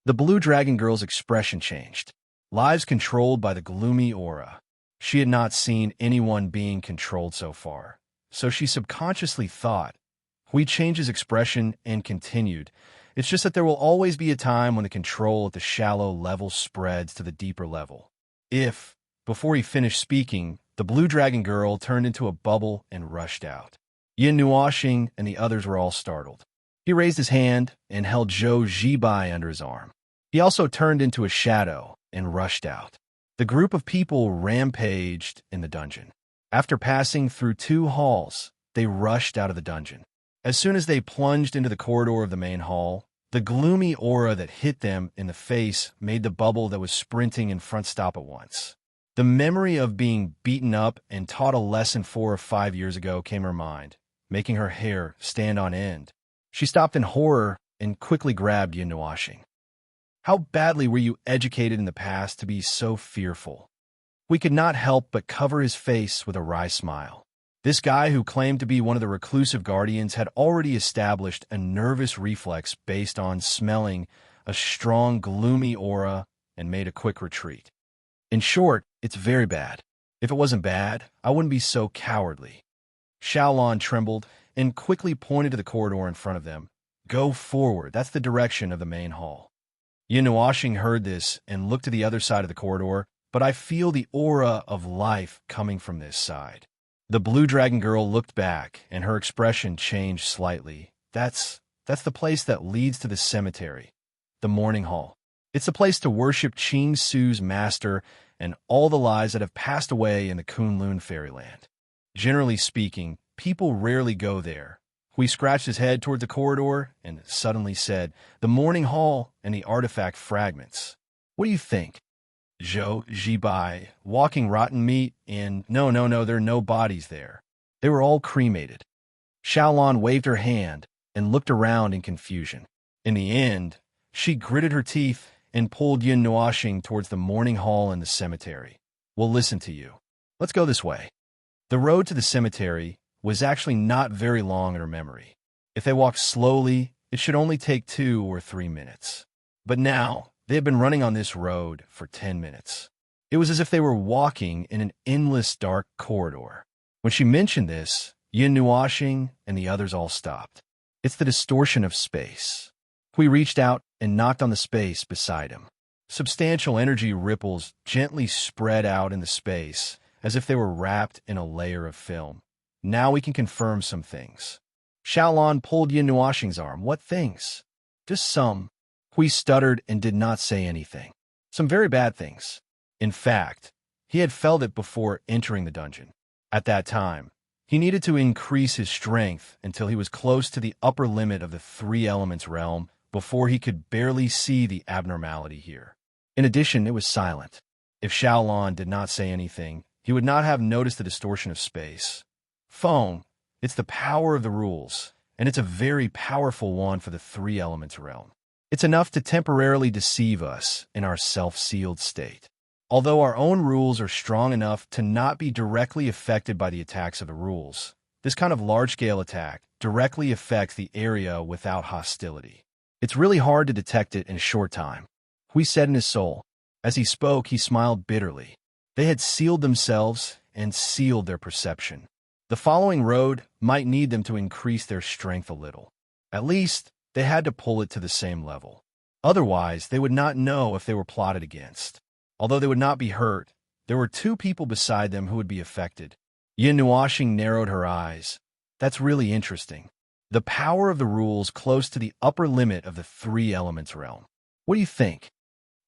Speaker 1: The blue dragon girl's expression changed. Lives controlled by the gloomy aura. She had not seen anyone being controlled so far, so she subconsciously thought. Hui changed his expression and continued. It's just that there will always be a time when the control at the shallow level spreads to the deeper level. If, before he finished speaking, the blue dragon girl turned into a bubble and rushed out. Yin Nuoxing and the others were all startled. He raised his hand and held Zhou Zibai under his arm. He also turned into a shadow and rushed out. The group of people rampaged in the dungeon. After passing through 2 halls, they rushed out of the dungeon. As soon as they plunged into the corridor of the main hall, the gloomy aura that hit them in the face made the bubble that was sprinting in front stop at once. The memory of being beaten up and taught a lesson 4 or 5 years ago came to her mind, making her hair stand on end. She stopped in horror and quickly grabbed Yin Nuoxing. How badly were you educated in the past to be so fearful? We could not help but cover his face with a wry smile. This guy who claimed to be one of the reclusive guardians had already established a nervous reflex based on smelling a strong, gloomy aura and made a quick retreat. In short, it's very bad. If it wasn't bad, I wouldn't be so cowardly. Xiaolon trembled and quickly pointed to the corridor in front of them. Go forward, that's the direction of the main hall. Yin Nuoxing heard this and looked to the other side of the corridor, but I feel the aura of life coming from this side. The blue dragon girl looked back, and her expression changed slightly. That's the place that leads to the cemetery, the mourning hall. It's the place to worship Qing Su's master and all the lives that have passed away in the Kunlun fairyland. Generally speaking, people rarely go there. Hui scratched his head toward the corridor and suddenly said, the mourning hall and the artifact fragments. What do you think? Zhou Zibai, walking rotten meat in... No, there are no bodies there. They were all cremated. Xiaolon waved her hand and looked around in confusion. In the end, she gritted her teeth and pulled Yin Nuoxing towards the mourning hall and the cemetery. We'll listen to you. Let's go this way. The road to the cemetery was actually not very long in her memory. If they walked slowly, it should only take 2 or 3 minutes. But now, they had been running on this road for 10 minutes. It was as if they were walking in an endless dark corridor. When she mentioned this, Yin Nuoxing and the others all stopped. It's the distortion of space. Hui reached out and knocked on the space beside him. Substantial energy ripples gently spread out in the space as if they were wrapped in a layer of film. Now we can confirm some things. Xiaolon pulled Yin Nuoxing's arm. What things? Just some. Hui stuttered and did not say anything. Some very bad things. In fact, he had felt it before entering the dungeon. At that time, he needed to increase his strength until he was close to the upper limit of the three elements realm before he could barely see the abnormality here. In addition, it was silent. If Xiaolon did not say anything, he would not have noticed the distortion of space. Phone, it's the power of the rules, and it's a very powerful one for the three elements realm. It's enough to temporarily deceive us in our self-sealed state. Although our own rules are strong enough to not be directly affected by the attacks of the rules, this kind of large-scale attack directly affects the area without hostility. It's really hard to detect it in a short time. Hui said in his soul. As he spoke, he smiled bitterly. They had sealed themselves and sealed their perception. The following road might need them to increase their strength a little. At least, they had to pull it to the same level. Otherwise, they would not know if they were plotted against. Although they would not be hurt, there were two people beside them who would be affected. Yin Nuoxing narrowed her eyes. That's really interesting. The power of the rules close to the upper limit of the three elements realm. What do you think?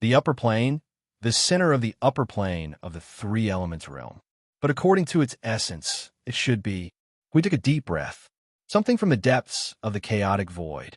Speaker 1: The upper plane? The center of the upper plane of the three elements realm. But according to its essence, it should be. We took a deep breath. Something from the depths of the chaotic void.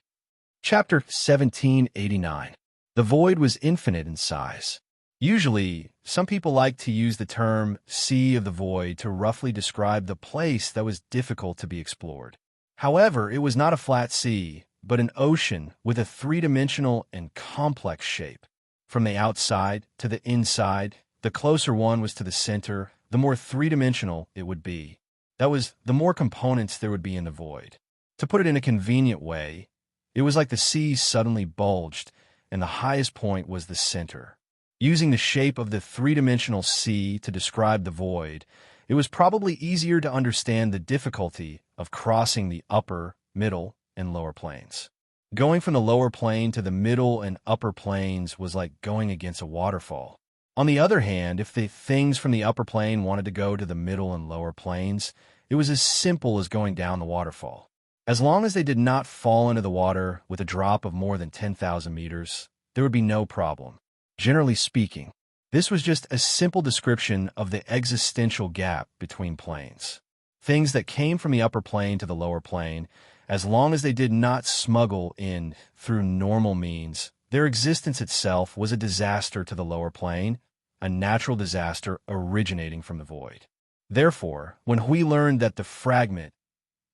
Speaker 1: Chapter 1789. The void was infinite in size. Usually, some people like to use the term sea of the void to roughly describe the place that was difficult to be explored. However, it was not a flat sea, but an ocean with a three-dimensional and complex shape. From the outside to the inside, the closer one was to the center, the more three-dimensional it would be. That was, the more components there would be in the void. To put it in a convenient way, it was like the sea suddenly bulged, and the highest point was the center. Using the shape of the three-dimensional sea to describe the void, it was probably easier to understand the difficulty of crossing the upper, middle, and lower planes. Going from the lower plane to the middle and upper planes was like going against a waterfall. On the other hand, if the things from the upper plane wanted to go to the middle and lower planes, it was as simple as going down the waterfall. As long as they did not fall into the water with a drop of more than 10,000 meters, there would be no problem. Generally speaking, this was just a simple description of the existential gap between planes. Things that came from the upper plane to the lower plane, as long as they did not smuggle in through normal means, their existence itself was a disaster to the lower plane, a natural disaster originating from the void. Therefore, when Hui learned that the fragment,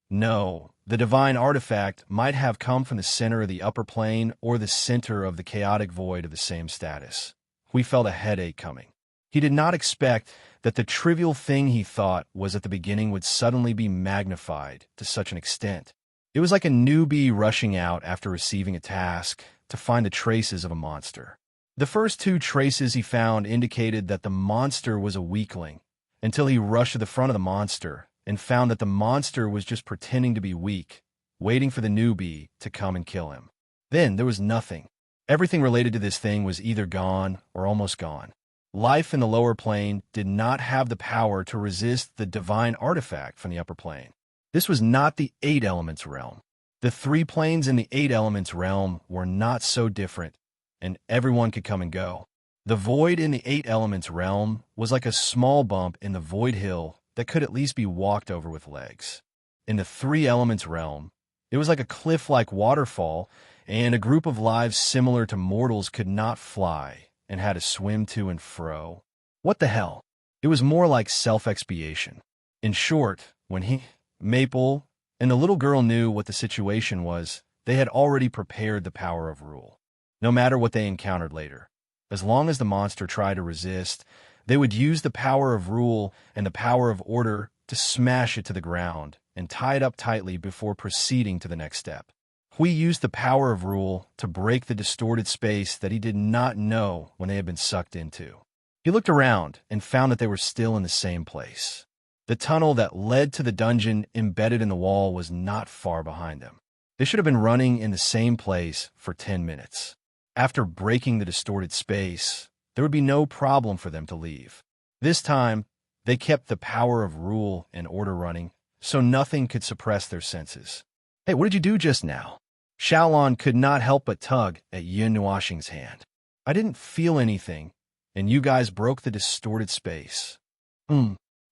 Speaker 1: the divine artifact, might have come from the center of the upper plane or the center of the chaotic void of the same status, Hui felt a headache coming. He did not expect that the trivial thing he thought was at the beginning would suddenly be magnified to such an extent. It was like a newbie rushing out after receiving a task to find the traces of a monster. The first two traces he found indicated that the monster was a weakling, until he rushed to the front of the monster and found that the monster was just pretending to be weak, waiting for the newbie to come and kill him. Then there was nothing. Everything related to this thing was either gone or almost gone. Life in the lower plane did not have the power to resist the divine artifact from the upper plane. This was not the eight elements realm. The three planes in the eight elements realm were not so different, and everyone could come and go. The void in the eight elements realm was like a small bump in the void hill that could at least be walked over with legs. In the three elements realm, it was like a cliff-like waterfall, and a group of lives similar to mortals could not fly and had to swim to and fro. What the hell? It was more like self-expiation. In short, when Maple, and the little girl knew what the situation was, they had already prepared the power of rule. No matter what they encountered later, as long as the monster tried to resist, they would use the power of rule and the power of order to smash it to the ground and tie it up tightly before proceeding to the next step. Hui used the power of rule to break the distorted space that he did not know when they had been sucked into. He looked around and found that they were still in the same place. The tunnel that led to the dungeon embedded in the wall was not far behind them. They should have been running in the same place for 10 minutes. After breaking the distorted space, there would be no problem for them to leave. This time, they kept the power of rule and order running, so nothing could suppress their senses. "Hey, what did you do just now?" Xiaolon could not help but tug at Yin Nuoxing's hand. "I didn't feel anything, and you guys broke the distorted space."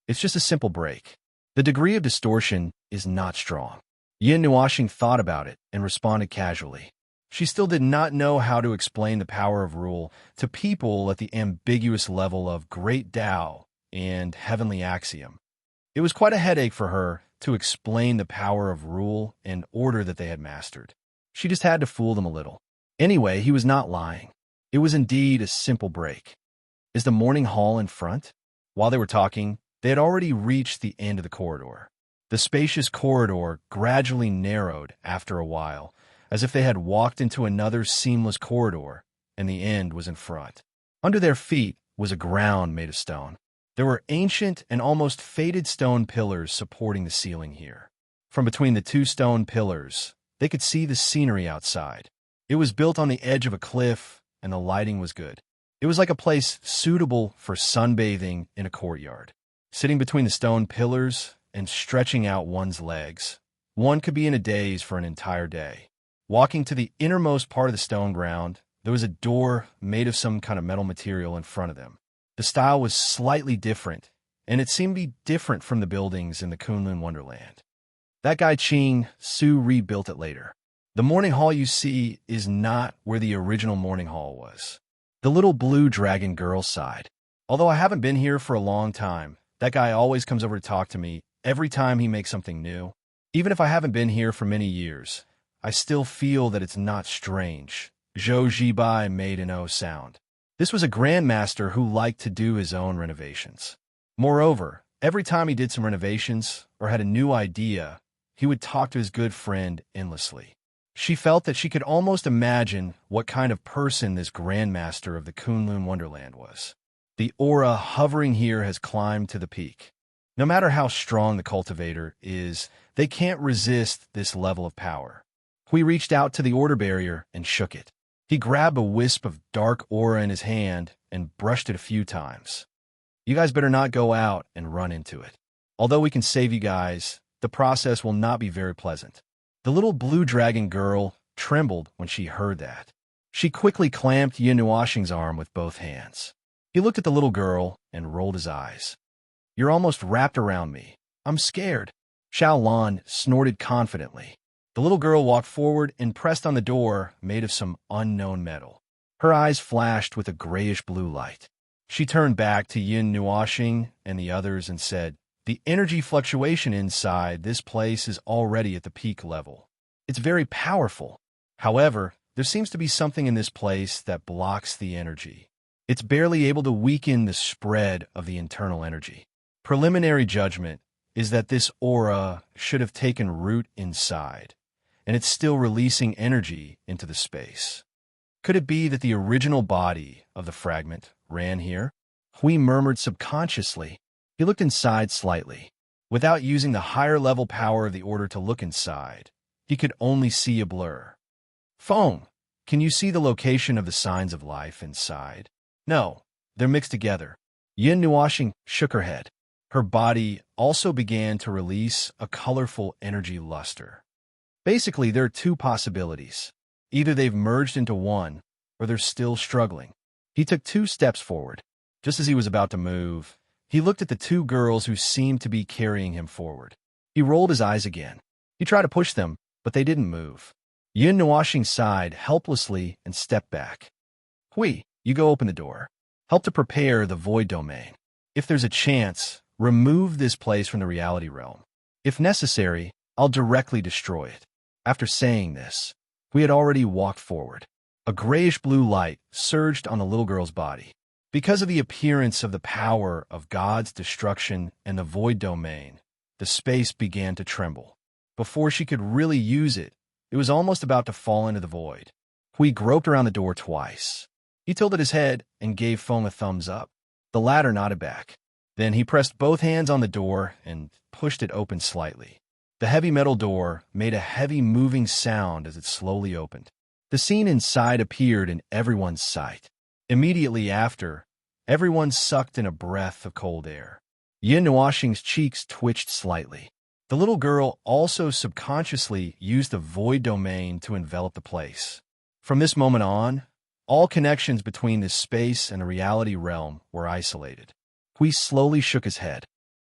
Speaker 1: It's just a simple break. The degree of distortion is not strong." Yin Nuoxing thought about it and responded casually. She still did not know how to explain the power of rule to people at the ambiguous level of Great Tao and Heavenly Axiom. It was quite a headache for her to explain the power of rule and order that they had mastered. She just had to fool them a little. Anyway, he was not lying. It was indeed a simple break. "Is the morning hall in front?" While they were talking, they had already reached the end of the corridor. The spacious corridor gradually narrowed after a while, as if they had walked into another seamless corridor, and the end was in front. Under their feet was a ground made of stone. There were ancient and almost faded stone pillars supporting the ceiling here. From between the two stone pillars, they could see the scenery outside. It was built on the edge of a cliff, and the lighting was good. It was like a place suitable for sunbathing in a courtyard. Sitting between the stone pillars and stretching out one's legs, one could be in a daze for an entire day. Walking to the innermost part of the stone ground, there was a door made of some kind of metal material in front of them. The style was slightly different, and it seemed to be different from the buildings in the Kunlun Wonderland. That guy Qing Su rebuilt it later. The morning hall you see is not where the original morning hall was. The little blue dragon girl sighed. "Although I haven't been here for a long time, that guy always comes over to talk to me every time he makes something new. Even if I haven't been here for many years, I still feel that it's not strange." Zhou Jibai made an O sound. This was a grandmaster who liked to do his own renovations. Moreover, every time he did some renovations or had a new idea, he would talk to his good friend endlessly. She felt that she could almost imagine what kind of person this grandmaster of the Kunlun Wonderland was. The aura hovering here has climbed to the peak. No matter how strong the cultivator is, they can't resist this level of power. Hui reached out to the order barrier and shook it. He grabbed a wisp of dark aura in his hand and brushed it a few times. "You guys better not go out and run into it. Although we can save you guys, the process will not be very pleasant." The little blue dragon girl trembled when she heard that. She quickly clamped Yin Nuoxing's arm with both hands. He looked at the little girl and rolled his eyes. "You're almost wrapped around me. I'm scared." Xiaolon snorted confidently. The little girl walked forward and pressed on the door made of some unknown metal. Her eyes flashed with a grayish-blue light. She turned back to Yin Nuoxing and the others and said, "The energy fluctuation inside this place is already at the peak level. It's very powerful. However, there seems to be something in this place that blocks the energy. It's barely able to weaken the spread of the internal energy. Preliminary judgment is that this aura should have taken root inside, and it's still releasing energy into the space. Could it be that the original body of the fragment ran here?" Hui murmured subconsciously. He looked inside slightly. Without using the higher-level power of the order to look inside, he could only see a blur. "Feng, can you see the location of the signs of life inside?" "No, they're mixed together." Yin Nuoxing shook her head. Her body also began to release a colorful energy luster. Basically, there are two possibilities. Either they've merged into one, or they're still struggling. He took 2 steps forward. Just as he was about to move, he looked at the 2 girls who seemed to be carrying him forward. He rolled his eyes again. He tried to push them, but they didn't move. Yin Nuoxing sighed helplessly and stepped back. "Hui, you go open the door. Help to prepare the void domain. If there's a chance, remove this place from the reality realm. If necessary, I'll directly destroy it." After saying this, we had already walked forward. A grayish-blue light surged on the little girl's body. Because of the appearance of the power of God's destruction and the void domain, the space began to tremble. Before she could really use it, it was almost about to fall into the void. Hui groped around the door twice. He tilted his head and gave Feng a thumbs up. The latter nodded back. Then he pressed both hands on the door and pushed it open slightly. The heavy metal door made a heavy moving sound as it slowly opened. The scene inside appeared in everyone's sight. Immediately after, everyone sucked in a breath of cold air. Yin Nuoxing's cheeks twitched slightly. The little girl also subconsciously used the void domain to envelop the place. From this moment on, all connections between this space and the reality realm were isolated. Hui slowly shook his head.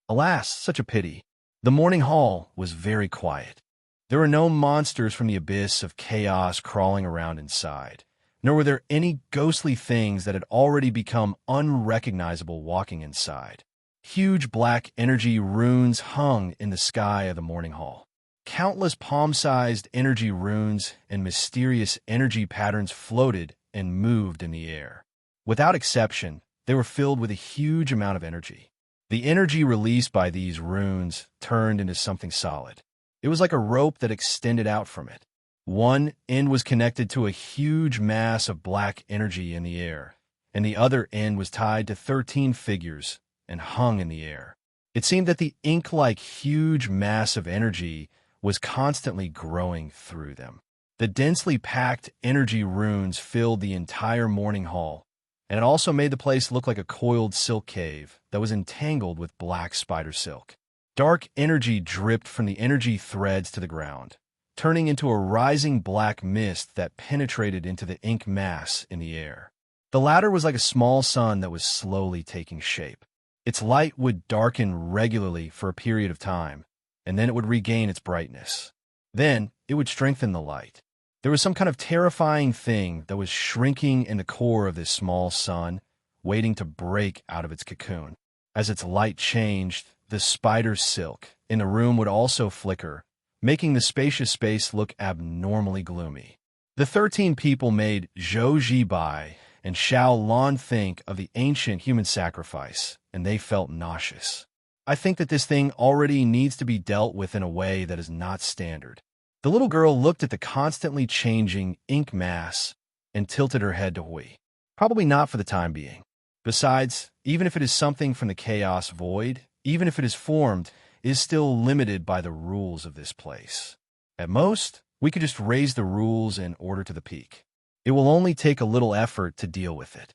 Speaker 1: Alas, such a pity. The morning hall was very quiet. There were no monsters from the abyss of chaos crawling around inside, nor were there any ghostly things that had already become unrecognizable walking inside. Huge black energy runes hung in the sky of the morning hall. Countless palm-sized energy runes and mysterious energy patterns floated and moved in the air. Without exception, they were filled with a huge amount of energy. The energy released by these runes turned into something solid. It was like a rope that extended out from it. One end was connected to a huge mass of black energy in the air, and the other end was tied to 13 figures and hung in the air. It seemed that the ink-like huge mass of energy was constantly growing through them. The densely packed energy runes filled the entire morning hall, and it also made the place look like a coiled silk cave that was entangled with black spider silk. Dark energy dripped from the energy threads to the ground, turning into a rising black mist that penetrated into the ink mass in the air. The latter was like a small sun that was slowly taking shape. Its light would darken regularly for a period of time, and then it would regain its brightness. Then it would strengthen the light. There was some kind of terrifying thing that was shrinking in the core of this small sun, waiting to break out of its cocoon. As its light changed, the spider silk in the room would also flicker, making the spacious space look abnormally gloomy. The 13 people made Zhou Zibai and Xiao Lan think of the ancient human sacrifice, and they felt nauseous. I think that this thing already needs to be dealt with in a way that is not standard. The little girl looked at the constantly changing ink mass and tilted her head to Hui. Probably not for the time being. Besides, even if it is something from the chaos void, even if it is formed, it is still limited by the rules of this place. At most, we could just raise the rules in order to the peak. It will only take a little effort to deal with it.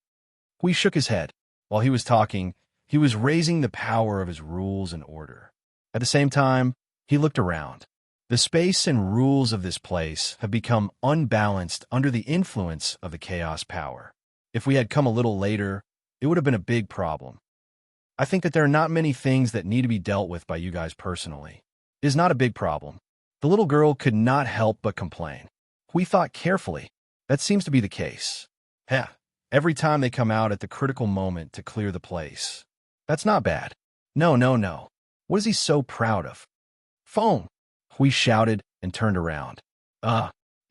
Speaker 1: Hui shook his head. While he was talking, he was raising the power of his rules and order. At the same time, he looked around. The space and rules of this place have become unbalanced under the influence of the chaos power. If we had come a little later, it would have been a big problem. I think that there are not many things that need to be dealt with by you guys personally. It is not a big problem. The little girl could not help but complain. We thought carefully. That seems to be the case. Heh, every time they come out at the critical moment to clear the place. That's not bad. No, no, no. What is he so proud of? Phone! Hui shouted and turned around.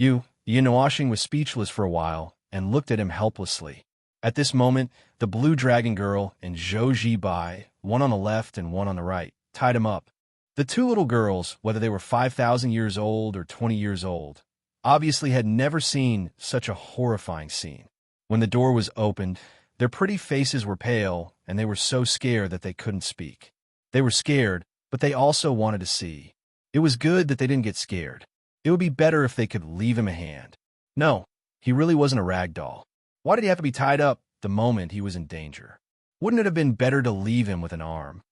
Speaker 1: Yinwashing was speechless for a while and looked at him helplessly. At this moment, the blue dragon girl and Zhou Zibai, one on the left and one on the right, tied him up. The two little girls, whether they were 5,000 years old or 20 years old, obviously had never seen such a horrifying scene. When the door was opened, their pretty faces were pale, and they were so scared that they couldn't speak. They were scared, but they also wanted to see. It was good that they didn't get scared. It would be better if they could leave him a hand. No, he really wasn't a rag doll. Why did he have to be tied up the moment he was in danger? Wouldn't it have been better to leave him with an arm?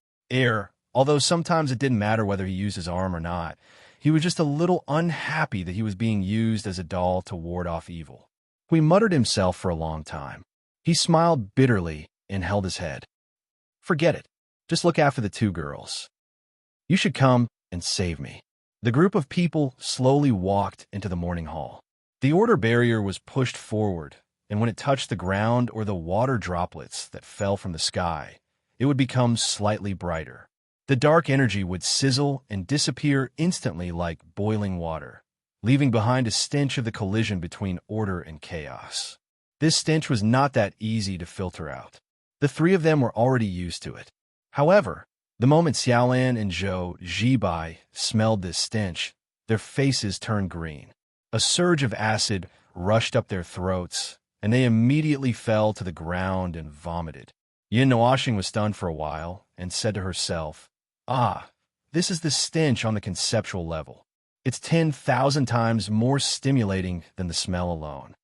Speaker 1: Although sometimes it didn't matter whether he used his arm or not, he was just a little unhappy that he was being used as a doll to ward off evil. He muttered himself for a long time. He smiled bitterly and held his head. Forget it. Just look after the two girls. You should come and save me. The group of people slowly walked into the morning hall. The order barrier was pushed forward, and when it touched the ground or the water droplets that fell from the sky, it would become slightly brighter. The dark energy would sizzle and disappear instantly like boiling water, leaving behind a stench of the collision between order and chaos. This stench was not that easy to filter out. The three of them were already used to it. However, the moment Xiaolan and Zhou Zibai smelled this stench, their faces turned green. A surge of acid rushed up their throats, and they immediately fell to the ground and vomited. Yinwashing was stunned for a while and said to herself, this is the stench on the conceptual level. It's 10,000 times more stimulating than the smell alone.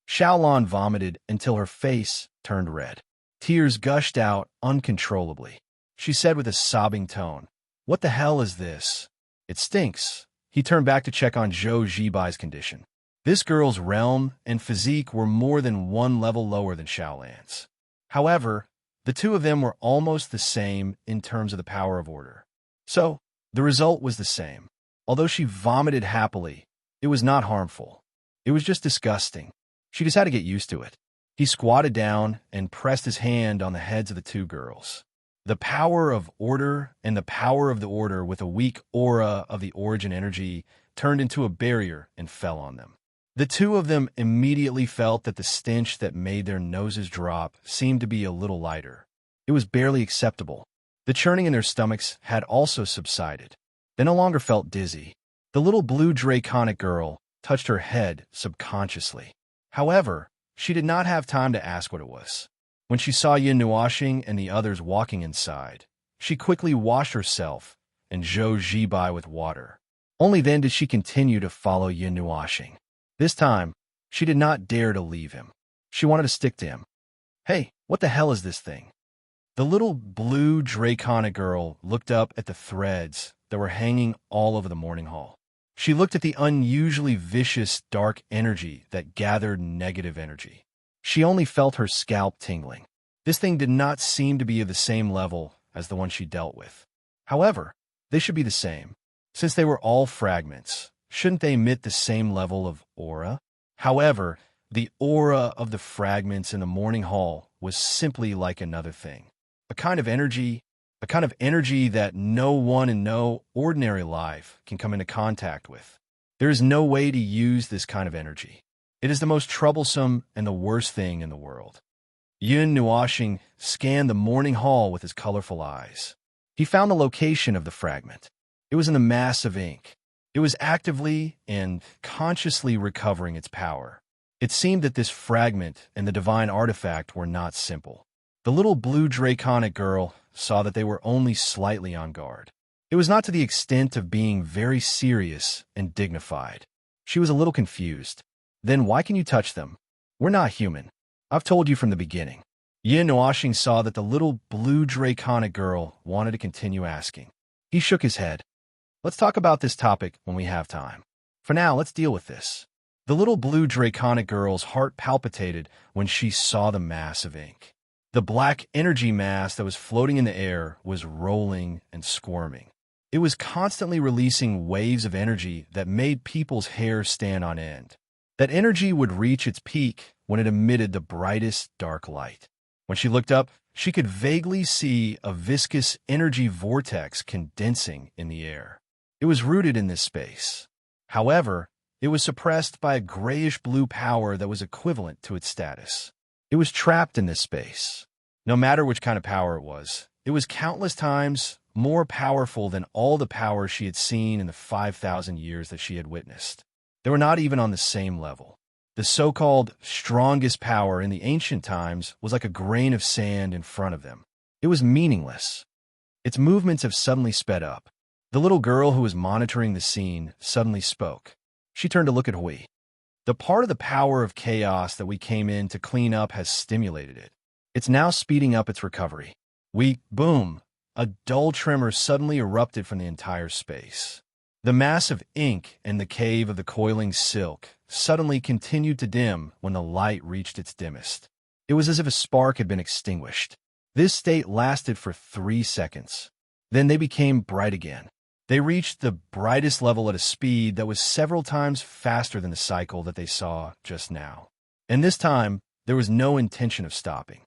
Speaker 1: Xiaolan vomited until her face turned red. Tears gushed out uncontrollably. She said with a sobbing tone, "What the hell is this? It stinks. He turned back to check on Zhou Zhibai's condition. This girl's realm and physique were more than one level lower than Xiaolan's. However, the two of them were almost the same in terms of the power of order. So, the result was the same. Although she vomited happily, it was not harmful. It was just disgusting. She just had to get used to it. He squatted down and pressed his hand on the heads of the two girls. The power of order and the power of the order with a weak aura of the origin energy turned into a barrier and fell on them. The two of them immediately felt that the stench that made their noses drop seemed to be a little lighter. It was barely acceptable. The churning in their stomachs had also subsided. They no longer felt dizzy. The little blue draconic girl touched her head subconsciously. However, she did not have time to ask what it was. When she saw Yin Nuoxing and the others walking inside, she quickly washed herself and Zhou Zhibai with water. Only then did she continue to follow Yin Nuoxing. This time, she did not dare to leave him. She wanted to stick to him. Hey, what the hell is this thing? The little blue draconic girl looked up at the threads that were hanging all over the morning hall. She looked at the unusually vicious dark energy that gathered negative energy. She only felt her scalp tingling. This thing did not seem to be of the same level as the one she dealt with. However, they should be the same. Since they were all fragments, shouldn't they emit the same level of aura? However, the aura of the fragments in the morning hall was simply like another thing. A kind of energy that no one in no ordinary life can come into contact with. There is no way to use this kind of energy. It is the most troublesome and the worst thing in the world. Yin Nuoxing scanned the morning hall with his colorful eyes. He found the location of the fragment. It was in the mass of ink. It was actively and consciously recovering its power. It seemed that this fragment and the divine artifact were not simple. The little blue draconic girl saw that they were only slightly on guard. It was not to the extent of being very serious and dignified. She was a little confused. Then why can you touch them? We're not human. I've told you from the beginning. Yin Nuoxing saw that the little blue draconic girl wanted to continue asking. He shook his head. Let's talk about this topic when we have time. For now, let's deal with this. The little blue draconic girl's heart palpitated when she saw the mass of ink. The black energy mass that was floating in the air was rolling and squirming. It was constantly releasing waves of energy that made people's hair stand on end. That energy would reach its peak when it emitted the brightest dark light. When she looked up, she could vaguely see a viscous energy vortex condensing in the air. It was rooted in this space. However, it was suppressed by a grayish-blue power that was equivalent to its status. It was trapped in this space. No matter which kind of power it was countless times more powerful than all the power she had seen in the 5,000 years that she had witnessed. They were not even on the same level. The so-called strongest power in the ancient times was like a grain of sand in front of them. It was meaningless. Its movements have suddenly sped up. The little girl who was monitoring the scene suddenly spoke. She turned to look at Hui. The part of the power of chaos that we came in to clean up has stimulated it. It's now speeding up its recovery. Boom! A dull tremor suddenly erupted from the entire space. The mass of ink and the cave of the coiling silk suddenly continued to dim when the light reached its dimmest. It was as if a spark had been extinguished. This state lasted for 3 seconds. Then they became bright again. They reached the brightest level at a speed that was several times faster than the cycle that they saw just now. And this time, there was no intention of stopping.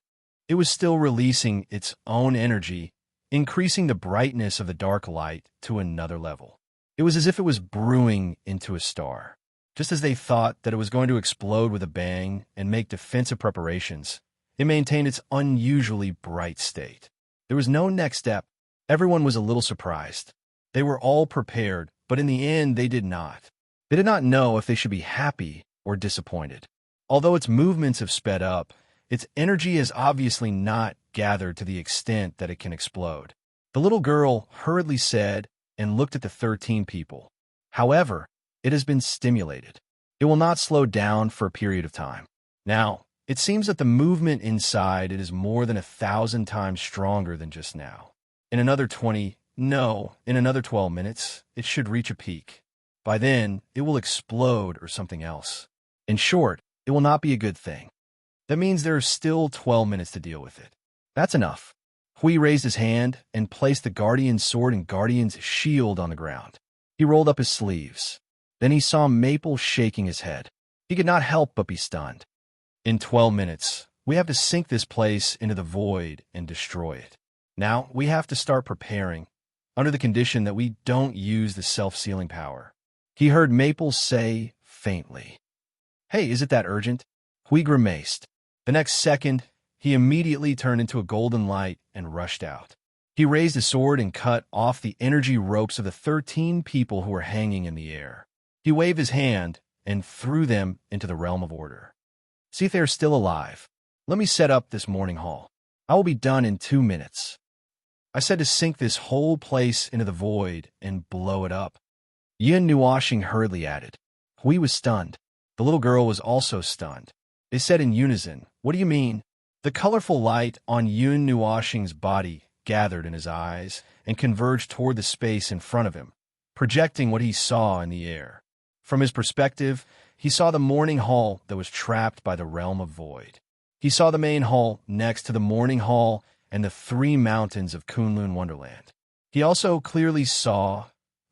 Speaker 1: It was still releasing its own energy, increasing the brightness of the dark light to another level. It was as if it was brewing into a star. Just as they thought that it was going to explode with a bang and make defensive preparations, it maintained its unusually bright state. There was no next step. Everyone was a little surprised. They were all prepared, but in the end they did not. They did not know if they should be happy or disappointed. Although its movements have sped up, its energy has obviously not gathered to the extent that it can explode. The little girl hurriedly said and looked at the 13 people. However, it has been stimulated. It will not slow down for a period of time. Now, it seems that the movement inside it is more than 1,000 times stronger than just now. In another 20, No, in another 12 minutes, it should reach a peak. By then, it will explode or something else. In short, it will not be a good thing. That means there are still 12 minutes to deal with it. That's enough. Hui raised his hand and placed the Guardian's sword and Guardian's shield on the ground. He rolled up his sleeves. Then he saw Maple shaking his head. He could not help but be stunned. In 12 minutes, we have to sink this place into the void and destroy it. Now, we have to start preparing, under the condition that we don't use the self-sealing power. He heard Maple say faintly, "Hey, is it that urgent?" Hui grimaced. The next second, he immediately turned into a golden light and rushed out. He raised his sword and cut off the energy ropes of the 13 people who were hanging in the air. He waved his hand and threw them into the realm of order. See if they are still alive. Let me set up this morning hall. I will be done in 2 minutes. I said to sink this whole place into the void and blow it up. Yin Nuashing hurriedly added. Hui was stunned. The little girl was also stunned. They said in unison, "What do you mean?" The colorful light on Yun Nuashing's body gathered in his eyes and converged toward the space in front of him, projecting what he saw in the air. From his perspective, he saw the morning hall that was trapped by the realm of void. He saw the main hall next to the morning hall and the 3 mountains of Kunlun Wonderland. He also clearly saw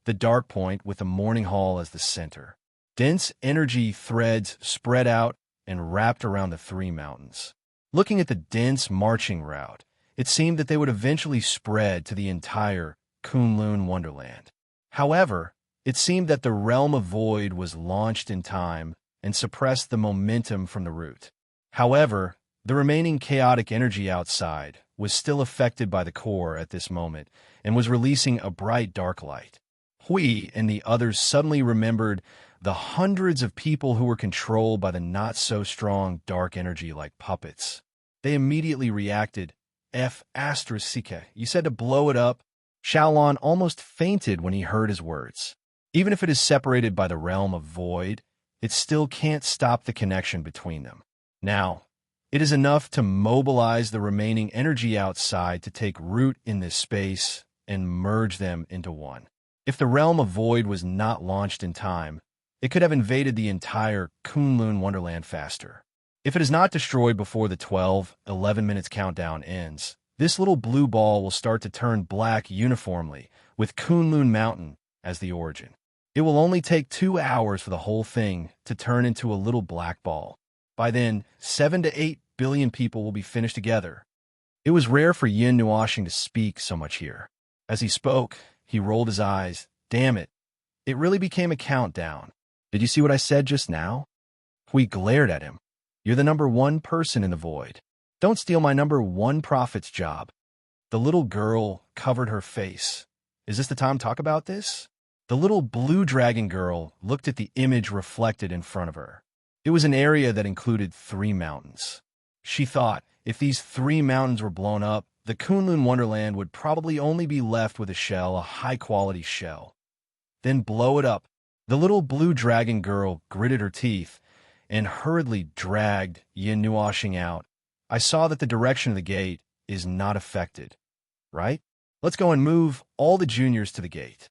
Speaker 1: the dark point with the morning hall as the center. Dense energy threads spread out and wrapped around the 3 mountains. Looking at the dense marching route, it seemed that they would eventually spread to the entire Kunlun Wonderland. However, it seemed that the realm of void was launched in time and suppressed the momentum from the root. However, the remaining chaotic energy outside was still affected by the core at this moment and was releasing a bright dark light. Hui and the others suddenly remembered the hundreds of people who were controlled by the not-so-strong dark energy like puppets. They immediately reacted. You said to blow it up. Xiaolon almost fainted when he heard his words. Even if it is separated by the realm of void, it still can't stop the connection between them. Now, it is enough to mobilize the remaining energy outside to take root in this space and merge them into one. If the realm of void was not launched in time, it could have invaded the entire Kunlun Wonderland faster. If it is not destroyed before the 11 minutes countdown ends, this little blue ball will start to turn black uniformly, with Kunlun Mountain as the origin. It will only take 2 hours for the whole thing to turn into a little black ball. By then, 7 to 8 billion people will be finished together. It was rare for Yin Nuashing to speak so much here. As he spoke, he rolled his eyes. Damn it. It really became a countdown. Did you see what I said just now? Hui glared at him. You're the number 1 person in the void. Don't steal my number 1 prophet's job. The little girl covered her face. Is this the time to talk about this? The little blue dragon girl looked at the image reflected in front of her. It was an area that included 3 mountains. She thought, if these 3 mountains were blown up, the Kunlun Wonderland would probably only be left with a shell, a high-quality shell. Then blow it up. The little blue dragon girl gritted her teeth and hurriedly dragged Yin Nuashing out. I saw that the direction of the gate is not affected, right? Let's go and move all the juniors to the gate.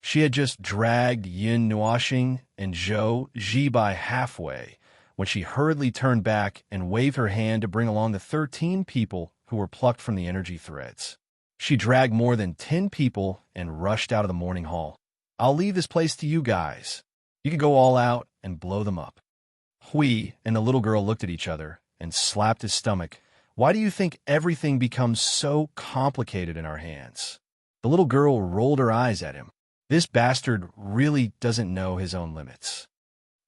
Speaker 1: She had just dragged Yin Nuashing and Zhou Ji by halfway when she hurriedly turned back and waved her hand to bring along the 13 people who were plucked from the energy threads. She dragged more than 10 people and rushed out of the morning hall. I'll leave this place to you guys. You can go all out and blow them up. Hui and the little girl looked at each other and slapped his stomach. Why do you think everything becomes so complicated in our hands? The little girl rolled her eyes at him. This bastard really doesn't know his own limits.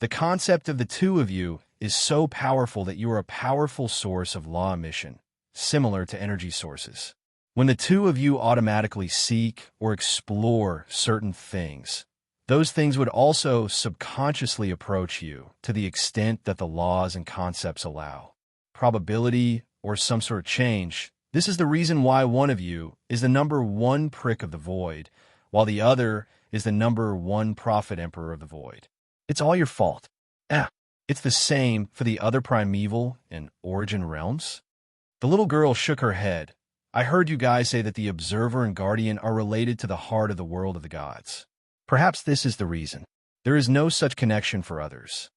Speaker 1: The concept of the 2 of you is so powerful that you are a powerful source of law emission, similar to energy sources. When the 2 of you automatically seek or explore certain things, those things would also subconsciously approach you to the extent that the laws and concepts allow. Probability or some sort of change. This is the reason why one of you is the number 1 prick of the void, while the other is the number 1 prophet emperor of the void. It's all your fault. It's the same for the other primeval and origin realms. The little girl shook her head. I heard you guys say that the Observer and Guardian are related to the heart of the world of the gods. Perhaps this is the reason. There is no such connection for others.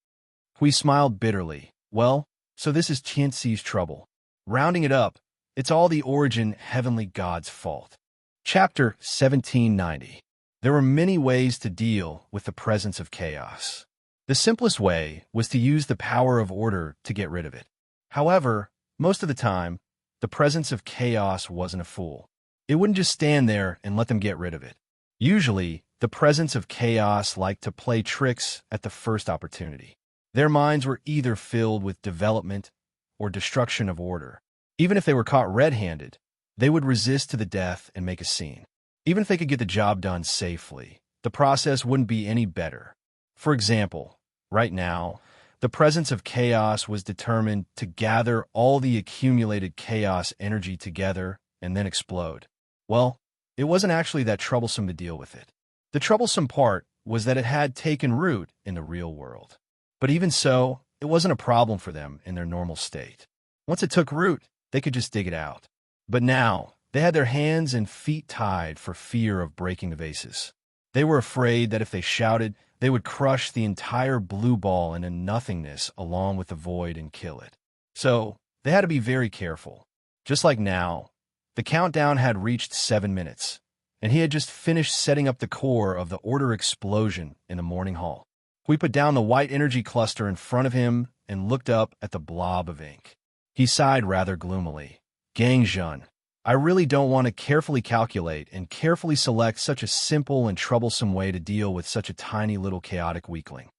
Speaker 1: Hui smiled bitterly. Well, so this is Qianxi's trouble. Rounding it up, it's all the origin heavenly god's fault. Chapter 1790. There were many ways to deal with the presence of chaos. The simplest way was to use the power of order to get rid of it. However, most of the time, the presence of chaos wasn't a fool. It wouldn't just stand there and let them get rid of it. Usually, the presence of chaos liked to play tricks at the first opportunity. Their minds were either filled with development or destruction of order. Even if they were caught red-handed, they would resist to the death and make a scene. Even if they could get the job done safely, the process wouldn't be any better. For example, right now, the presence of chaos was determined to gather all the accumulated chaos energy together and then explode. Well, it wasn't actually that troublesome to deal with it. The troublesome part was that it had taken root in the real world. But even so, it wasn't a problem for them in their normal state. Once it took root, they could just dig it out. But now, they had their hands and feet tied for fear of breaking the vases. They were afraid that if they shouted, they would crush the entire blue ball into nothingness along with the void and kill it. So, they had to be very careful. Just like now, the countdown had reached 7 minutes, and he had just finished setting up the core of the order explosion in the morning hall. We put down the white energy cluster in front of him and looked up at the blob of ink. He sighed rather gloomily. Gang Jun, I really don't want to carefully calculate and carefully select such a simple and troublesome way to deal with such a tiny little chaotic weakling.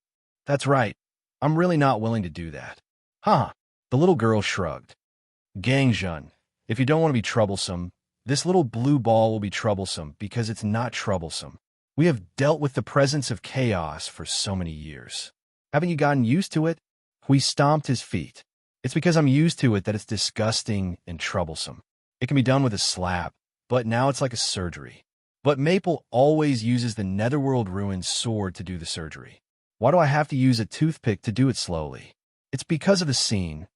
Speaker 1: That's right. I'm really not willing to do that. Huh. The little girl shrugged. Gang Jun, if you don't want to be troublesome, this little blue ball will be troublesome because it's not troublesome. We have dealt with the presence of chaos for so many years. Haven't you gotten used to it? Hui stomped his feet. It's because I'm used to it that it's disgusting and troublesome. It can be done with a slap, but now it's like a surgery. But Maple always uses the Netherworld Ruin's sword to do the surgery. Why do I have to use a toothpick to do it slowly? It's because of the scene.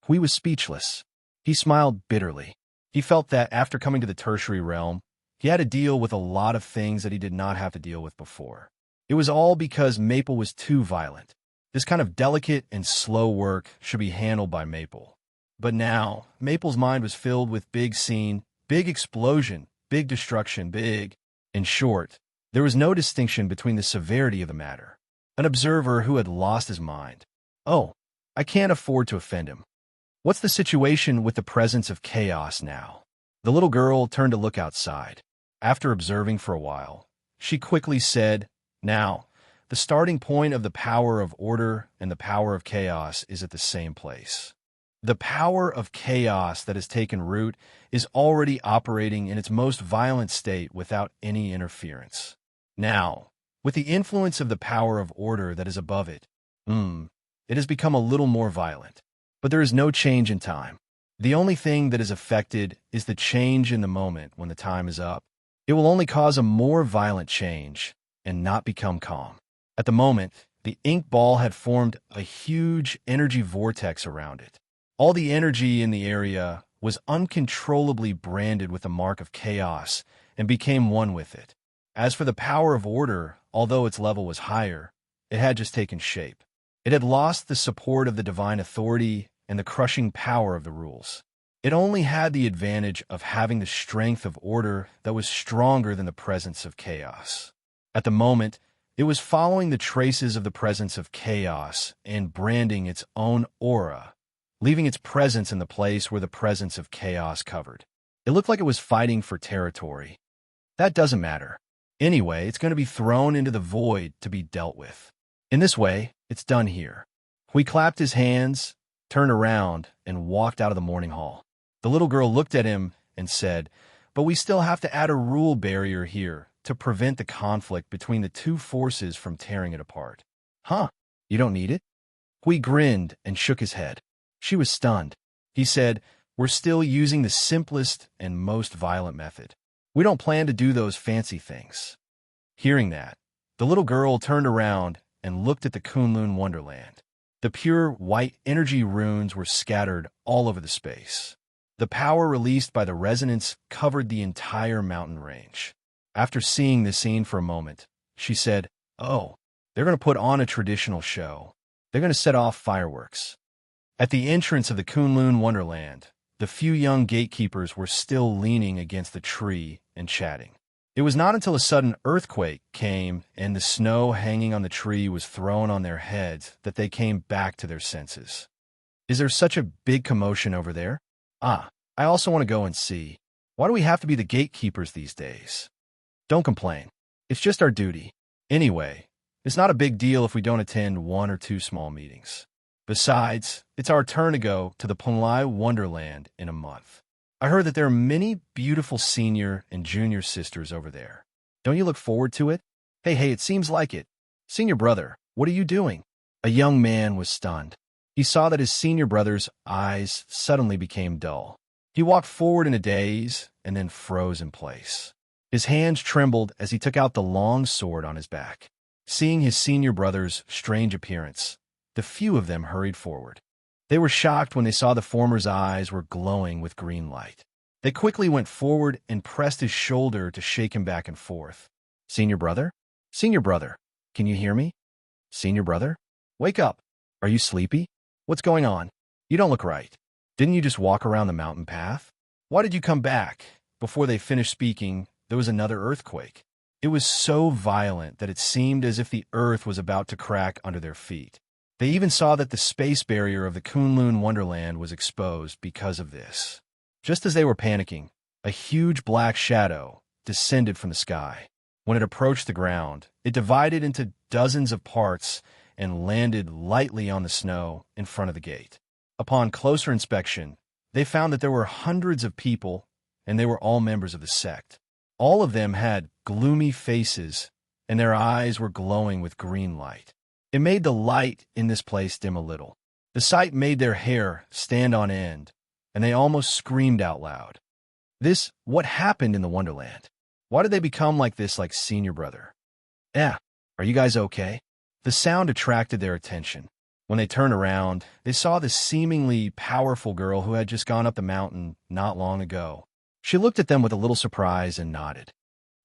Speaker 1: Hui was speechless. He smiled bitterly. He felt that after coming to the tertiary realm, he had to deal with a lot of things that he did not have to deal with before. It was all because Maple was too violent. This kind of delicate and slow work should be handled by Maple. But now, Maple's mind was filled with big scene, big explosion, big destruction, big. In short, there was no distinction between the severity of the matter. An observer who had lost his mind. Oh, I can't afford to offend him. What's the situation with the presence of chaos now? The little girl turned to look outside. After observing for a while, she quickly said, Now, the starting point of the power of order and the power of chaos is at the same place. The power of chaos that has taken root is already operating in its most violent state without any interference. Now, with the influence of the power of order that is above it, it has become a little more violent. But there is no change in time. The only thing that is affected is the change in the moment when the time is up. It will only cause a more violent change and not become calm. At the moment, the ink ball had formed a huge energy vortex around it. All the energy in the area was uncontrollably branded with the mark of chaos and became one with it. As for the power of order, although its level was higher, it had just taken shape. It had lost the support of the divine authority and the crushing power of the rules. It only had the advantage of having the strength of order that was stronger than the presence of chaos. At the moment, it was following the traces of the presence of chaos and branding its own aura, leaving its presence in the place where the presence of chaos covered. It looked like it was fighting for territory. That doesn't matter. Anyway, it's going to be thrown into the void to be dealt with. In this way, it's done here. Hui clapped his hands, turned around, and walked out of the morning hall. The little girl looked at him and said, But we still have to add a rule barrier here to prevent the conflict between the two forces from tearing it apart. Huh? You don't need it? Hui grinned and shook his head. She was stunned. He said, We're still using the simplest and most violent method. We don't plan to do those fancy things. Hearing that, the little girl turned around and looked at the Kunlun Wonderland. The pure white energy runes were scattered all over the space. The power released by the resonance covered the entire mountain range. After seeing this scene for a moment, she said, "Oh, they're going to put on a traditional show. They're going to set off fireworks." At the entrance of the Kunlun Wonderland, the few young gatekeepers were still leaning against the tree and chatting. It was not until a sudden earthquake came and the snow hanging on the tree was thrown on their heads that they came back to their senses. "Is there such a big commotion over there? Ah, I also want to go and see. Why do we have to be the gatekeepers these days?" "Don't complain. It's just our duty. Anyway, it's not a big deal if we don't attend one or two small meetings. Besides, it's our turn to go to the Punlai Wonderland in a month. I heard that there are many beautiful senior and junior sisters over there. Don't you look forward to it? Hey, it seems like it. Senior brother, what are you doing?" A young man was stunned. He saw that his senior brother's eyes suddenly became dull. He walked forward in a daze and then froze in place. His hands trembled as he took out the long sword on his back. Seeing his senior brother's strange appearance, the few of them hurried forward. They were shocked when they saw the former's eyes were glowing with green light. They quickly went forward and pressed his shoulder to shake him back and forth. "Senior brother? Senior brother, can you hear me? Senior brother? Wake up. Are you sleepy? What's going on? You don't look right. Didn't you just walk around the mountain path? Why did you come back?" Before they finished speaking, there was another earthquake. It was so violent that it seemed as if the earth was about to crack under their feet. They even saw that the space barrier of the Kunlun Wonderland was exposed because of this. Just as they were panicking, a huge black shadow descended from the sky. When it approached the ground, it divided into dozens of parts and landed lightly on the snow in front of the gate. Upon closer inspection, they found that there were hundreds of people, and they were all members of the sect. All of them had gloomy faces, and their eyes were glowing with green light. It made the light in this place dim a little. The sight made their hair stand on end, and they almost screamed out loud. What happened in the Wonderland? Why did they become like this, like senior brother? Are you guys okay?" The sound attracted their attention. When they turned around, they saw this seemingly powerful girl who had just gone up the mountain not long ago. She looked at them with a little surprise and nodded.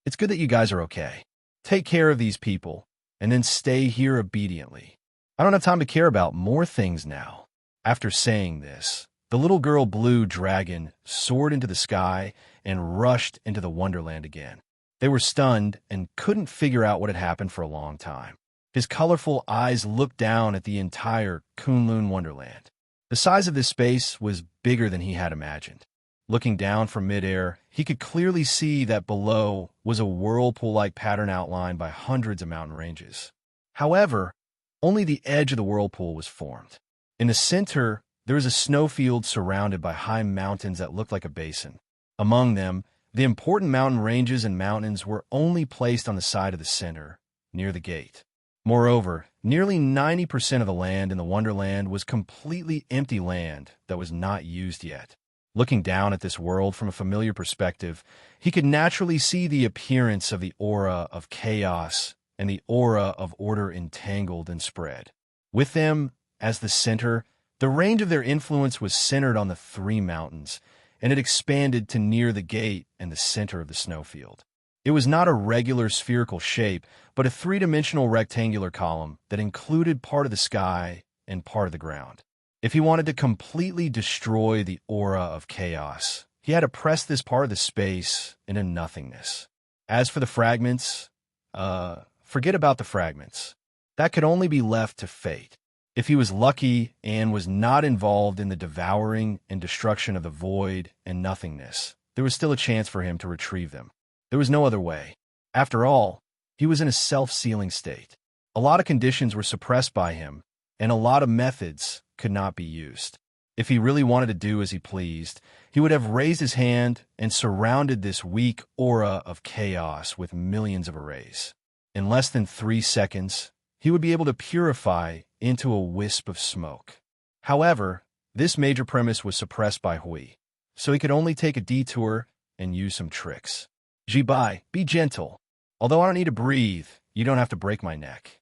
Speaker 1: "It's good that you guys are okay. Take care of these people, and then stay here obediently. I don't have time to care about more things now." After saying this, the little girl blue dragon soared into the sky and rushed into the Wonderland again. They were stunned and couldn't figure out what had happened for a long time. His colorful eyes looked down at the entire Kunlun Wonderland. The size of this space was bigger than he had imagined. Looking down from midair, he could clearly see that below was a whirlpool-like pattern outlined by hundreds of mountain ranges. However, only the edge of the whirlpool was formed. In the center, there was a snowfield surrounded by high mountains that looked like a basin. Among them, the important mountain ranges and mountains were only placed on the side of the center, near the gate. Moreover, nearly 90% of the land in the Wonderland was completely empty land that was not used yet. Looking down at this world from a familiar perspective, he could naturally see the appearance of the aura of chaos and the aura of order entangled and spread. With them, as the center, the range of their influence was centered on the three mountains, and it expanded to near the gate and the center of the snowfield. It was not a regular spherical shape, but a three-dimensional rectangular column that included part of the sky and part of the ground. If he wanted to completely destroy the aura of chaos, he had to press this part of the space into nothingness. As for the fragments, forget about the fragments. That could only be left to fate. If he was lucky and was not involved in the devouring and destruction of the void and nothingness, there was still a chance for him to retrieve them. There was no other way. After all, he was in a self-sealing state. A lot of conditions were suppressed by him, and a lot of methods could not be used. If he really wanted to do as he pleased, he would have raised his hand and surrounded this weak aura of chaos with millions of arrays. In less than 3 seconds, he would be able to purify into a wisp of smoke. However, this major premise was suppressed by Hui, so he could only take a detour and use some tricks. "Jibai, be gentle. Although I don't need to breathe, you don't have to break my neck."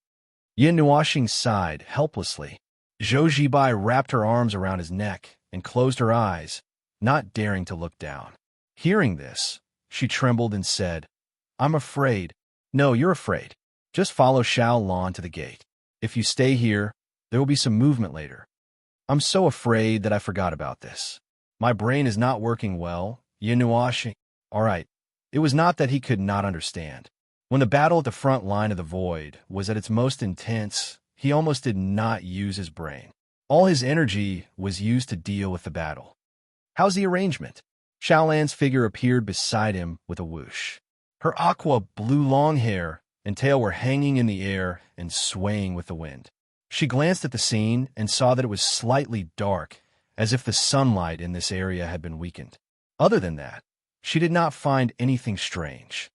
Speaker 1: Yin Nuoxing sighed helplessly. Zhou Jibai wrapped her arms around his neck and closed her eyes, not daring to look down. Hearing this, she trembled and said, "I'm afraid." "No, you're afraid. Just follow Xiao Lan to the gate. If you stay here, there will be some movement later." "I'm so afraid that I forgot about this. My brain is not working well. Yinuashi." All right. It was not that he could not understand. When the battle at the front line of the void was at its most intense, he almost did not use his brain. All his energy was used to deal with the battle. "How's the arrangement?" Xiaolan's figure appeared beside him with a whoosh. Her aqua blue long hair and tail were hanging in the air and swaying with the wind. She glanced at the scene and saw that it was slightly dark, as if the sunlight in this area had been weakened. Other than that, she did not find anything strange.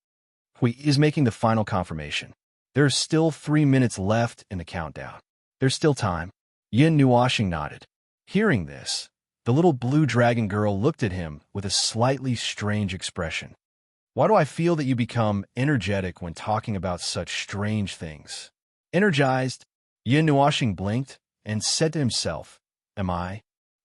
Speaker 1: Hui is making the final confirmation. There are still 3 minutes left in the countdown. There's still time. Yin Nuashing nodded. Hearing this, the little blue dragon girl looked at him with a slightly strange expression. "Why do I feel that you become energetic when talking about such strange things?" Energized, Yin Nuashing blinked and said to himself, "Am I?"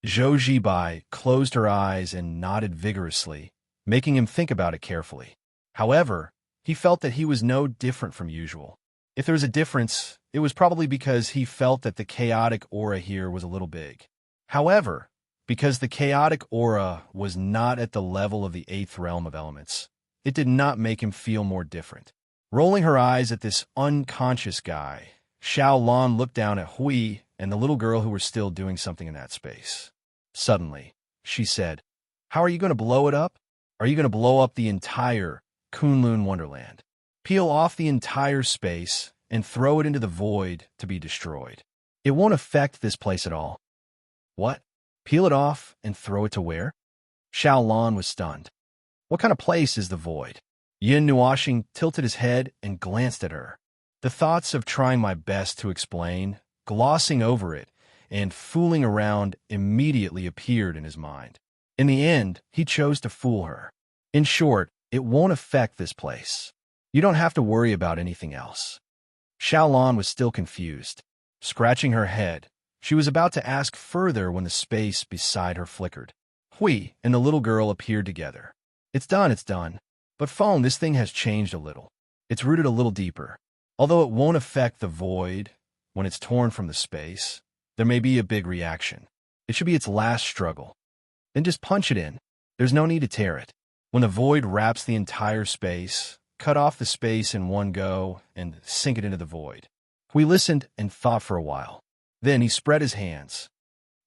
Speaker 1: Zhou Jibai closed her eyes and nodded vigorously, making him think about it carefully. However, he felt that he was no different from usual. If there was a difference, it was probably because he felt that the chaotic aura here was a little big. However, because the chaotic aura was not at the level of the 8th realm of elements, it did not make him feel more different. Rolling her eyes at this unconscious guy, Xiao Lan looked down at Hui and the little girl who were still doing something in that space. Suddenly, she said, "How are you going to blow it up? Are you going to blow up the entire Kunlun Wonderland? Peel off the entire space and throw it into the void to be destroyed. It won't affect this place at all." "What? Peel it off and throw it to where?" Xiao Lan was stunned. "What kind of place is the void?" Yin Nuashing tilted his head and glanced at her. The thoughts of trying my best to explain, glossing over it, and fooling around immediately appeared in his mind. In the end, he chose to fool her. "In short, it won't affect this place. You don't have to worry about anything else." Xiao Lan was still confused. Scratching her head, she was about to ask further when the space beside her flickered. Hui and the little girl appeared together. It's done. But phone, this thing has changed a little. It's rooted a little deeper. Although it won't affect the void when it's torn from the space, there may be a big reaction. It should be its last struggle. Then just punch it in. There's no need to tear it. When the void wraps the entire space, cut off the space in one go and sink it into the void. Hui listened and thought for a while. Then he spread his hands.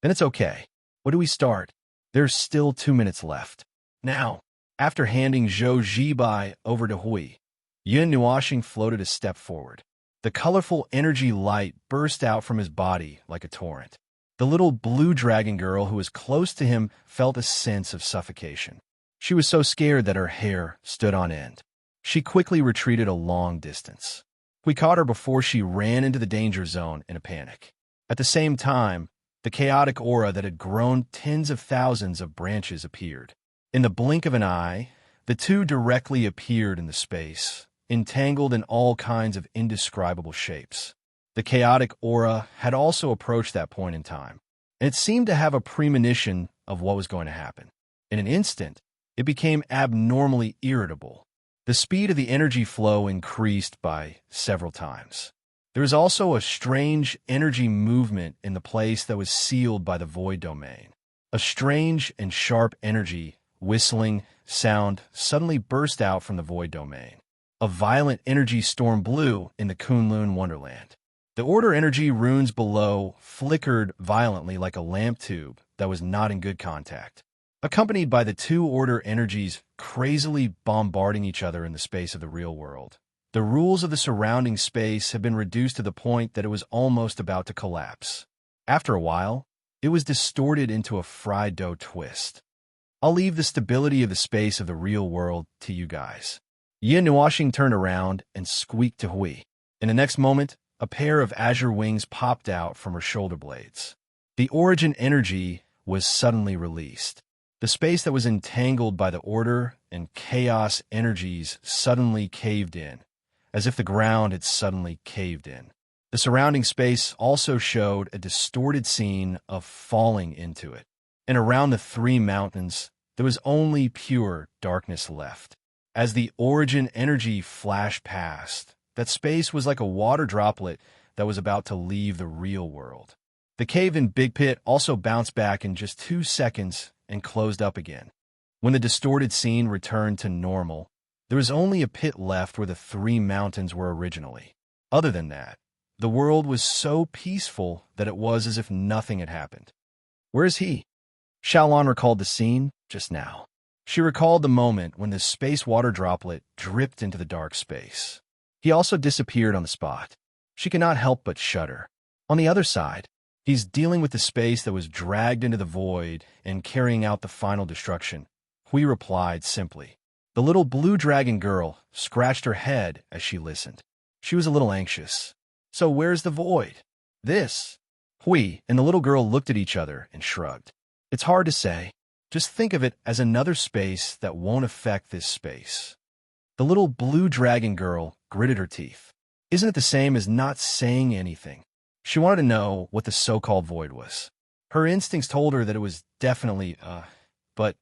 Speaker 1: "Then it's okay. What do we start? There's still 2 minutes left. Now." After handing Zhou Jibai over to Hui, Yin Nuashing floated a step forward. The colorful energy light burst out from his body like a torrent. The little blue dragon girl who was close to him felt a sense of suffocation. She was so scared that her hair stood on end. She quickly retreated a long distance. We caught her before she ran into the danger zone in a panic. At the same time, the chaotic aura that had grown tens of thousands of branches appeared. In the blink of an eye, the two directly appeared in the space, entangled in all kinds of indescribable shapes. The chaotic aura had also approached that point in time, and it seemed to have a premonition of what was going to happen. In an instant, it became abnormally irritable. The speed of the energy flow increased by several times. There was also a strange energy movement in the place that was sealed by the void domain. A strange and sharp energy whistling sound suddenly burst out from the void domain. A violent energy storm blew in the Kunlun Wonderland. The order energy runes below flickered violently like a lamp tube that was not in good contact, accompanied by the two order energies crazily bombarding each other in the space of the real world. The rules of the surrounding space had been reduced to the point that it was almost about to collapse. After a while, it was distorted into a fried dough twist. I'll leave the stability of the space of the real world to you guys. Yin Nuashing turned around and squeaked to Hui. In the next moment, a pair of azure wings popped out from her shoulder blades. The origin energy was suddenly released. The space that was entangled by the order and chaos energies suddenly caved in, as if the ground had suddenly caved in. The surrounding space also showed a distorted scene of falling into it. and around the three mountains, there was only pure darkness left. As the origin energy flashed past, that space was like a water droplet that was about to leave the real world. The cave in Big Pit also bounced back in just 2 seconds and closed up again. When the distorted scene returned to normal, there was only a pit left where the three mountains were originally. Other than that, the world was so peaceful that it was as if nothing had happened. Where is he? Xiaolan recalled the scene just now. She recalled the moment when the space water droplet dripped into the dark space. He also disappeared on the spot. She could not help but shudder. On the other side, he's dealing with the space that was dragged into the void and carrying out the final destruction. Hui replied simply. The little blue dragon girl scratched her head as she listened. She was a little anxious. So where's the void? This. Hui and the little girl looked at each other and shrugged. It's hard to say. Just think of it as another space that won't affect this space. The little blue dragon girl gritted her teeth. Isn't it the same as not saying anything? She wanted to know what the so-called void was. Her instincts told her that it was definitely, but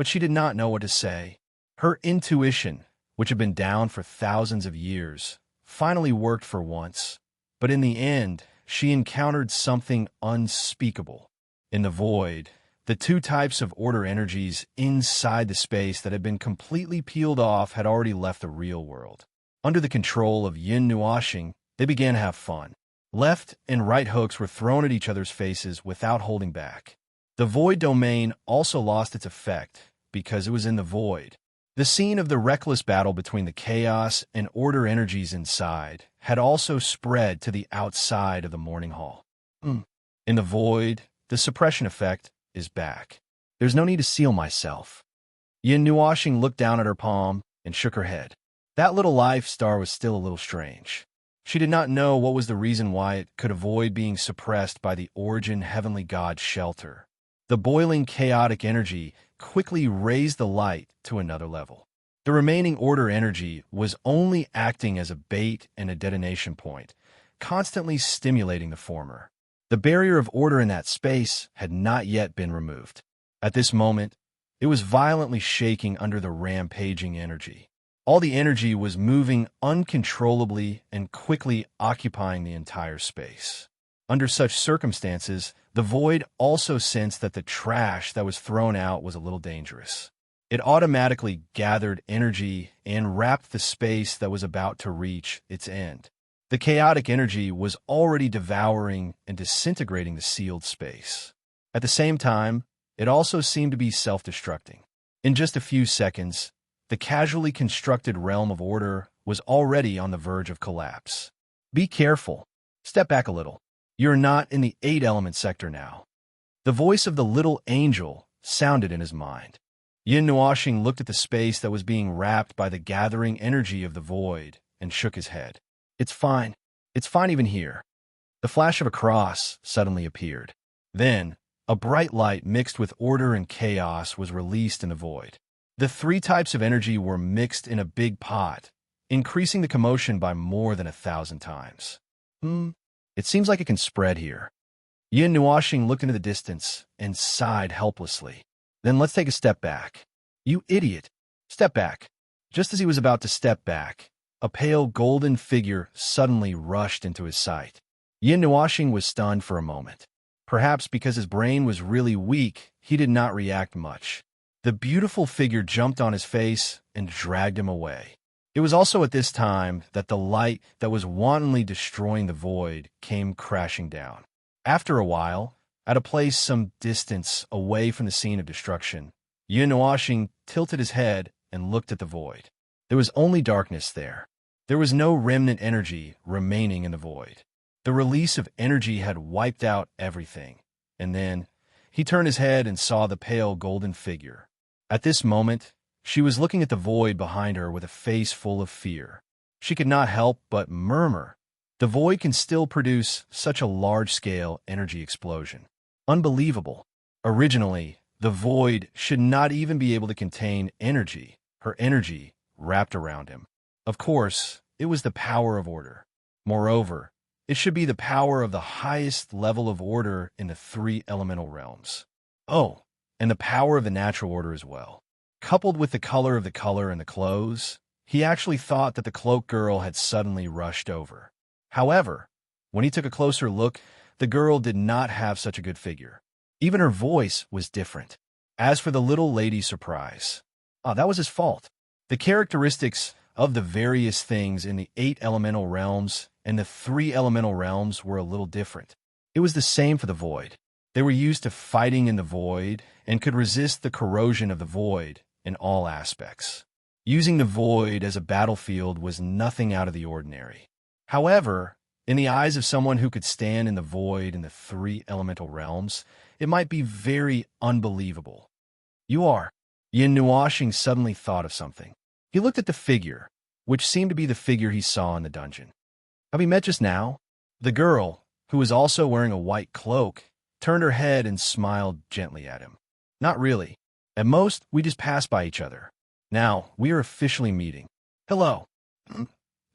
Speaker 1: she did not know what to say. Her intuition, which had been down for thousands of years, finally worked for once. But in the end, she encountered something unspeakable. In the void, the two types of order energies inside the space that had been completely peeled off had already left the real world. Under the control of Yin Nuoxing, they began to have fun. Left and right hooks were thrown at each other's faces without holding back. The void domain also lost its effect because it was in the void. The scene of the reckless battle between the chaos and order energies inside had also spread to the outside of the morning hall. In the void, the suppression effect is back. There's no need to seal myself. Yin Nuoxing looked down at her palm and shook her head. That little life star was still a little strange. She did not know what was the reason why it could avoid being suppressed by the origin heavenly god shelter. The boiling chaotic energy quickly raised the light to another level. The remaining order energy was only acting as a bait and a detonation point, constantly stimulating the former. The barrier of order in that space had not yet been removed. At this moment, it was violently shaking under the rampaging energy. All the energy was moving uncontrollably and quickly occupying the entire space. Under such circumstances, the void also sensed that the trash that was thrown out was a little dangerous. It automatically gathered energy and wrapped the space that was about to reach its end. The chaotic energy was already devouring and disintegrating the sealed space. At the same time, it also seemed to be self-destructing. In just a few seconds, the casually constructed realm of order was already on the verge of collapse. Be careful. Step back a little. You're not in the 8-element sector now. The voice of the little angel sounded in his mind. Yin Nuoxing looked at the space that was being wrapped by the gathering energy of the void and shook his head. It's fine. It's fine even here. The flash of a cross suddenly appeared. Then, a bright light mixed with order and chaos was released in the void. The three types of energy were mixed in a big pot, increasing the commotion by more than 1,000 times. It seems like it can spread here. Yin Nuoxing looked into the distance and sighed helplessly. Then let's take a step back. You idiot. Step back. Just as he was about to step back, a pale golden figure suddenly rushed into his sight. Yin Nuoxing was stunned for a moment. Perhaps because his brain was really weak, he did not react much. The beautiful figure jumped on his face and dragged him away. It was also at this time that the light that was wantonly destroying the void came crashing down. After a while, at a place some distance away from the scene of destruction, Yin Nuoxing tilted his head and looked at the void. There was only darkness there. There was no remnant energy remaining in the void. The release of energy had wiped out everything. And then, he turned his head and saw the pale golden figure. At this moment, she was looking at the void behind her with a face full of fear. She could not help but murmur, "The void can still produce such a large-scale energy explosion. Unbelievable. Originally, the void should not even be able to contain energy, her energy wrapped around him. Of course, it was the power of order. Moreover, it should be the power of the highest level of order in the 3 elemental realms. Oh, and the power of the natural order as well. Coupled with the color of the color and the clothes, he actually thought that the cloak girl had suddenly rushed over. However, when he took a closer look, the girl did not have such a good figure. Even her voice was different. As for the little lady's surprise, that was his fault. The characteristics of the various things in the 8 elemental realms and the 3 elemental realms were a little different. It was the same for the void. They were used to fighting in the void and could resist the corrosion of the void in all aspects. Using the void as a battlefield was nothing out of the ordinary. However, in the eyes of someone who could stand in the void in the 3 elemental realms, it might be very unbelievable. You are. Yin Nuashing suddenly thought of something. He looked at the figure, which seemed to be the figure he saw in the dungeon. Have we met just now? The girl, who was also wearing a white cloak, turned her head and smiled gently at him. Not really. At most, we just pass by each other. Now, we are officially meeting. Hello.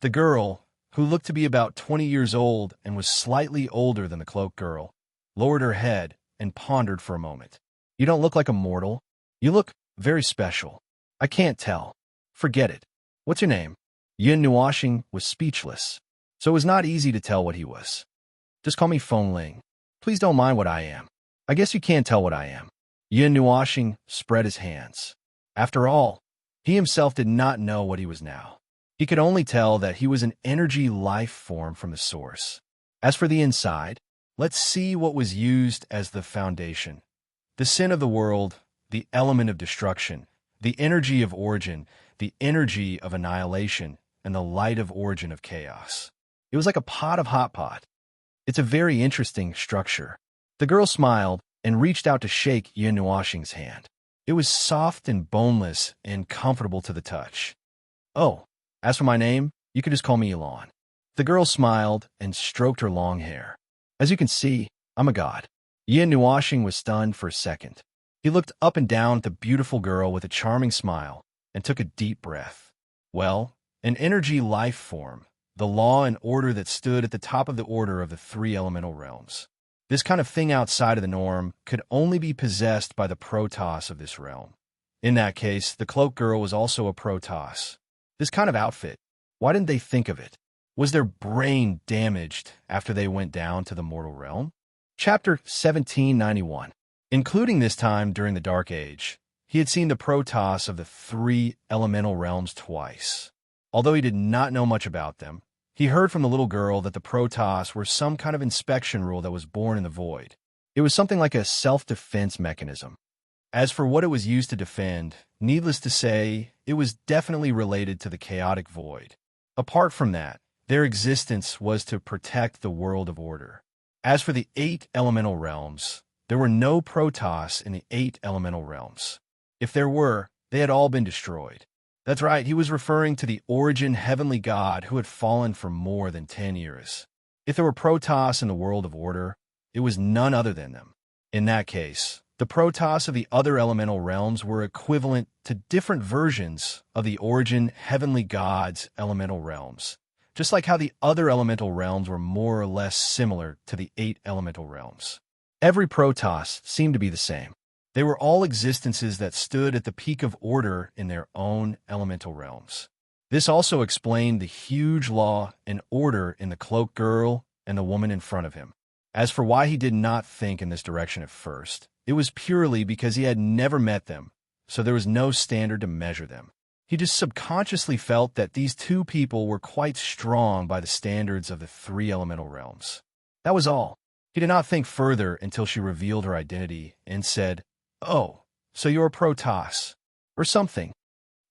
Speaker 1: The girl, who looked to be about 20 years old and was slightly older than the cloak girl, lowered her head and pondered for a moment. You don't look like a mortal. You look very special. I can't tell. Forget it. What's your name? Yin Nuashing was speechless, so it was not easy to tell what he was. Just call me Feng Ling. Please don't mind what I am. I guess you can't tell what I am. Yin Nuashing spread his hands. After all, he himself did not know what he was now. He could only tell that he was an energy life form from the source. As for the inside, let's see what was used as the foundation. The sin of the world, the element of destruction, the energy of origin, the energy of annihilation, and the light of origin of chaos. It was like a pot of hot pot. It's a very interesting structure. The girl smiled and reached out to shake Yin Nuashing's hand. It was soft and boneless and comfortable to the touch. Oh, as for my name, you can just call me Elon. The girl smiled and stroked her long hair. As you can see, I'm a god. Yin Nuashing was stunned for a second. He looked up and down at the beautiful girl with a charming smile and took a deep breath. Well, an energy life form, the law and order that stood at the top of the order of the 3 elemental realms. This kind of thing outside of the norm could only be possessed by the Protoss of this realm. In that case, the cloak girl was also a Protoss. This kind of outfit, why didn't they think of it? Was their brain damaged after they went down to the mortal realm? Chapter 1791. Including this time during the Dark Age, he had seen the Protoss of the 3 elemental realms twice. Although he did not know much about them, he heard from the little girl that the Protoss were some kind of inspection rule that was born in the void. It was something like a self-defense mechanism. As for what it was used to defend, needless to say, it was definitely related to the chaotic void. Apart from that, their existence was to protect the world of order. As for the 8 elemental realms, there were no Protoss in the 8 elemental realms. If there were, they had all been destroyed. That's right, he was referring to the origin heavenly god who had fallen for more than 10 years. If there were Protoss in the world of order, it was none other than them. In that case, the Protoss of the other elemental realms were equivalent to different versions of the origin heavenly god's elemental realms, just like how the other elemental realms were more or less similar to the 8 elemental realms. Every Protoss seemed to be the same. They were all existences that stood at the peak of order in their own elemental realms. This also explained the huge law and order in the cloak girl and the woman in front of him. As for why he did not think in this direction at first, it was purely because he had never met them, so there was no standard to measure them. He just subconsciously felt that these 2 people were quite strong by the standards of the 3 elemental realms. That was all. He did not think further until she revealed her identity and said, "Oh, so you're a Protoss, or something.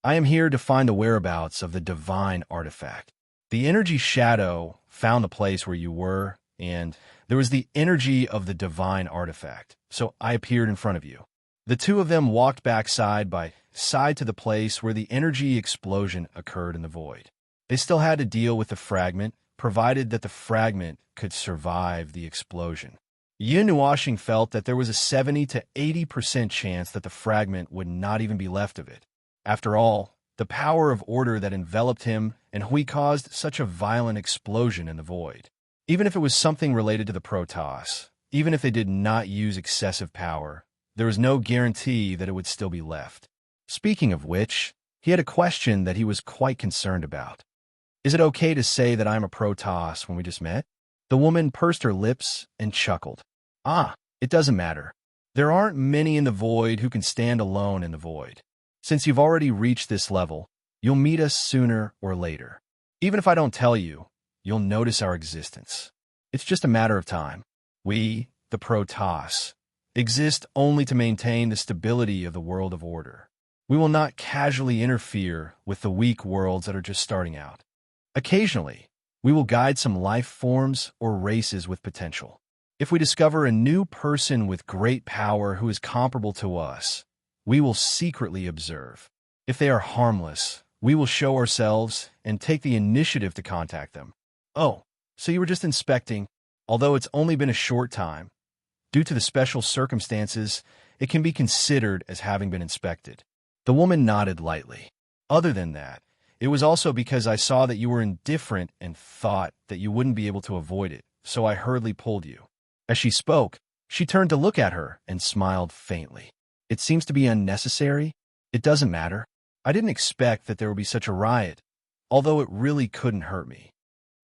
Speaker 1: I am here to find the whereabouts of the divine artifact. The energy shadow found the place where you were, and there was the energy of the divine artifact, so I appeared in front of you." The 2 of them walked back side by side to the place where the energy explosion occurred in the void. They still had to deal with the fragment, provided that the fragment could survive the explosion. Yin Nuashing felt that there was a 70 to 80% chance that the fragment would not even be left of it. After all, the power of order that enveloped him and who caused such a violent explosion in the void. Even if it was something related to the Protoss, even if they did not use excessive power, there was no guarantee that it would still be left. Speaking of which, he had a question that he was quite concerned about. Is it okay to say that I'm a Protoss when we just met? The woman pursed her lips and chuckled. Ah, it doesn't matter. There aren't many in the void who can stand alone in the void. Since you've already reached this level, you'll meet us sooner or later. Even if I don't tell you, you'll notice our existence. It's just a matter of time. We, the Protoss, exist only to maintain the stability of the world of order. We will not casually interfere with the weak worlds that are just starting out. Occasionally, we will guide some life forms or races with potential. If we discover a new person with great power who is comparable to us, we will secretly observe. If they are harmless, we will show ourselves and take the initiative to contact them. Oh, so you were just inspecting. Although it's only been a short time, due to the special circumstances, it can be considered as having been inspected. The woman nodded lightly. Other than that, it was also because I saw that you were indifferent and thought that you wouldn't be able to avoid it, so I hurriedly pulled you. As she spoke, she turned to look at her and smiled faintly. It seems to be unnecessary. It doesn't matter. I didn't expect that there would be such a riot, although it really couldn't hurt me.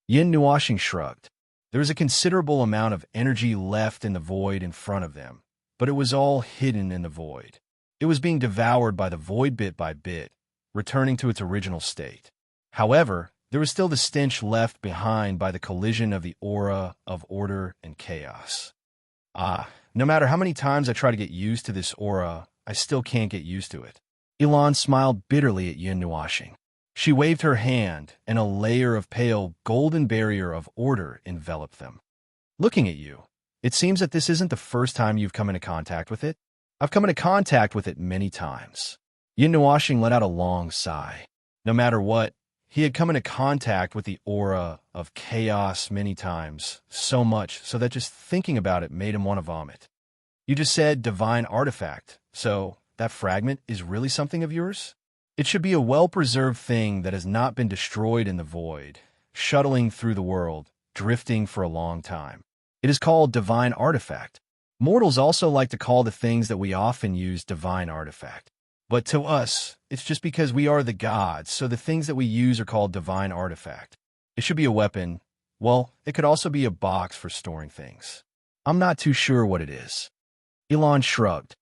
Speaker 1: Yin Nuashing shrugged. There was a considerable amount of energy left in the void in front of them, but it was all hidden in the void. It was being devoured by the void bit by bit, returning to its original state. However, there was still the stench left behind by the collision of the aura of order and chaos. No matter how many times I try to get used to this aura, I still can't get used to it. Elan smiled bitterly at Yin Nuashing. She waved her hand, and a layer of pale golden barrier of order enveloped them. Looking at you, it seems that this isn't the first time you've come into contact with it. I've come into contact with it many times. Yin Nuashing let out a long sigh. No matter what, he had come into contact with the aura of chaos many times, so much so that just thinking about it made him want to vomit. You just said divine artifact, so that fragment is really something of yours? It should be a well-preserved thing that has not been destroyed in the void, shuttling through the world, drifting for a long time. It is called divine artifact. Mortals also like to call the things that we often use divine artifact. But to us, it's just because we are the gods, so the things that we use are called divine artifact. It should be a weapon. Well, it could also be a box for storing things. I'm not too sure what it is. Elon shrugged.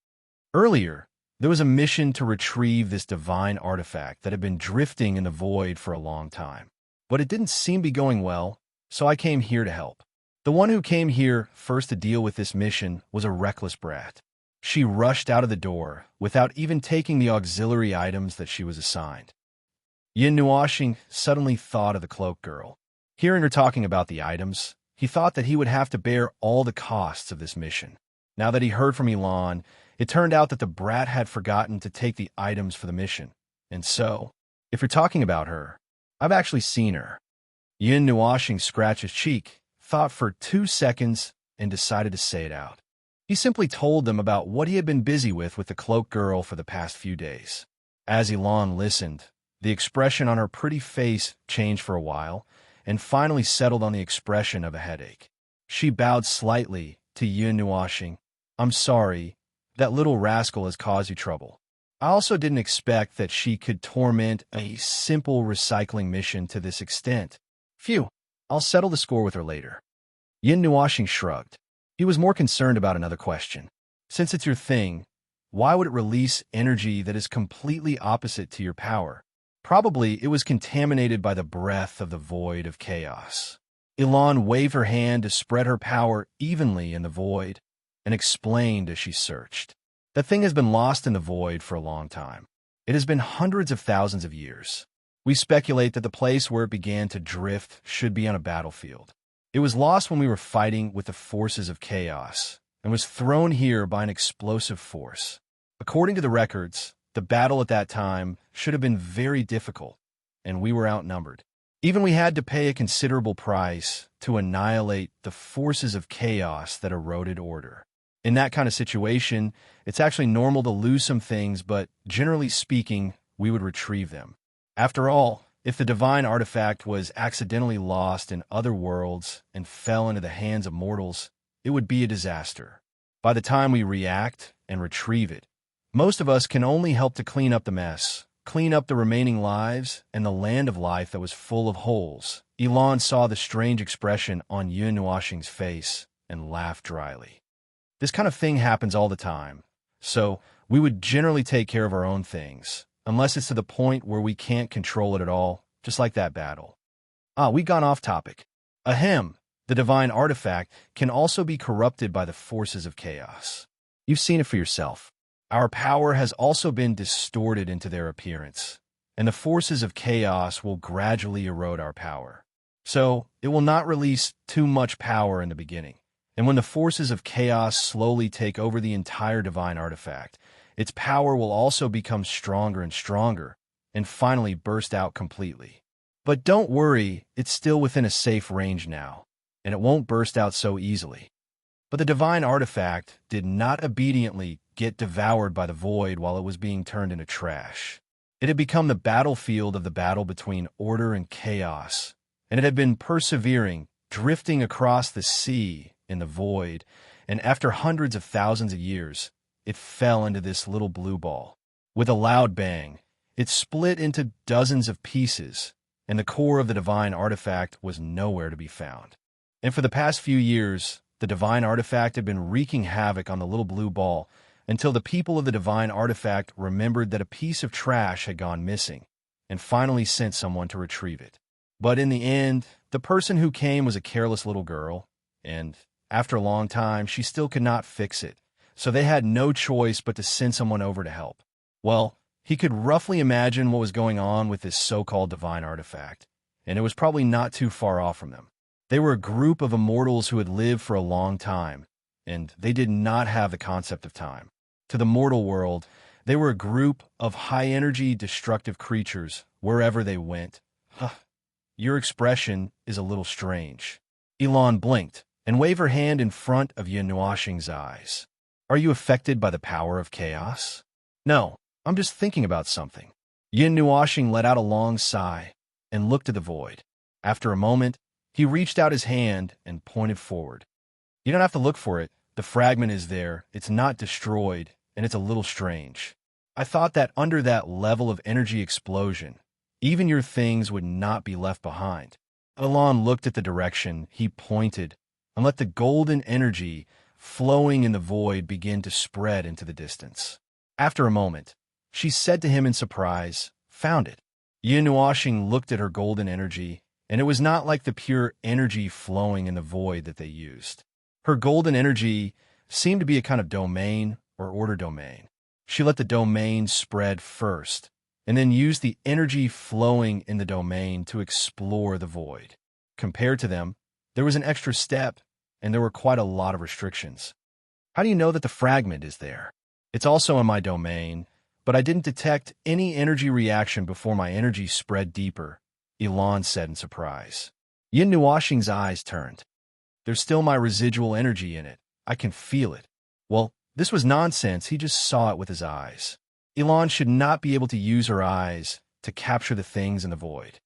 Speaker 1: Earlier, there was a mission to retrieve this divine artifact that had been drifting in the void for a long time. But it didn't seem to be going well, so I came here to help. The one who came here first to deal with this mission was a reckless brat. She rushed out of the door without even taking the auxiliary items that she was assigned. Yin Nuashing suddenly thought of the cloak girl. Hearing her talking about the items, he thought that he would have to bear all the costs of this mission. Now that he heard from Elon, it turned out that the brat had forgotten to take the items for the mission. And so, if you're talking about her, I've actually seen her. Yin Nuashing scratched his cheek, thought for 2 seconds, and decided to say it out. He simply told them about what he had been busy with the cloak girl for the past few days. As Elon listened, the expression on her pretty face changed for a while, and finally settled on the expression of a headache. She bowed slightly to Yin Nuashing. I'm sorry. That little rascal has caused you trouble. I also didn't expect that she could torment a simple recycling mission to this extent. Phew, I'll settle the score with her later. Yin Nuashing shrugged. He was more concerned about another question. Since it's your thing, why would it release energy that is completely opposite to your power? Probably it was contaminated by the breath of the void of chaos. Elon waved her hand to spread her power evenly in the void, and explained as she searched. The thing has been lost in the void for a long time. It has been hundreds of thousands of years. We speculate that the place where it began to drift should be on a battlefield. It was lost when we were fighting with the forces of chaos, and was thrown here by an explosive force. According to the records, the battle at that time should have been very difficult, and we were outnumbered. Even we had to pay a considerable price to annihilate the forces of chaos that eroded order. In that kind of situation, it's actually normal to lose some things, but generally speaking, we would retrieve them. After all, if the divine artifact was accidentally lost in other worlds and fell into the hands of mortals, it would be a disaster. By the time we react, and retrieve it. Most of us can only help to clean up the mess, clean up the remaining lives and the land of life that was full of holes. Elon saw the strange expression on Yun Nuoxing's face and laughed dryly. This kind of thing happens all the time, so we would generally take care of our own things, unless it's to the point where we can't control it at all, just like that battle. We gone off topic. Ahem, the divine artifact can also be corrupted by the forces of chaos. You've seen it for yourself. Our power has also been distorted into their appearance, and the forces of chaos will gradually erode our power. So, it will not release too much power in the beginning. And when the forces of chaos slowly take over the entire divine artifact, its power will also become stronger and stronger, and finally burst out completely. But don't worry, it's still within a safe range now, and it won't burst out so easily. But the divine artifact did not obediently get devoured by the void while it was being turned into trash. It had become the battlefield of the battle between order and chaos, and it had been persevering, drifting across the sea in the void, and after hundreds of thousands of years, it fell into this little blue ball. With a loud bang, it split into dozens of pieces, and the core of the divine artifact was nowhere to be found. And for the past few years, the divine artifact had been wreaking havoc on the little blue ball until the people of the divine artifact remembered that a piece of trash had gone missing and finally sent someone to retrieve it. But in the end, the person who came was a careless little girl, and after a long time, she still could not fix it, so they had no choice but to send someone over to help. Well, he could roughly imagine what was going on with this so-called divine artifact, and it was probably not too far off from them. They were a group of immortals who had lived for a long time, and they did not have the concept of time. To the mortal world, they were a group of high-energy, destructive creatures wherever they went. Your expression is a little strange. Elon blinked and waved her hand in front of Yun Nuoxing's eyes. Are you affected by the power of chaos? No, I'm just thinking about something. Yun Nuoxing let out a long sigh and looked at the void. After a moment, he reached out his hand and pointed forward. You don't have to look for it. The fragment is there. It's not destroyed, and it's a little strange. I thought that under that level of energy explosion, even your things would not be left behind. Elon looked at the direction he pointed and let the golden energy flowing in the void begin to spread into the distance. After a moment, she said to him in surprise, "Found it." Yun Nuoxing looked at her golden energy, and it was not like the pure energy flowing in the void that they used. Her golden energy seemed to be a kind of domain or order domain. She let the domain spread first, and then used the energy flowing in the domain to explore the void. Compared to them, there was an extra step, and there were quite a lot of restrictions. How do you know that the fragment is there? It's also in my domain, but I didn't detect any energy reaction before my energy spread deeper, Elon said in surprise. Yun Nuoxing's eyes turned. There's still my residual energy in it. I can feel it. Well, this was nonsense. He just saw it with his eyes. Elon should not be able to use her eyes to capture the things in the void.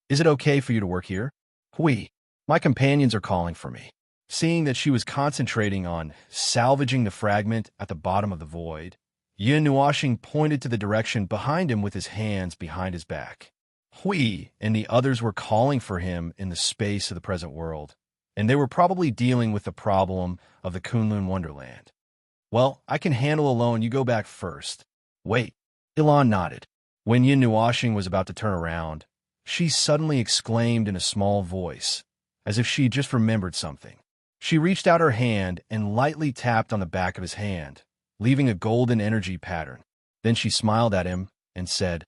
Speaker 1: Is it okay for you to work here? Oui. My companions are calling for me. Seeing that she was concentrating on salvaging the fragment at the bottom of the void, Yun Nuoxing pointed to the direction behind him with his hands behind his back. Hui and the others were calling for him in the space of the present world, and they were probably dealing with the problem of the Kunlun Wonderland. Well, I can handle alone. You go back first. Wait. Elon nodded. When Yun Nuoxing was about to turn around, she suddenly exclaimed in a small voice, as if she just remembered something. She reached out her hand and lightly tapped on the back of his hand, leaving a golden energy pattern. Then she smiled at him and said,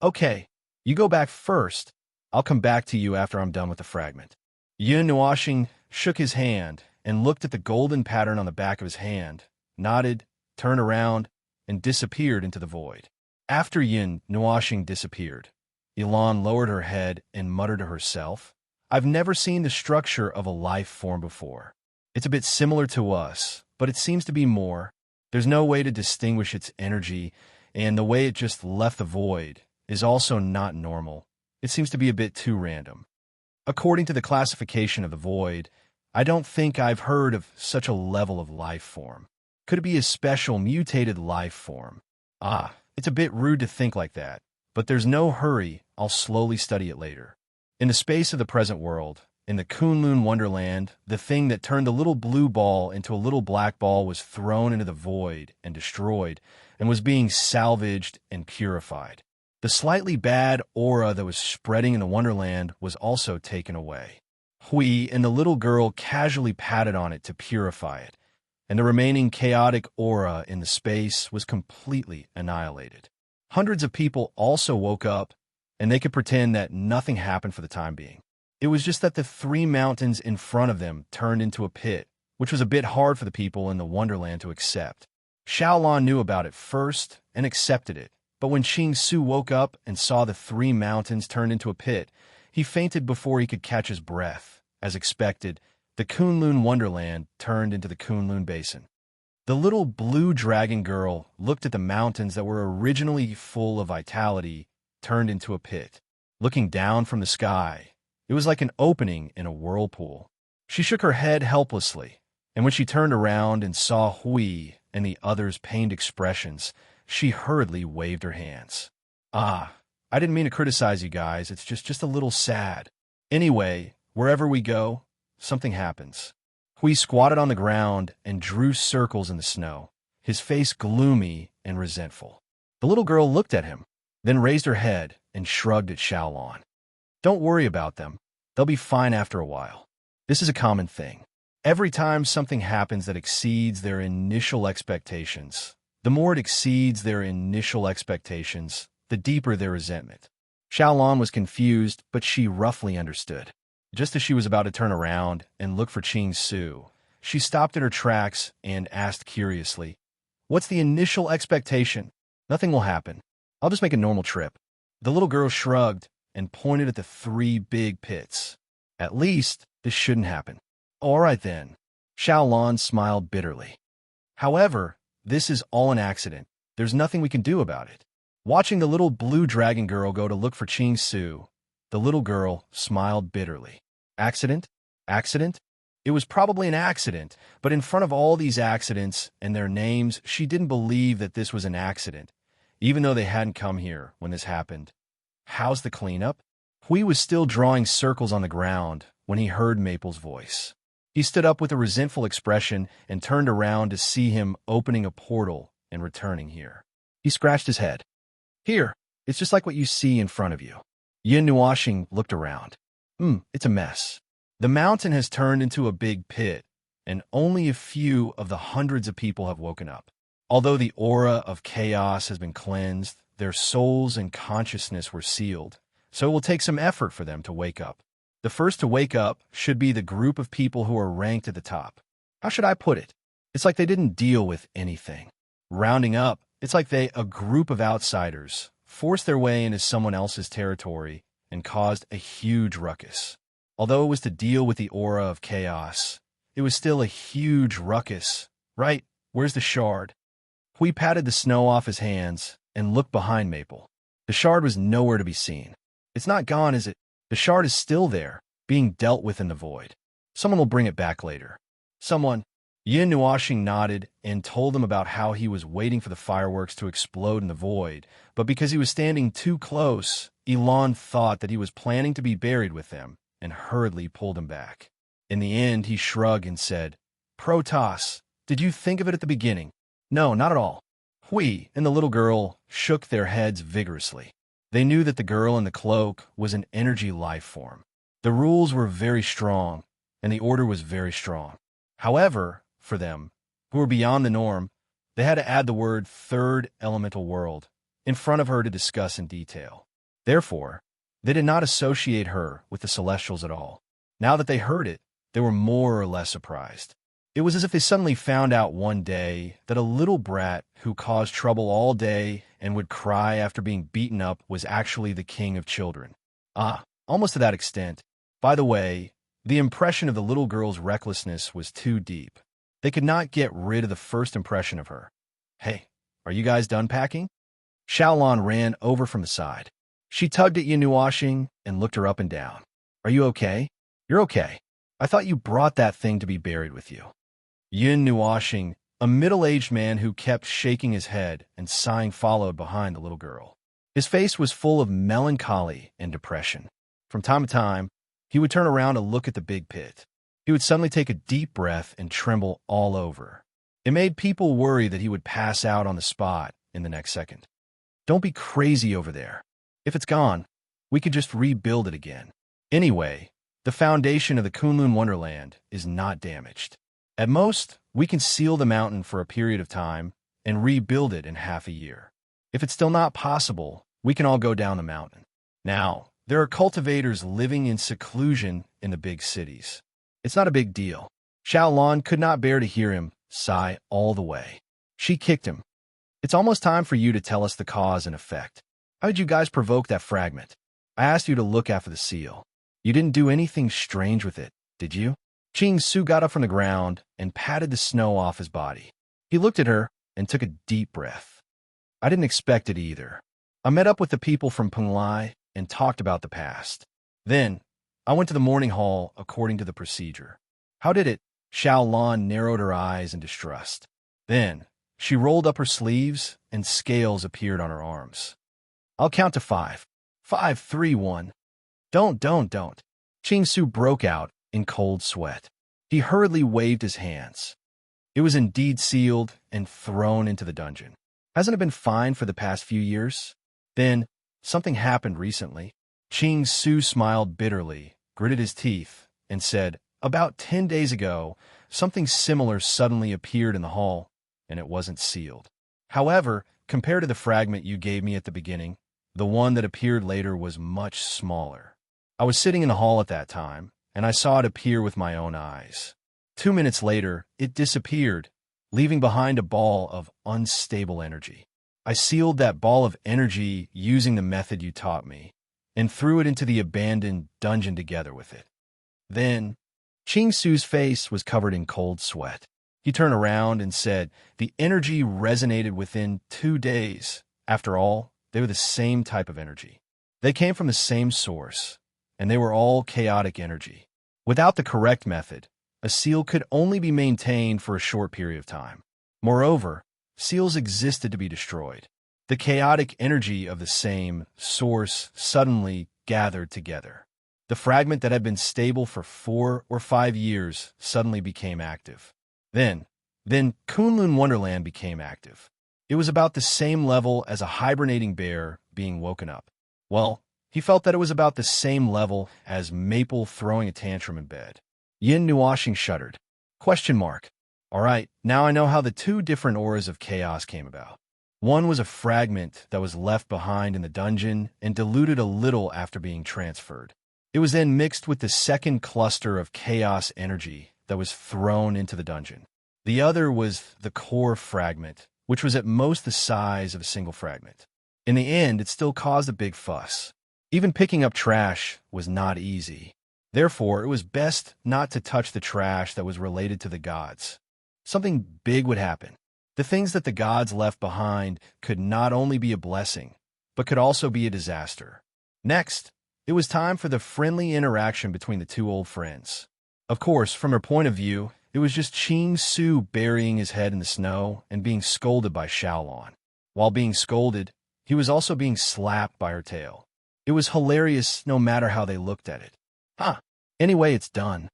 Speaker 1: "Okay, you go back first. I'll come back to you after I'm done with the fragment." Yun Nuoxing shook his hand and looked at the golden pattern on the back of his hand, nodded, turned around, and disappeared into the void. After Yun Nuoxing disappeared, Elon lowered her head and muttered to herself, "I've never seen the structure of a life form before. It's a bit similar to us, but it seems to be more. There's no way to distinguish its energy, and the way it just left the void is also not normal. It seems to be a bit too random. According to the classification of the void, I don't think I've heard of such a level of life form." Could it be a special mutated life form? Ah, it's a bit rude to think like that, but there's no hurry. I'll slowly study it later. In the space of the present world, in the Kunlun Wonderland, the thing that turned a little blue ball into a little black ball was thrown into the void and destroyed, and was being salvaged and purified. The slightly bad aura that was spreading in the Wonderland was also taken away. Hui and the little girl casually patted on it to purify it, and the remaining chaotic aura in the space was completely annihilated. Hundreds of people also woke up, and they could pretend that nothing happened for the time being. It was just that the 3 mountains in front of them turned into a pit, which was a bit hard for the people in the Wonderland to accept. Xiaolon knew about it first and accepted it, but when Qing Su woke up and saw the 3 mountains turned into a pit, he fainted before he could catch his breath. As expected, the Kunlun Wonderland turned into the Kunlun Basin. The little blue dragon girl looked at the mountains that were originally full of vitality, turned into a pit. Looking down from the sky, it was like an opening in a whirlpool. She shook her head helplessly, and when she turned around and saw Hui and the others' pained expressions, she hurriedly waved her hands. Ah, I didn't mean to criticize you guys, it's just a little sad. Anyway, wherever we go, something happens. Hui squatted on the ground and drew circles in the snow, his face gloomy and resentful. The little girl looked at him, then raised her head and shrugged at Xiaolon. Don't worry about them. They'll be fine after a while. This is a common thing. Every time something happens that exceeds their initial expectations, the more it exceeds their initial expectations, the deeper their resentment. Xiaolon was confused, but she roughly understood. Just as she was about to turn around and look for Qing Su, she stopped in her tracks and asked curiously, "What's the initial expectation? Nothing will happen. I'll just make a normal trip." The little girl shrugged and pointed at the 3 big pits. At least, this shouldn't happen. All right then. Xiaolon smiled bitterly. However, this is all an accident. There's nothing we can do about it. Watching the little blue dragon girl go to look for Qing Su, the little girl smiled bitterly. Accident? Accident? It was probably an accident, but in front of all these accidents and their names, she didn't believe that this was an accident, even though they hadn't come here when this happened. How's the cleanup? Hui was still drawing circles on the ground when he heard Maple's voice. He stood up with a resentful expression and turned around to see him opening a portal and returning here. He scratched his head. Here, it's just like what you see in front of you. Yin Nuoxing looked around. It's a mess. The mountain has turned into a big pit, and only a few of the hundreds of people have woken up. Although the aura of chaos has been cleansed, their souls and consciousness were sealed, so it will take some effort for them to wake up. The first to wake up should be the group of people who are ranked at the top. How should I put it? It's like they didn't deal with anything. Rounding up, it's like a group of outsiders, forced their way into someone else's territory and caused a huge ruckus. Although it was to deal with the aura of chaos, it was still a huge ruckus. Right, where's the shard? Hui patted the snow off his hands and looked behind Maple. The shard was nowhere to be seen. It's not gone, is it? The shard is still there, being dealt with in the void. Someone will bring it back later. Someone. Yin Nuoxing nodded and told them about how he was waiting for the fireworks to explode in the void, but because he was standing too close, Elon thought that he was planning to be buried with them and hurriedly pulled him back. In the end, he shrugged and said, "Protoss, did you think of it at the beginning?" "No, not at all." Hui and the little girl shook their heads vigorously. They knew that the girl in the cloak was an energy life form. The rules were very strong, and the order was very strong. However, for them, who were beyond the norm, they had to add the word third elemental world in front of her to discuss in detail. Therefore, they did not associate her with the Celestials at all. Now that they heard it, they were more or less surprised. It was as if they suddenly found out one day that a little brat who caused trouble all day and would cry after being beaten up was actually the king of children. Almost to that extent. By the way, the impression of the little girl's recklessness was too deep. They could not get rid of the first impression of her. "Hey, are you guys done packing?" Xiaolon ran over from the side. She tugged at Yin Nuoxing and looked her up and down. "Are you okay?" "You're okay. I thought you brought that thing to be buried with you." Yin Nuoxing A middle-aged man who kept shaking his head and sighing followed behind the little girl. His face was full of melancholy and depression. From time to time, he would turn around to look at the big pit. He would suddenly take a deep breath and tremble all over. It made people worry that he would pass out on the spot in the next second. Don't be crazy over there. If it's gone, we could just rebuild it again. Anyway, the foundation of the Kunlun Wonderland is not damaged. At most, we can seal the mountain for a period of time and rebuild it in half a year. If it's still not possible, we can all go down the mountain. Now, there are cultivators living in seclusion in the big cities. It's not a big deal. Xiaolan could not bear to hear him sigh all the way. She kicked him. It's almost time for you to tell us the cause and effect. How did you guys provoke that fragment? I asked you to look after the seal. You didn't do anything strange with it, did you? Qing Su got up from the ground and patted the snow off his body. He looked at her and took a deep breath. I didn't expect it either. I met up with the people from Penglai and talked about the past. Then, I went to the morning hall according to the procedure. How did it? Xiaolan narrowed her eyes in distrust. Then, she rolled up her sleeves and scales appeared on her arms. I'll count to 5. 5, 3, 1. Don't. Qing Su broke out in cold sweat. He hurriedly waved his hands. It was indeed sealed and thrown into the dungeon. Hasn't it been fine for the past few years? Then, something happened recently. Qing Su smiled bitterly, gritted his teeth, and said, about 10 days ago, something similar suddenly appeared in the hall, and it wasn't sealed. However, compared to the fragment you gave me at the beginning, the one that appeared later was much smaller. I was sitting in the hall at that time, and I saw it appear with my own eyes. 2 minutes later, it disappeared, leaving behind a ball of unstable energy. I sealed that ball of energy using the method you taught me, and threw it into the abandoned dungeon together with it. Then, Qing Su's face was covered in cold sweat. He turned around and said, the energy resonated within 2 days. After all, they were the same type of energy. They came from the same source, and they were all chaotic energy. Without the correct method, a seal could only be maintained for a short period of time. Moreover, seals existed to be destroyed. The chaotic energy of the same source suddenly gathered together. The fragment that had been stable for 4 or 5 years suddenly became active. Then Kunlun Wonderland became active. It was about the same level as a hibernating bear being woken up. Well, he felt that it was about the same level as Maple throwing a tantrum in bed. Yin Nuashing shuddered. Question mark. All right, now I know how the 2 different auras of chaos came about. One was a fragment that was left behind in the dungeon and diluted a little after being transferred. It was then mixed with the second cluster of chaos energy that was thrown into the dungeon. The other was the core fragment, which was at most the size of a single fragment. In the end, it still caused a big fuss. Even picking up trash was not easy. Therefore, it was best not to touch the trash that was related to the gods. Something big would happen. The things that the gods left behind could not only be a blessing, but could also be a disaster. Next, it was time for the friendly interaction between the 2 old friends. Of course, from her point of view, it was just Qing Su burying his head in the snow and being scolded by Xiaolan. While being scolded, he was also being slapped by her tail. It was hilarious no matter how they looked at it. Anyway, it's done.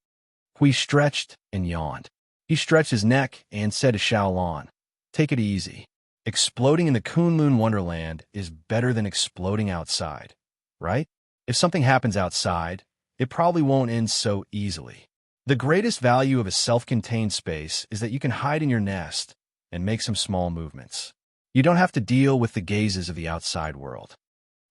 Speaker 1: Hui stretched and yawned. He stretched his neck and said to Xiaolan, take it easy. Exploding in the Kunlun Wonderland is better than exploding outside, right? If something happens outside, it probably won't end so easily. The greatest value of a self-contained space is that you can hide in your nest and make some small movements. You don't have to deal with the gazes of the outside world.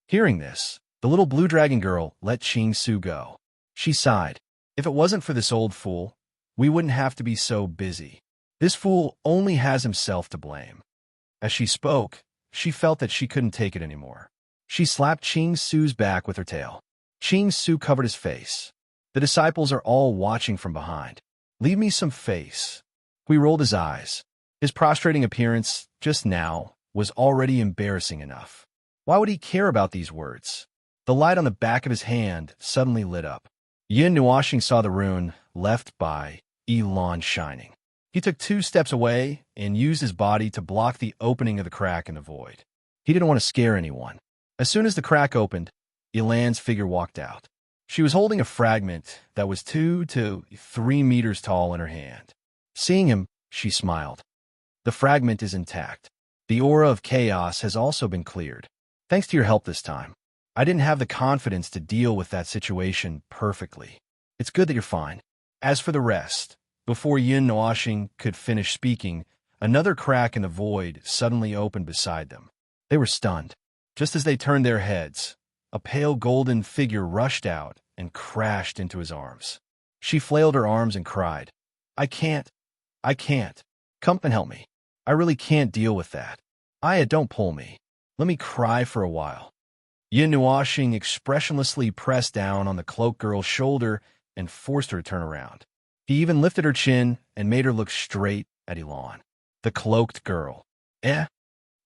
Speaker 1: Hearing this, the little blue dragon girl let Qing Su go. She sighed. If it wasn't for this old fool, we wouldn't have to be so busy. This fool only has himself to blame. As she spoke, she felt that she couldn't take it anymore. She slapped Qing Su's back with her tail. Qing Su covered his face. The disciples are all watching from behind. Leave me some face. Hui rolled his eyes. His prostrating appearance, just now, was already embarrassing enough. Why would he care about these words? The light on the back of his hand suddenly lit up. Yin Nuashing saw the rune left by Elon shining. He took 2 steps away and used his body to block the opening of the crack in the void. He didn't want to scare anyone. As soon as the crack opened, Elan's figure walked out. She was holding a fragment that was 2 to 3 meters tall in her hand. Seeing him, she smiled. The fragment is intact. The aura of chaos has also been cleared. Thanks to your help this time. I didn't have the confidence to deal with that situation perfectly. It's good that you're fine. As for the rest, before Yin Noashing could finish speaking, another crack in the void suddenly opened beside them. They were stunned. Just as they turned their heads, a pale golden figure rushed out and crashed into his arms. She flailed her arms and cried, I can't. Come and help me. I really can't deal with that. Aya, don't pull me. Let me cry for a while. Yin Nuashing expressionlessly pressed down on the cloak girl's shoulder and forced her to turn around. He even lifted her chin and made her look straight at Elan. The cloaked girl.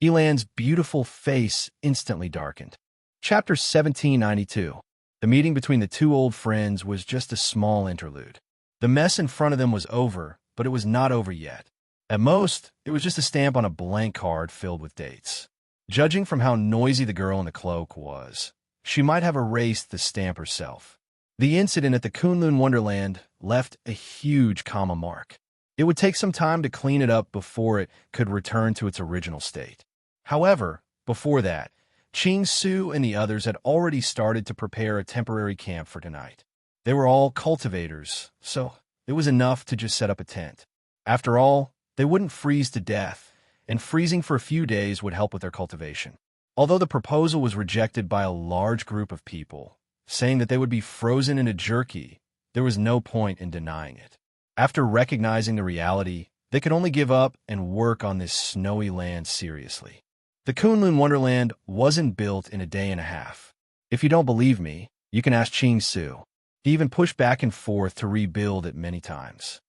Speaker 1: Elan's beautiful face instantly darkened. Chapter 1792. The meeting between the two old friends was just a small interlude. The mess in front of them was over, but it was not over yet. At most, it was just a stamp on a blank card filled with dates. Judging from how noisy the girl in the cloak was, she might have erased the stamp herself. The incident at the Kunlun Wonderland left a huge comma mark. It would take some time to clean it up before it could return to its original state. However, before that, Ching Su and the others had already started to prepare a temporary camp for tonight. They were all cultivators, so it was enough to just set up a tent. After all, they wouldn't freeze to death, and freezing for a few days would help with their cultivation. Although the proposal was rejected by a large group of people, saying that they would be frozen in a jerky, there was no point in denying it. After recognizing the reality, they could only give up and work on this snowy land seriously. The Kunlun Wonderland wasn't built in a day and a half. If you don't believe me, you can ask Ching Su. He even pushed back and forth to rebuild it many times.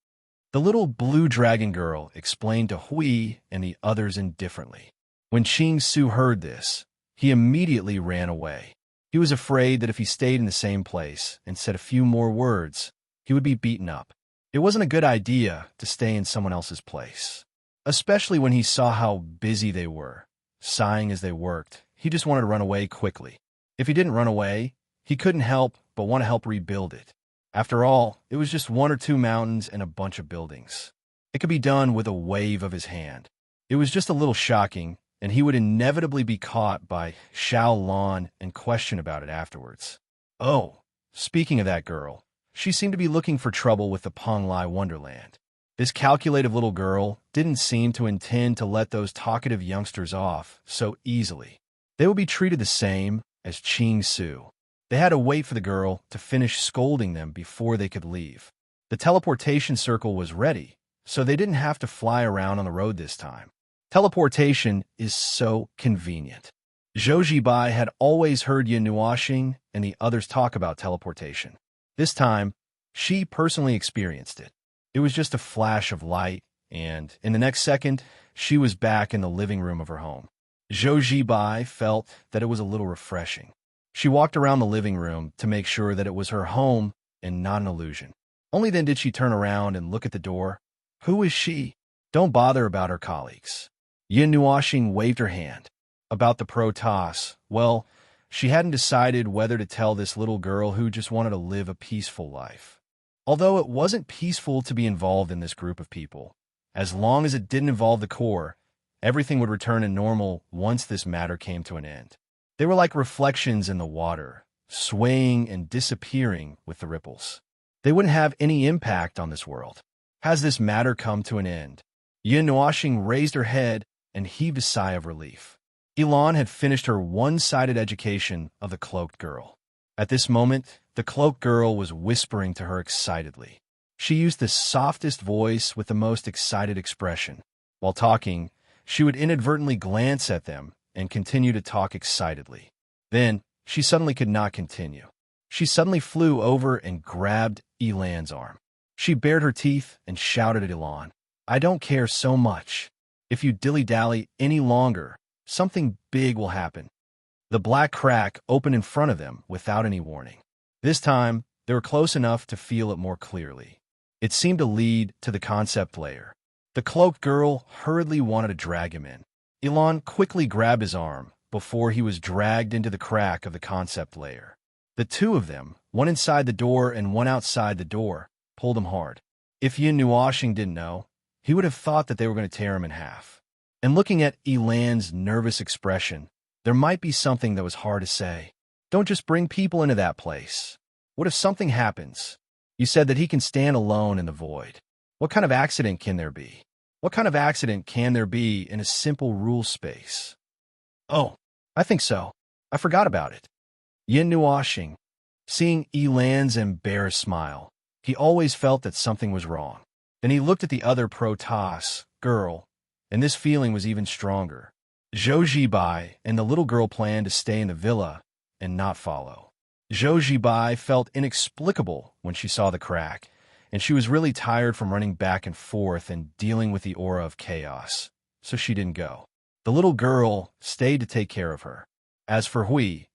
Speaker 1: The little blue dragon girl explained to Hui and the others indifferently. When Ching Su heard this, he immediately ran away. He was afraid that if he stayed in the same place and said a few more words, he would be beaten up. It wasn't a good idea to stay in someone else's place, especially when he saw how busy they were. Sighing as they worked, he just wanted to run away quickly. If he didn't run away, he couldn't help but want to help rebuild it. After all, it was just 1 or 2 mountains and a bunch of buildings. It could be done with a wave of his hand. It was just a little shocking, and he would inevitably be caught by Xiao Lan and question about it afterwards. Oh, speaking of that girl, she seemed to be looking for trouble with the Penglai Wonderland. This calculative little girl didn't seem to intend to let those talkative youngsters off so easily. They would be treated the same as Ching Su. They had to wait for the girl to finish scolding them before they could leave. The teleportation circle was ready, so they didn't have to fly around on the road this time. Teleportation is so convenient. Zhou Jibai had always heard Yin Nuashing and the others talk about teleportation. This time, she personally experienced it. It was just a flash of light, and in the next second, she was back in the living room of her home. Zhou Jibai felt that it was a little refreshing. She walked around the living room to make sure that it was her home and not an illusion. Only then did she turn around and look at the door. Who is she? Don't bother about her colleagues. Yin Nuashing waved her hand. About the Protoss, well, she hadn't decided whether to tell this little girl who just wanted to live a peaceful life. Although it wasn't peaceful to be involved in this group of people, as long as it didn't involve the core, everything would return to normal once this matter came to an end. They were like reflections in the water, swaying and disappearing with the ripples. They wouldn't have any impact on this world. Has this matter come to an end? Yin Nuashing raised her head and heaved a sigh of relief. Elan had finished her one-sided education of the cloaked girl. At this moment, the cloaked girl was whispering to her excitedly. She used the softest voice with the most excited expression. While talking, she would inadvertently glance at them and continue to talk excitedly. Then, she suddenly could not continue. She suddenly flew over and grabbed Elan's arm. She bared her teeth and shouted at Elan, I don't care so much. If you dilly-dally any longer, something big will happen. The black crack opened in front of them without any warning. This time, they were close enough to feel it more clearly. It seemed to lead to the concept layer. The cloaked girl hurriedly wanted to drag him in. Elon quickly grabbed his arm before he was dragged into the crack of the concept layer. The two of them, one inside the door and one outside the door, pulled him hard. If Yin Nuashing didn't know, he would have thought that they were going to tear him in half. And looking at Elan's nervous expression, there might be something that was hard to say. Don't just bring people into that place. What if something happens? You said that he can stand alone in the void. What kind of accident can there be? What kind of accident can there be in a simple rule space? Oh, I think so. I forgot about it. Yin Nuashing, seeing Elan's embarrassed smile, he always felt that something was wrong. Then he looked at the other Protoss girl, and this feeling was even stronger. Zhou Zibai and the little girl planned to stay in the villa and not follow. Zhou Zibai felt inexplicable when she saw the crack, and she was really tired from running back and forth and dealing with the aura of chaos, so she didn't go. The little girl stayed to take care of her. As for Hui,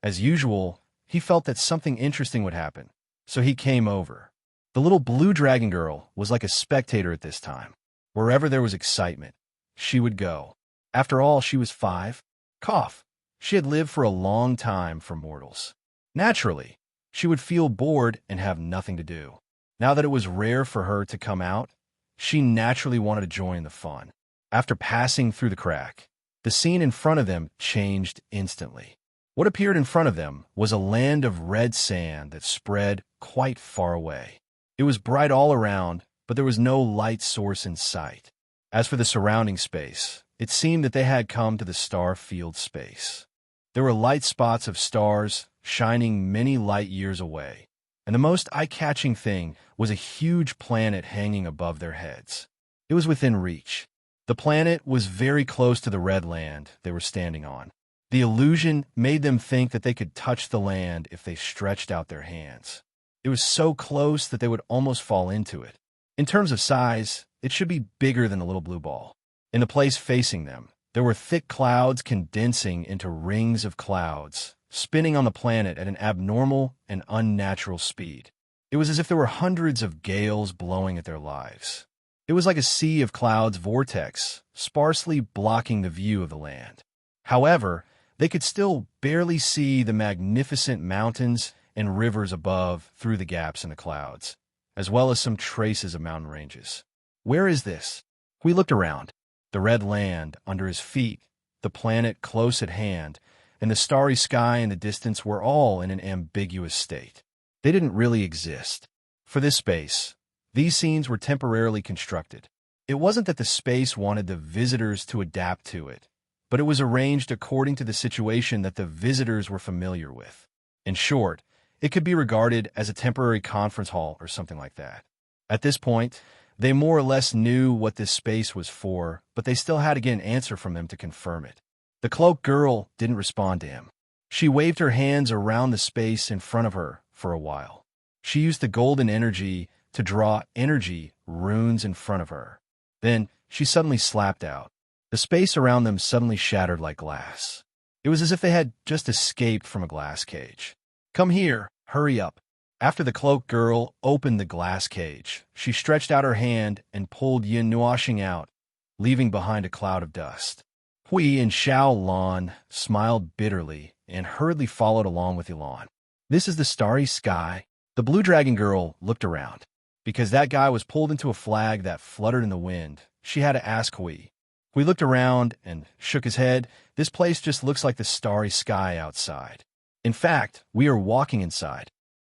Speaker 1: as usual, he felt that something interesting would happen, so he came over. The little blue dragon girl was like a spectator at this time. Wherever there was excitement, she would go. After all, she was 5. Cough. She had lived for a long time for mortals. Naturally, she would feel bored and have nothing to do. Now that it was rare for her to come out, she naturally wanted to join the fun. After passing through the crack, the scene in front of them changed instantly. What appeared in front of them was a land of red sand that spread quite far away. It was bright all around, but there was no light source in sight. As for the surrounding space, it seemed that they had come to the star field space. There were light spots of stars shining many light years away, and the most eye-catching thing was a huge planet hanging above their heads. It was within reach. The planet was very close to the red land they were standing on. The illusion made them think that they could touch the land if they stretched out their hands. It was so close that they would almost fall into it. In terms of size, it should be bigger than a little blue ball. In the place facing them, there were thick clouds condensing into rings of clouds, spinning on the planet at an abnormal and unnatural speed. It was as if there were hundreds of gales blowing at their lives. It was like a sea of clouds vortex, sparsely blocking the view of the land. However, they could still barely see the magnificent mountains and rivers above through the gaps in the clouds, as well as some traces of mountain ranges. Where is this? We looked around. The red land under his feet, the planet close at hand, and the starry sky in the distance were all in an ambiguous state. They didn't really exist. For this space, these scenes were temporarily constructed. It wasn't that the space wanted the visitors to adapt to it, but it was arranged according to the situation that the visitors were familiar with. In short, it could be regarded as a temporary conference hall or something like that. At this point, they more or less knew what this space was for, but they still had to get an answer from him to confirm it. The cloaked girl didn't respond to him. She waved her hands around the space in front of her for a while. She used the golden energy to draw energy runes in front of her. Then she suddenly slapped out. The space around them suddenly shattered like glass. It was as if they had just escaped from a glass cage. Come here, hurry up. After the cloaked girl opened the glass cage, she stretched out her hand and pulled Yin Nuashing out, leaving behind a cloud of dust. Hui and Xiao Lan smiled bitterly and hurriedly followed along with Elan. This is the starry sky. The blue dragon girl looked around. Because that guy was pulled into a flag that fluttered in the wind, she had to ask Hui. Hui looked around and shook his head. This place just looks like the starry sky outside. In fact, we are walking inside.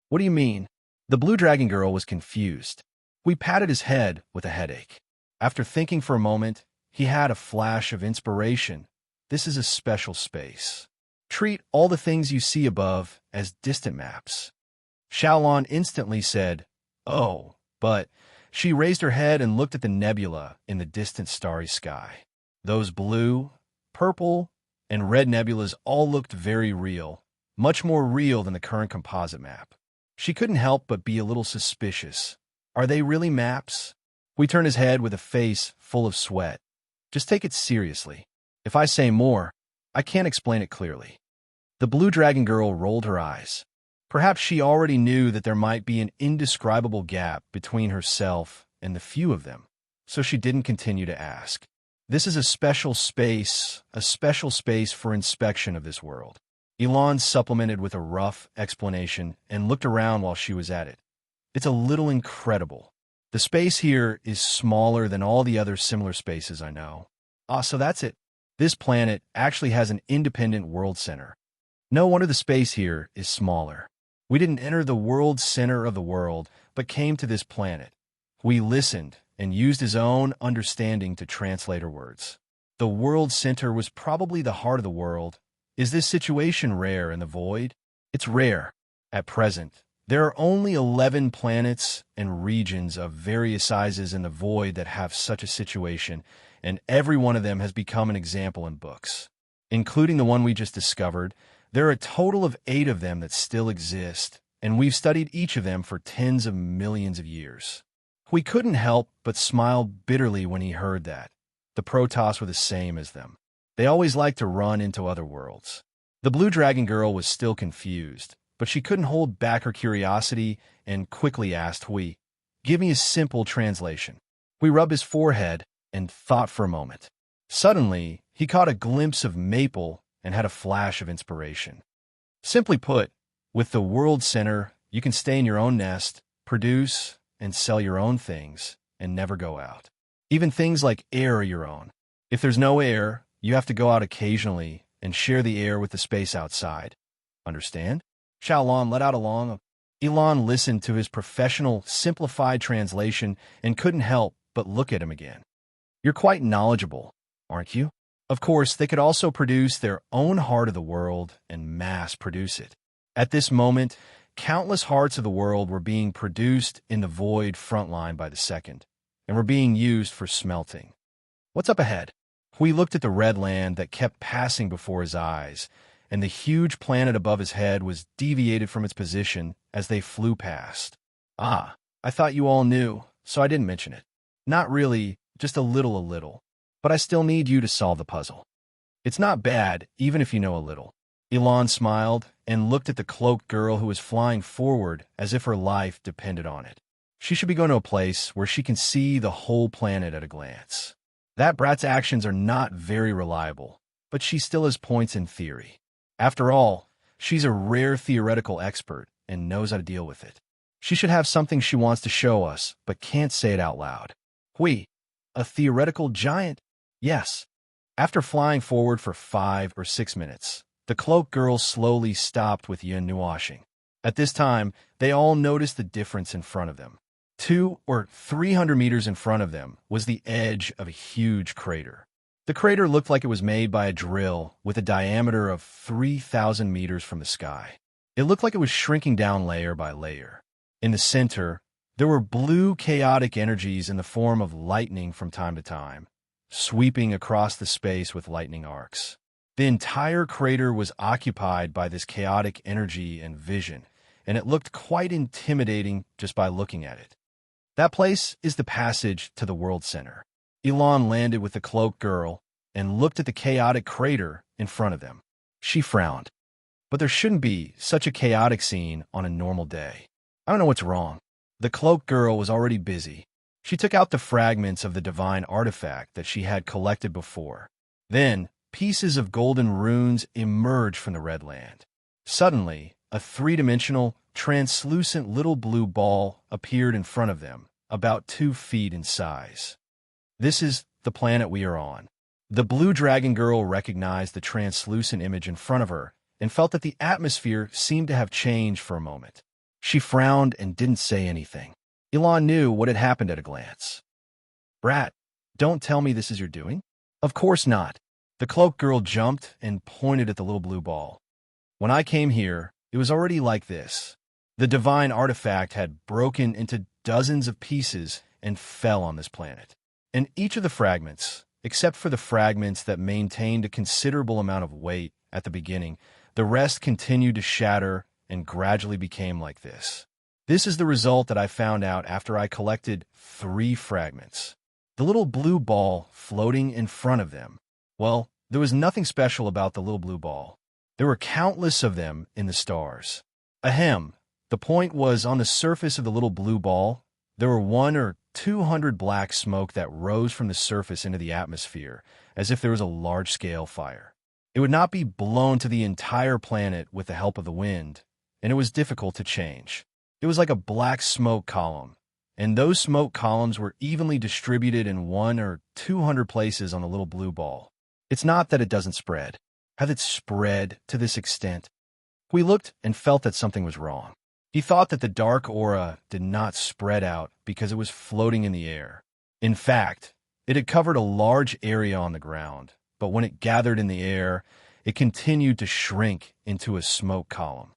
Speaker 1: What do you mean? The blue dragon girl was confused. Hui patted his head with a headache. After thinking for a moment, he had a flash of inspiration. This is a special space. Treat all the things you see above as distant maps. Xiaolon instantly said, "Oh," but she raised her head and looked at the nebula in the distant starry sky. Those blue, purple, and red nebulas all looked very real, much more real than the current composite map. She couldn't help but be a little suspicious. Are they really maps? We turned his head with a face full of sweat. Just take it seriously. If I say more, I can't explain it clearly. The blue dragon girl rolled her eyes. Perhaps she already knew that there might be an indescribable gap between herself and the few of them, so she didn't continue to ask. This is a special space for inspection of this world. Elon supplemented with a rough explanation and looked around while she was at it. It's a little incredible. The space here is smaller than all the other similar spaces I know. So that's it. This planet actually has an independent world center. No wonder the space here is smaller. We didn't enter the world center of the world, but came to this planet. We listened and used his own understanding to translate her words. The world center was probably the heart of the world. Is this situation rare in the void? It's rare. At present, there are only 11 planets and regions of various sizes in the void that have such a situation, and every one of them has become an example in books. Including the one we just discovered, there are a total of 8 of them that still exist, and we've studied each of them for tens of millions of years. We couldn't help but smile bitterly when he heard that. The Protoss were the same as them. They always liked to run into other worlds. The Blue Dragon Girl was still confused, but she couldn't hold back her curiosity and quickly asked Hui, "Give me a simple translation." Hui rubbed his forehead and thought for a moment. Suddenly, he caught a glimpse of Maple and had a flash of inspiration. Simply put, with the World Center, you can stay in your own nest, produce and sell your own things, and never go out. Even things like air are your own. If there's no air, you have to go out occasionally and share the air with the space outside. Understand? Xiaolon let out a long. Elon listened to his professional, simplified translation and couldn't help but look at him again. You're quite knowledgeable, aren't you? Of course, they could also produce their own heart of the world and mass produce it. At this moment, countless hearts of the world were being produced in the void frontline by the second, and were being used for smelting. What's up ahead? Hui looked at the red land that kept passing before his eyes, and the huge planet above his head was deviated from its position as they flew past. I thought you all knew, so I didn't mention it. Not really, just a little. But I still need you to solve the puzzle. It's not bad, even if you know a little. Elon smiled and looked at the cloaked girl who was flying forward as if her life depended on it. She should be going to a place where she can see the whole planet at a glance. That brat's actions are not very reliable, but she still has points in theory. After all, she's a rare theoretical expert and knows how to deal with it. She should have something she wants to show us, but can't say it out loud. Hui, a theoretical giant? Yes. After flying forward for 5 or 6 minutes, the cloaked girl slowly stopped with Yun washing. At this time, they all noticed the difference in front of them. 200 or 300 meters in front of them was the edge of a huge crater. The crater looked like it was made by a drill with a diameter of 3,000 meters from the sky. It looked like it was shrinking down layer by layer. In the center, there were blue chaotic energies in the form of lightning from time to time, sweeping across the space with lightning arcs. The entire crater was occupied by this chaotic energy and vision, and it looked quite intimidating just by looking at it. That place is the passage to the World Center. Elon landed with the cloaked girl and looked at the chaotic crater in front of them. She frowned. But there shouldn't be such a chaotic scene on a normal day. I don't know what's wrong. The cloaked girl was already busy. She took out the fragments of the divine artifact that she had collected before. Then, pieces of golden runes emerged from the red land. Suddenly, a 3-dimensional, translucent little blue ball appeared in front of them, about 2 feet in size. This is the planet we are on. The Blue Dragon Girl recognized the translucent image in front of her and felt that the atmosphere seemed to have changed for a moment. She frowned and didn't say anything. Elon knew what had happened at a glance. "Brat, don't tell me this is your doing?" "Of course not." The cloaked girl jumped and pointed at the little blue ball. "When I came here, it was already like this." The divine artifact had broken into dozens of pieces and fell on this planet. And each of the fragments, except for the fragments that maintained a considerable amount of weight at the beginning, the rest continued to shatter and gradually became like this. This is the result that I found out after I collected 3 fragments. The little blue ball floating in front of them. Well, there was nothing special about the little blue ball. There were countless of them in the stars. Ahem. The point was, on the surface of the little blue ball, there were 1 or 200 black smoke that rose from the surface into the atmosphere, as if there was a large-scale fire. It would not be blown to the entire planet with the help of the wind, and it was difficult to change. It was like a black smoke column, and those smoke columns were evenly distributed in 100 or 200 places on the little blue ball. It's not that it doesn't spread. Had it spread to this extent? We looked and felt that something was wrong. He thought that the dark aura did not spread out because it was floating in the air. In fact, it had covered a large area on the ground, but when it gathered in the air, it continued to shrink into a smoke column.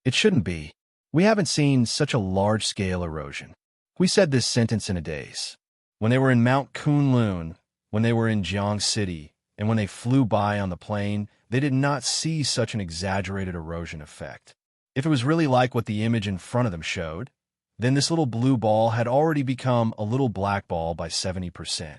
Speaker 1: It shouldn't be. We haven't seen such a large-scale erosion. We said this sentence in a daze. When they were in Mount Kunlun, when they were in Jiang City, and when they flew by on the plane, they did not see such an exaggerated erosion effect. If it was really like what the image in front of them showed, then this little blue ball had already become a little black ball by 70%.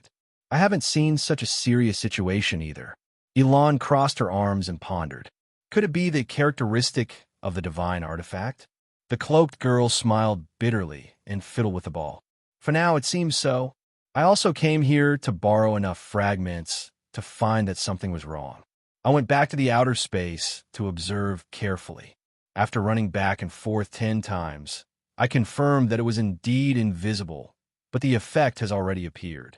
Speaker 1: I haven't seen such a serious situation either. Elon crossed her arms and pondered. Could it be the characteristic of the divine artifact? The cloaked girl smiled bitterly and fiddled with the ball. For now, it seems so. I also came here to borrow enough fragments to find that something was wrong. I went back to the outer space to observe carefully. After running back and forth 10 times, I confirmed that it was indeed invisible, but the effect has already appeared.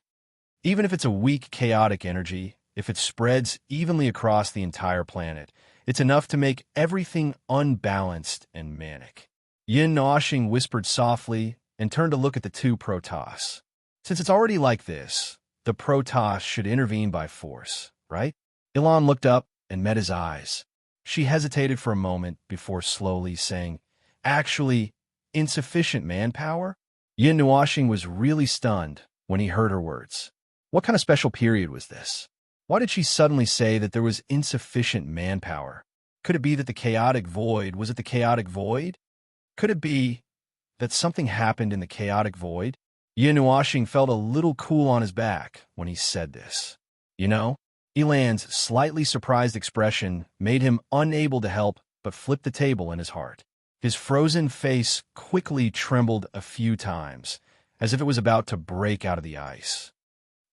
Speaker 1: Even if it's a weak chaotic energy, if it spreads evenly across the entire planet, it's enough to make everything unbalanced and manic. Yin Noshing whispered softly and turned to look at the two Protoss. Since it's already like this, the Protoss should intervene by force, right? Elon looked up and met his eyes. She hesitated for a moment before slowly saying, "Actually, insufficient manpower?" Yin Nuashing was really stunned when he heard her words. What kind of special period was this? Why did she suddenly say that there was insufficient manpower? Could it be that the chaotic void was at the chaotic void? Could it be that something happened in the chaotic void? Yin Nuashing felt a little cool on his back when he said this. You know, Elan's slightly surprised expression made him unable to help but flip the table in his heart. His frozen face quickly trembled a few times, as if it was about to break out of the ice.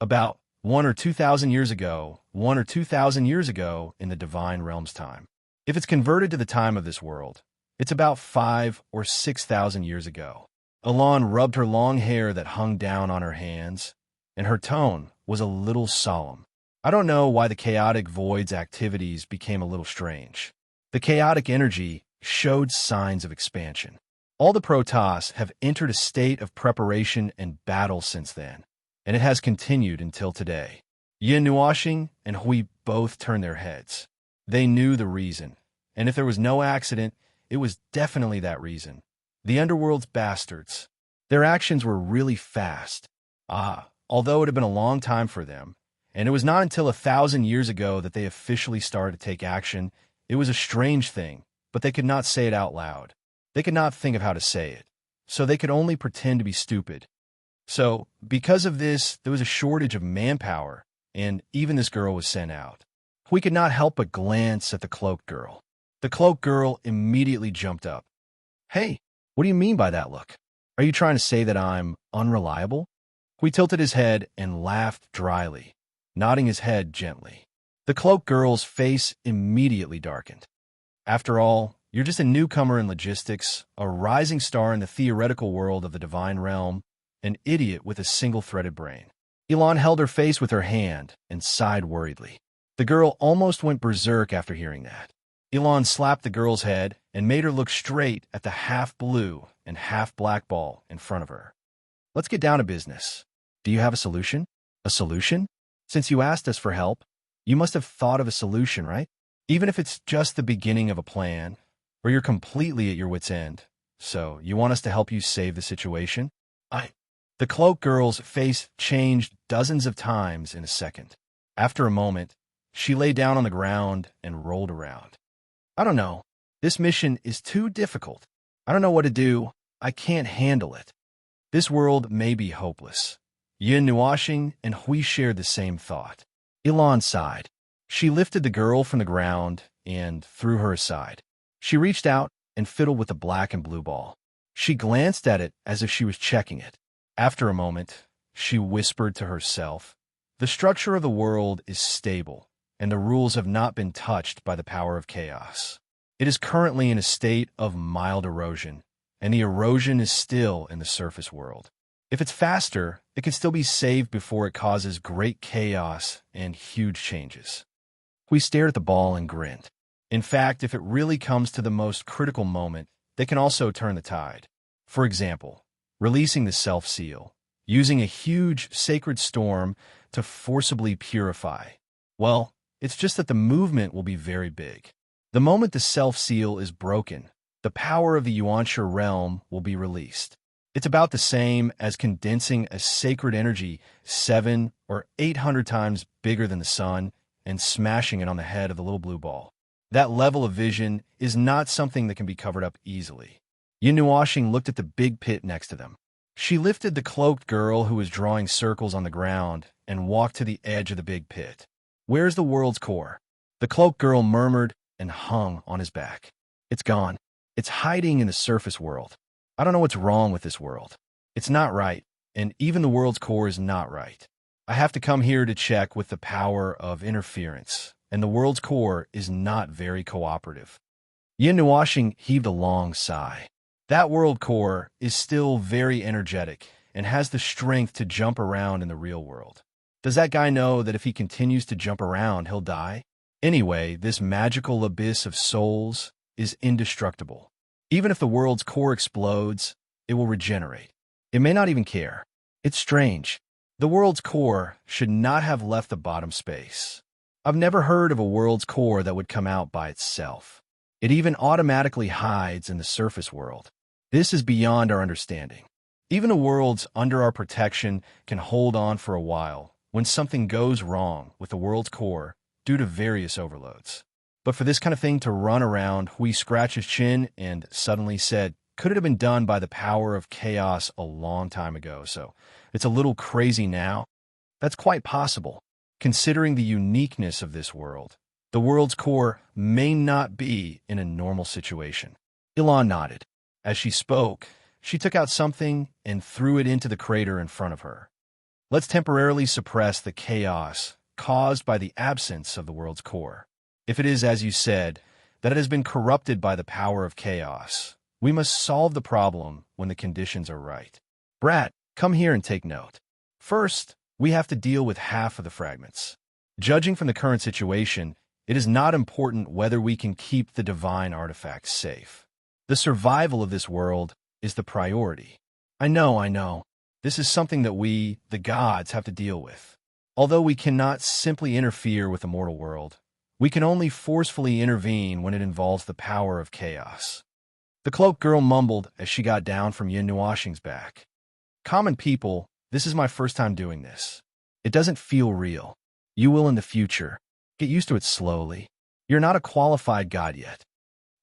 Speaker 1: About 1,000 or 2,000 years ago, 1,000 or 2,000 years ago in the Divine Realm's time. If it's converted to the time of this world, it's about 5,000 or 6,000 years ago. Elan rubbed her long hair that hung down on her hands, and her tone was a little solemn. I don't know why the chaotic void's activities became a little strange. The chaotic energy showed signs of expansion. All the Protoss have entered a state of preparation and battle since then, and it has continued until today. Yin Nuashing and Hui both turned their heads. They knew the reason, and if there was no accident, it was definitely that reason. The Underworld's bastards. Their actions were really fast. Although it had been a long time for them, and it was not until 1,000 years ago that they officially started to take action. It was a strange thing, but they could not say it out loud. They could not think of how to say it, so they could only pretend to be stupid. So, because of this, there was a shortage of manpower, and even this girl was sent out. We could not help but glance at the cloaked girl. The cloaked girl immediately jumped up. "Hey, what do you mean by that look? Are you trying to say that I'm unreliable?" Hui tilted his head and laughed dryly, nodding his head gently. The cloaked girl's face immediately darkened. "After all, you're just a newcomer in logistics, a rising star in the theoretical world of the divine realm, an idiot with a single-threaded brain." Elan held her face with her hand and sighed worriedly. The girl almost went berserk after hearing that. Elan slapped the girl's head and made her look straight at the half-blue and half-black ball in front of her. "Let's get down to business. Do you have a solution?" "A solution? Since you asked us for help, you must have thought of a solution, right? Even if it's just the beginning of a plan, or you're completely at your wit's end. So, you want us to help you save the situation?" The cloaked girl's face changed dozens of times in a second. After a moment, she lay down on the ground and rolled around. "I don't know. This mission is too difficult. I don't know what to do. I can't handle it. This world may be hopeless." Yin Nuashing and Hui shared the same thought. Elan sighed. She lifted the girl from the ground and threw her aside. She reached out and fiddled with the black and blue ball. She glanced at it as if she was checking it. After a moment, she whispered to herself, "The structure of the world is stable, and the rules have not been touched by the power of chaos. It is currently in a state of mild erosion, and the erosion is still in the surface world. If it's faster, it can still be saved before it causes great chaos and huge changes." We stared at the ball and grinned. In fact, if it really comes to the most critical moment, they can also turn the tide. For example, releasing the self-seal, using a huge sacred storm to forcibly purify. Well, it's just that the movement will be very big. The moment the self-seal is broken, the power of the Yuanshi realm will be released. It's about the same as condensing a sacred energy 700 or 800 times bigger than the sun and smashing it on the head of the little blue ball. That level of vision is not something that can be covered up easily. Yin looked at the big pit next to them. She lifted the cloaked girl who was drawing circles on the ground and walked to the edge of the big pit. "Where's the world's core?" The cloaked girl murmured and hung on his back. "It's gone. It's hiding in the surface world. I don't know what's wrong with this world. It's not right, and even the world's core is not right. I have to come here to check with the power of interference, and the world's core is not very cooperative." Yin heaved a long sigh. That world core is still very energetic and has the strength to jump around in the real world. Does that guy know that if he continues to jump around, he'll die? Anyway, this magical abyss of souls is indestructible. Even if the world's core explodes, it will regenerate. It may not even care. It's strange. The world's core should not have left the bottom space. I've never heard of a world's core that would come out by itself. It even automatically hides in the surface world. This is beyond our understanding. Even the worlds under our protection can hold on for a while when something goes wrong with the world's core due to various overloads. But for this kind of thing to run around, Hui scratched his chin and suddenly said, "Could it have been done by the power of chaos a long time ago? So it's a little crazy now?" That's quite possible. Considering the uniqueness of this world, the world's core may not be in a normal situation. Ilan nodded. As she spoke, she took out something and threw it into the crater in front of her. "Let's temporarily suppress the chaos caused by the absence of the world's core. If it is, as you said, that it has been corrupted by the power of chaos, we must solve the problem when the conditions are right. Brat, come here and take note. First, we have to deal with half of the fragments. Judging from the current situation, it is not important whether we can keep the divine artifacts safe. The survival of this world is the priority. I know. This is something that we, the gods, have to deal with. Although we cannot simply interfere with the mortal world, we can only forcefully intervene when it involves the power of chaos." The cloaked girl mumbled as she got down from Yin Nuashing's back. "Common people, this is my first time doing this. It doesn't feel real. You will in the future. Get used to it slowly. You're not a qualified god yet."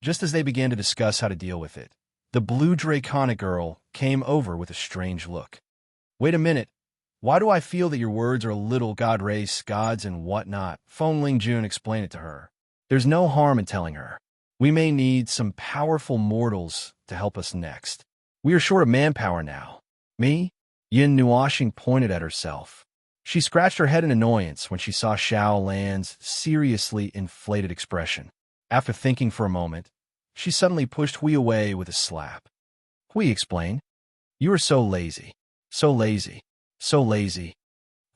Speaker 1: Just as they began to discuss how to deal with it, the blue draconic girl came over with a strange look. "Wait a minute. Why do I feel that your words are a little god race, gods and whatnot?" Feng Lingjun explained it to her. "There's no harm in telling her. We may need some powerful mortals to help us next. We are short of manpower now." "Me?" Yin Nuashing pointed at herself. She scratched her head in annoyance when she saw Xiao Lan's seriously inflated expression. After thinking for a moment, she suddenly pushed Hui away with a slap. Hui explained, "You are so lazy. So lazy. So lazy."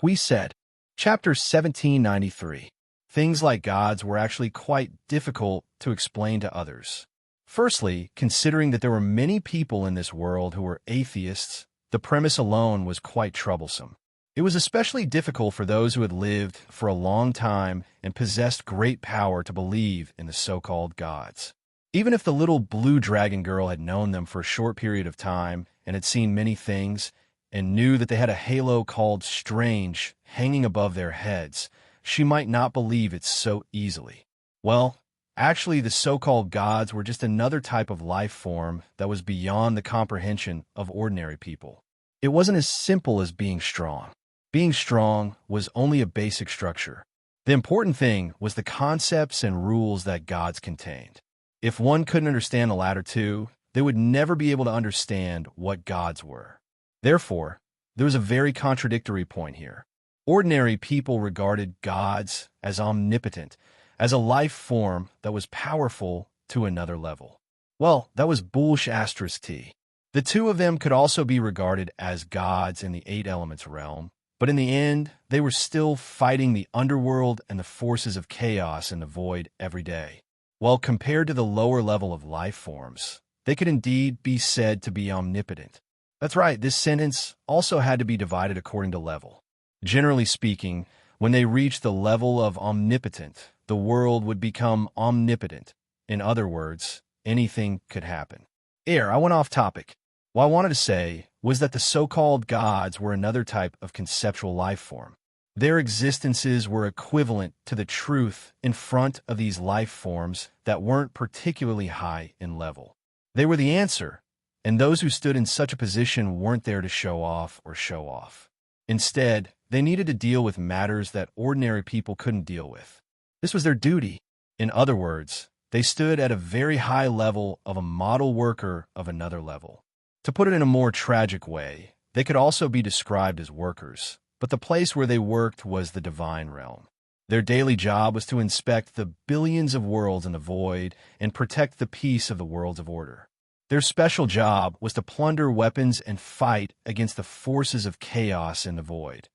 Speaker 1: Hui said, Chapter 1793. Things like gods were actually quite difficult to explain to others. Firstly, considering that there were many people in this world who were atheists, the premise alone was quite troublesome. It was especially difficult for those who had lived for a long time and possessed great power to believe in the so-called gods. Even if the little blue dragon girl had known them for a short period of time and had seen many things and knew that they had a halo called strange hanging above their heads, she might not believe it so easily. Well, actually, the so-called gods were just another type of life form that was beyond the comprehension of ordinary people. It wasn't as simple as being strong. Being strong was only a basic structure. The important thing was the concepts and rules that gods contained. If one couldn't understand the latter two, they would never be able to understand what gods were. Therefore, There was a very contradictory point here. Ordinary people regarded gods as omnipotent, as a life form that was powerful to another level. Well, that was bullsh*t. The two of them could also be regarded as gods in the Eight Elements realm, but in the end, they were still fighting the underworld and the forces of chaos in the void every day. While compared to the lower level of life forms, they could indeed be said to be omnipotent. That's right, this sentence also had to be divided according to level. Generally speaking, when they reached the level of omnipotent, the world would become omnipotent. In other words, anything could happen. I went off topic. What I wanted to say was that the so-called gods were another type of conceptual life form. Their existences were equivalent to the truth in front of these life forms that weren't particularly high in level. They were the answer, and those who stood in such a position weren't there to show off or show off. Instead, they needed to deal with matters that ordinary people couldn't deal with. This was their duty. In other words, they stood at a very high level of a model worker of another level. To put it in a more tragic way, they could also be described as workers, but the place where they worked was the divine realm. Their daily job was to inspect the billions of worlds in the void and protect the peace of the worlds of order. Their special job was to plunder weapons and fight against the forces of chaos in the void.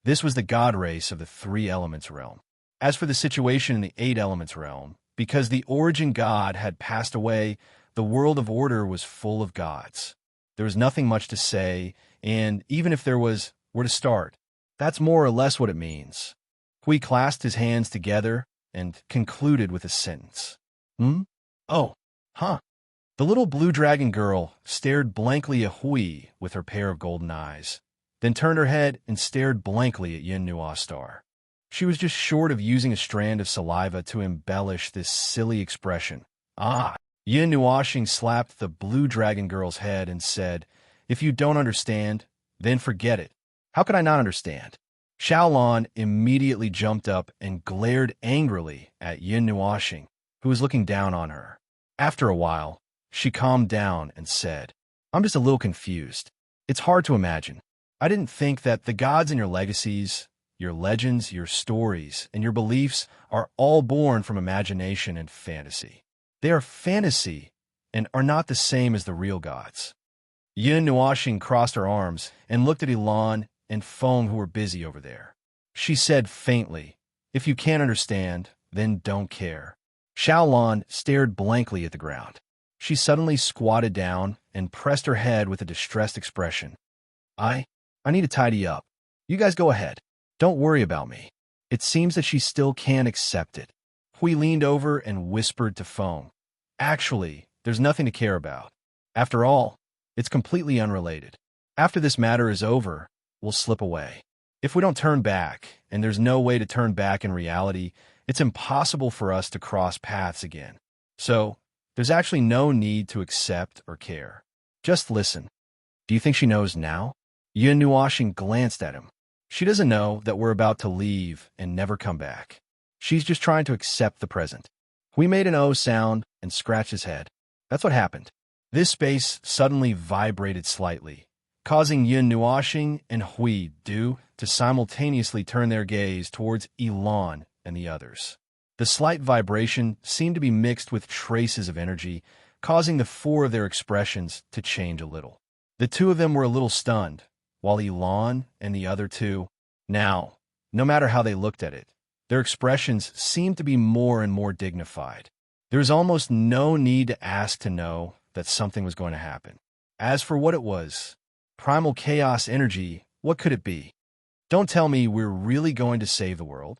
Speaker 1: This was the god race of the Three Elements realm. As for the situation in the Eight Elements realm, because the origin god had passed away, the world of order was full of gods. There was nothing much to say, and even if there was, where to start? That's more or less what it means. Hui clasped his hands together and concluded with a sentence. Oh, huh. The little blue dragon girl stared blankly at Hui with her pair of golden eyes, then turned her head and stared blankly at Yin Nuastar. She was just short of using a strand of saliva to embellish this silly expression. Yin Nuashing slapped the blue dragon girl's head and said, "If you don't understand, then forget it." "How could I not understand?" Xiaolon immediately jumped up and glared angrily at Yin Nuashing, who was looking down on her. After a while, she calmed down and said, "I'm just a little confused. It's hard to imagine. I didn't think that the gods in your legacies, your legends, your stories, and your beliefs are all born from imagination and fantasy. They are fantasy and are not the same as the real gods." Yin Nuashing crossed her arms and looked at Elan and Feng, who were busy over there. She said faintly, "If you can't understand, then don't care." Xiaolon stared blankly at the ground. She suddenly squatted down and pressed her head with a distressed expression. I need to tidy up. You guys go ahead. Don't worry about me." It seems that she still can't accept it. Hui leaned over and whispered to Feng, "Actually, there's nothing to care about. After all, it's completely unrelated. After this matter is over, we'll slip away. If we don't turn back, and there's no way to turn back in reality, it's impossible for us to cross paths again. So, there's actually no need to accept or care. Just listen." "Do you think she knows now?" Yin Nuashing glanced at him. "She doesn't know that we're about to leave and never come back. She's just trying to accept the present." Hui made an O sound and scratched his head. That's what happened. This space suddenly vibrated slightly, causing Yin Nuashing and Hui to simultaneously turn their gaze towards Elan and the others. The slight vibration seemed to be mixed with traces of energy, causing the four of their expressions to change a little. The two of them were a little stunned, while Elan and the other two, now, no matter how they looked at it, their expressions seemed to be more and more dignified. There was almost no need to ask to know that something was going to happen. As for what it was, primal chaos energy, what could it be? "Don't tell me we're really going to save the world?"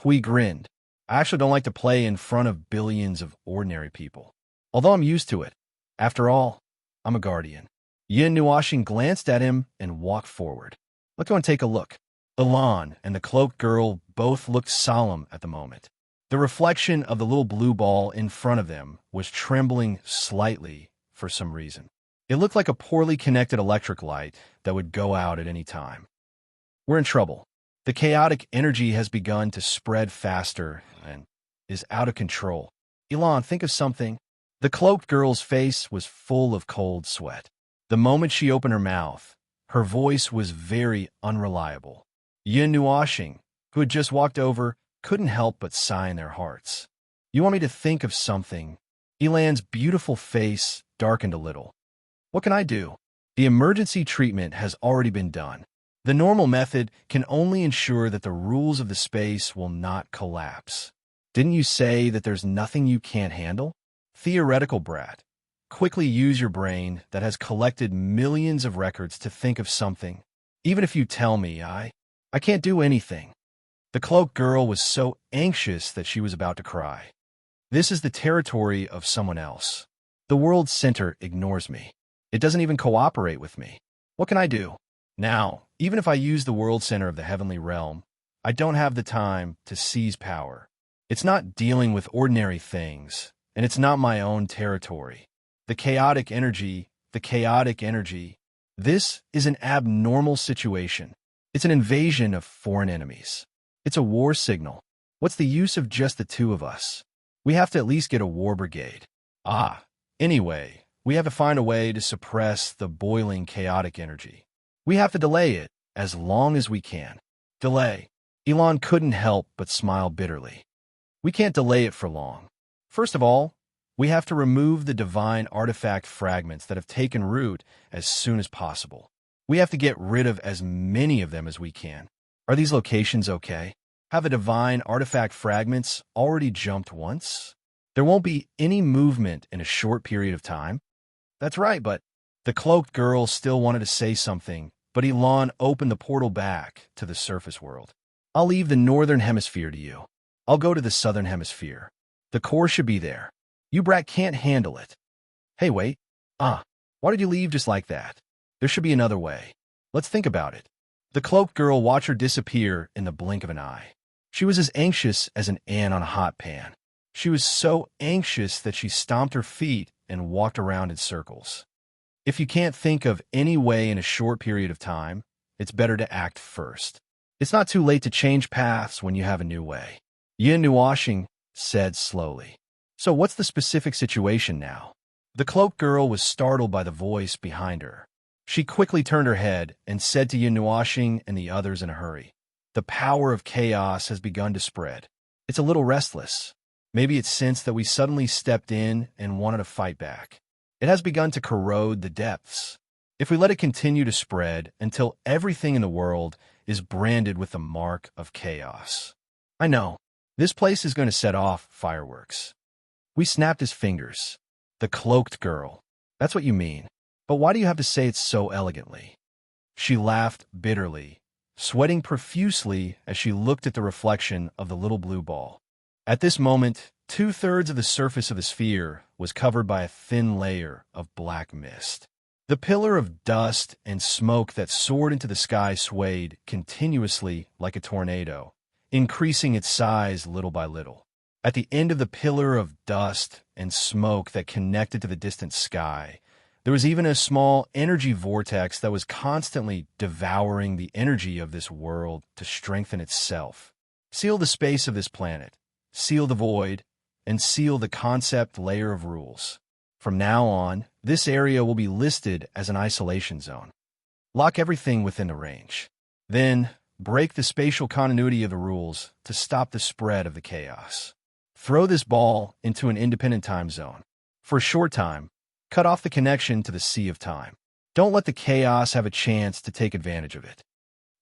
Speaker 1: Hui grinned. "I actually don't like to play in front of billions of ordinary people, although I'm used to it. After all, I'm a guardian." Yin Nuashing glanced at him and walked forward. "Let's go and take a look." Elan and the cloaked girl both looked solemn at the moment. The reflection of the little blue ball in front of them was trembling slightly for some reason. It looked like a poorly connected electric light that would go out at any time. "We're in trouble. The chaotic energy has begun to spread faster and is out of control. Elan, think of something." The cloaked girl's face was full of cold sweat. The moment she opened her mouth, Her voice was very unreliable. Yin Nuashing, who had just walked over, couldn't help but sigh in their hearts. You want me to think of something? Elan's beautiful face darkened a little. What can I do? The emergency treatment has already been done. The normal method can only ensure that the rules of the space will not collapse. Didn't you say that there's nothing you can't handle? Theoretical brat. Quickly use your brain that has collected millions of records to think of something. Even if you tell me I can't do anything. The cloaked girl was so anxious that she was about to cry. This is the territory of someone else. The world center ignores me. It doesn't even cooperate with me. What can I do? Now, even if I use the world center of the heavenly realm, I don't have the time to seize power. It's not dealing with ordinary things, and it's not my own territory. The chaotic energy. This is an abnormal situation. It's an invasion of foreign enemies. It's a war signal. What's the use of just the two of us? We have to at least get a war brigade. Anyway, we have to find a way to suppress the boiling chaotic energy. We have to delay it as long as we can. Delay. Elan couldn't help but smile bitterly. We can't delay it for long. First of all, we have to remove the divine artifact fragments that have taken root as soon as possible. We have to get rid of as many of them as we can. Are these locations okay? Have the divine artifact fragments already jumped once? There won't be any movement in a short period of time? That's right, but the cloaked girl still wanted to say something, but Elan opened the portal back to the surface world. I'll leave the northern hemisphere to you. I'll go to the southern hemisphere. The core should be there. You brat can't handle it. Hey, wait. Why did you leave just like that? There should be another way. Let's think about it. The cloaked girl watched her disappear in the blink of an eye. She was as anxious as an ant on a hot pan. She was so anxious that she stomped her feet and walked around in circles. If you can't think of any way in a short period of time, it's better to act first. It's not too late to change paths when you have a new way. Yin Nuashing said slowly. So what's the specific situation now? The cloaked girl was startled by the voice behind her. She quickly turned her head and said to Yin Nuashing and the others in a hurry, the power of chaos has begun to spread. It's a little restless. Maybe it's sensed that we suddenly stepped in and wanted to fight back. It has begun to corrode the depths. If we let it continue to spread until everything in the world is branded with the mark of chaos. I know, this place is going to set off fireworks. We snapped his fingers. The cloaked girl. That's what you mean. But why do you have to say it so elegantly? She laughed bitterly, sweating profusely as she looked at the reflection of the little blue ball. At this moment, 2/3 of the surface of the sphere was covered by a thin layer of black mist. The pillar of dust and smoke that soared into the sky swayed continuously like a tornado, increasing its size little by little. At the end of the pillar of dust and smoke that connected to the distant sky, there was even a small energy vortex that was constantly devouring the energy of this world to strengthen itself. Seal the space of this planet, seal the void, and seal the concept layer of rules. From now on, this area will be listed as an isolation zone. Lock everything within the range. Then, break the spatial continuity of the rules to stop the spread of the chaos. Throw this ball into an independent time zone. For a short time, cut off the connection to the sea of time. Don't let the chaos have a chance to take advantage of it.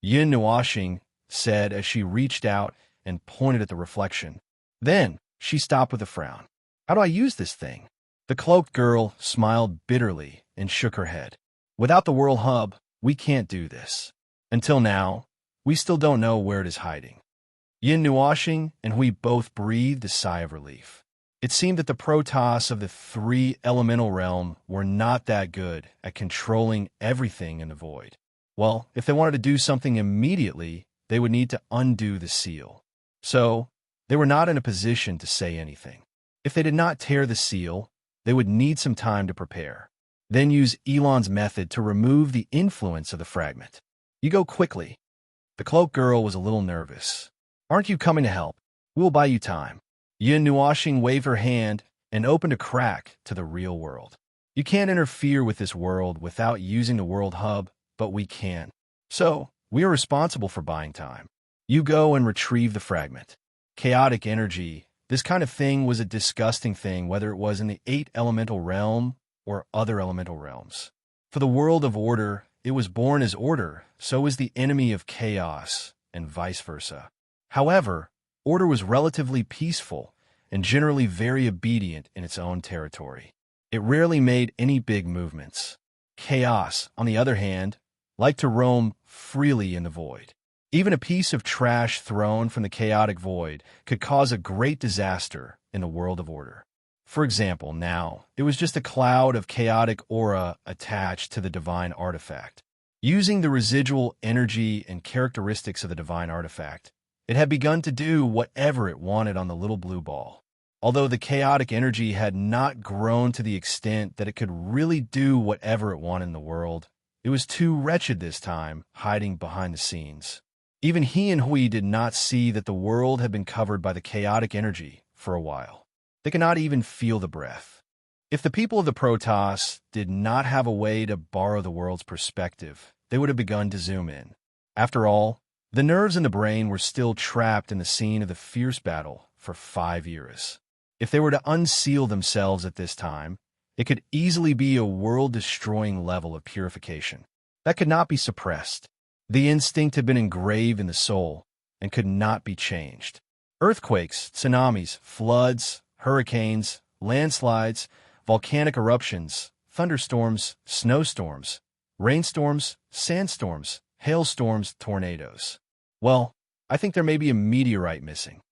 Speaker 1: Yin Nuashing said as she reached out and pointed at the reflection. Then, she stopped with a frown. How do I use this thing? The cloaked girl smiled bitterly and shook her head. Without the World Hub, we can't do this. Until now, we still don't know where it is hiding. Yin Nuashing and we both breathed a sigh of relief. It seemed that the Protoss of the 3 elemental realm were not that good at controlling everything in the void. Well, if they wanted to do something immediately, they would need to undo the seal. So, they were not in a position to say anything. If they did not tear the seal, they would need some time to prepare. Then use Elan's method to remove the influence of the fragment. You go quickly. The cloaked girl was a little nervous. Aren't you coming to help? We will buy you time. Yin Nuashing waved her hand and opened a crack to the real world. You can't interfere with this world without using the World Hub but we can. So, we are responsible for buying time. You go and retrieve the fragment. Chaotic energy, this kind of thing was a disgusting thing, whether it was in the 8 elemental realm or other elemental realms. For the world of order, it was born as order, so is the enemy of chaos, and vice versa. However, order was relatively peaceful and generally very obedient in its own territory. It rarely made any big movements. Chaos, on the other hand, liked to roam freely in the void. Even a piece of trash thrown from the chaotic void could cause a great disaster in the world of order. For example, now, it was just a cloud of chaotic aura attached to the divine artifact. Using the residual energy and characteristics of the divine artifact, it had begun to do whatever it wanted on the little blue ball. Although the chaotic energy had not grown to the extent that it could really do whatever it wanted in the world, it was too wretched this time, hiding behind the scenes. Even he and Hui did not see that the world had been covered by the chaotic energy for a while. They could not even feel the breath. If the people of the Protoss did not have a way to borrow the world's perspective, they would have begun to zoom in. After all, the nerves in the brain were still trapped in the scene of the fierce battle for 5 years. If they were to unseal themselves at this time, it could easily be a world-destroying level of purification. That could not be suppressed. The instinct had been engraved in the soul and could not be changed. Earthquakes, tsunamis, floods, hurricanes, landslides, volcanic eruptions, thunderstorms, snowstorms, rainstorms, sandstorms, hailstorms, tornadoes. Well, I think there may be a meteorite missing.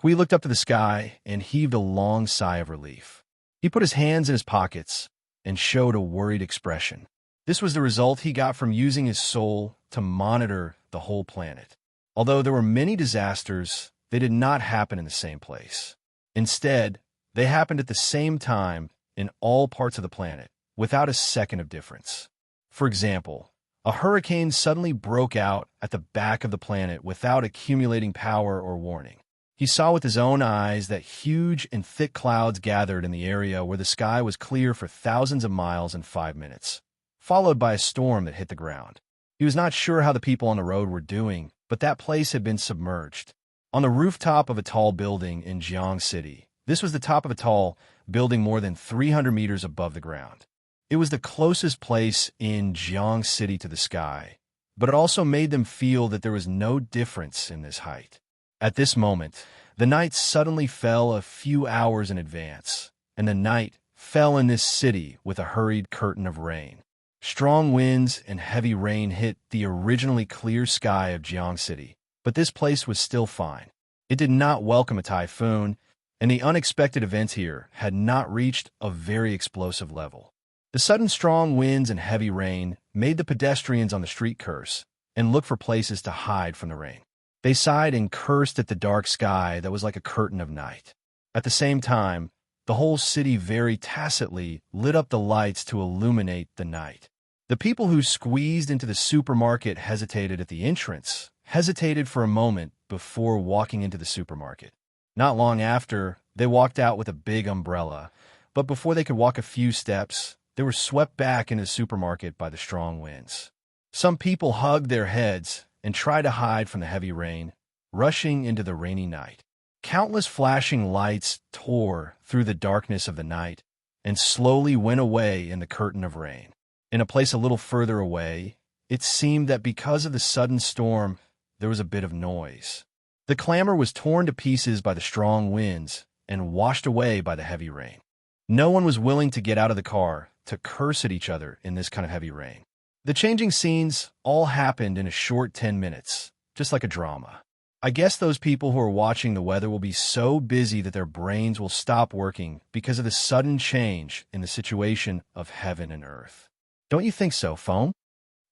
Speaker 1: Hui looked up to the sky and heaved a long sigh of relief. He put his hands in his pockets and showed a worried expression. This was the result he got from using his soul to monitor the whole planet. Although there were many disasters, they did not happen in the same place. Instead, they happened at the same time in all parts of the planet, without a second of difference. For example, a hurricane suddenly broke out at the back of the planet without accumulating power or warning. He saw with his own eyes that huge and thick clouds gathered in the area where the sky was clear for thousands of miles in 5 minutes, followed by a storm that hit the ground. He was not sure how the people on the road were doing, but that place had been submerged. On the rooftop of a tall building in Jiang City, this was the top of a tall building more than 300 meters above the ground. It was the closest place in Jiang City to the sky, but it also made them feel that there was no difference in this height. At this moment, the night suddenly fell a few hours in advance, and the night fell in this city with a hurried curtain of rain. Strong winds and heavy rain hit the originally clear sky of Jiang City, but this place was still fine. It did not welcome a typhoon, and the unexpected events here had not reached a very explosive level. The sudden strong winds and heavy rain made the pedestrians on the street curse and look for places to hide from the rain. They sighed and cursed at the dark sky that was like a curtain of night. At the same time, the whole city very tacitly lit up the lights to illuminate the night. The people who squeezed into the supermarket hesitated at the entrance, hesitated for a moment before walking into the supermarket. Not long after, they walked out with a big umbrella, but before they could walk a few steps, they were swept back into the supermarket by the strong winds. Some people hugged their heads and tried to hide from the heavy rain, rushing into the rainy night. Countless flashing lights tore through the darkness of the night and slowly went away in the curtain of rain. In a place a little further away, it seemed that because of the sudden storm, there was a bit of noise. The clamor was torn to pieces by the strong winds and washed away by the heavy rain. No one was willing to get out of the car to curse at each other in this kind of heavy rain. The changing scenes all happened in a short 10 minutes, just like a drama. I guess those people who are watching the weather will be so busy that their brains will stop working because of the sudden change in the situation of heaven and earth. Don't you think so, Foam?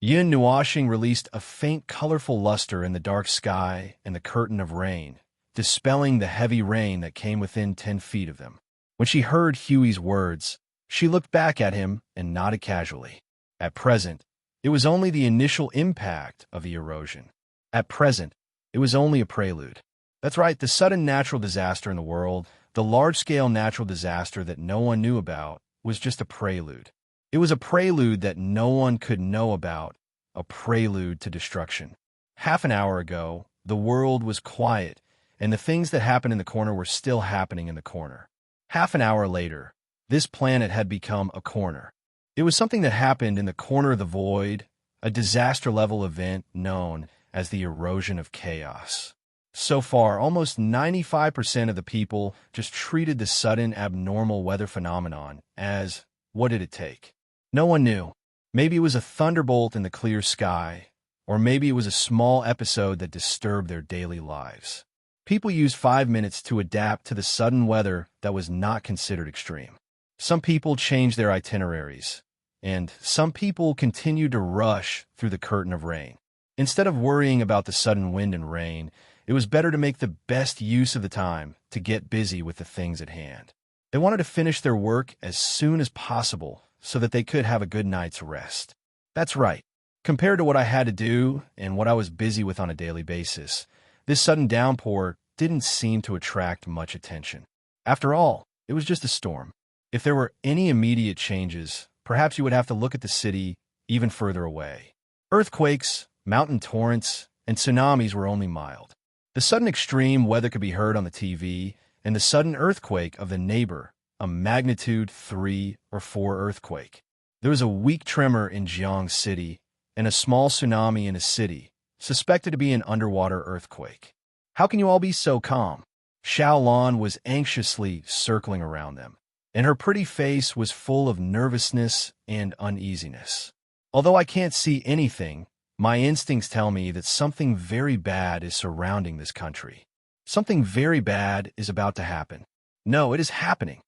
Speaker 1: Yin Nuashing released a faint colorful luster in the dark sky and the curtain of rain, dispelling the heavy rain that came within 10 feet of them. When she heard Huey's words, she looked back at him and nodded casually. At present, it was only the initial impact of the erosion. At present, it was only a prelude. That's right, the sudden natural disaster in the world, the large-scale natural disaster that no one knew about, was just a prelude. It was a prelude that no one could know about a prelude to destruction. Half an hour ago, the world was quiet, and the things that happened in the corner were still happening in the corner. Half an hour later, this planet had become a corner. It was something that happened in the corner of the void, a disaster-level event known as the erosion of chaos. So far, almost 95% of the people just treated the sudden abnormal weather phenomenon as, what did it take? No one knew. Maybe it was a thunderbolt in the clear sky, or maybe it was a small episode that disturbed their daily lives. People used 5 minutes to adapt to the sudden weather that was not considered extreme. Some people changed their itineraries, and some people continued to rush through the curtain of rain. Instead of worrying about the sudden wind and rain, it was better to make the best use of the time to get busy with the things at hand. They wanted to finish their work as soon as possible so that they could have a good night's rest. That's right. Compared to what I had to do and what I was busy with on a daily basis, this sudden downpour didn't seem to attract much attention. After all, it was just a storm. If there were any immediate changes, perhaps you would have to look at the city even further away. Earthquakes, mountain torrents, and tsunamis were only mild. The sudden extreme weather could be heard on the TV, and the sudden earthquake of the neighbor, a magnitude 3 or 4 earthquake. There was a weak tremor in Jiang City, and a small tsunami in a city, suspected to be an underwater earthquake. How can you all be so calm? Xiaolan was anxiously circling around them, and her pretty face was full of nervousness and uneasiness. Although I can't see anything, my instincts tell me that something very bad is surrounding this country. Something very bad is about to happen. No, it is happening.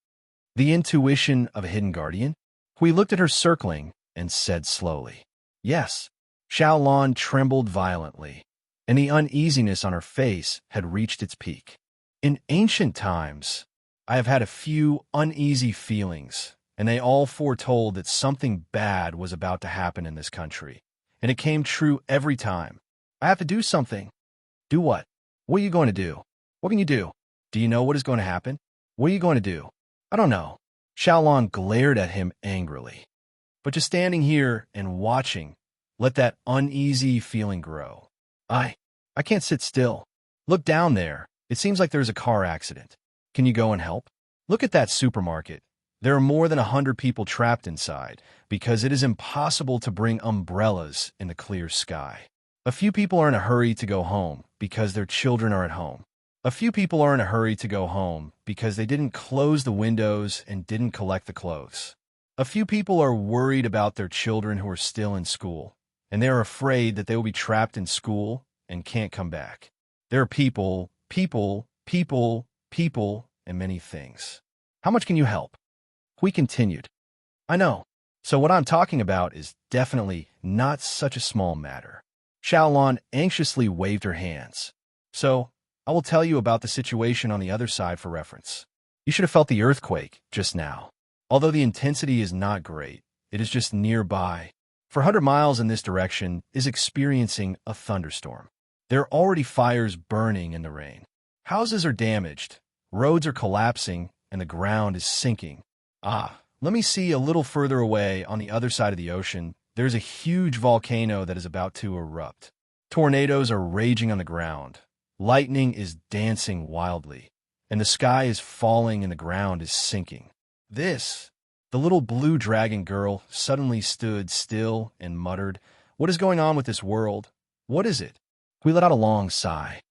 Speaker 1: The intuition of a hidden guardian? Hui looked at her circling and said slowly, "Yes." Xiaolan trembled violently, and the uneasiness on her face had reached its peak. In ancient times, I have had a few uneasy feelings, and they all foretold that something bad was about to happen in this country. And it came true every time. I have to do something. Do what? What are you going to do? What can you do? Do you know what is going to happen? What are you going to do? I don't know. Xiaolan glared at him angrily. But just standing here and watching, let that uneasy feeling grow. I can't sit still. Look down there. It seems like there's a car accident. Can you go and help? Look at that supermarket. There are more than 100 people trapped inside because it is impossible to bring umbrellas in the clear sky. A few people are in a hurry to go home because their children are at home. A few people are in a hurry to go home because they didn't close the windows and didn't collect the clothes. A few people are worried about their children who are still in school, and they are afraid that they will be trapped in school and can't come back. There are people, and many things. How much can you help? We continued. I know. So what I'm talking about is definitely not such a small matter. Xiaolan anxiously waved her hands. So, I will tell you about the situation on the other side for reference. You should have felt the earthquake just now. Although the intensity is not great, it is just nearby. For 100 miles in this direction is experiencing a thunderstorm. There are already fires burning in the rain. Houses are damaged, roads are collapsing, and the ground is sinking. Let me see a little further away on the other side of the ocean. There's a huge volcano that is about to erupt. Tornadoes are raging on the ground. Lightning is dancing wildly, and the sky is falling and the ground is sinking. The little blue dragon girl suddenly stood still and muttered, "What is going on with this world? What is it?" We let out a long sigh.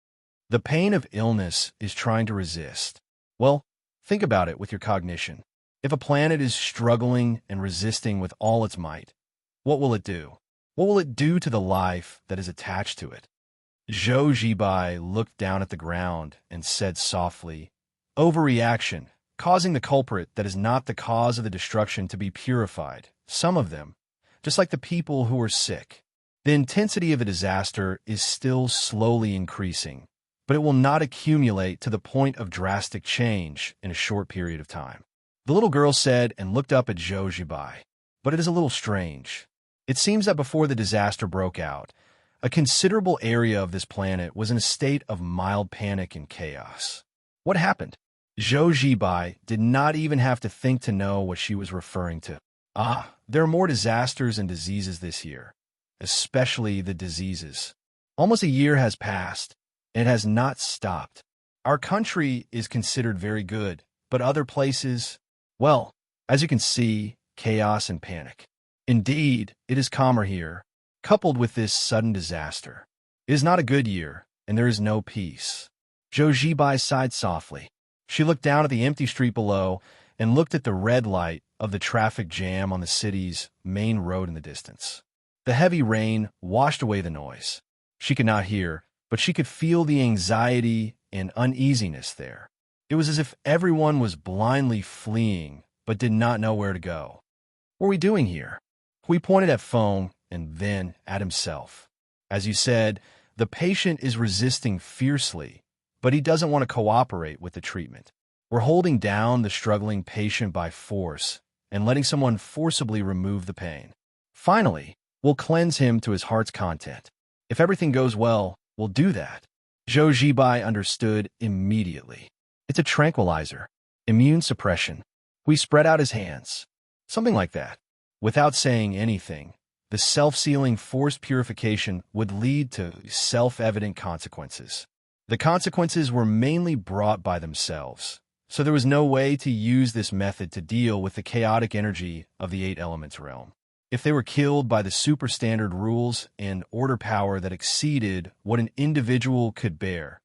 Speaker 1: The pain of illness is trying to resist. Well, think about it with your cognition. If a planet is struggling and resisting with all its might, what will it do? What will it do to the life that is attached to it? Zhou Zibai looked down at the ground and said softly, "Overreaction, causing the culprit that is not the cause of the destruction to be purified, some of them, just like the people who are sick. The intensity of the disaster is still slowly increasing, but it will not accumulate to the point of drastic change in a short period of time." The little girl said and looked up at Zhou Zibai. But it is a little strange. It seems that before the disaster broke out, a considerable area of this planet was in a state of mild panic and chaos. What happened? Zhou Zibai did not even have to think to know what she was referring to. There are more disasters and diseases this year. especially the diseases. Almost a year has passed, and it has not stopped. Our country is considered very good, but other places, well, as you can see, chaos and panic. Indeed, it is calmer here, coupled with this sudden disaster. It is not a good year, and there is no peace. Zhou Zibai sighed softly. She looked down at the empty street below and looked at the red light of the traffic jam on the city's main road in the distance. The heavy rain washed away the noise. She could not hear, but she could feel the anxiety and uneasiness there. It was as if everyone was blindly fleeing, but did not know where to go. What are we doing here? Hui pointed at Feng and then at himself. As you said, the patient is resisting fiercely, but he doesn't want to cooperate with the treatment. We're holding down the struggling patient by force and letting someone forcibly remove the pain. Finally, we'll cleanse him to his heart's content. If everything goes well, we'll do that. Zhou Zibai understood immediately. It's a tranquilizer, immune suppression. Hui spread out his hands. Something like that. Without saying anything, the self-sealing forced purification would lead to self-evident consequences. The consequences were mainly brought by themselves, so there was no way to use this method to deal with the chaotic energy of the Eight Elements realm. If they were killed by the superstandard rules and order power that exceeded what an individual could bear,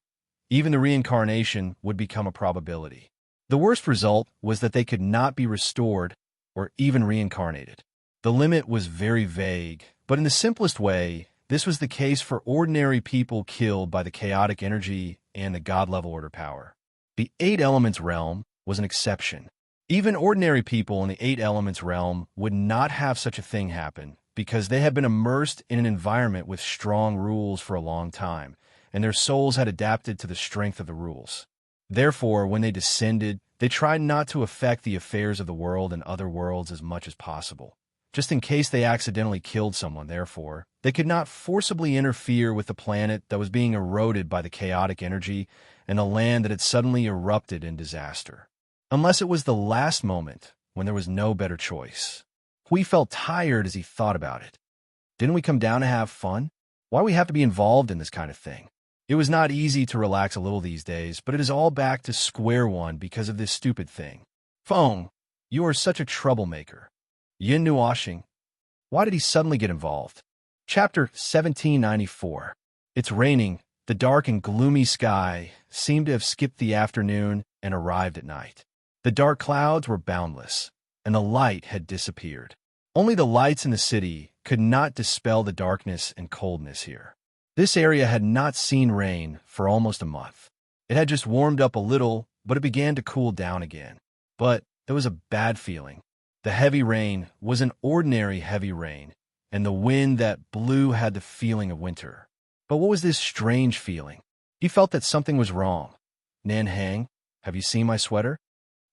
Speaker 1: even the reincarnation would become a probability. The worst result was that they could not be restored or even reincarnated. The limit was very vague, but in the simplest way, this was the case for ordinary people killed by the chaotic energy and the God-level order power. The Eight Elements realm was an exception. Even ordinary people in the Eight Elements realm would not have such a thing happen because they had been immersed in an environment with strong rules for a long time, and their souls had adapted to the strength of the rules. Therefore, when they descended, they tried not to affect the affairs of the world and other worlds as much as possible. Just in case they accidentally killed someone, therefore, they could not forcibly interfere with the planet that was being eroded by the chaotic energy and a land that had suddenly erupted in disaster. Unless it was the last moment when there was no better choice. Hui felt tired as he thought about it. Didn't we come down to have fun? Why do we have to be involved in this kind of thing? It was not easy to relax a little these days, but it is all back to square one because of this stupid thing. Feng, you are such a troublemaker. Yin Nuoxing. Why did he suddenly get involved? Chapter 1794. It's raining. The dark and gloomy sky seemed to have skipped the afternoon and arrived at night. The dark clouds were boundless, and the light had disappeared. Only the lights in the city could not dispel the darkness and coldness here. This area had not seen rain for almost a month. It had just warmed up a little, but it began to cool down again. But there was a bad feeling. The heavy rain was an ordinary heavy rain, and the wind that blew had the feeling of winter. But what was this strange feeling? He felt that something was wrong. Nanhang, have you seen my sweater?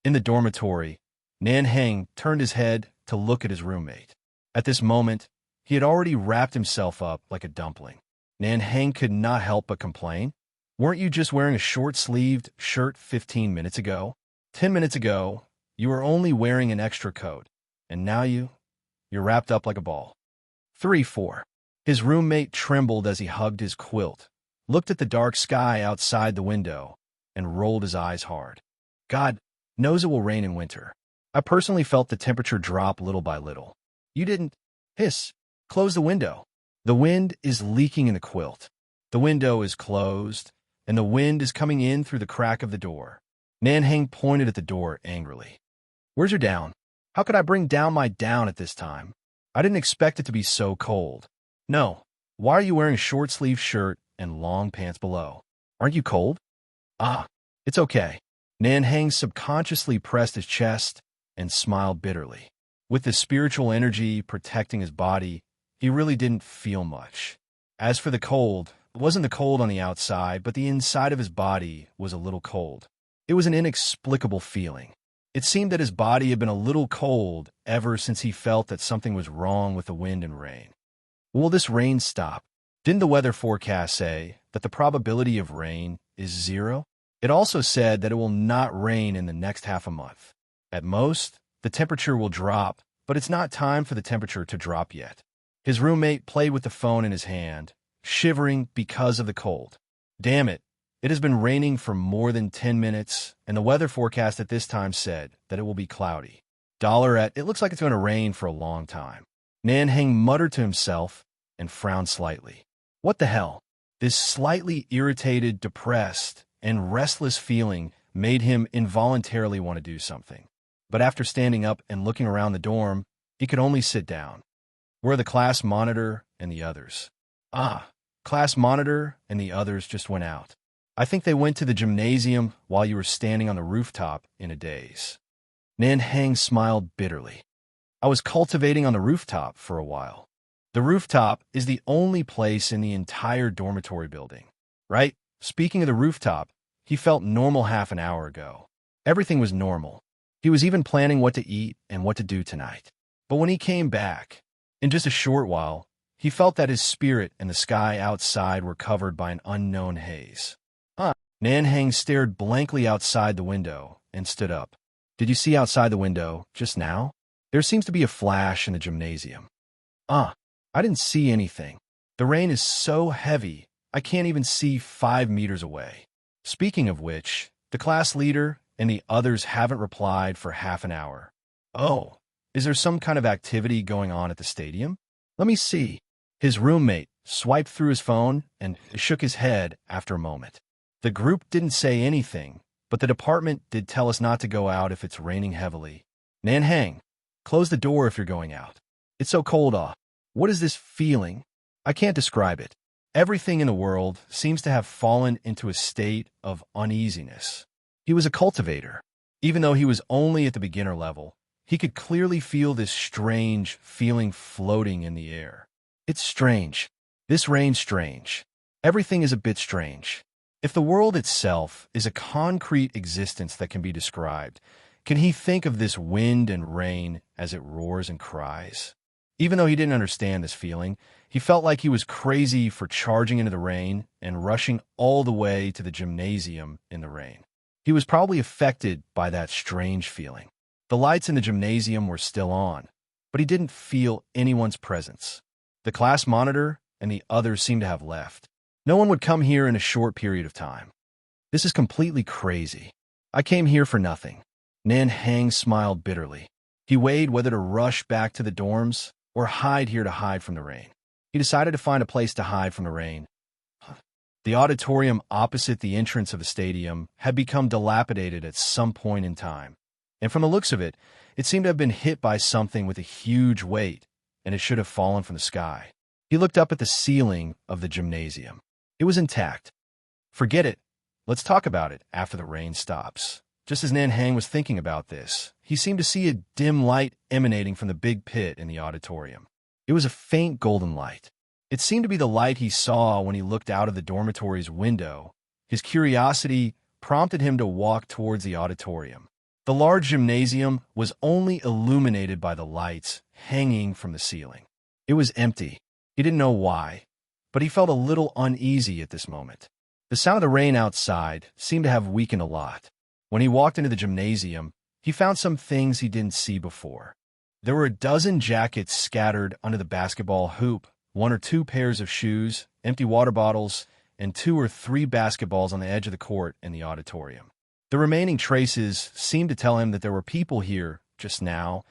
Speaker 1: In the dormitory, Nanhang turned his head to look at his roommate. At this moment, he had already wrapped himself up like a dumpling. Nanhang could not help but complain. Weren't you just wearing a short-sleeved shirt 15 minutes ago? 10 minutes ago, you were only wearing an extra coat, and now you're wrapped up like a ball. 3-4. His roommate trembled as he hugged his quilt, looked at the dark sky outside the window, and rolled his eyes hard. God knows it will rain in winter. I personally felt the temperature drop little by little. You didn't. Hiss. Close the window. The wind is leaking in the quilt. The window is closed, and the wind is coming in through the crack of the door. Nanhang pointed at the door angrily. Where's your down? How could I bring down my down at this time? I didn't expect it to be so cold. No. Why are you wearing a short-sleeved shirt and long pants below? Aren't you cold? Ah, it's okay. Nanhang subconsciously pressed his chest and smiled bitterly. With the spiritual energy protecting his body, he really didn't feel much. As for the cold, it wasn't the cold on the outside, but the inside of his body was a little cold. It was an inexplicable feeling. It seemed that his body had been a little cold ever since he felt that something was wrong with the wind and rain. Will this rain stop? Didn't the weather forecast say that the probability of rain is 0? It also said that it will not rain in the next half a month. At most, the temperature will drop, but it's not time for the temperature to drop yet. His roommate played with the phone in his hand, shivering because of the cold. Damn it, it has been raining for more than 10 minutes, and the weather forecast at this time said that it will be cloudy. It looks like it's going to rain for a long time. Nan Heng muttered to himself and frowned slightly. What the hell? This slightly irritated, depressed, and restless feeling made him involuntarily want to do something. But after standing up and looking around the dorm, he could only sit down. Where are the class monitor and the others? Class monitor and the others just went out. I think they went to the gymnasium while you were standing on the rooftop in a daze. Nan Heng smiled bitterly. I was cultivating on the rooftop for a while. The rooftop is the only place in the entire dormitory building, right? Speaking of the rooftop, he felt normal half an hour ago. Everything was normal. He was even planning what to eat and what to do tonight. But when he came back, in just a short while, he felt that his spirit and the sky outside were covered by an unknown haze. Nan Heng stared blankly outside the window and stood up. Did you see outside the window just now? There seems to be a flash in the gymnasium. I didn't see anything. The rain is so heavy, I can't even see 5 meters away. Speaking of which, the class leader and the others haven't replied for half an hour. Oh, is there some kind of activity going on at the stadium? Let me see. His roommate swiped through his phone and shook his head after a moment. The group didn't say anything, but the department did tell us not to go out if it's raining heavily. Nan Heng, close the door if you're going out. It's so cold. What is this feeling? I can't describe it. Everything in the world seems to have fallen into a state of uneasiness. He was a cultivator. Even though he was only at the beginner level, he could clearly feel this strange feeling floating in the air. It's strange. This rain's strange. Everything is a bit strange. If the world itself is a concrete existence that can be described, can he think of this wind and rain as it roars and cries? Even though he didn't understand this feeling, he felt like he was crazy for charging into the rain and rushing all the way to the gymnasium in the rain. He was probably affected by that strange feeling. The lights in the gymnasium were still on, but he didn't feel anyone's presence. The class monitor and the others seemed to have left. No one would come here in a short period of time. This is completely crazy. I came here for nothing. Nan Heng smiled bitterly. He weighed whether to rush back to the dorms or hide here to hide from the rain. He decided to find a place to hide from the rain. The auditorium opposite the entrance of the stadium had become dilapidated at some point in time, and from the looks of it, it seemed to have been hit by something with a huge weight, and it should have fallen from the sky. He looked up at the ceiling of the gymnasium. It was intact. Forget it. Let's talk about it after the rain stops. Just as Nan Heng was thinking about this, he seemed to see a dim light emanating from the big pit in the auditorium. It was a faint golden light. It seemed to be the light he saw when he looked out of the dormitory's window. His curiosity prompted him to walk towards the auditorium. The large gymnasium was only illuminated by the lights hanging from the ceiling. It was empty. He didn't know why, but he felt a little uneasy at this moment. The sound of the rain outside seemed to have weakened a lot. When he walked into the gymnasium, he found some things he didn't see before. There were a dozen jackets scattered under the basketball hoop, 1 or 2 pairs of shoes, empty water bottles, and 2 or 3 basketballs on the edge of the court in the auditorium. The remaining traces seemed to tell him that there were people here just now,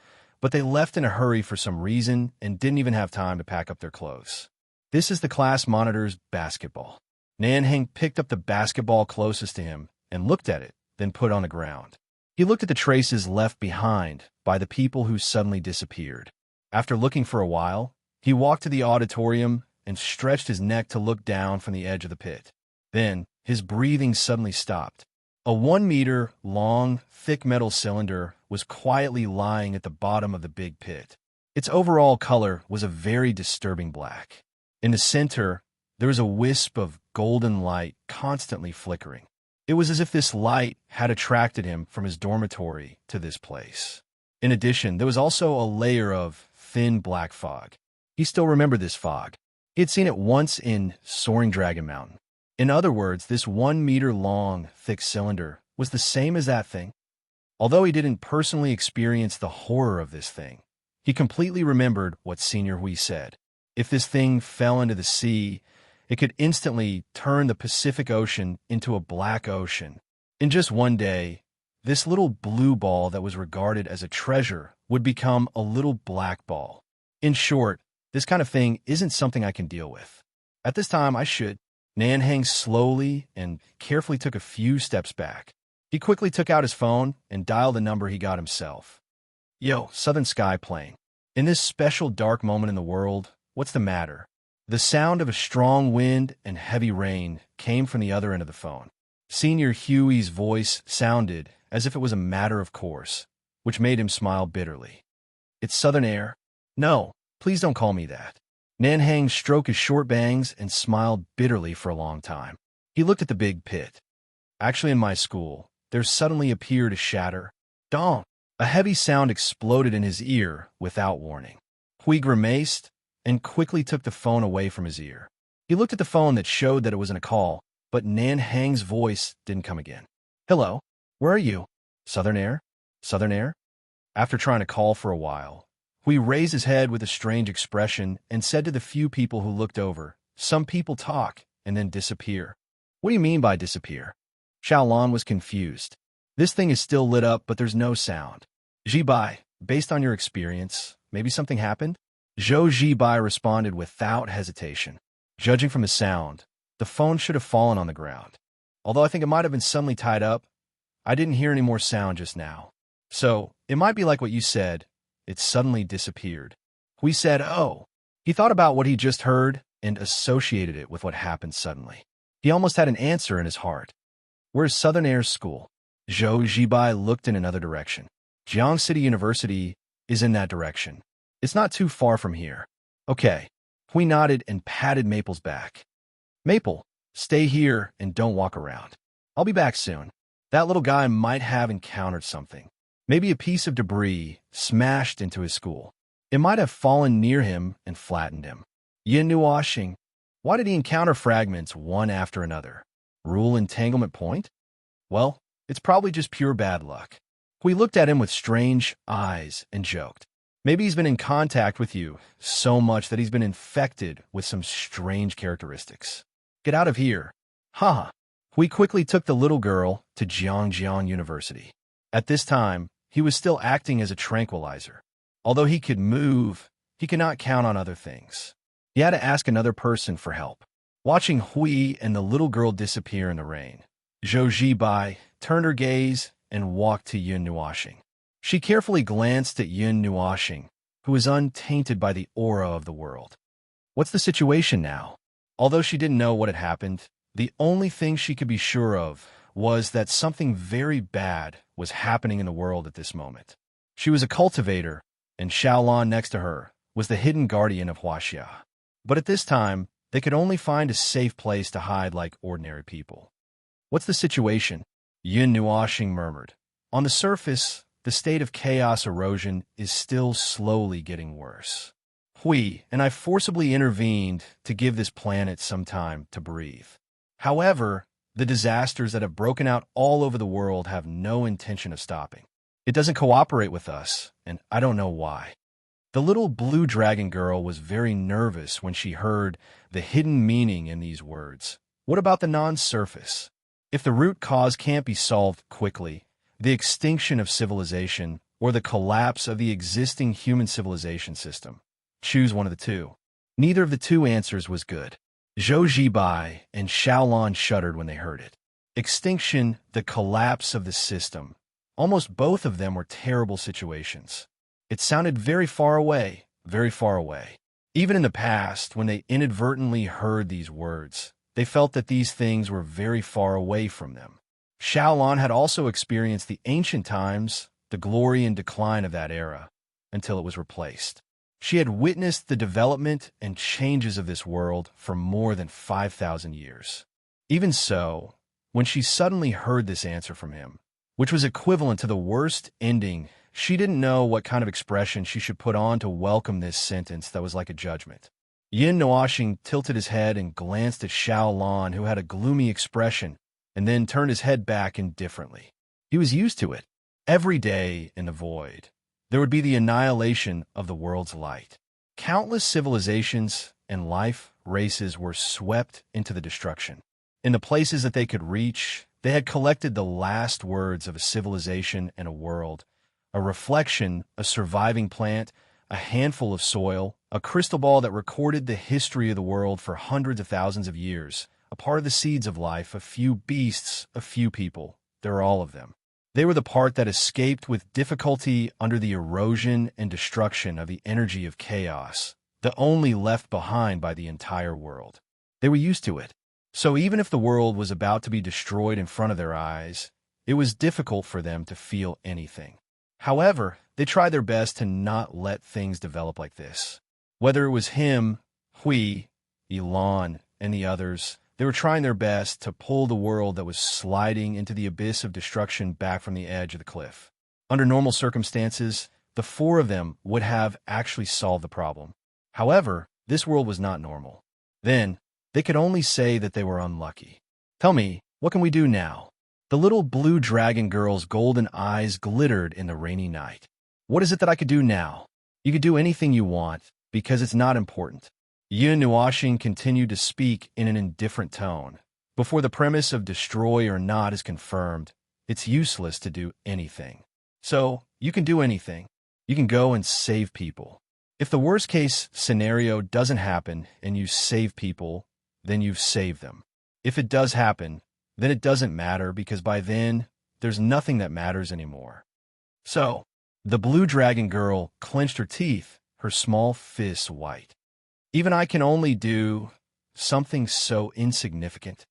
Speaker 1: but they left in a hurry for some reason and didn't even have time to pack up their clothes. This is the class monitor's basketball. Nan Heng picked up the basketball closest to him and looked at it, then put it on the ground. He looked at the traces left behind by the people who suddenly disappeared. After looking for a while, he walked to the auditorium and stretched his neck to look down from the edge of the pit. Then, his breathing suddenly stopped. A 1-meter-long, thick metal cylinder was quietly lying at the bottom of the big pit. Its overall color was a very disturbing black. In the center, there was a wisp of golden light constantly flickering. It was as if this light had attracted him from his dormitory to this place. In addition, there was also a layer of thin black fog. He still remembered this fog. He had seen it once in Soaring Dragon Mountain. In other words, this 1-meter-long, thick cylinder was the same as that thing. Although he didn't personally experience the horror of this thing, he completely remembered what Senior Hui said. If this thing fell into the sea, it could instantly turn the Pacific Ocean into a black ocean. In just one day, this little blue ball that was regarded as a treasure would become a little black ball. In short, this kind of thing isn't something I can deal with. At this time, I should. Nan Hang slowly and carefully took a few steps back. He quickly took out his phone and dialed the number he got himself. Yo, Southern Sky plane. In this special dark moment in the world, what's the matter? The sound of a strong wind and heavy rain came from the other end of the phone. Senior Huey's voice sounded as if it was a matter of course, which made him smile bitterly. It's Southern Air? No, please don't call me that. Nan Hang stroked his short bangs and smiled bitterly for a long time. He looked at the big pit. Actually, in my school, there suddenly appeared a shatter. Dong! A heavy sound exploded in his ear without warning. Hui grimaced and quickly took the phone away from his ear. He looked at the phone that showed that it wasn't a call, but Nan Hang's voice didn't come again. Hello, where are you? Southern Air? Southern Air? After trying to call for a while, Hui raised his head with a strange expression and said to the few people who looked over, some people talk and then disappear. What do you mean by disappear? Xiaolan was confused. This thing is still lit up, but there's no sound. Jibai, based on your experience, maybe something happened? Zhou Jibai responded without hesitation. Judging from the sound, the phone should have fallen on the ground. Although I think it might have been suddenly tied up, I didn't hear any more sound just now. So, it might be like what you said. It suddenly disappeared. Hui said, oh. He thought about what he just heard and associated it with what happened suddenly. He almost had an answer in his heart. Where's Southern Air's school? Zhou Jibai looked in another direction. Jiang City University is in that direction. It's not too far from here. Okay. Hui nodded and patted Maple's back. Maple, stay here and don't walk around. I'll be back soon. That little guy might have encountered something. Maybe a piece of debris smashed into his school. It might have fallen near him and flattened him. Yin Nuoxing. Why did he encounter fragments one after another? Rule entanglement point? Well, it's probably just pure bad luck. Hui looked at him with strange eyes and joked. Maybe he's been in contact with you so much that he's been infected with some strange characteristics. Get out of here. Haha. Hui quickly took the little girl to Jiangjiang University. At this time, he was still acting as a tranquilizer. Although he could move, he could not count on other things. He had to ask another person for help. Watching Hui and the little girl disappear in the rain, Zhou Jibai turned her gaze and walked to Yin Nuoxing. She carefully glanced at Yin Nuoxing, who was untainted by the aura of the world. What's the situation now? Although she didn't know what had happened, the only thing she could be sure of was that something very bad was happening in the world at this moment. She was a cultivator, and Xiaolan next to her was the hidden guardian of Huaxia. But at this time, they could only find a safe place to hide like ordinary people. What's the situation? Yin Nuoxing murmured. On the surface, the state of chaos erosion is still slowly getting worse. Hui and I forcibly intervened to give this planet some time to breathe. However, the disasters that have broken out all over the world have no intention of stopping. It doesn't cooperate with us, and I don't know why. The little blue dragon girl was very nervous when she heard the hidden meaning in these words. What about the non-surface? If the root cause can't be solved quickly, the extinction of civilization or the collapse of the existing human civilization system, choose one of the two. Neither of the two answers was good. Zhou Jibai and Xiaolan shuddered when they heard it. Extinction, the collapse of the system. Almost both of them were terrible situations. It sounded very far away, very far away. Even in the past, when they inadvertently heard these words, they felt that these things were very far away from them. Xiaolan had also experienced the ancient times, the glory and decline of that era, until it was replaced. She had witnessed the development and changes of this world for more than 5,000 years. Even so, when she suddenly heard this answer from him, which was equivalent to the worst ending, she didn't know what kind of expression she should put on to welcome this sentence that was like a judgment. Yin Nuoxing tilted his head and glanced at Xiaolan, who had a gloomy expression, and then turned his head back indifferently. He was used to it. Every day in the void, there would be the annihilation of the world's light. Countless civilizations and life races were swept into the destruction. In the places that they could reach, they had collected the last words of a civilization and a world, a reflection, a surviving plant, a handful of soil, a crystal ball that recorded the history of the world for hundreds of thousands of years, a part of the seeds of life, a few beasts, a few people. There are all of them. They were the part that escaped with difficulty under the erosion and destruction of the energy of chaos, the only left behind by the entire world. They were used to it. So even if the world was about to be destroyed in front of their eyes, it was difficult for them to feel anything. However, they tried their best to not let things develop like this. Whether it was him, Hui, Elon, and the others, they were trying their best to pull the world that was sliding into the abyss of destruction back from the edge of the cliff. Under normal circumstances, the four of them would have actually solved the problem. However, this world was not normal. Then, they could only say that they were unlucky. Tell me, what can we do now? The little blue dragon girl's golden eyes glittered in the rainy night. What is it that I could do now? You could do anything you want, because it's not important. Yin Nuashing continued to speak in an indifferent tone. Before the premise of destroy or not is confirmed, it's useless to do anything. So, you can do anything. You can go and save people. If the worst-case scenario doesn't happen and you save people, then you've saved them. If it does happen, then it doesn't matter because by then, there's nothing that matters anymore. So, the blue dragon girl clenched her teeth, her small fists white. Even I can only do something so insignificant.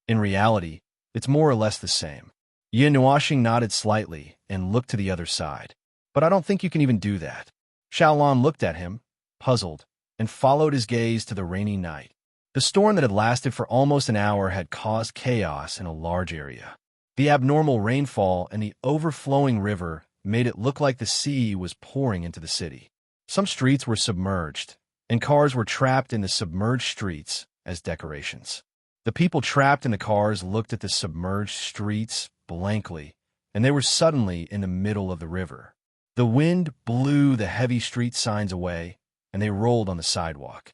Speaker 1: In reality, it's more or less the same. Yin Nuashing nodded slightly and looked to the other side. But I don't think you can even do that. Xiaolon looked at him, puzzled, and followed his gaze to the rainy night. The storm that had lasted for almost an hour had caused chaos in a large area. The abnormal rainfall and the overflowing river made it look like the sea was pouring into the city. Some streets were submerged, and cars were trapped in the submerged streets as decorations. The people trapped in the cars looked at the submerged streets blankly, and they were suddenly in the middle of the river. The wind blew the heavy street signs away, and they rolled on the sidewalk.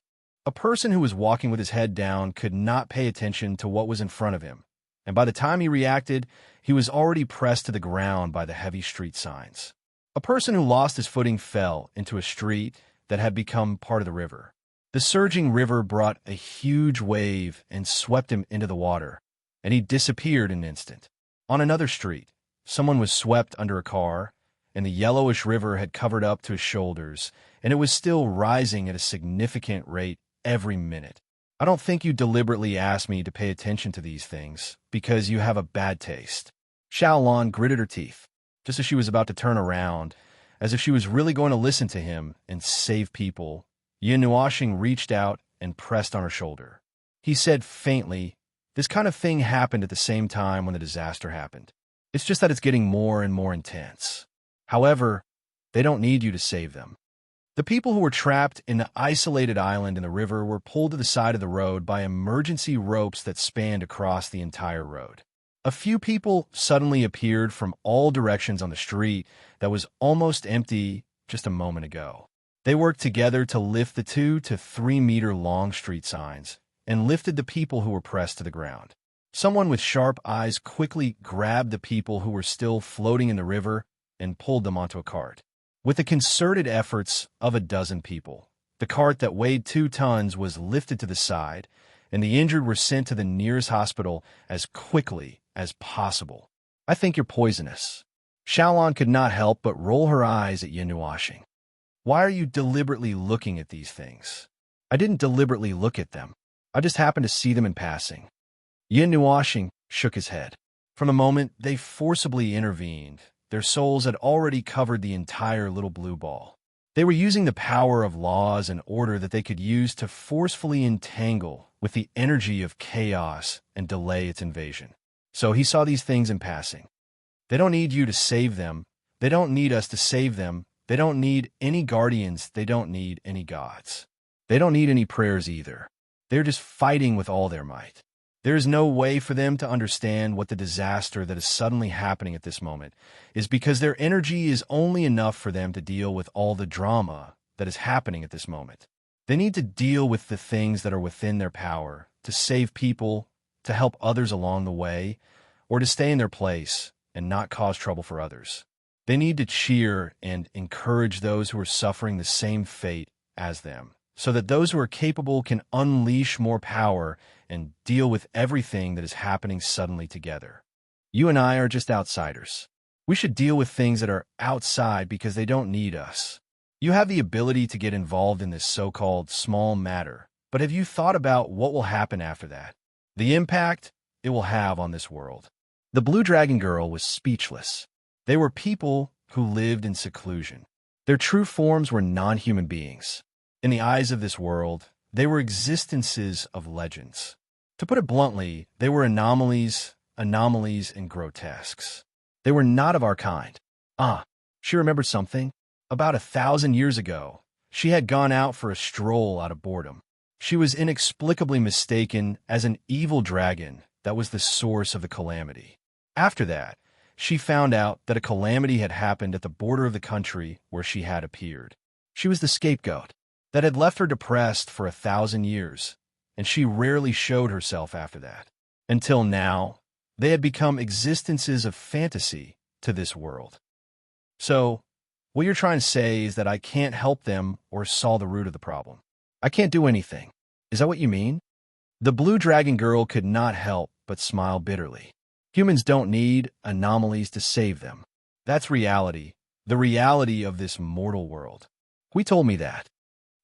Speaker 1: A person who was walking with his head down could not pay attention to what was in front of him, and by the time he reacted, he was already pressed to the ground by the heavy street signs. A person who lost his footing fell into a street that had become part of the river. The surging river brought a huge wave and swept him into the water, and he disappeared in an instant. On another street, someone was swept under a car, and the yellowish river had covered up to his shoulders, and it was still rising at a significant rate every minute. I don't think you deliberately asked me to pay attention to these things, because you have a bad taste. Xiaolon gritted her teeth, just as she was about to turn around, as if she was really going to listen to him and save people. Yin Nuashing reached out and pressed on her shoulder. He said faintly, "This kind of thing happened at the same time when the disaster happened. It's just that it's getting more and more intense. However, they don't need you to save them." The people who were trapped in the isolated island in the river were pulled to the side of the road by emergency ropes that spanned across the entire road. A few people suddenly appeared from all directions on the street that was almost empty just a moment ago. They worked together to lift the 2 to 3 meter long street signs and lifted the people who were pressed to the ground. Someone with sharp eyes quickly grabbed the people who were still floating in the river and pulled them onto a cart. With the concerted efforts of a dozen people, the cart that weighed 2 tons was lifted to the side, and the injured were sent to the nearest hospital as quickly as possible. "I think you're poisonous." Xiaolon could not help but roll her eyes at Yin Nuashing. "Why are you deliberately looking at these things?" "I didn't deliberately look at them. I just happened to see them in passing." Yin Nuashing shook his head. From the moment they forcibly intervened, their souls had already covered the entire little blue ball. They were using the power of laws and order that they could use to forcefully entangle with the energy of chaos and delay its invasion. So he saw these things in passing. They don't need you to save them. They don't need us to save them. They don't need any guardians. They don't need any gods. They don't need any prayers either. They're just fighting with all their might. There is no way for them to understand what the disaster that is suddenly happening at this moment is because their energy is only enough for them to deal with all the drama that is happening at this moment. They need to deal with the things that are within their power, to save people, to help others along the way, or to stay in their place and not cause trouble for others. They need to cheer and encourage those who are suffering the same fate as them, so that those who are capable can unleash more power and deal with everything that is happening suddenly together. You and I are just outsiders. We should deal with things that are outside because they don't need us. You have the ability to get involved in this so-called small matter, but have you thought about what will happen after that? The impact it will have on this world. The Blue Dragon Girl was speechless. They were people who lived in seclusion. Their true forms were non-human beings. In the eyes of this world, they were existences of legends. To put it bluntly, they were anomalies and grotesques. They were not of our kind. She remembered something. About 1,000 years ago, she had gone out for a stroll out of boredom. She was inexplicably mistaken as an evil dragon that was the source of the calamity. After that, she found out that a calamity had happened at the border of the country where she had appeared. She was the scapegoat that had left her depressed for 1,000 years, and she rarely showed herself after that. Until now, they had become existences of fantasy to this world. So, what you're trying to say is that I can't help them or solve the root of the problem. I can't do anything. Is that what you mean? The Blue Dragon Girl could not help but smile bitterly. Humans don't need anomalies to save them. That's reality, the reality of this mortal world. Hui told me that.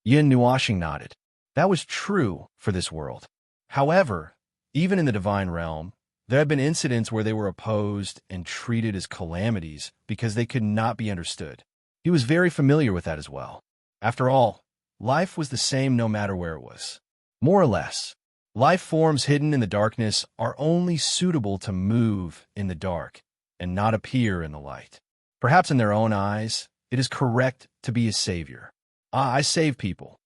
Speaker 1: Yin Nuashing nodded. That was true for this world. However, even in the divine realm, there have been incidents where they were opposed and treated as calamities because they could not be understood. He was very familiar with that as well. After all, life was the same no matter where it was. More or less, life forms hidden in the darkness are only suitable to move in the dark and not appear in the light. Perhaps in their own eyes, it is correct to be a savior. I save people.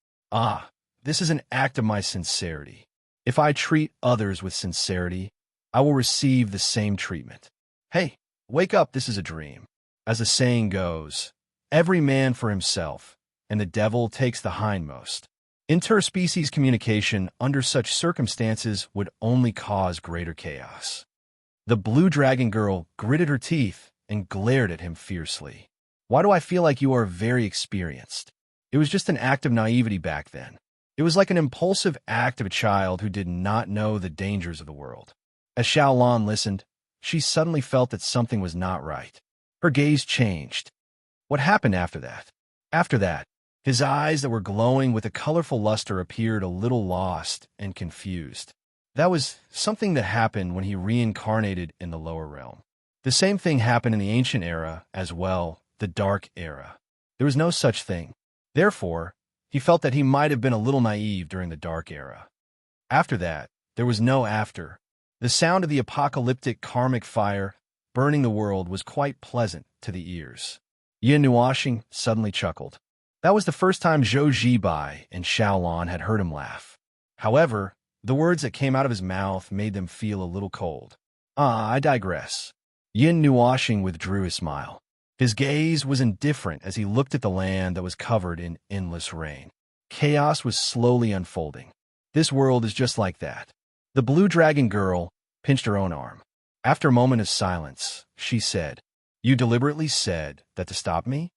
Speaker 1: This is an act of my sincerity. If I treat others with sincerity, I will receive the same treatment. Hey, wake up, this is a dream. As the saying goes, every man for himself, and the devil takes the hindmost. Interspecies communication under such circumstances would only cause greater chaos. The Blue Dragon Girl gritted her teeth and glared at him fiercely. Why do I feel like you are very experienced? It was just an act of naivety back then. It was like an impulsive act of a child who did not know the dangers of the world. As Xiaolan listened, she suddenly felt that something was not right. Her gaze changed. What happened after that? After that, his eyes that were glowing with a colorful luster appeared a little lost and confused. That was something that happened when he reincarnated in the lower realm. The same thing happened in the ancient era as well, the dark era. There was no such thing. Therefore, he felt that he might have been a little naive during the dark era. After that, there was no after. The sound of the apocalyptic karmic fire burning the world was quite pleasant to the ears. Yin Nuashing suddenly chuckled. That was the first time Zhou Zibai and Xiaolan had heard him laugh. However, the words that came out of his mouth made them feel a little cold. I digress. Yin Nuashing withdrew his smile. His gaze was indifferent as he looked at the land that was covered in endless rain. Chaos was slowly unfolding. This world is just like that. The Blue Dragon Girl pinched her own arm. After a moment of silence, she said, You deliberately said that to stop me?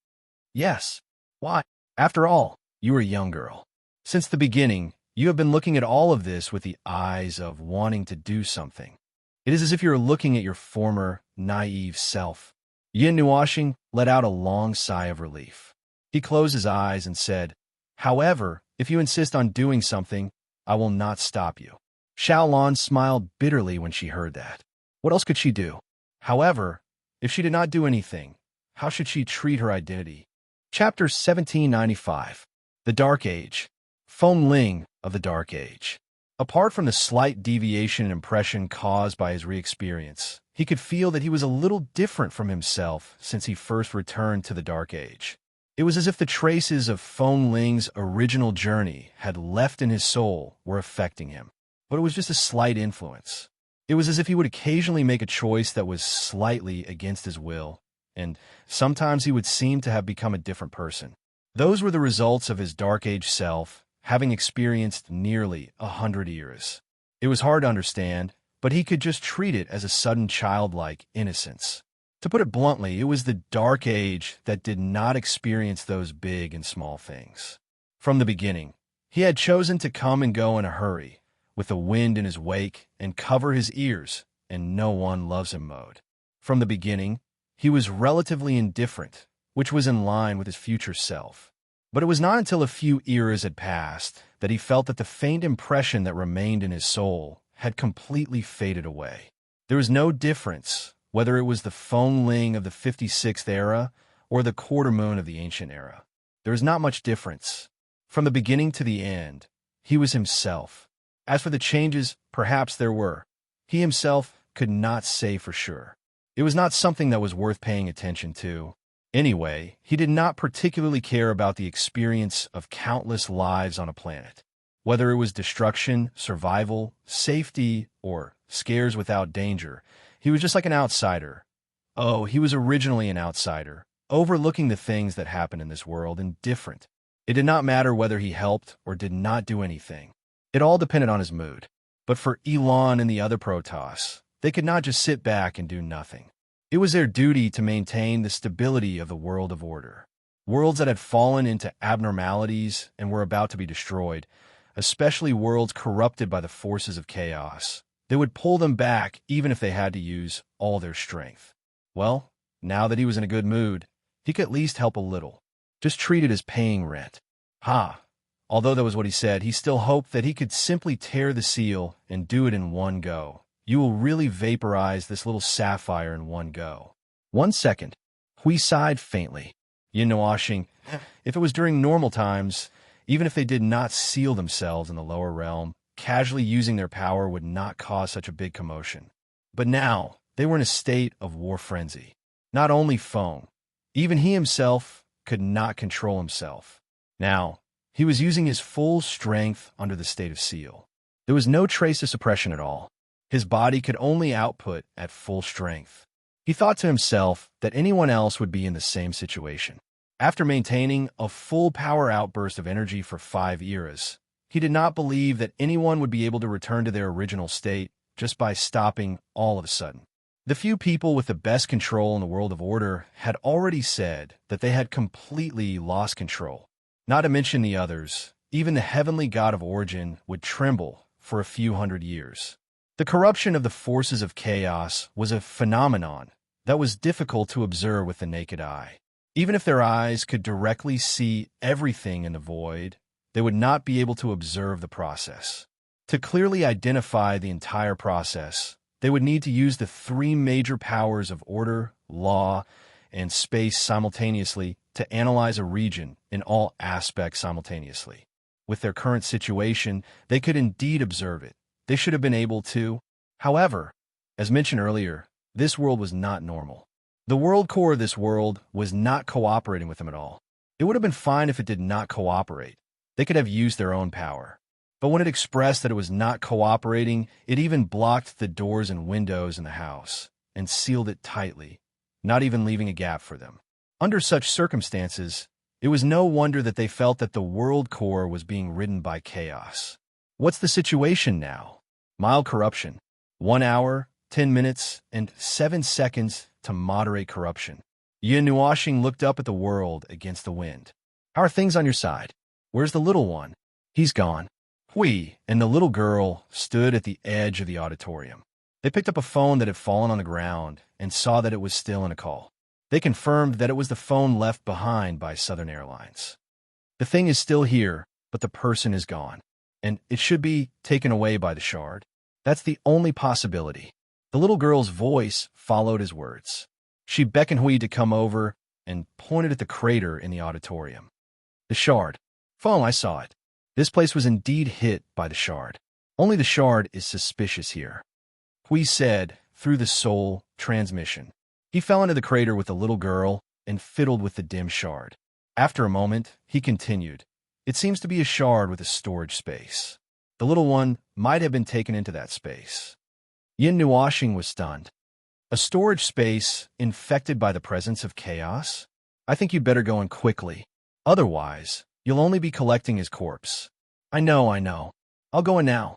Speaker 1: Yes. Why? After all, you are a young girl. Since the beginning, you have been looking at all of this with the eyes of wanting to do something. It is as if you are looking at your former, naive self. Yin Nuashing let out a long sigh of relief. He closed his eyes and said, However, if you insist on doing something, I will not stop you. Xiaolan smiled bitterly when she heard that. What else could she do? However, if she did not do anything, how should she treat her identity? Chapter 1795. The Dark Age. Feng Ling of the Dark Age. Apart from the slight deviation in impression caused by his re-experience, he could feel that he was a little different from himself since he first returned to the Dark Age. It was as if the traces of Feng Ling's original journey had left in his soul were affecting him. But it was just a slight influence. It was as if he would occasionally make a choice that was slightly against his will, and sometimes he would seem to have become a different person. Those were the results of his Dark Age self, having experienced nearly 100 years. It was hard to understand, but he could just treat it as a sudden childlike innocence. To put it bluntly, it was the Dark Age that did not experience those big and small things. From the beginning, he had chosen to come and go in a hurry, with the wind in his wake and cover his ears, and no one loves him mode. From the beginning, he was relatively indifferent, which was in line with his future self. But it was not until a few eras had passed that he felt that the faint impression that remained in his soul had completely faded away. There was no difference whether it was the phone ling of the 56th era or the quarter moon of the ancient era. There was not much difference. From the beginning to the end, he was himself. As for the changes, perhaps there were. He himself could not say for sure. It was not something that was worth paying attention to. Anyway, he did not particularly care about the experience of countless lives on a planet. Whether it was destruction, survival, safety, or scares without danger, he was just like an outsider. Oh, he was originally an outsider, overlooking the things that happen in this world, indifferent. It did not matter whether he helped or did not do anything. It all depended on his mood. But for Elon and the other Protoss, they could not just sit back and do nothing. It was their duty to maintain the stability of the world of order. Worlds that had fallen into abnormalities and were about to be destroyed, especially worlds corrupted by the forces of chaos. They would pull them back even if they had to use all their strength. Well, now that he was in a good mood, he could at least help a little. Just treat it as paying rent. Although that was what he said, he still hoped that he could simply tear the seal and do it in one go. You will really vaporize this little sapphire in one go. 1 second. Hui sighed faintly. Yin-washing. If it was during normal times, even if they did not seal themselves in the lower realm, casually using their power would not cause such a big commotion. But now, they were in a state of war frenzy. Not only Feng, even he himself could not control himself. Now, he was using his full strength under the state of seal. There was no trace of suppression at all. His body could only output at full strength. He thought to himself that anyone else would be in the same situation. After maintaining a full power outburst of energy for 5 eras, he did not believe that anyone would be able to return to their original state just by stopping all of a sudden. The few people with the best control in the world of order had already said that they had completely lost control. Not to mention the others, even the heavenly god of origin would tremble for a few hundred years. The corruption of the forces of chaos was a phenomenon that was difficult to observe with the naked eye. Even if their eyes could directly see everything in the void, they would not be able to observe the process. To clearly identify the entire process, they would need to use the 3 major powers of order, law, and space simultaneously to analyze a region in all aspects simultaneously. With their current situation, they could indeed observe it. They should have been able to. However, as mentioned earlier, this world was not normal. The world core of this world was not cooperating with them at all. It would have been fine if it did not cooperate. They could have used their own power. But when it expressed that it was not cooperating, it even blocked the doors and windows in the house and sealed it tightly, not even leaving a gap for them. Under such circumstances, it was no wonder that they felt that the world core was being ridden by chaos. What's the situation now? Mild corruption. 1 hour, 10 minutes, and 7 seconds to moderate corruption. Yin-washing looked up at the world against the wind. How are things on your side? Where's the little one? He's gone. Hui and the little girl stood at the edge of the auditorium. They picked up a phone that had fallen on the ground and saw that it was still in a call. They confirmed that it was the phone left behind by Southern Airlines. The thing is still here, but the person is gone. And it should be taken away by the shard. That's the only possibility. The little girl's voice followed his words. She beckoned Hui to come over and pointed at the crater in the auditorium. The shard. Phone, I saw it. This place was indeed hit by the shard. Only the shard is suspicious here. Hui said through the soul transmission. He fell into the crater with the little girl and fiddled with the dim shard. After a moment, he continued. It seems to be a shard with a storage space. The little one might have been taken into that space. Yin-washing was stunned. A storage space infected by the presence of chaos? I think you'd better go in quickly. Otherwise, you'll only be collecting his corpse. I know, I know. I'll go in now.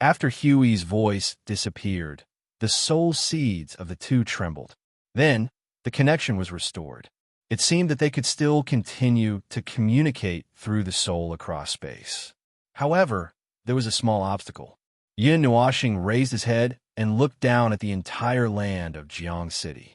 Speaker 1: After Huey's voice disappeared, the soul seeds of the two trembled. Then, the connection was restored. It seemed that they could still continue to communicate through the soul across space. However, there was a small obstacle. Yin Nuoxing raised his head and looked down at the entire land of Jiang City.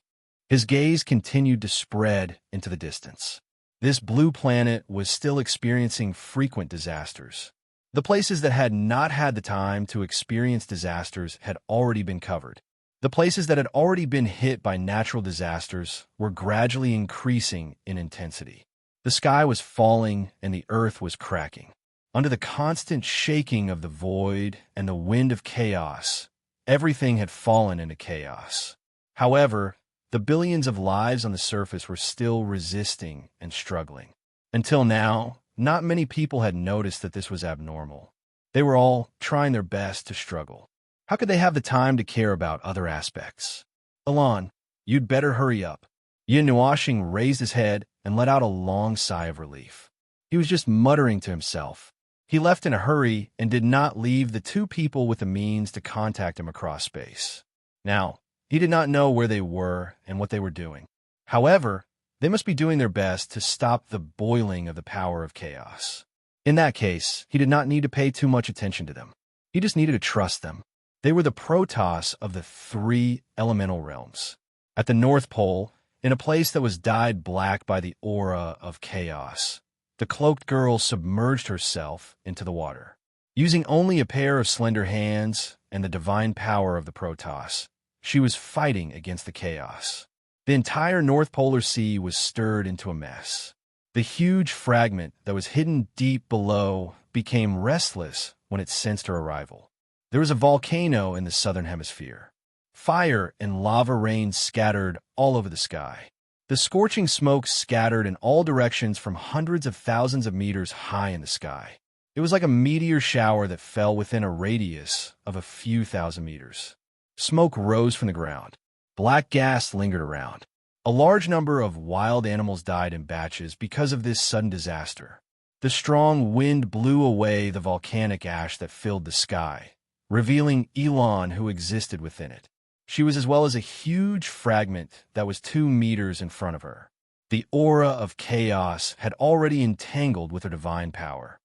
Speaker 1: His gaze continued to spread into the distance. This blue planet was still experiencing frequent disasters. The places that had not had the time to experience disasters had already been covered. The places that had already been hit by natural disasters were gradually increasing in intensity. The sky was falling and the earth was cracking. Under the constant shaking of the void and the wind of chaos, everything had fallen into chaos. However, the billions of lives on the surface were still resisting and struggling. Until now, not many people had noticed that this was abnormal. They were all trying their best to struggle. How could they have the time to care about other aspects? Alon, you'd better hurry up. Yin Nuoxing raised his head and let out a long sigh of relief. He was just muttering to himself. He left in a hurry and did not leave the two people with the means to contact him across space. Now, he did not know where they were and what they were doing. However, they must be doing their best to stop the boiling of the power of chaos. In that case, he did not need to pay too much attention to them. He just needed to trust them. They were the Protoss of the three elemental realms. At the North Pole, in a place that was dyed black by the aura of chaos, the cloaked girl submerged herself into the water. Using only a pair of slender hands and the divine power of the Protoss, she was fighting against the chaos. The entire North Polar Sea was stirred into a mess. The huge fragment that was hidden deep below became restless when it sensed her arrival. There was a volcano in the southern hemisphere. Fire and lava rain scattered all over the sky. The scorching smoke scattered in all directions from hundreds of thousands of meters high in the sky. It was like a meteor shower that fell within a radius of a few thousand meters. Smoke rose from the ground. Black gas lingered around. A large number of wild animals died in batches because of this sudden disaster. The strong wind blew away the volcanic ash that filled the sky, revealing Elon who existed within it. She was as well as a huge fragment that was 2 meters in front of her. The aura of chaos had already entangled with her divine power.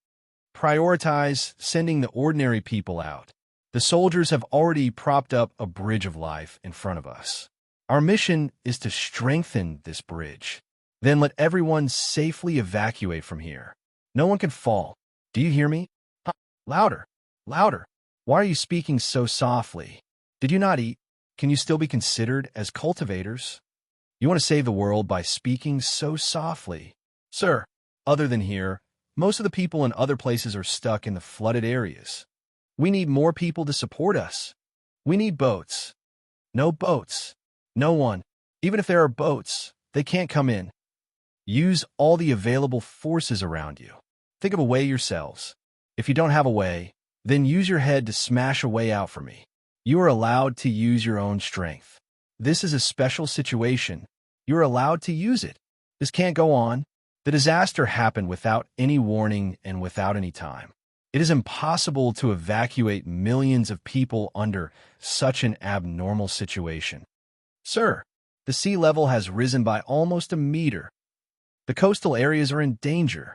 Speaker 1: Prioritize sending the ordinary people out. The soldiers have already propped up a bridge of life in front of us. Our mission is to strengthen this bridge. Then let everyone safely evacuate from here. No one can fall. Do you hear me? Louder, louder. Why are you speaking so softly? Did you not eat? Can you still be considered as cultivators? You want to save the world by speaking so softly. Sir, other than here, most of the people in other places are stuck in the flooded areas. We need more people to support us. We need boats. No boats. No one. Even if there are boats, they can't come in. Use all the available forces around you. Think of a way yourselves. If you don't have a way, then use your head to smash a way out for me. You are allowed to use your own strength. This is a special situation. You are allowed to use it. This can't go on. The disaster happened without any warning and without any time. It is impossible to evacuate millions of people under such an abnormal situation. Sir, the sea level has risen by almost a meter. The coastal areas are in danger.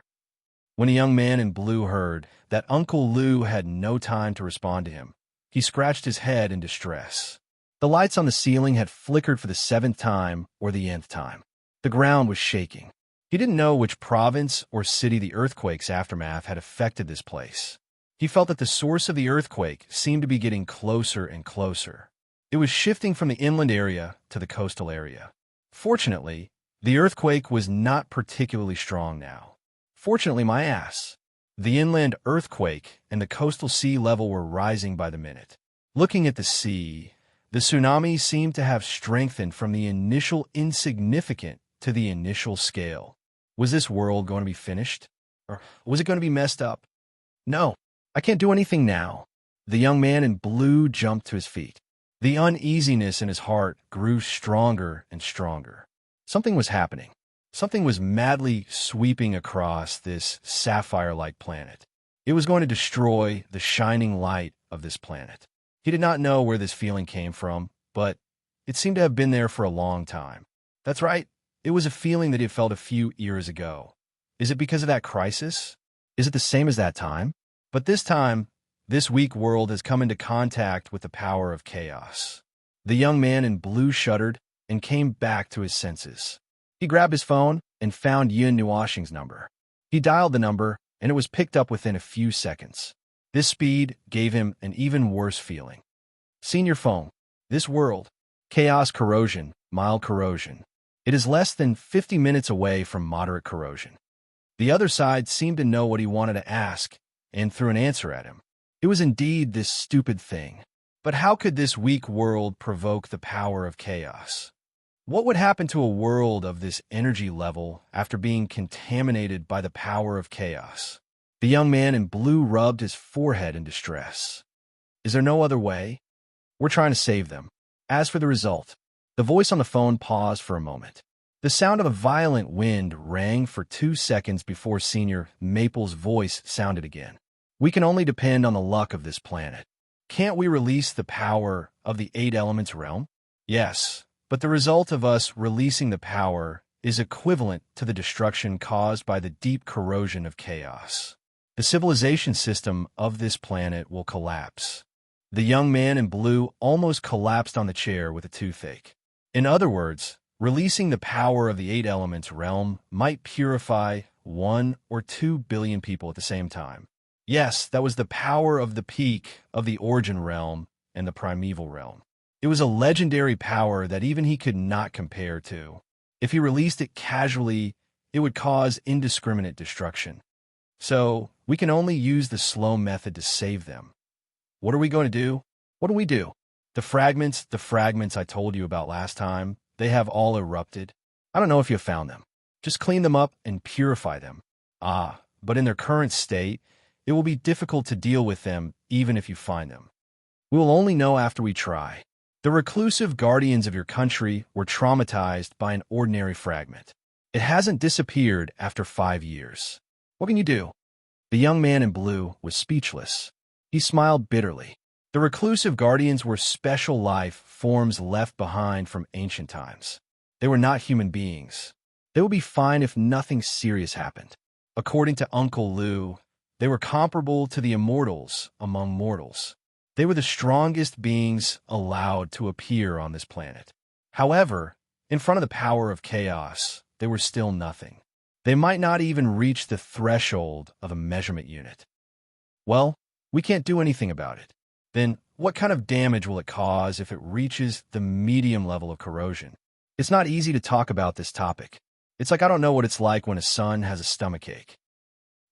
Speaker 1: When a young man in blue heard that Uncle Lou had no time to respond to him, he scratched his head in distress. The lights on the ceiling had flickered for the 7th time or the nth time. The ground was shaking. He didn't know which province or city the earthquake's aftermath had affected this place. He felt that the source of the earthquake seemed to be getting closer and closer. It was shifting from the inland area to the coastal area. Fortunately, the earthquake was not particularly strong now. Fortunately, my ass. The inland earthquake and the coastal sea level were rising by the minute. Looking at the sea, the tsunami seemed to have strengthened from the initial insignificant to the initial scale. Was this world going to be finished? Or was it going to be messed up? No, I can't do anything now. The young man in blue jumped to his feet. The uneasiness in his heart grew stronger and stronger. Something was happening. Something was madly sweeping across this sapphire-like planet. It was going to destroy the shining light of this planet. He did not know where this feeling came from, but it seemed to have been there for a long time. That's right, it was a feeling that he had felt a few years ago. Is it because of that crisis? Is it the same as that time? But this time, this weak world has come into contact with the power of chaos. The young man in blue shuddered and came back to his senses. He grabbed his phone and found Yun Nuoxing's number. He dialed the number, and it was picked up within a few seconds. This speed gave him an even worse feeling. Seen your phone. This world. Chaos corrosion, mild corrosion. It is less than 50 minutes away from moderate corrosion. The other side seemed to know what he wanted to ask and threw an answer at him. It was indeed this stupid thing. But how could this weak world provoke the power of chaos? What would happen to a world of this energy level after being contaminated by the power of chaos? The young man in blue rubbed his forehead in distress. Is there no other way? We're trying to save them. As for the result, the voice on the phone paused for a moment. The sound of a violent wind rang for 2 seconds before Senior Maple's voice sounded again. We can only depend on the luck of this planet. Can't we release the power of the 8 elements realm? Yes, but the result of us releasing the power is equivalent to the destruction caused by the deep corrosion of chaos. The civilization system of this planet will collapse. The young man in blue almost collapsed on the chair with a toothache. In other words, releasing the power of the 8 elements realm might purify 1 or 2 billion people at the same time. Yes, that was the power of the peak of the origin realm and the primeval realm. It was a legendary power that even he could not compare to. If he released it casually, it would cause indiscriminate destruction. So, we can only use the slow method to save them. What are we going to do? What do? The fragments I told you about last time, they have all erupted. I don't know if you found them. Just clean them up and purify them. But in their current state, it will be difficult to deal with them even if you find them. We will only know after we try. The reclusive guardians of your country were traumatized by an ordinary fragment. It hasn't disappeared after 5 years. What can you do? The young man in blue was speechless. He smiled bitterly. The reclusive guardians were special life forms left behind from ancient times. They were not human beings. They would be fine if nothing serious happened. According to Uncle Lou, they were comparable to the immortals among mortals. They were the strongest beings allowed to appear on this planet. However, in front of the power of chaos, they were still nothing. They might not even reach the threshold of a measurement unit. Well, we can't do anything about it. Then what kind of damage will it cause if it reaches the medium level of corrosion? It's not easy to talk about this topic. It's like I don't know what it's like when a son has a stomachache.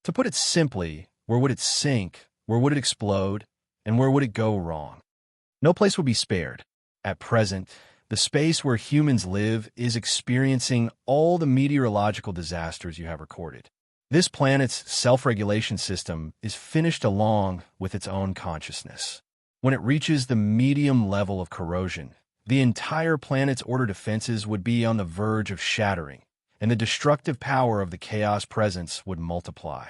Speaker 1: To put it simply, where would it sink, where would it explode, and where would it go wrong? No place would be spared. At present, the space where humans live is experiencing all the meteorological disasters you have recorded. This planet's self-regulation system is finished along with its own consciousness. When it reaches the medium level of corrosion, the entire planet's order defenses would be on the verge of shattering, and the destructive power of the chaos presence would multiply.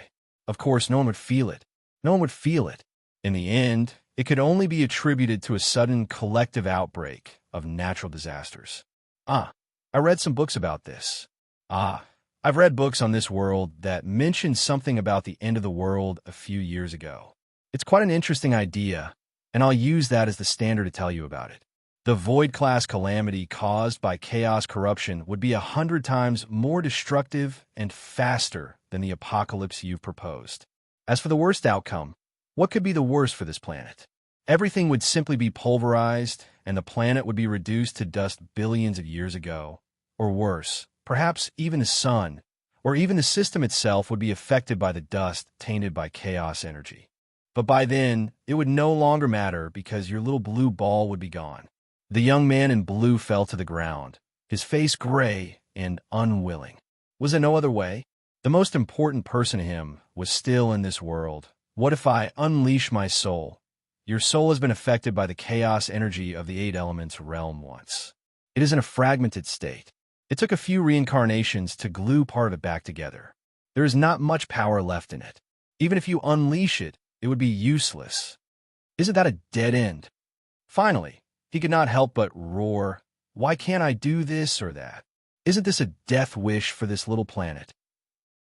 Speaker 1: Of course, no one would feel it. No one would feel it. In the end, it could only be attributed to a sudden collective outbreak of natural disasters. I read some books about this. I've read books on this world that mention something about the end of the world a few years ago. It's quite an interesting idea, and I'll use that as the standard to tell you about it. The void-class calamity caused by chaos corruption would be 100 times more destructive and faster than the apocalypse you've proposed. As for the worst outcome, what could be the worst for this planet? Everything would simply be pulverized, and the planet would be reduced to dust billions of years ago. Or worse, perhaps even the sun, or even the system itself would be affected by the dust tainted by chaos energy. But by then, it would no longer matter because your little blue ball would be gone. The young man in blue fell to the ground, his face gray and unwilling. Was there no other way? The most important person to him was still in this world. What if I unleash my soul? Your soul has been affected by the chaos energy of the 8 elements realm once. It is in a fragmented state. It took a few reincarnations to glue part of it back together. There is not much power left in it. Even if you unleash it, it would be useless. Isn't that a dead end? Finally, he could not help but roar, "Why can't I do this or that? Isn't this a death wish for this little planet?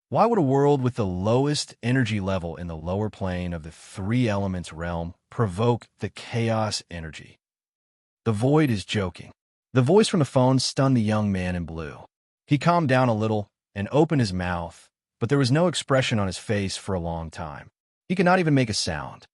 Speaker 1: Why would a world with the lowest energy level in the lower plane of the three elements realm provoke the chaos energy?" The void is joking. The voice from the phone stunned the young man in blue. He calmed down a little and opened his mouth, but there was no expression on his face for a long time. He could not even make a sound.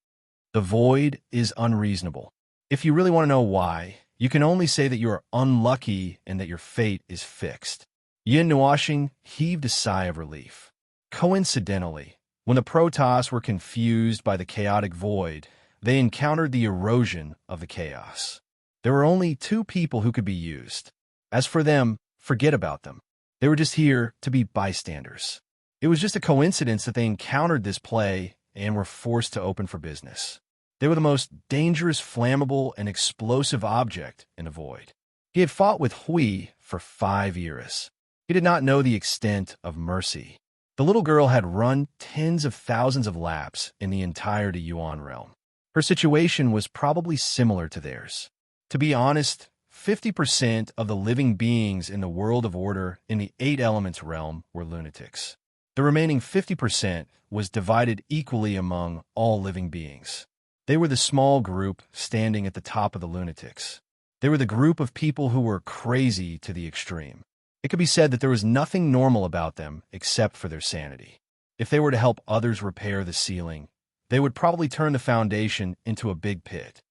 Speaker 1: The void is unreasonable. If you really want to know why, you can only say that you are unlucky and that your fate is fixed. Yin Nuashing heaved a sigh of relief. Coincidentally, when the Protoss were confused by the chaotic void, they encountered the erosion of the chaos. There were only two people who could be used. As for them, forget about them. They were just here to be bystanders. It was just a coincidence that they encountered this play and were forced to open for business. They were the most dangerous, flammable, and explosive object in the void. He had fought with Hui for 5 years. He did not know the extent of mercy. The little girl had run tens of thousands of laps in the entire Yuan realm. Her situation was probably similar to theirs. To be honest, 50% of the living beings in the world of order in the 8 elements realm were lunatics. The remaining 50% was divided equally among all living beings. They were the small group standing at the top of the lunatics. They were the group of people who were crazy to the extreme. It could be said that there was nothing normal about them except for their sanity. If they were to help others repair the ceiling, they would probably turn the foundation into a big pit.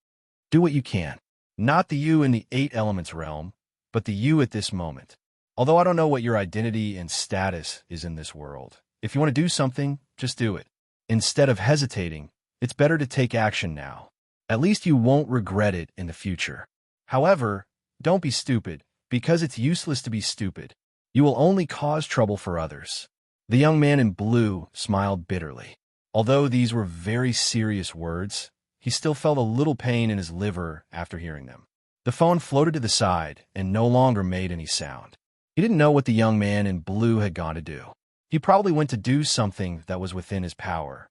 Speaker 1: Do what you can. Not the you in the 8 elements realm, but the you at this moment. Although I don't know what your identity and status is in this world, if you want to do something, just do it. Instead of hesitating, it's better to take action now. At least you won't regret it in the future. However, don't be stupid, because it's useless to be stupid. You will only cause trouble for others. The young man in blue smiled bitterly. Although these were very serious words, he still felt a little pain in his liver after hearing them. The phone floated to the side and no longer made any sound. He didn't know what the young man in blue had gone to do. He probably went to do something that was within his power.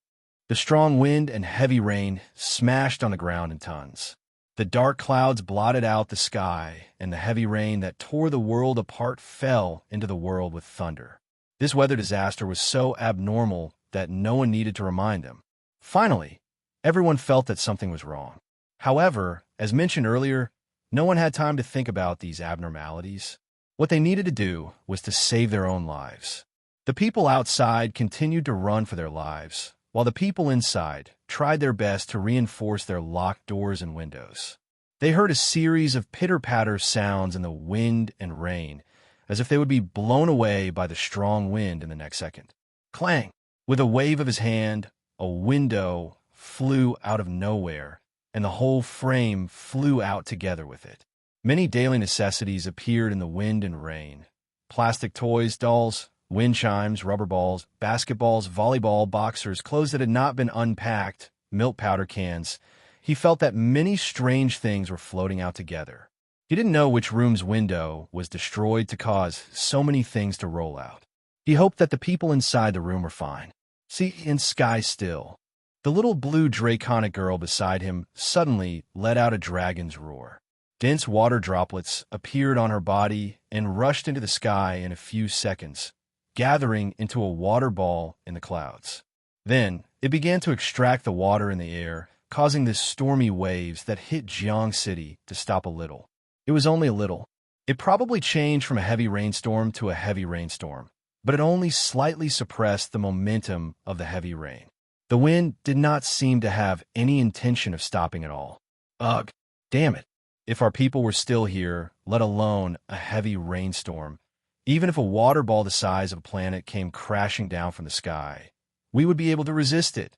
Speaker 1: The strong wind and heavy rain smashed on the ground in tons. The dark clouds blotted out the sky, and the heavy rain that tore the world apart fell into the world with thunder. This weather disaster was so abnormal that no one needed to remind them. Finally, everyone felt that something was wrong. However, as mentioned earlier, no one had time to think about these abnormalities. What they needed to do was to save their own lives. The people outside continued to run for their lives, while the people inside tried their best to reinforce their locked doors and windows. They heard a series of pitter-patter sounds in the wind and rain, as if they would be blown away by the strong wind in the next second. Clang! With a wave of his hand, a window flew out of nowhere, and the whole frame flew out together with it. Many daily necessities appeared in the wind and rain. Plastic toys, dolls, wind chimes, rubber balls, basketballs, volleyball, boxers, clothes that had not been unpacked, milk powder cans. He felt that many strange things were floating out together. He didn't know which room's window was destroyed to cause so many things to roll out. He hoped that the people inside the room were fine. Sea and sky still. The little blue draconic girl beside him suddenly let out a dragon's roar. Dense water droplets appeared on her body and rushed into the sky in a few seconds, gathering into a water ball in the clouds. Then, it began to extract the water in the air, causing the stormy waves that hit Jiang City to stop a little. It was only a little. It probably changed from a heavy rainstorm to a heavy rainstorm, but it only slightly suppressed the momentum of the heavy rain. The wind did not seem to have any intention of stopping at all. Ugh, damn it. If our people were still here, let alone a heavy rainstorm, even if a water ball the size of a planet came crashing down from the sky, we would be able to resist it.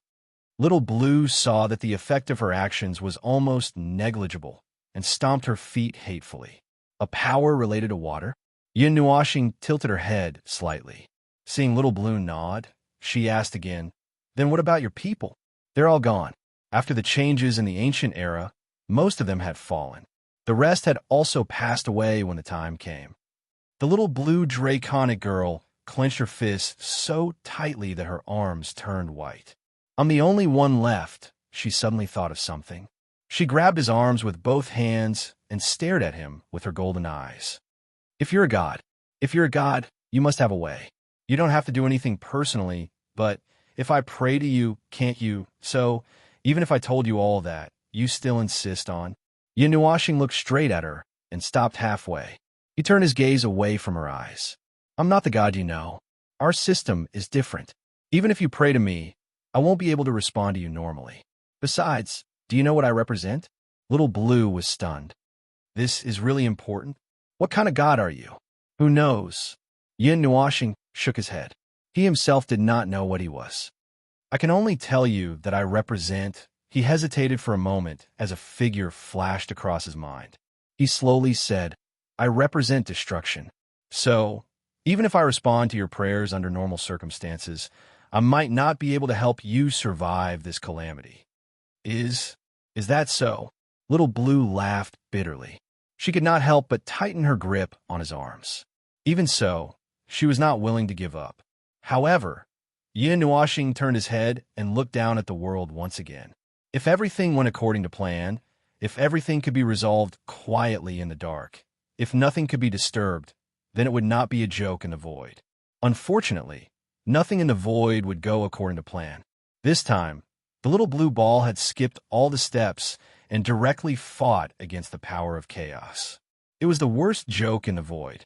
Speaker 1: Little Blue saw that the effect of her actions was almost negligible and stomped her feet hatefully. A power related to water? Yin Nuashing tilted her head slightly. Seeing Little Blue nod, she asked again, "Then what about your people?" "They're all gone. After the changes in the ancient era, most of them had fallen. The rest had also passed away when the time came." The little blue draconic girl clenched her fists so tightly that her arms turned white. I'm the only one left, she suddenly thought of something. She grabbed his arms with both hands and stared at him with her golden eyes. If you're a god, you must have a way. You don't have to do anything personally, but if I pray to you, can't you? So, even if I told you all that, you still insist on? Yinuashing looked straight at her and stopped halfway. He turned his gaze away from her eyes. I'm not the god you know. Our system is different. Even if you pray to me, I won't be able to respond to you normally. Besides, do you know what I represent? Little Blue was stunned. This is really important? What kind of god are you? Who knows? Yin Nuashing shook his head. He himself did not know what he was. I can only tell you that I represent. He hesitated for a moment as a figure flashed across his mind. He slowly said, I represent destruction. So, even if I respond to your prayers under normal circumstances, I might not be able to help you survive this calamity. Is that so? Little Blue laughed bitterly. She could not help but tighten her grip on his arms. Even so, she was not willing to give up. However, Yin Nuashing turned his head and looked down at the world once again. If everything went according to plan, if everything could be resolved quietly in the dark, if nothing could be disturbed, then it would not be a joke in the void. Unfortunately, nothing in the void would go according to plan. This time, the little blue ball had skipped all the steps and directly fought against the power of chaos. It was the worst joke in the void.